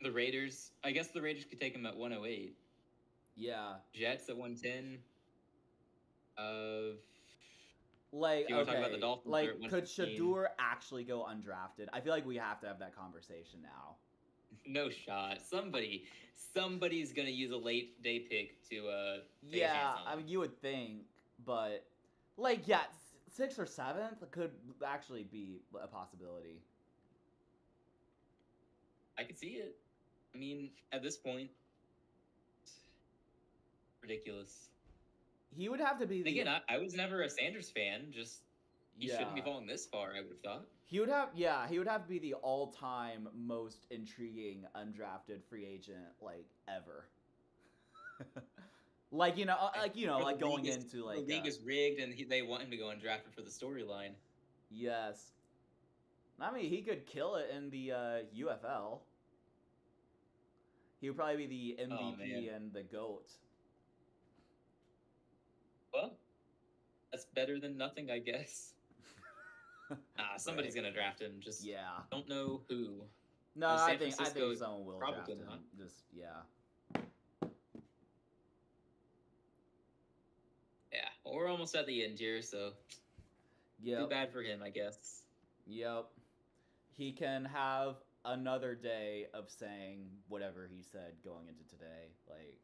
The Raiders, I guess the Raiders could take him at 108. Yeah. Jets at 110. Like, If you wanna talk okay, about the Dolphins, they're like, at could 115. Shador actually go undrafted? I feel like we have to have that conversation now. No shot. Somebody's gonna use a late day pick to take a Yeah, chance on I him. mean, you would think, but like, yeah, 6th or 7th could actually be a possibility. I could see it. I mean, at this point, ridiculous. He would have to be And the again, I was never a Sanders fan. Just he shouldn't be Yeah. falling this far. I would have thought. He would have to be the all-time most intriguing undrafted free agent like ever. like Or like the going league into like the league is rigged, and they want him to go undrafted for the storyline. yes. I mean, he could kill it in the UFL. He would probably be the Oh, MVP man. and the GOAT. Well, that's better than nothing, I guess. Somebody's Right. gonna draft him. Just Yeah. don't know who. No, San I think Francisco, someone will probably draft him. not. Just yeah. Yeah, well, we're almost at the end here, so too Yep. bad for him, I guess. Yep. He can have another day of saying whatever he said going into today. Like,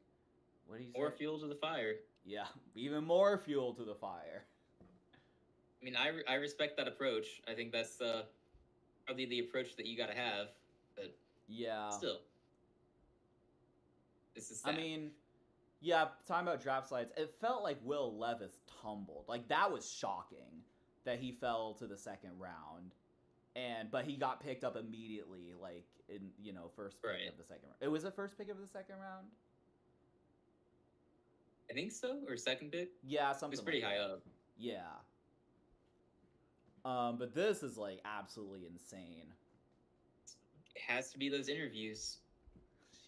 what did he say? More fuel to the fire. Yeah, even more fuel to the fire. I mean, I respect that approach. I think that's probably the approach that you got to have. But Yeah. still, this is I sad. mean, yeah, talking about draft slides, it felt like Will Levis tumbled. Like, that was shocking that he fell to the 2nd round. But he got picked up immediately, like, in, first pick Right. of the 2nd round. It was the first pick of the 2nd round? I think so, or second pick. Yeah, It something was pretty like high that. up. Yeah. But this is, like, absolutely insane. It has to be those interviews.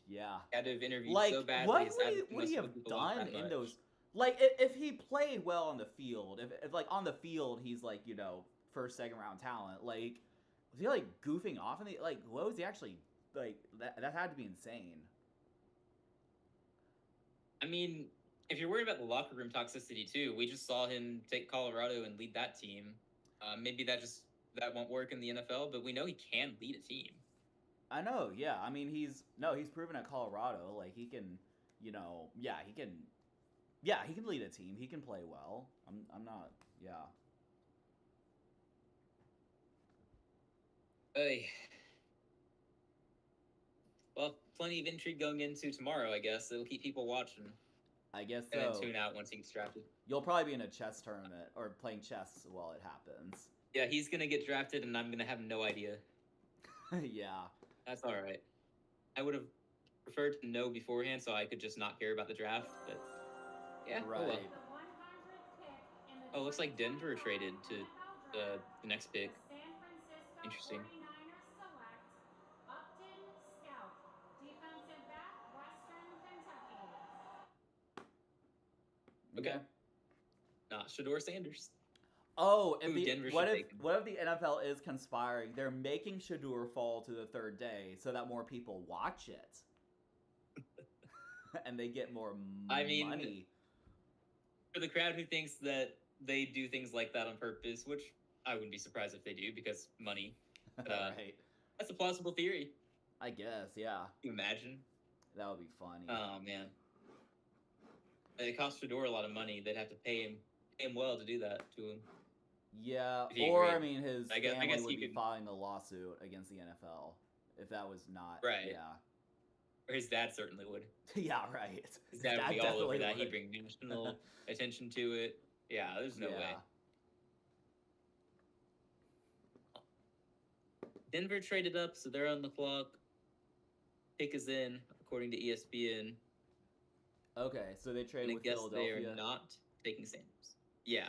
Yeah. Had to have interviewed Like, so badly. what as would had he most of the have people want done that in much. those... Like if he played well on the field, if like on the field he's like, you know, first, second round talent, like was he like goofing off in the like what was he actually like that had to be insane. I mean, if you're worried about the locker room toxicity too, we just saw him take Colorado and lead that team. Maybe that won't work in the NFL, but we know he can lead a team. I know, yeah. I mean he's proven at Colorado, like he can, you know, he can lead a team. He can play well. I'm not, yeah. Hey. Well, plenty of intrigue going into tomorrow, I guess. It'll keep people watching. I guess And so. then tune out once he gets drafted. You'll probably be in a chess tournament or playing chess while it happens. Yeah, he's going to get drafted, and I'm going to have no idea. Yeah. That's all right. I would have preferred to know beforehand so I could just not care about the draft, but yeah. Right. Oh, well. The 100th pick in the Oh, looks like Denver 2025 traded to NFL draft. the next pick. The San Francisco Interesting. 49ers select Upton Scout, defensive back, Western Kentucky. Okay. Not Shador Sanders. Oh, if Ooh, Denver what should if take him. what if the NFL is conspiring? They're making Shador fall to the third day so that more people watch it, and they get more I mean, money. For the crowd who thinks that they do things like that on purpose, which I wouldn't be surprised if they do because money. Right. That's a plausible theory. I guess, yeah. Can you imagine? That would be funny. Oh man. It costs Fedor a lot of money. They'd have to pay him well to do that to him. Yeah, if he or agreed. I mean, his I guess family would he be could- filing a lawsuit against the NFL if that was not Right. Yeah, Or his dad certainly would. yeah, right. His dad would be all over definitely that. He'd would. bring national attention to it. Yeah, there's no way. Yeah. Denver traded up, so they're on the clock. Pick is in, according to ESPN. Okay, so they And traded I with guess Philadelphia. they are not taking Sanders. Yeah.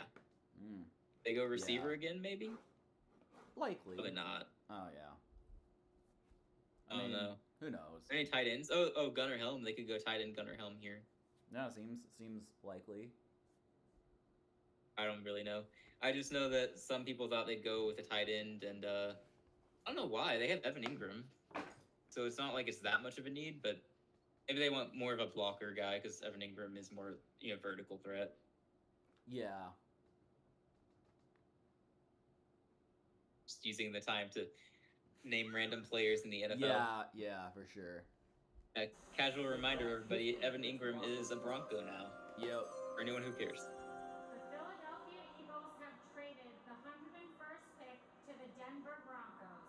Mm, They go receiver Yeah. again, maybe? likely. Probably not. Oh yeah. I don't know. Who knows? Any tight ends? Oh, Gunnar Helm. They could go tight end Gunnar Helm here. No, seems likely. I don't really know. I just know that some people thought they'd go with a tight end, and I don't know why. They have Evan Ingram, so it's not like it's that much of a need. But maybe they want more of a blocker guy because Evan Ingram is more, vertical threat. Yeah. Just using the time to name random players in the NFL. Yeah, for sure. A casual reminder, everybody: Evan Ingram is a Bronco now. Yep. For anyone who cares. The Philadelphia Eagles have traded the 101st pick to the Denver Broncos.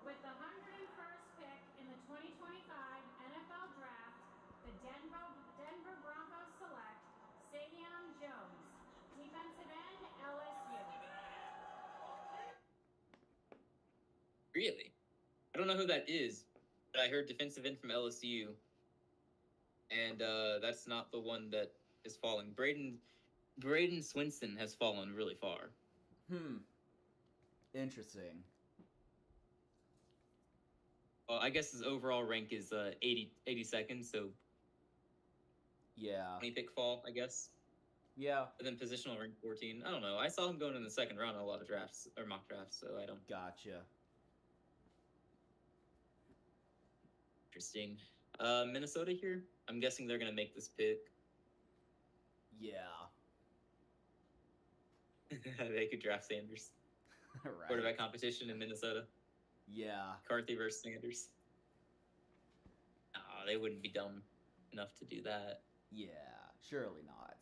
With the 101st pick in the 2025 NFL Draft, the Denver Broncos select Savion Jones, defensive end, LSU. Really? I don't know who that is, but I heard defensive end from LSU, and that's not the one that is falling. Braden Swinson has fallen really far. Interesting. Well, I guess his overall rank is 82nd, so Yeah. 20 pick fall, I guess. Yeah. And then positional rank 14. I don't know. I saw him going in the second round in a lot of drafts or mock drafts, so I don't. Gotcha. Interesting. Minnesota here. I'm guessing they're gonna make this pick. Yeah. They could draft Sanders. Right. Quarterback competition in Minnesota. Yeah. McCarthy versus Sanders. No, they wouldn't be dumb enough to do that. Yeah. Surely not.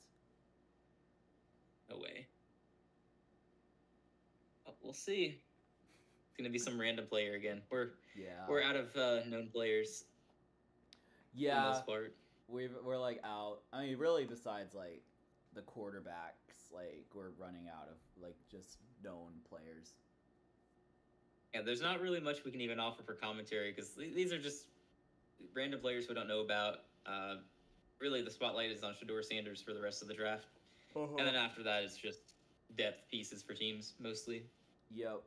No way. Well, we'll see. It's gonna be some random player again. We're out of known players for the Yeah. most part. We're like out. I mean, really, besides like the quarterbacks, like we're running out of like just known players. Yeah, there's not really much we can even offer for commentary because these are just random players we don't know about. Really, the spotlight is on Shador Sanders for the rest of the draft, and then after that, it's just depth pieces for teams mostly. Yep.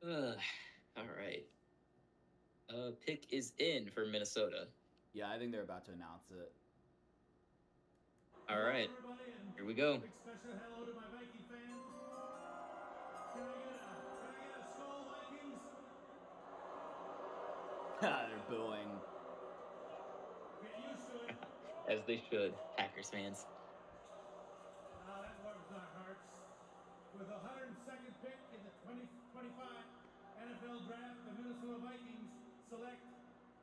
All right. Pick is in for Minnesota. Yeah, I think they're about to announce it. All right, here we go. Big special hello to my Viking fans. Can I get a Skull Vikings? They're booing. Get used to it. As they should, Packers fans. That warms our hearts. With the 102nd pick in the 2025 NFL Draft, the Minnesota Vikings select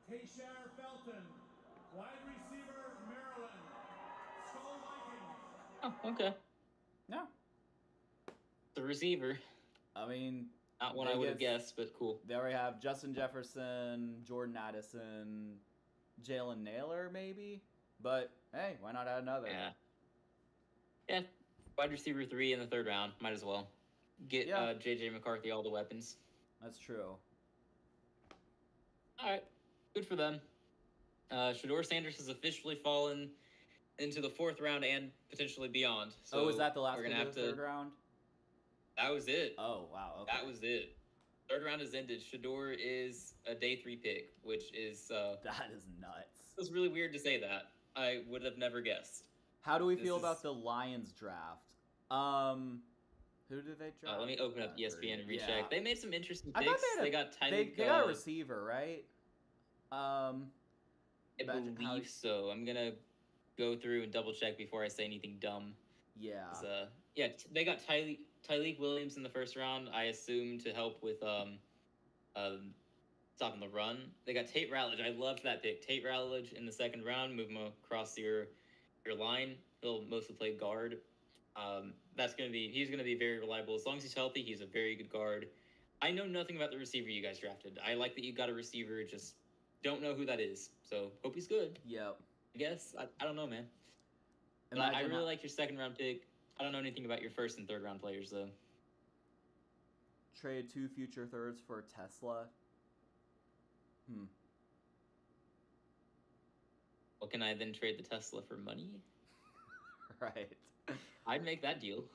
Tayshar Felton, wide receiver, Maryland. Skull Vikings. Oh, okay. Yeah. The receiver. I mean, Not one I I would have guess- guessed, but cool. they already have Justin Jefferson, Jordan Addison, Jalen Naylor, maybe. But hey, why not add another? Yeah. Yeah. Wide receiver 3 in the 3rd round. Might as well. Get Yeah. JJ McCarthy all the weapons. That's true. All right. Good for them. Shador Sanders has officially fallen into the 4th round and potentially beyond. So oh, is that the last we're pick gonna of have the to. 3rd round? That was it. Oh, wow. Okay. That was it. 3rd round has ended. Shador is a day 3 pick, which is That is nuts. it was really weird to say that. I would have never guessed. How do we This feel is- about the Lions draft? Who did they draft? Let me open up I ESPN and forget. recheck. Yeah. They made some interesting I picks. thought They got They Tyreek. got a receiver, right? I imagine how believe so. I'm gonna go through and double check before I say anything dumb. Yeah. 'Cause, they got Tyreek Williams in the 1st round. I assume to help with stopping the run. They got Tate Rowledge. I loved that pick. Tate Rowledge in the 2nd round. Move him across your line. He'll mostly play guard. He's gonna be very reliable as long as he's healthy. He's a very good guard. I know nothing about the receiver you guys drafted. I like that you got a receiver. Just don't know who that is. So hope he's good. Yep. I guess I don't know, man. But I Imagine really how- like your 2nd round pick. I don't know anything about your 1st and 3rd round players though. trade 2 future thirds for Tesla. Well, can I then trade the Tesla for money? Right. I'd make that deal.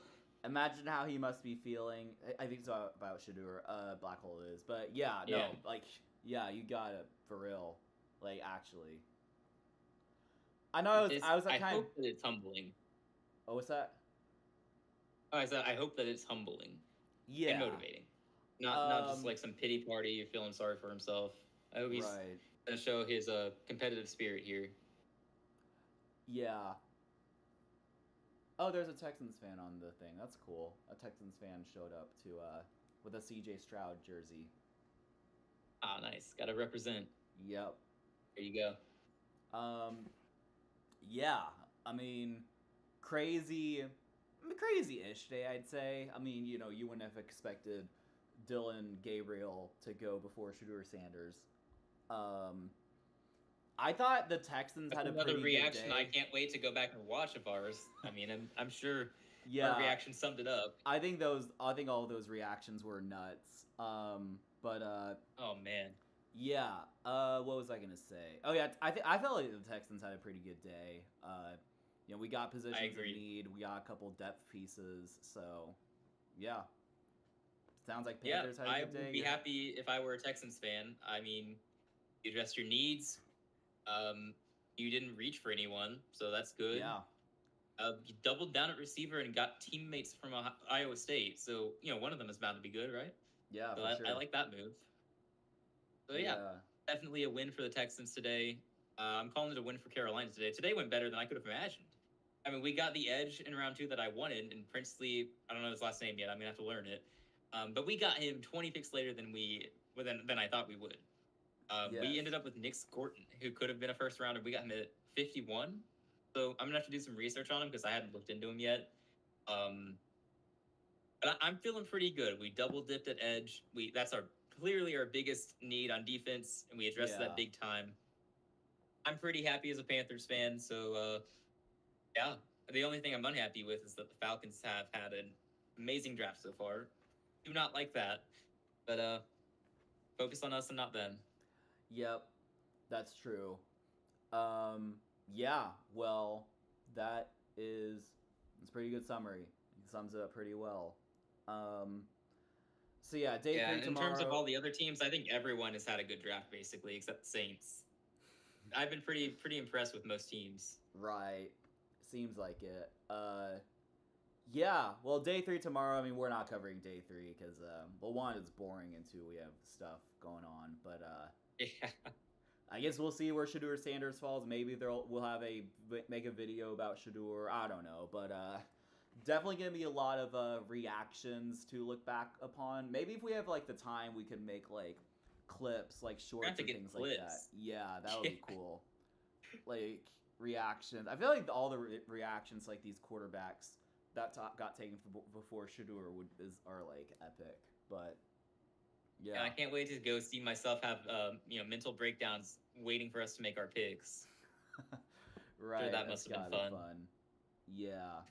Imagine how he must be feeling. I think it's about Shador. Black Hole is, but yeah, no, Yeah. like, yeah, you got it for real. Like, actually, I know I was I like kind of. hope that it's humbling. Oh, what's that? Oh, I said I hope that it's humbling Yeah. and motivating. Not just Um, like some pity party. You're feeling sorry for himself. I hope he's Right. gonna show his competitive spirit here. Yeah. Oh, there's a Texans fan on the thing. That's cool. A Texans fan showed up to with a CJ Stroud jersey. Ah, nice. Got to represent. Yep. There you go. Yeah. I mean, crazy-ish day, I'd say. I mean, you know, you wouldn't have expected Dylan Gabriel to go before Shador Sanders. I thought the Texans had a Another pretty reaction. good I day. can't wait to go back and watch of ours. I mean, I'm sure Yeah. our reaction summed it up. I think all of those reactions were nuts. Oh man. Yeah. What was I gonna say? Oh yeah, I felt like the Texans had a pretty good day. You know, we got positions of agree. need. We got a couple depth pieces. So, yeah. Sounds like Yeah, Panthers had a I good day. would be happy if I were a Texans fan. I mean, you addressed your needs. You didn't reach for anyone, so that's good. Yeah. You doubled down at receiver and got teammates from Iowa State, so you know one of them is bound to be good, right? Yeah. So For I sure. like that move. So yeah, definitely a win for the Texans today. I'm calling it a win for Carolina today. Today went better than I could have imagined. I mean, we got the edge in round 2 that I wanted, and Princely, I don't know his last name yet. I'm gonna have to learn it. But we got him 20 picks later than I thought we would. We Yes. ended up with Nick Scorton, who could have been a 1st rounder. We got him at 51. So I'm gonna have to do some research on him because I hadn't looked into him yet. But I'm feeling pretty good. We double dipped at edge. That's clearly our biggest need on defense, and we addressed Yeah. that big time. I'm pretty happy as a Panthers fan. So yeah, the only thing I'm unhappy with is that the Falcons have had an amazing draft so far. Do not like that, but focus on us and not them. Yep. That's true. Yeah. Well, it's a pretty good summary. It sums it up pretty well. So yeah, day Yeah, 3 and in tomorrow. terms of all the other teams, I think everyone has had a good draft basically, except the Saints. I've been pretty impressed with most teams. Right. Seems like it. Yeah. Well, day 3 tomorrow. I mean, we're not covering day 3 because, well, one, it's boring, and two, we have stuff going on. But Yeah. I guess we'll see where Shedeur Sanders falls. Maybe we'll have make a video about Shedeur. I don't know, but definitely gonna be a lot of reactions to look back upon. Maybe if we have like the time, we could make like clips, like shorts have to or get things like that. clips. Yeah, that would be cool. Like reactions. I feel like all the reactions, like these quarterbacks that got taken before Shedeur are like epic. But yeah, And I can't wait to go see myself have mental breakdowns waiting for us to make our picks. right. that must have been fun. Yeah.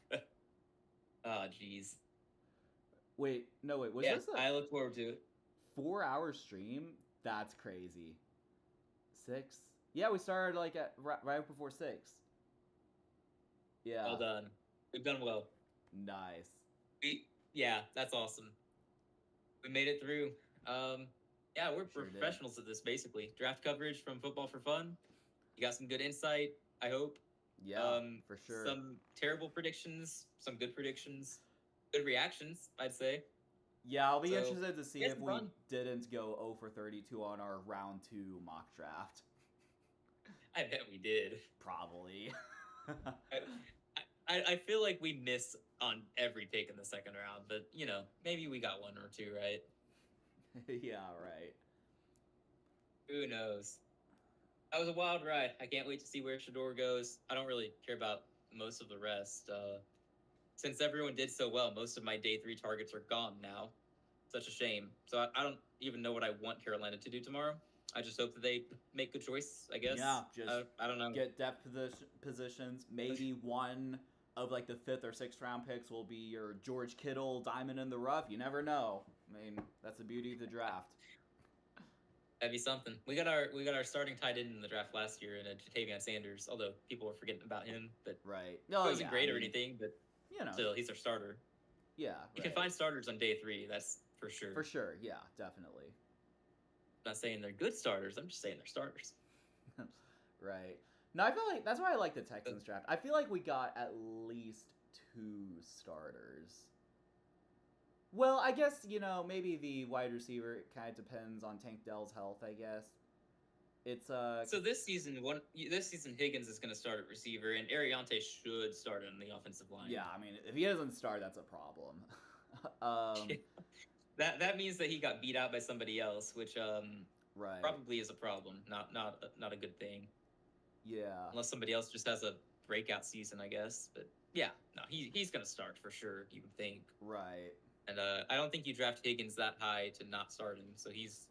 Oh, jeez. Wait, was Yeah, this I look forward to it. 4-hour stream? That's crazy. 6? Yeah, we started like at right before 6. Yeah. Well done. We've done well. Nice. Yeah, that's awesome. We made it through. Yeah, we're Sure did. professionals at this, basically. Draft coverage from Football for Fun. You got some good insight, I hope. Yeah, for sure. Some terrible predictions, some good predictions, good reactions, I'd say. Yeah, I'll be So, interested to see it's if we fun. didn't go 0 for 32 on our round 2 mock draft. I bet we did. Probably. I feel like we missed on every pick in the second round, but maybe we got one or two right. Yeah, right. Who knows? That was a wild ride. I can't wait to see where Shedeur goes. I don't really care about most of the rest. Since everyone did so well, most of my day 3 targets are gone now. Such a shame. So I don't even know what I want Carolina to do tomorrow. I just hope that they make good choice, I guess. Yeah, just I don't know. get depth positions. Maybe one of like the 5th or 6th round picks will be your George Kittle diamond in the rough. You never know. I mean, that's the beauty of the draft. That'd be something. We got our starting tight end in the draft last year in Jatavion Sanders, although people were forgetting about him. But Right. he wasn't great or anything, but still, he's our starter. Yeah. You can find starters on day 3, that's for sure. For sure, yeah, definitely. I'm not saying they're good starters, I'm just saying they're starters. Right. No, I feel like that's why I like the Texans draft. I feel like we got at least 2 starters. Well, I guess, maybe the wide receiver kind of depends on Tank Dell's health, I guess. It's So this season Higgins is going to start at receiver, and Ariante should start on the offensive line. Yeah, I mean, if he doesn't start, that's a problem. That means that he got beat out by somebody else, which right. probably is a problem, not a good thing. Yeah. Unless somebody else just has a breakout season, I guess. But yeah, no, he's going to start for sure, you would think. Right. And I don't think you draft Higgins that high to not start him, so he's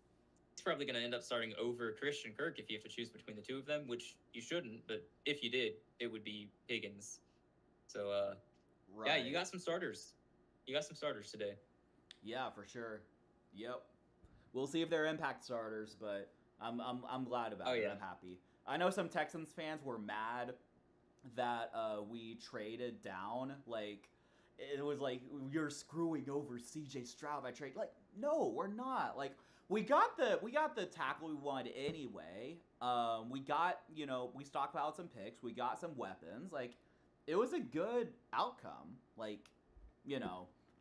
probably going to end up starting over Christian Kirk if you have to choose between the two of them, which you shouldn't, but if you did, it would be Higgins. So, right. Yeah, you got some starters. You got some starters today. Yeah, for sure. Yep. We'll see if they're impact starters, but I'm glad about it. Yeah. I'm happy. I know some Texans fans were mad that we traded down. Like, it was like, you're screwing over CJ Stroud by trade. Like, no, we're not. Like, we got the tackle we wanted anyway. We got, we stockpiled some picks. We got some weapons. Like, it was a good outcome. Like,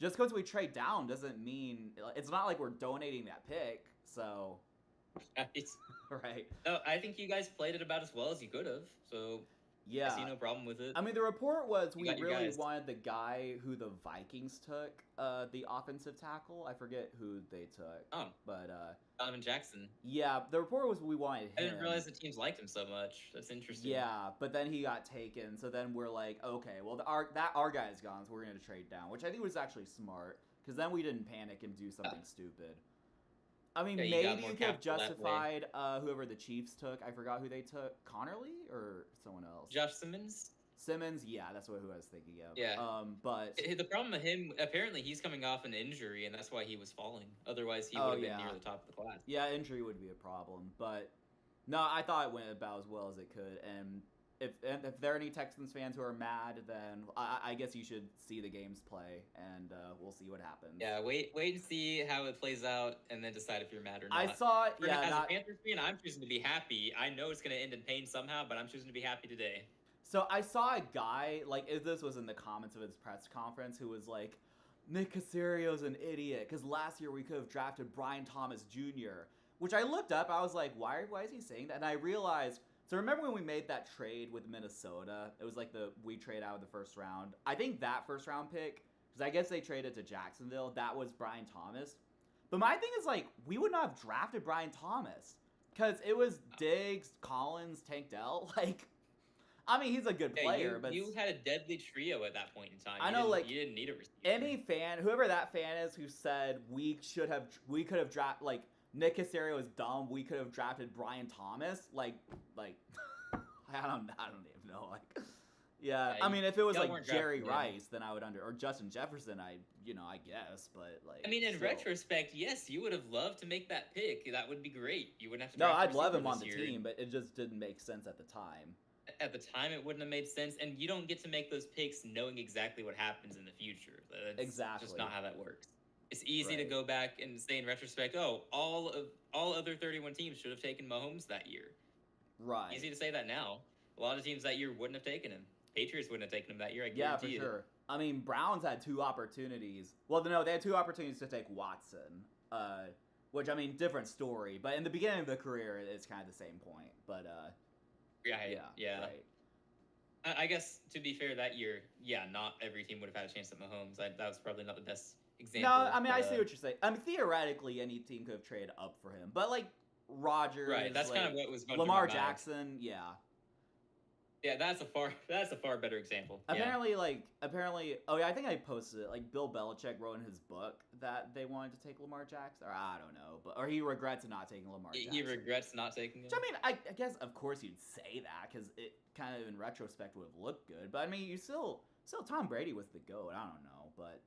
just because we trade down doesn't mean it's not like we're donating that pick. So, right. No, I think you guys played it about as well as you could have. So yeah, I see no problem with it. I mean, the report was we really guys. wanted the guy who the Vikings took, the offensive tackle. I forget who they took. Oh, but Donovan Jackson. Yeah, the report was we wanted him. I didn't realize the teams liked him so much. That's interesting. Yeah, but then he got taken. So then we're like, okay, well, our guy's gone, so we're gonna trade down, which I think was actually smart because then we didn't panic and do something stupid. I mean, Yeah, you got maybe more you could have capital that way. justified whoever the Chiefs took. I forgot who they took. Connerly or someone else? Josh Simmons. Simmons, yeah, that's who I was thinking of. Yeah. But The problem with him, apparently, he's coming off an injury, and that's why he was falling. Otherwise, he would have been near the top of the class. Yeah, injury would be a problem. But no, I thought it went about as well as it could. And if there are any Texans fans who are mad, then I guess you should see the games play, and we'll see what happens. Yeah, wait and see how it plays out, and then decide if you're mad or not. I saw, As yeah, a Panthers fan, I'm choosing to be happy. I know it's gonna end in pain somehow, but I'm choosing to be happy today. So I saw a guy, like, this was in the comments of his press conference, who was like, Nick Caserio's an idiot, because last year we could have drafted Brian Thomas Jr., which I looked up. I was like, why is he saying that? And I realized, so remember when we made that trade with Minnesota? It was like we trade out of the first round. I think that first round pick, because I guess they traded to Jacksonville, that was Brian Thomas. But my thing is, like, we would not have drafted Brian Thomas, because it was Diggs, Collins, Tank Dell, like... I mean, he's a good player, but you had a deadly trio at that point in time. I know, like, you didn't need a receiver. Any fan, whoever that fan is, who said we could have drafted, like, Nick Caserio is dumb, we could have drafted Brian Thomas, like, I don't even know, like, yeah. I mean, if it was like Jerry Rice, then I would or Justin Jefferson, I guess, but like. I mean, in still. retrospect, yes, you would have loved to make that pick. That would be great. You wouldn't have to. No, draft I'd love him receiver on the this year. team, but it just didn't make sense at the time. At the time, it wouldn't have made sense, and you don't get to make those picks knowing exactly what happens in the future. That's Exactly. just not how that works. It's easy to Right. go back and say in retrospect, oh, all other 31 teams should have taken Mahomes that year. Right. Easy to say that now. A lot of teams that year wouldn't have taken him. Patriots wouldn't have taken him that year. I Yeah, guarantee for it. sure. I mean, Browns had 2 opportunities. Well, no, they had 2 opportunities to take Watson, which, I mean, different story. But in the beginning of the career, it's kind of the same point. But, Yeah. Right. I guess, to be fair, that year, yeah, not every team would have had a chance at Mahomes. That was probably not the best example. No, I mean, I but, see what you're saying. I mean, theoretically, any team could have traded up for him. But, like, Rodgers, Right, that's like, kind of what was going through Lamar my mind. Jackson, yeah. Yeah, that's a far better example. Yeah. Apparently, oh yeah, I think I posted it. Like, Bill Belichick wrote in his book that they wanted to take Lamar Jackson, or I don't know, or he regrets not taking Lamar Jackson. He regrets not taking him. Which, I mean, I guess of course you'd say that because it kind of in retrospect would have looked good. But I mean, you still Tom Brady was the GOAT. I don't know, but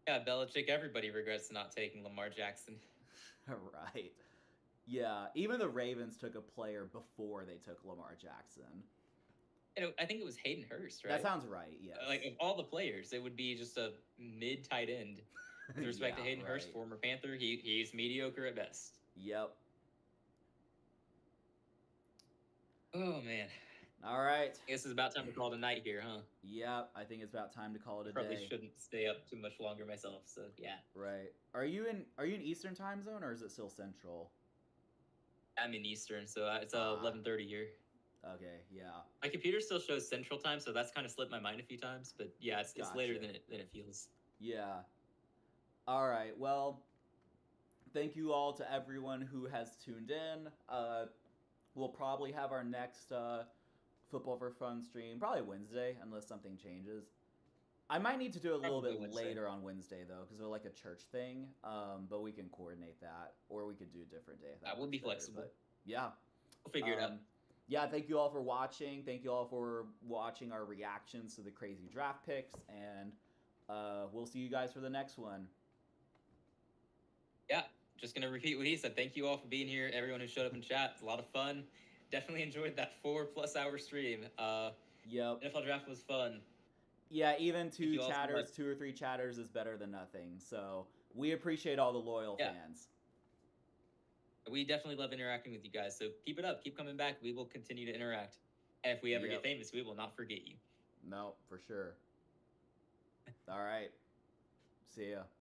Yeah, Belichick. Everybody regrets not taking Lamar Jackson. right, yeah. Even the Ravens took a player before they took Lamar Jackson. I think it was Hayden Hurst, right? That sounds right. Yes. Like, of all the players, it would be just a mid tight end. With respect to Yeah, Hayden Hurst, right. former Panther, he's mediocre at best. Yep. Oh man, All right. I guess it's about time to call it a night here, huh? Yep. I think it's about time to call it a Probably day. shouldn't stay up too much longer myself. So yeah, Right. Are you in Eastern time zone or is it still Central? I'm in Eastern, so it's Ah. 11:30 here. Okay. Yeah. My computer still shows Central Time, so that's kind of slipped my mind a few times. But yeah, it's later Gotcha. than it feels. Yeah. All right. Well, thank you all to everyone who has tuned in. We'll probably have our next Football for Fun stream probably Wednesday, unless something changes. I might need to do it a little Probably bit Wednesday. later on Wednesday though, because we're like a church thing. But we can coordinate that, or we could do a different day. If that We'll be works better, flexible. but yeah. We'll figure it out. Yeah, thank you all for watching. Thank you all for watching our reactions to the crazy draft picks, and we'll see you guys for the next one. Yeah, just gonna repeat what he said. Thank you all for being here. Everyone who showed up in chat, it's a lot of fun. Definitely enjoyed that 4+ hour stream. Yep. NFL draft was fun. Yeah, even Thank you all so much. 2 or 3 chatters is better than nothing. So we appreciate all the loyal Yeah. fans. We definitely love interacting with you guys. So keep it up. Keep coming back. We will continue to interact. And if we ever Yep. get famous, we will not forget you. No, for sure. All right. See ya.